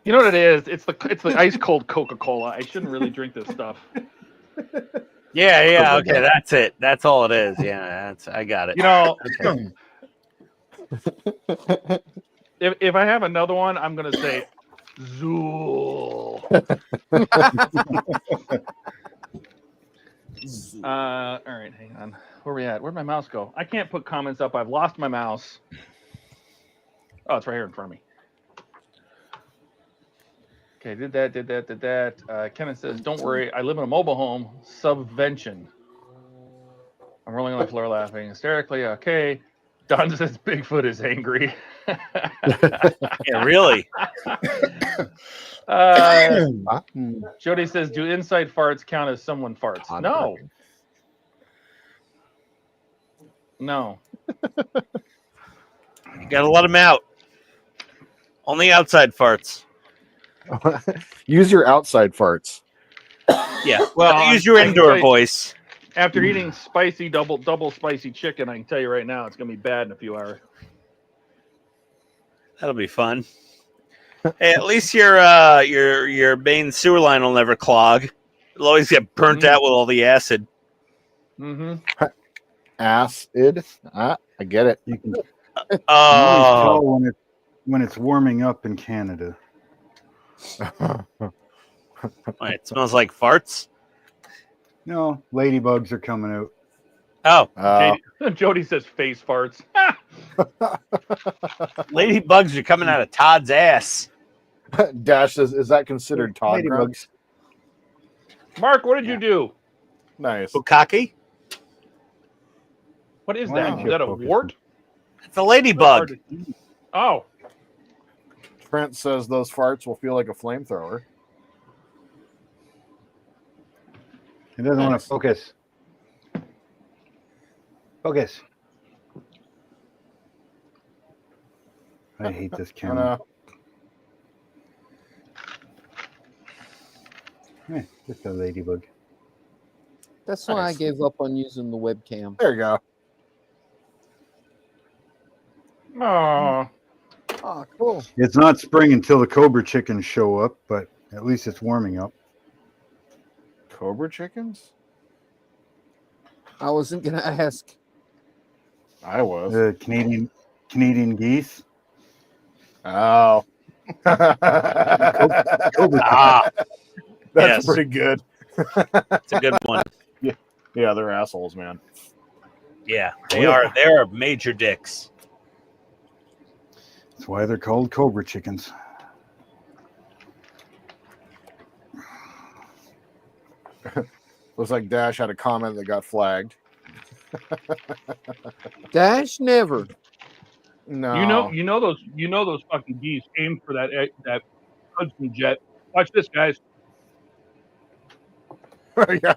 You know what it is? It's the ice cold Coca-Cola. I shouldn't really drink this stuff. Yeah, okay, that's it. That's all it is. Yeah, I got it. You know, Okay. if I have another one, I'm gonna say Zool. All right, hang on. Where are we at? Where'd my mouse go? I can't put comments up. I've lost my mouse. Oh, it's right here in front of me. Okay, did that. Kenneth says, don't worry. I live in a mobile home. Subvention. I'm rolling on the floor laughing hysterically. Okay. Don says Bigfoot is angry. Yeah, really? Jody says, do inside farts count as someone farts? No. No. You gotta let them out. Only outside farts. Use your outside farts. Yeah. Well, use your indoor voice. After eating spicy double spicy chicken, I can tell you right now it's gonna be bad in a few hours. That'll be fun. Hey, at least your main sewer line will never clog. It'll always get burnt out with all the acid. Mm-hmm. Acid. I get it. You can always tell when it's warming up in Canada. It smells like farts. No, ladybugs are coming out. Oh, Jody says face farts. Ladybugs are coming out of Todd's ass. Dash says, is that considered Todd grunts? Mark, what did you do? Nice. Bukkake? What is that? Is that a wart? It's a ladybug. Oh. Trent says those farts will feel like a flamethrower. He doesn't want Nice. to focus. Focus. I hate this camera. Just a ladybug. That's why I gave up on using the webcam. There you go. Oh, Oh, cool. It's not spring until the Cobra chickens show up, but at least it's warming up. Cobra chickens? I wasn't gonna ask. I was. Canadian geese. Oh. Ah, That's yes. pretty good. It's a good one. Yeah, they're assholes, man. Yeah, they are. They're major dicks. That's why they're called Cobra chickens. Looks like Dash had a comment that got flagged. Dash never. No. You know those fucking geese aimed for that Hudson jet. Watch this, guys. Yeah.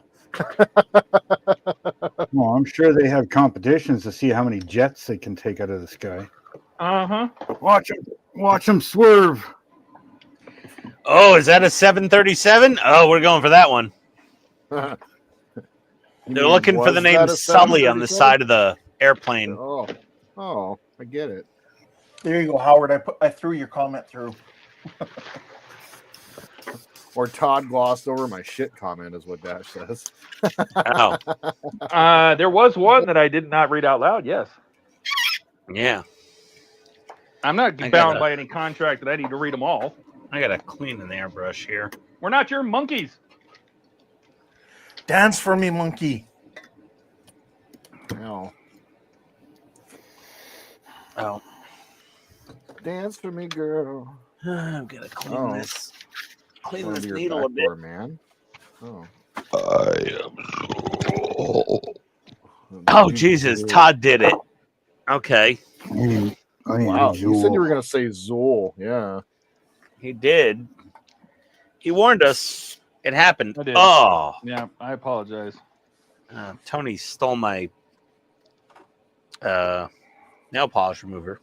Well, I'm sure they have competitions to see how many jets they can take out of the sky. Uh-huh. Watch them swerve. Oh, is that a 737? Oh, we're going for that one. They're looking for the name Sully on the side of the airplane. Oh, I get it. There you go, Howard. I threw your comment through. Or Todd glossed over my shit comment, is what Dash says. Oh. There was one that I did not read out loud. Yes. Yeah. I'm not I bound gotta- by any contract that I need to read them all. I gotta clean an airbrush here. We're not your monkeys. Dance for me, monkey. No. Oh. Dance for me, girl. I'm gonna clean this. Clean Going this to your needle back a bit. door, man. Oh. Oh, Jesus. Todd did it. Okay. Wow. You said you were going to say Zool. Yeah. He did. He warned us. It happened. I did. Oh. Yeah, I apologize. Tony stole my nail polish remover.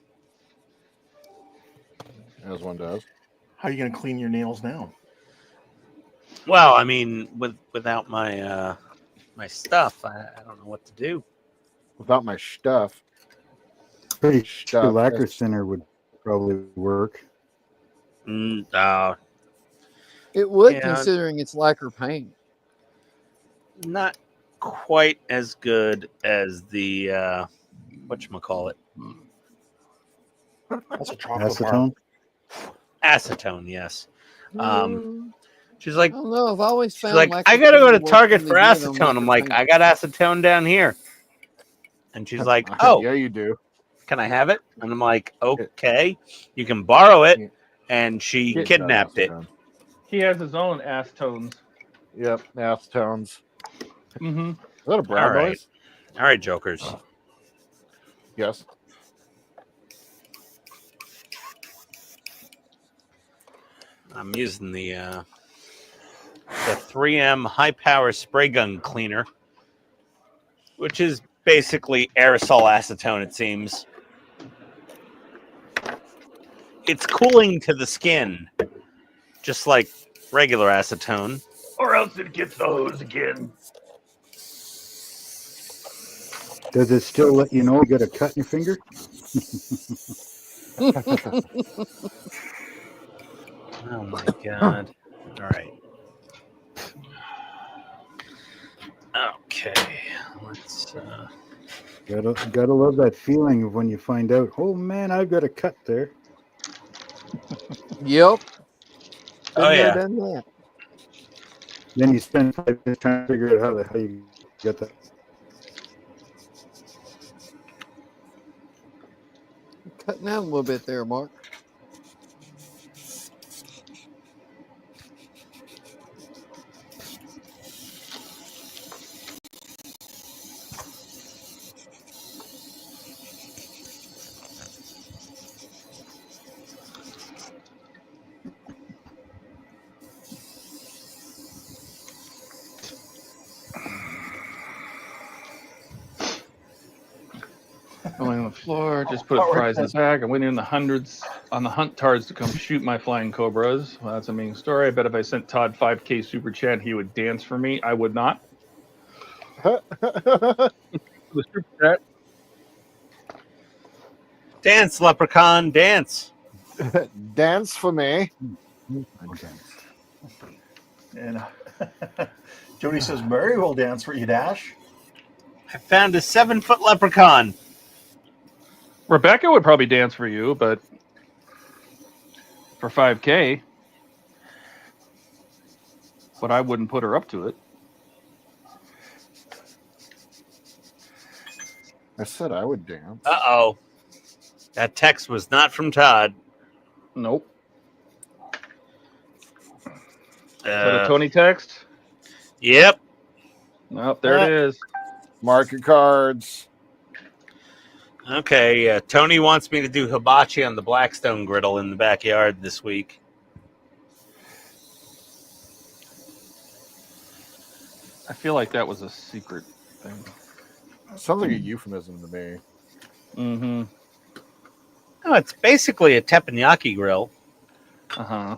As one does. How are you going to clean your nails now? Well, I mean, without my my stuff, I don't know what to do. Without my stuff. Pretty sure Stuff, lacquer that's- thinner would probably work. It would, Yeah. considering it's lacquer paint. Not quite as good as the whatchamacallit. That's a chocolate Acetone. Acetone, yes. She's like, I don't know. I've always she's found like, lacquer I gotta go to paint works Target really for good on acetone. lacquer I'm like, paint. I got acetone down here. And she's like, oh, Yeah, you do. can I have it? And I'm like, okay, you can borrow it. And she Kid kidnapped does it. acetone. He has his own ass tones. Yep, acetones. Mm-hmm. Is that a brown All right. noise? All right, jokers. Yes. I'm using the 3M high power spray gun cleaner, which is basically aerosol acetone, it seems. It's cooling to the skin, just like regular acetone. Or else it gets the hose again. Does it still let you know you got a cut in your finger? Oh my god. All right. Okay. Let's Gotta love that feeling of when you find out, oh man, I've got a cut there. Yep. Oh, Been there, yeah. done that. Then you spend 5 minutes trying to figure out how you get that. Cutting out a little bit there, Mark. Going on the floor, just put fries in the bag. I went in the hundreds on the hunt tards to come shoot my flying cobras. Well, that's a mean story. I bet if I sent Todd 5K super chat, he would dance for me. I would not. The super chat. Dance, leprechaun, dance. Dance for me. Okay. And Jody says, Mary will dance for you, Dash. I found a 7-foot leprechaun. Rebecca would probably dance for you, but for 5K. But I wouldn't put her up to it. I said I would dance. Uh-oh. That text was not from Todd. Nope. Is that a Tony text? Yep. Nope, there it is. Market cards. Okay, Tony wants me to do hibachi on the Blackstone griddle in the backyard this week. I feel like that was a secret thing. Sounds like a euphemism to me. Mm-hmm. No, it's basically a teppanyaki grill. Uh-huh.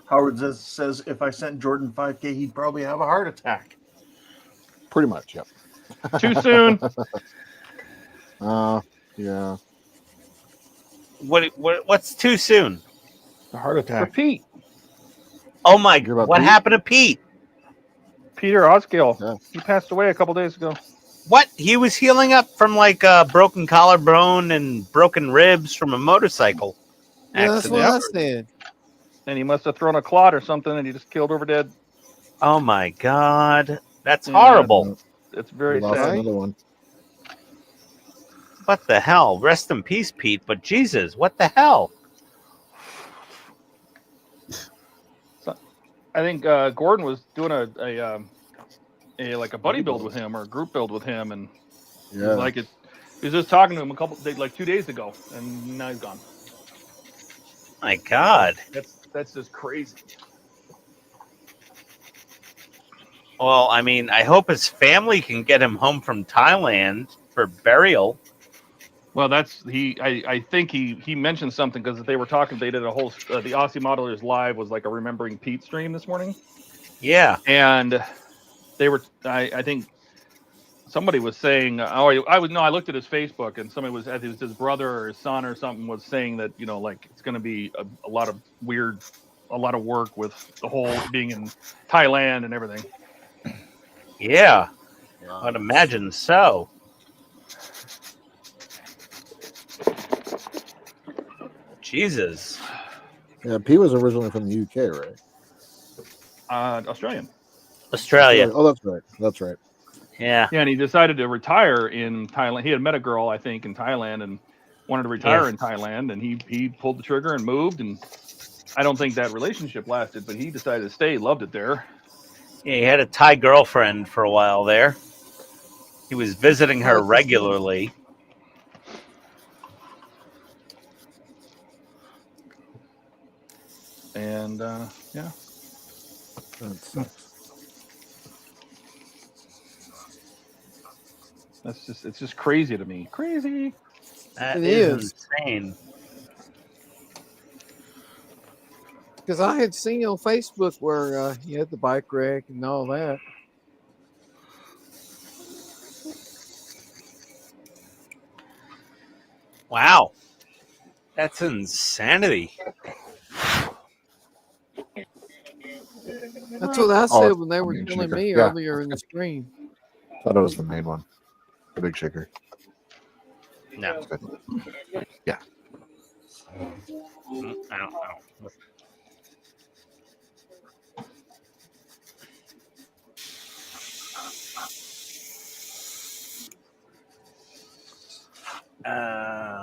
Howard says if I sent Jordan 5K, he'd probably have a heart attack. Pretty much, yep. Too soon. Yeah. What's too soon? A heart attack. For Pete. Oh my God! What happened to Pete? Peter Oskill. Yeah. He passed away a couple days ago. What? He was healing up from like a broken collarbone and broken ribs from a motorcycle Yeah, that's accident. what I said. And he must have thrown a clot or something, and he just killed over dead. Oh my God, that's Yeah. horrible. It's very We lost sad. another one. What the hell? Rest in peace, Pete. But Jesus, what the hell? I think Gordon was doing a buddy build with him or a group build with him, and he was like it. He was just talking to him like 2 days ago, and now he's gone. My God. That's just crazy. Well, I mean, I hope his family can get him home from Thailand for burial. Well, I think he mentioned something because they were talking. They did a whole the Aussie Modelers Live was like a Remembering Pete stream this morning. Yeah, and they were. I think somebody was saying. I looked at his Facebook, and somebody was. I think it was his brother or his son or something was saying that like it's going to be a lot of work with the whole being in Thailand and everything. Yeah, I'd imagine so. Jesus. Yeah, P was originally from the UK, right? Australian. Australia. Oh, that's right. That's right. Yeah. Yeah, and he decided to retire in Thailand. He had met a girl, I think, in Thailand and wanted to retire in Thailand, and he pulled the trigger and moved, and I don't think that relationship lasted, but he decided to stay, loved it there. Yeah, he had a Thai girlfriend for a while there. He was visiting her regularly. And yeah. That sucks. It's just crazy to me. Crazy. That It is is. insane. Because I had seen on Facebook where he had the bike wreck and all that. Wow. That's insanity. That's what I Oh, said it's when they were main telling shaker. me Yeah. earlier in the stream. Thought it was the main one, the big shaker. No. It's good. Yeah. I don't know.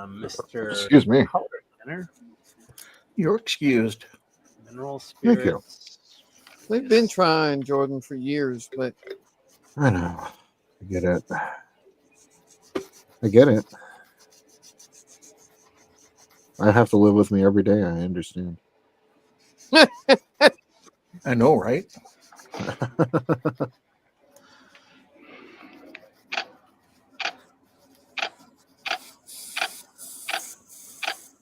Mr. Excuse me. Center, You're excused. Mineral Thank you. spirits. They've been trying, Jordan, for years, but I know. I get it. I get it. I have to live with me every day. I understand. I know, right?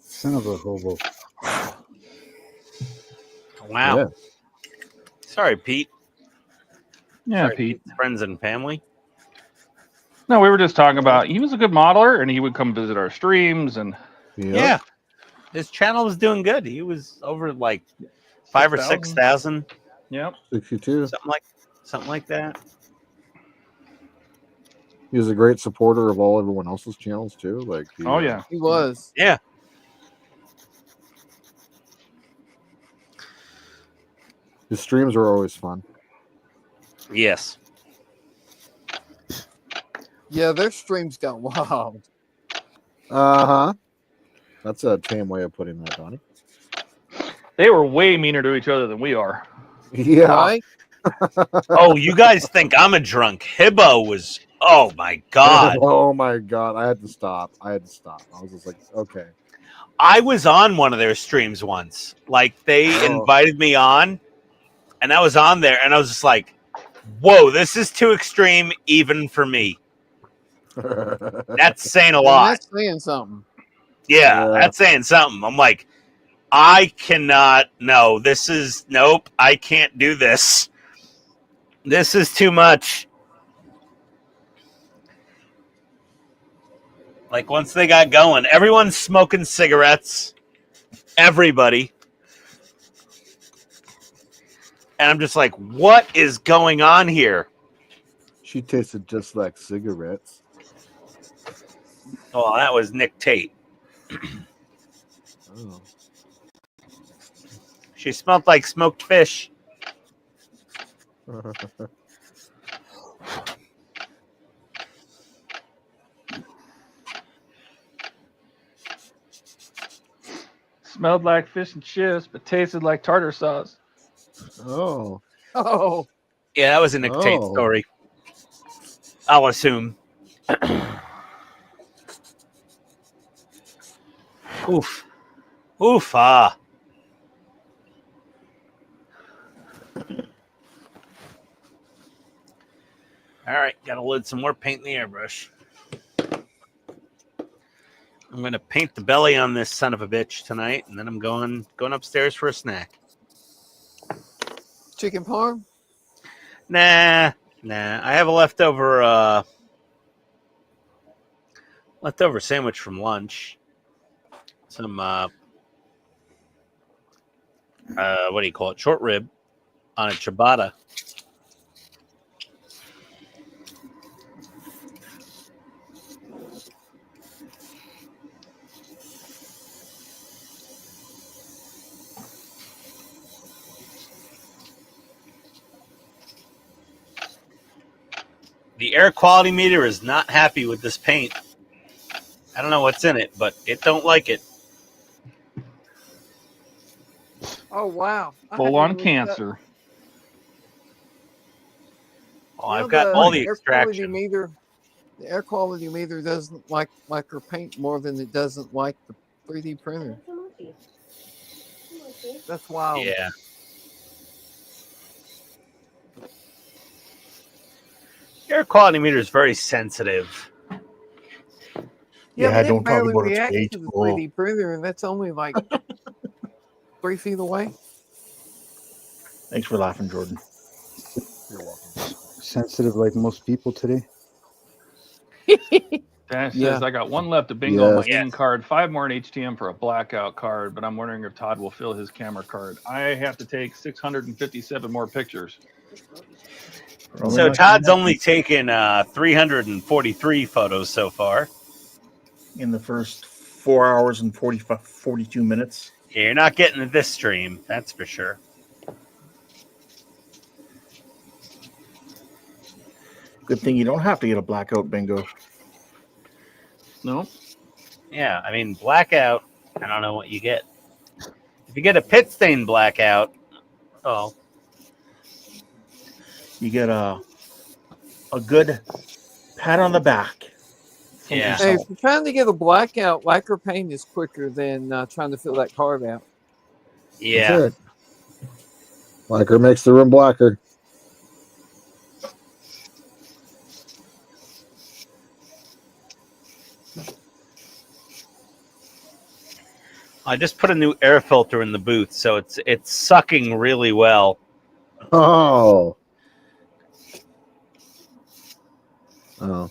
Son of a hobo. Wow. Yeah. Sorry, Pete. Yeah, Sorry, Pete. Pete's friends and family. No, we were just talking about he was a good modeler and he would come visit our streams and Yeah. His channel was doing good. He was over like 5,000 or 6,000. Yep. 62. Something like that. He was a great supporter of everyone else's channels too. Like, Oh yeah. he was. Yeah. His streams are always fun. Yes. Yeah, their streams got wild. Uh-huh. That's a tame way of putting that, Donnie. They were way meaner to each other than we are. Yeah. Right? Oh, you guys think I'm a drunk. Hibbo was, oh my God. Oh my God. I had to stop. I was just like, okay. I was on one of their streams once. Like they invited me on and I was on there and I was just like, whoa, this is too extreme even for me. That's saying a lot. That's saying something. Yeah, that's saying something. I'm like, I cannot, nope, I can't do this. This is too much. Like once they got going, everyone's smoking cigarettes. Everybody. And I'm just like, what is going on here? She tasted just like cigarettes. Oh, that was Nick Tate. Oh. She smelled like smoked fish. Smelled like fish and chips, but tasted like tartar sauce. Oh. Oh. Yeah, that was a Nick Tate story. I'll assume. Oof. Oof. Ah. All right, got to load some more paint in the airbrush. I'm going to paint the belly on this son of a bitch tonight, and then I'm going upstairs for a snack. Chicken parm? Nah. I have a leftover sandwich from lunch. Some what do you call it? Short rib on a ciabatta. The air quality meter is not happy with this paint. I don't know what's in it, but it don't like it. Oh, wow. Full on cancer. Oh, I've got all the air extraction. quality meter. The air quality meter doesn't like her paint more than it doesn't like the 3D printer. That's wild. Yeah. Air quality meter is very sensitive. Yeah, Yeah, but don't it talk barely about its reacts weight. to the Oh. 3D printer, and that's only like 3 feet away. Thanks for laughing, Jordan. You're welcome. Sensitive like most people today. Dash Yeah. says, I got one left to bingo on my Yes. Ian card, 5 more in HTM for a blackout card, but I'm wondering if Todd will fill his camera card. I have to take 657 more pictures. So Todd's only taken 343 photos so far. In the first 4 hours and 42 minutes. Yeah, you're not getting to this stream, that's for sure. Good thing you don't have to get a blackout bingo. No. Yeah, I mean, blackout, I don't know what you get. If you get a pit stain blackout, oh. You get a good pat on the back. Yeah. Hey, if you're trying to get a blackout, lacquer paint is quicker than trying to fill that card out. Yeah. That's it. Lacquer makes the room blacker. I just put a new air filter in the booth, so it's sucking really well. Oh. Oh.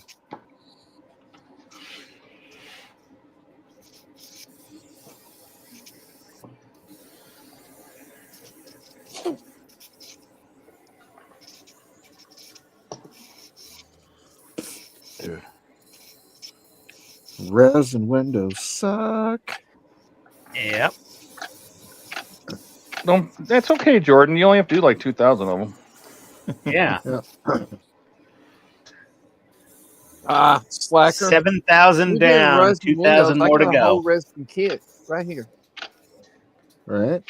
Dude. Res and Windows suck. Yep. That's okay, Jordan. You only have to do like 2,000 of them. Yeah. Slacker. 7,000 down, 2,000 more to I got a go. whole resin kit right here. Right?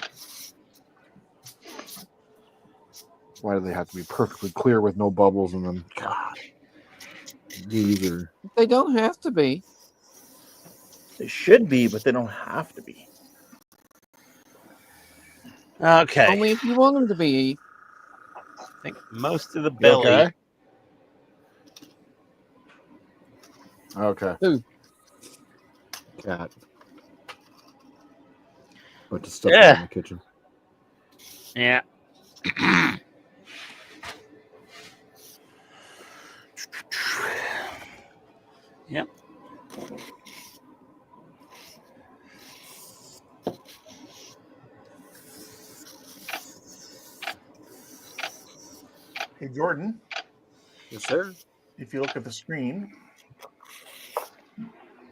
Why do they have to be perfectly clear with no bubbles and then, God, these are. They don't have to be. They should be, but they don't have to be. Okay. Only if you want them to be. I think most of the belly. Okay. Okay. Who? Cat. Bunch of stuff Yeah. in the kitchen. Yeah. Yep. Hey, Jordan. Yes, sir. If you look at the screen,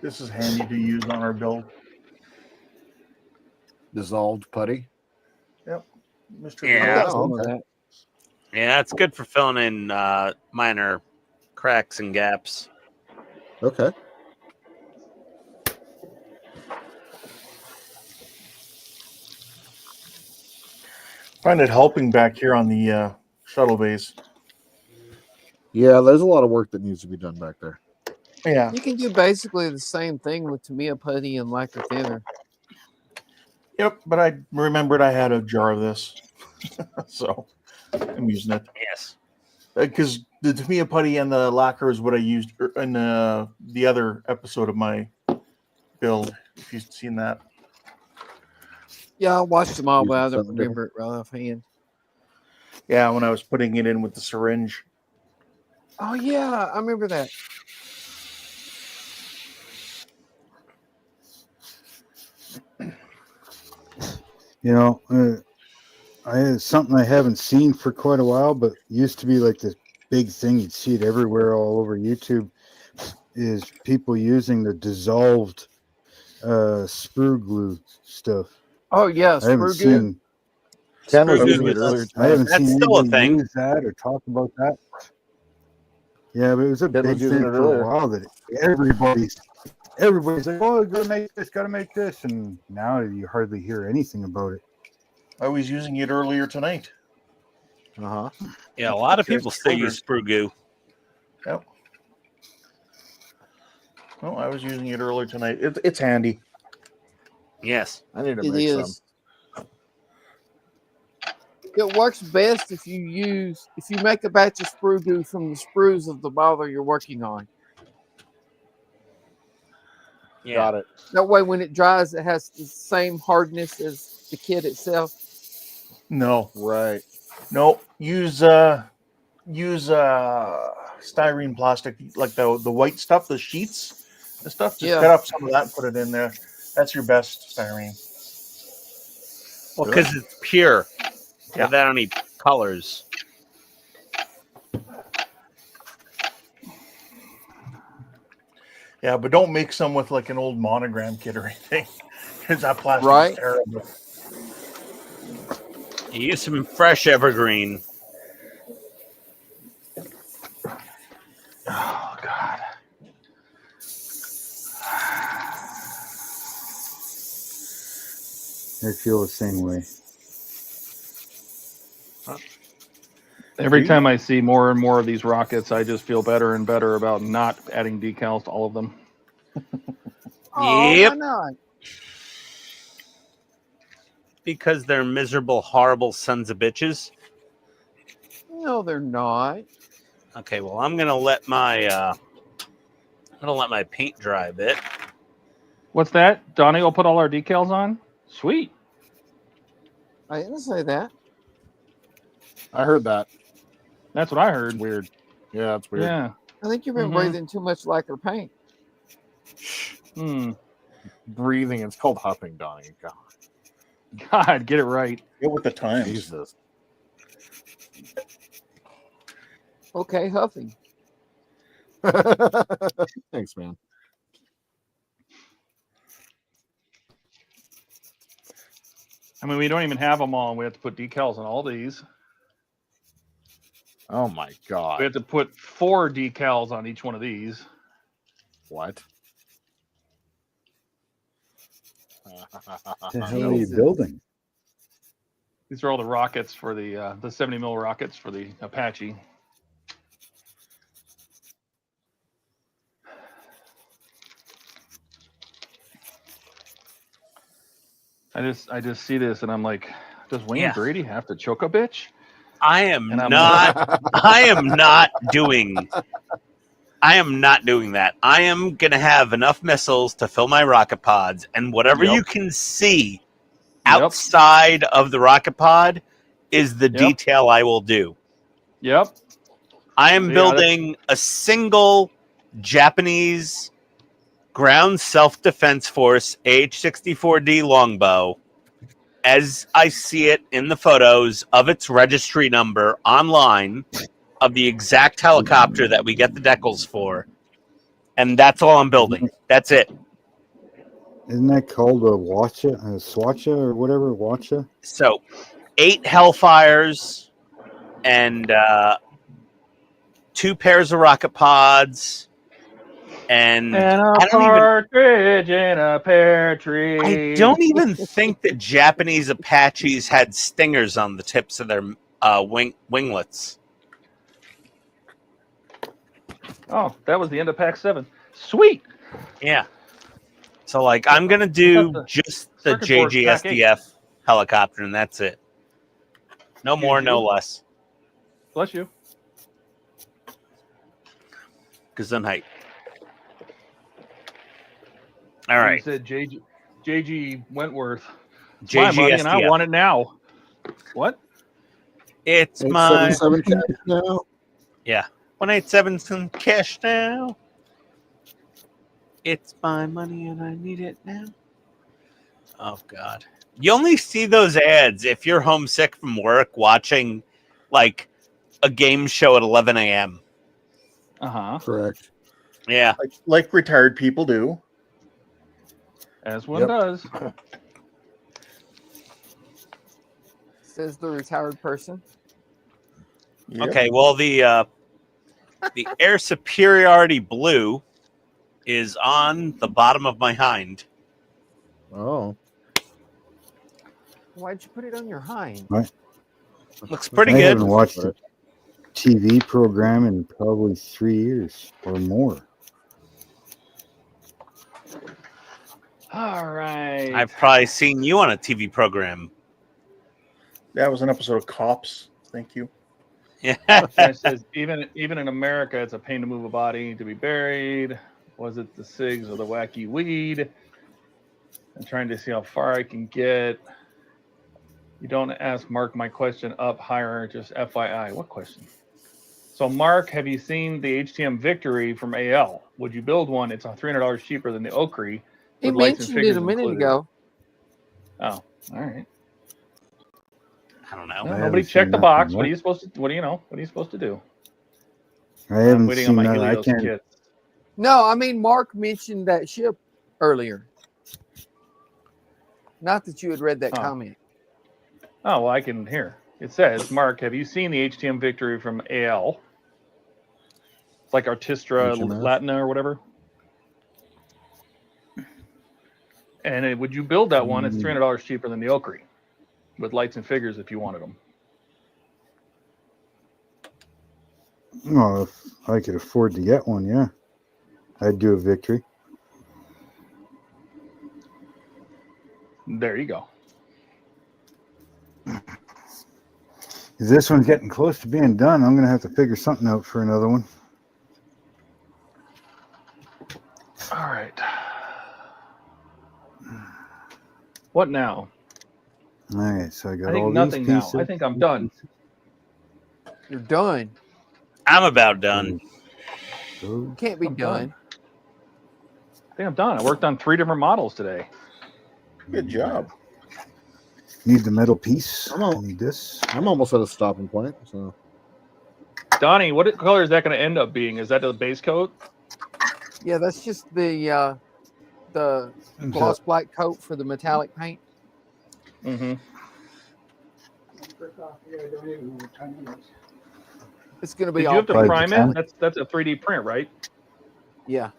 this is handy to use on our build. Dissolved putty. Yep. Mr. Yeah. Oh, okay. Yeah, it's good for filling in minor cracks and gaps. Okay. Find it helping back here on the shuttle base. Yeah, there's a lot of work that needs to be done back there. Yeah. You can do basically the same thing with Tamiya putty and lacquer thinner. Yep, but I remembered I had a jar of this. So I'm using it. Yes. Because the Tamiya putty and the lacquer is what I used in the other episode of my build, if you've seen that. Yeah, I watched them all, but I don't Something different. remember it right offhand. Yeah, when I was putting it in with the syringe. Oh, yeah, I remember that. You know, something I haven't seen for quite a while, but used to be like this big thing. You'd see it everywhere, all over YouTube. Is people using the dissolved sprue glue stuff. Oh, yeah, I haven't sprue glue. seen. Ken was Sprue using glue it earlier. I haven't That's seen still a anybody thing. use that or talk about that. Yeah, but it was a Ken was big using thing it for earlier. a while that everybody's like, oh, gotta make this, and now you hardly hear anything about it. I was using it earlier tonight. Uh-huh. Yeah, a lot of Cheers, people still use sprue goo. Yep. Well, I was using it earlier tonight. It's handy. Yes. I need to It make some. is. It works best if you make a batch of sprue glue from the sprues of the bottle you're working on. Yeah. Got it. That way, when it dries, it has the same hardness as the kit itself. No. Right. No. Use styrene plastic, like the white stuff, the sheets. The stuff, just Yeah. cut up some of that and put it in there. That's your best styrene. Well, because it's pure, Yeah. without any colors. Yeah, but don't make some with like an old monogram kit or anything, because that plastic Right. is terrible. You use some fresh evergreen. Oh God. I feel the same way. Every time I see more and more of these rockets, I just feel better and better about not adding decals to all of them. Oh, Yep. why not? Because they're miserable, horrible sons of bitches. No, they're not. Okay, well, I'm gonna let my paint dry a bit. What's that? Donnie will put all our decals on? Sweet. I didn't say that. I heard that. That's what I heard. It's weird. Yeah, it's weird. Yeah. I think you've been breathing too much lacquer paint. Hmm. Breathing. It's called huffing, Donnie. God. God, get it right. Get with the times. Jesus. Okay, huffing. Thanks, man. I mean, we don't even have them all. We have to put decals on all these. Oh my God. We have to put 4 decals on each one of these. What? What the hell are you building? These are all the rockets for the 70 mil rockets for the Apache. I just see this and I'm like, does Wayne Brady have to choke a bitch? I am And I'm not. I am not doing. I am not doing that. I am gonna have enough missiles to fill my rocket pods, and whatever you can see outside of the rocket pod is the detail I will do. Yep. I am Yeah, building a single Japanese ground self-defense force AH-64D longbow as I see it in the photos of its registry number online of the exact helicopter that we get the decals for. And that's all I'm building. That's it. Isn't that called a Swatcha or whatever? Watcha? So 8 Hellfires and 2 pairs of rocket pods. And a partridge in a pear tree. I don't even think the Japanese Apaches had stingers on the tips of their winglets. Oh, that was the end of Pack 7. Sweet. Yeah. So, like, I'm going to do just the circuit board's Pack 8. JGSDF helicopter, and that's it. No more, no less. Bless you. Gesundheit. All right. You said JG Wentworth. It's my money, and I JGSDF. want it now. What? It's my 877 cash now. Yeah. 187 some cash now. It's my money and I need it now. Oh God. You only see those ads if you're homesick from work watching like a game show at 11 a.m. Uh-huh. Correct. Yeah. Like retired people do. As one does. Says the retired person. Okay, well the air superiority blue is on the bottom of my hind. Oh. Why'd you put it on your hind? What? Looks pretty I good. haven't watched a TV program in probably 3 years or more. All right. I've probably seen you on a TV program. That was an episode of Cops. Thank you. Yeah. It says even in America, it's a pain to move a body to be buried. Was it the SIGs or the wacky weed? I'm trying to see how far I can get. You don't ask Mark my question up higher, just FYI. What question? So, Mark, have you seen the HTM Victory from AL? Would you build one? It's $300 cheaper than the Okri. He with lights and mentioned it figures a minute included. ago. Oh, all right. I don't know. No, I nobody haven't checked seen the nothing box. yet. What are you supposed to? What do you know? What are you supposed to do? I I'm haven't waiting on seen my nothing. I Helios can't. kit. No, I mean Mark mentioned that ship earlier. Not that you had read that Oh. comment. Oh, well, I can hear. It says, Mark, have you seen the HTM Victory from AL? It's like Artistra HMS? Latina or whatever. And would you build that one? It's $300 cheaper than the Okri with lights and figures if you wanted them. Well, if I could afford to get one, yeah, I'd do a Victory. There you go. If this one's getting close to being done, I'm gonna have to figure something out for another one. All right. What now? All right, so I got I think all nothing these now. pieces. I think I'm done. You're done. I'm about done. You can't be I'm done. I think I'm done. I worked on 3 different models today. Good job. Need the metal piece. I'm I need this. I'm almost at a stopping point. So Donnie, what color is that going to end up being? Is that the base coat? Yeah, that's just the gloss black coat for the metallic paint. Mm-hmm. It's going to be Did you all have to paint. prime it? That's a 3D print, right? Yeah,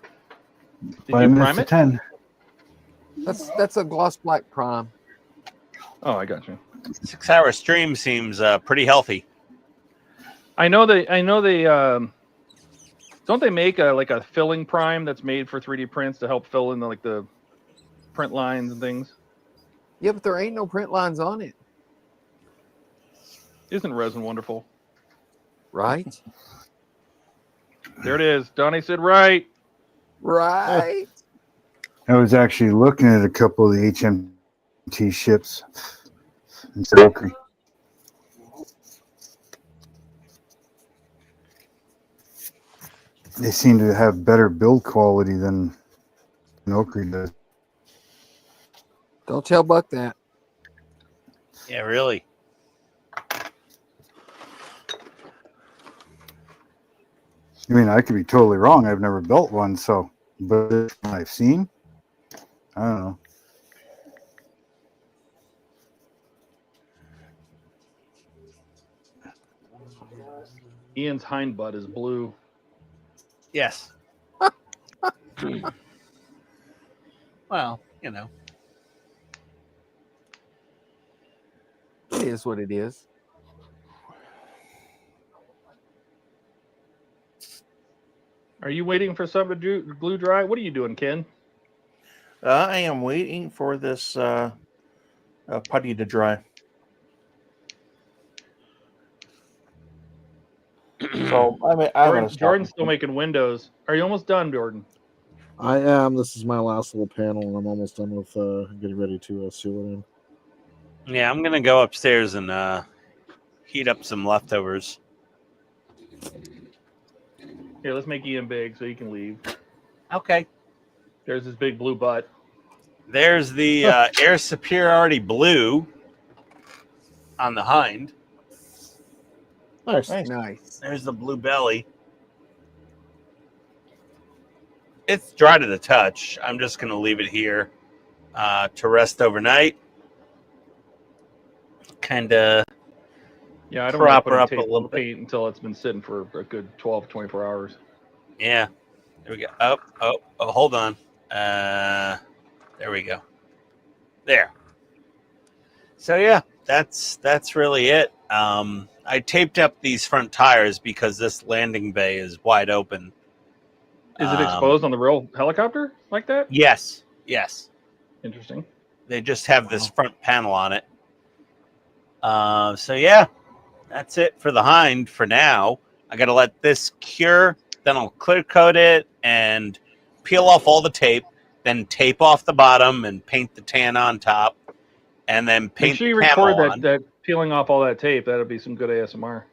Did you prime it? 10. that's a gloss black prime. Oh, I got you. 6-hour stream seems pretty healthy. I know they don't they make like a filling prime that's made for 3D prints to help fill in the print lines and things? Yeah, but there ain't no print lines on it. Isn't resin wonderful? Right? There it is. Donnie said right. Right. I was actually looking at a couple of the HMT ships. Exactly. They seem to have better build quality than Okri does. Don't tell Buck that. Yeah, really. I mean, I could be totally wrong. I've never built one, so, but I've seen, I don't know. Ian's hind butt is blue. Yes. Well, you know. It is what it is. Are you waiting for something to glue dry? What are you doing, Ken? I am waiting for this putty to dry. So Jordan's still making windows. Are you almost done, Jordan? I am. This is my last little panel, and I'm almost done with getting ready to seal it in. Yeah, I'm gonna go upstairs and heat up some leftovers. Here, let's make Ian big so he can leave. Okay. There's his big blue butt. There's the air superiority blue on the hind. Nice. Nice. There's the blue belly. It's dry to the touch. I'm just going to leave it here to rest overnight. Kind of Yeah, I don't prop want her to up put a tape little on bit. paint until it's been sitting for a good 12, 24 hours. Yeah. There we go. Oh, hold on. There we go. There. So yeah, that's really it. I taped up these front tires because this landing bay is wide open. Is it exposed on the real helicopter like that? Yes. Yes. Interesting. They just have this front panel on it. So yeah, that's it for the hind for now. I got to let this cure, then I'll clear coat it and peel off all the tape, then tape off the bottom and paint the tan on top, and then paint Make sure you the camo record on. that peeling off all that tape. That'll be some good ASMR.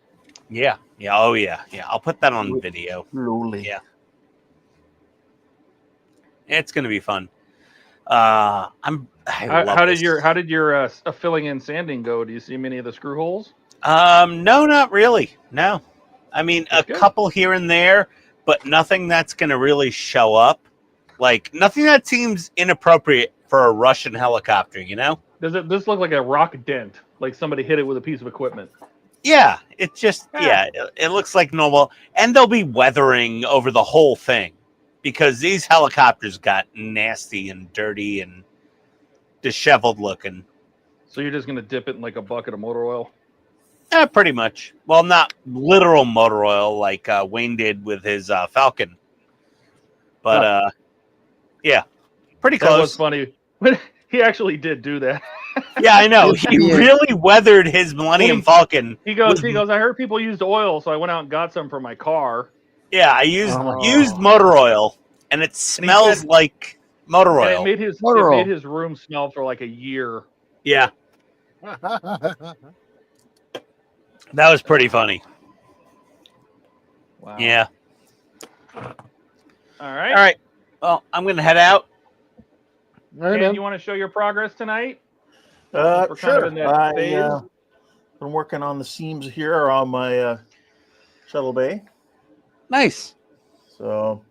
Yeah. Oh yeah. I'll put that on video. Slowly. Yeah. It's gonna be fun. I love How this. did your filling and sanding go? Do you see many of the screw holes? No, not really. No. I mean, That's a good. couple here and there, but nothing that's going to really show up. Like, nothing that seems inappropriate for a Russian helicopter, you know? Does this look like a rock dent? Like somebody hit it with a piece of equipment? Yeah, it just, it looks like normal. And they'll be weathering over the whole thing because these helicopters got nasty and dirty and disheveled looking. So you're just going to dip it in like a bucket of motor oil? Pretty much. Well, not literal motor oil like Wayne did with his Falcon. But, yeah, pretty close. That was funny. He actually did do that. Yeah, I know. He really weathered his Millennium Falcon. He goes, I heard people used oil, so I went out and got some for my car. Yeah, I used motor oil, and it smells like motor oil. It made his room smell for like a year. Yeah. That was pretty funny. Wow. Yeah. All right. All right. Well, I'm going to head out. Dan, you want to show your progress tonight? Sure. Kind of in that phase. Been working on the seams here on my shuttle bay. Nice. So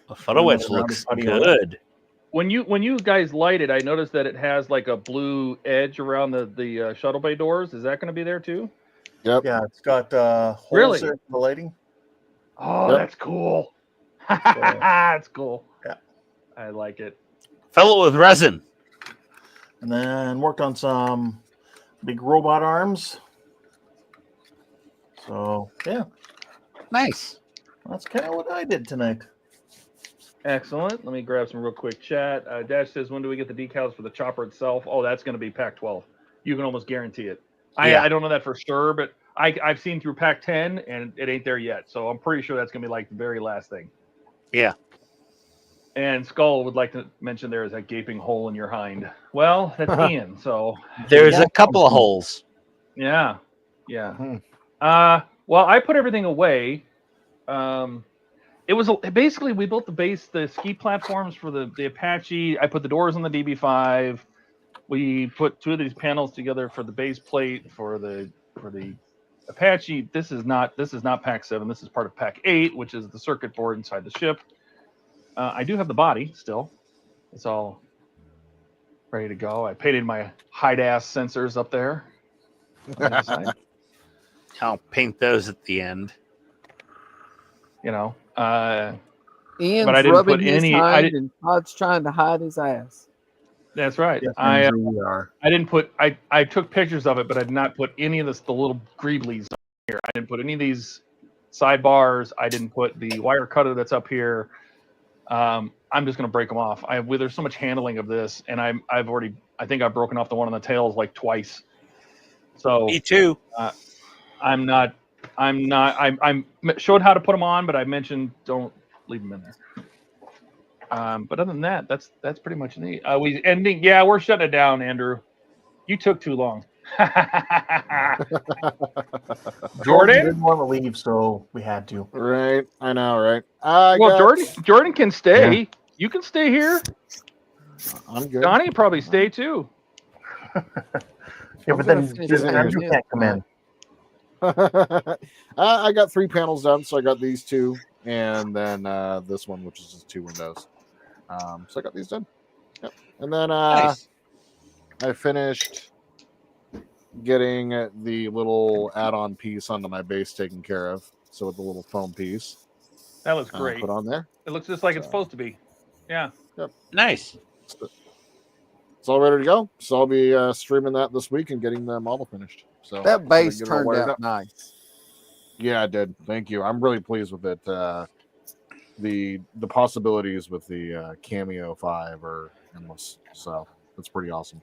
the photo edge looks good. When you guys light it, I noticed that it has like a blue edge around the shuttle bay doors. Is that going to be there too? Yep. Yeah, it's got holes Really? there for the lighting. Oh, Yep. that's cool. That's cool. Yeah. I like it. Fill it with resin. And then worked on some big robot arms. So, yeah. Nice. That's kind of what I did tonight. Excellent. Let me grab some real quick chat. Dash says, when do we get the decals for the chopper itself? Oh, that's going to be Pack 12. You can almost guarantee it. I don't know that for sure, but I've seen through Pack 10, and it ain't there yet. So I'm pretty sure that's going to be like the very last thing. Yeah. And Skull would like to mention there is that gaping hole in your hind. Well, that's Ian, so. There's a couple of holes. Yeah. Yeah. Well, I put everything away. It was basically, we built the ski platforms for the Apache. I put the doors on the DB5. We put two of these panels together for the base plate for the Apache. This is not Pack 7. This is part of Pack 8, which is the circuit board inside the ship. I do have the body still. It's all ready to go. I painted my hide-ass sensors up there. I'll paint those at the end. You know, Ian's but I didn't rubbing put his any. hind and Todd's trying to hide his ass. That's right. Yes, I we are. didn't put. I took pictures of it, but I did not put any of the little greeblies on here. I didn't put any of these sidebars. I didn't put the wire cutter that's up here. I'm just gonna break them off. There's so much handling of this, and I think I've broken off the one on the tails like twice. So me too. I showed how to put them on, but I mentioned don't leave them in there. But other than that, that's pretty much neat. We're shutting it down, Andrew. You took too long. Jordan didn't want to leave, so we had to. Right. I know, right? Jordan can stay. Yeah. You can stay here. I'm good. Donnie probably stay too. Yeah, but then Andrew can't come in. I got 3 panels done, so I got these 2, and then this one, which is just 2 windows. So I got these done. Yep. And then Nice. I finished getting the little add-on piece onto my base taken care of. So with the little foam piece. That looks great. Put on there. It looks just like it's supposed to be. Yeah. Yep. Nice. It's all ready to go. So I'll be streaming that this week and getting the model finished. So That base get it all turned wired out up. nice. Yeah, it did. Thank you. I'm really pleased with it. The possibilities with the Cameo 5 are endless. So that's pretty awesome.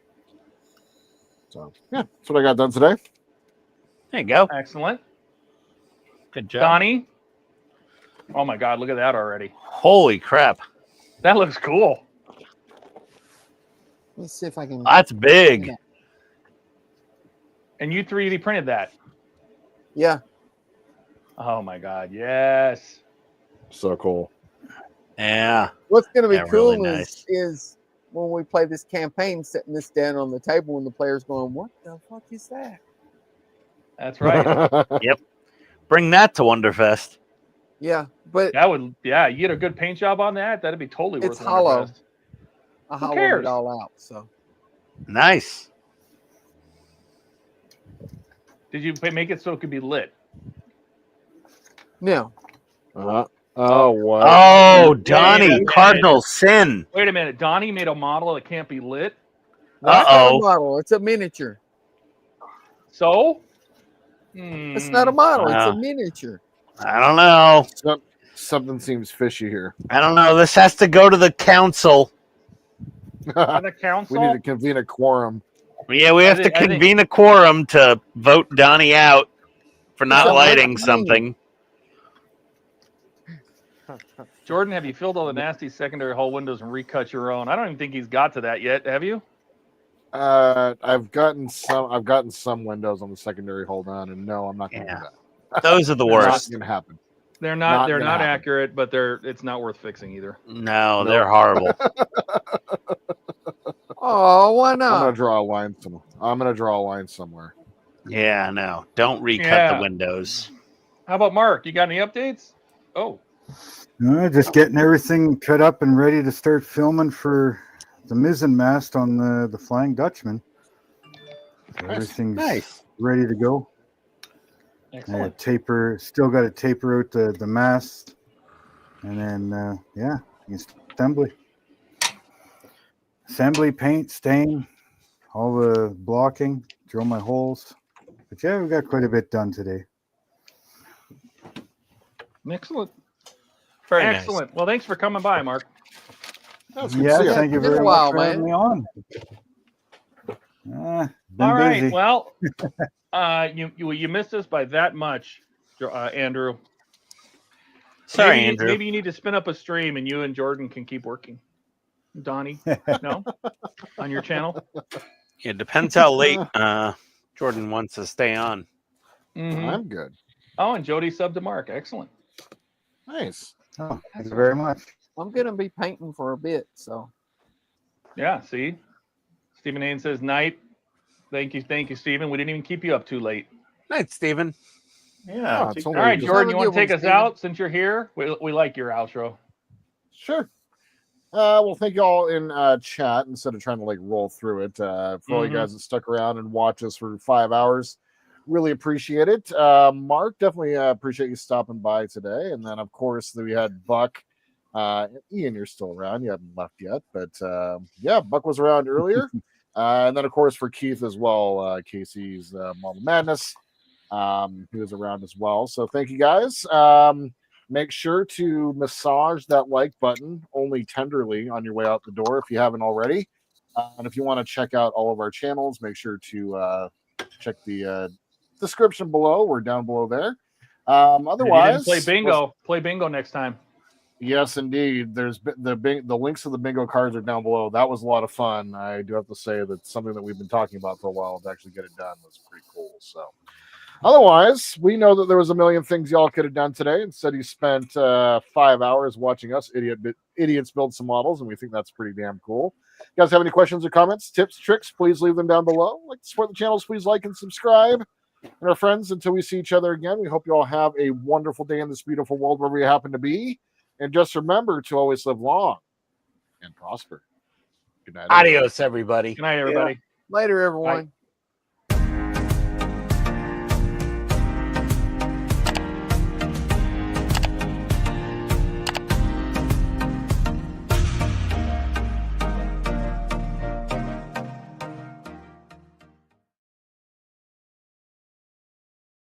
So yeah, that's what I got done today. There you go. Excellent. Good job. Donnie. Oh my God, look at that already. Holy crap. That looks cool. Let's see if I can. That's big. And you 3D printed that. Yeah. Oh my God, yes. So cool. Yeah. What's going to be Yeah, cool really nice. is when we play this campaign, setting this down on the table and the players going, "What the fuck is that?" That's right. Yep. Bring that to Wonderfest. Yeah, but That would, yeah, you get a good paint job on that. That'd be totally it's worth hollow. Wonderfest. I Who hollowed cares? it all out. So Nice. Did you make it so it could be lit? no, Oh, what? Oh, Wait a Donnie, minute. Cardinal Sin. Wait a minute. Donnie made a model that can't be lit. it's not a Uh-oh. model. It's a miniature. So? It's not a model. It's a Wow. miniature. I don't know. Something seems fishy here. I don't know. This has to go to the council. By the council? We need to convene a quorum. Yeah, we have to I think- convene a quorum to vote Donnie out for not a lighting magazine. something. Jordan, have you filled all the nasty secondary hull windows and recut your own? I don't even think he's got to that yet. Have you? I've gotten some windows on the secondary hold on, and no, I'm not going to do that. Those are the They're worst. Not going to happen. They're not. They're gonna not happen. accurate, but it's not worth fixing either. No, they're horrible. Oh, why I'm going not? to draw a line somewhere. I'm going to draw a line somewhere. Yeah, no. Don't recut Yeah. the windows. How about Mark? You got any updates? Oh, Just getting everything cut up and ready to start filming for the mizzen mast on the Flying Dutchman. So everything's Nice. ready to go. excellent. Still got to taper out the mast, and then assembly, paint, stain, all the blocking, drill my holes. But yeah, we got quite a bit done today. Excellent. Very nice. Excellent. Well, thanks for coming by, Mark. That's good Yeah, to see you. thank you Been a very while, much for having man. me on. Been All right. busy. Well, you missed us by that much, Andrew. Sorry, maybe, Andrew. Maybe you need to spin up a stream and you and Jordan can keep working. Donnie, no, on your channel. It depends how late Jordan wants to stay on. Mhm. I'm good. Oh, and Jody subbed to Mark. Excellent. Nice. Oh, thank you very much. I'm gonna be painting for a bit. So Yeah. See, Stephen Haynes says night. Thank you, Stephen. We didn't even keep you up too late. Night, Steven. Yeah, it's All only right, just- Jordan, Have you a want good to take one, us Steven. out since you're here? We like your outro. Sure. Well, thank you all in chat instead of trying to like roll through it. For all you guys that stuck around and watch us for 5 hours, really appreciate it. Mark, definitely appreciate you stopping by today. And then, of course, we had Buck. Ian, you're still around. You haven't left yet, but yeah, Buck was around earlier. And then, of course, for Keith as well, Casey's Model Madness. He was around as well. So thank you guys. Make sure to massage that like button only tenderly on your way out the door if you haven't already. And if you want to check out all of our channels, make sure to check the description below. We're down below there. Otherwise, play bingo. Play bingo next time. Yes, indeed. There's the links to the bingo cards are down below. That was a lot of fun. I do have to say that something that we've been talking about for a while to actually get it done was pretty cool. So, otherwise, we know that there was a million things y'all could have done today. Instead, you spent 5 hours watching us idiots build some models, and we think that's pretty damn cool. You guys have any questions or comments, tips, tricks? Please leave them down below. Like to support the channels, please like and subscribe. And our friends, until we see each other again, we hope you all have a wonderful day in this beautiful world wherever you happen to be. And just remember to always live long and prosper. Good night. Adios, everybody. Good night, everybody. later, everyone. Bye.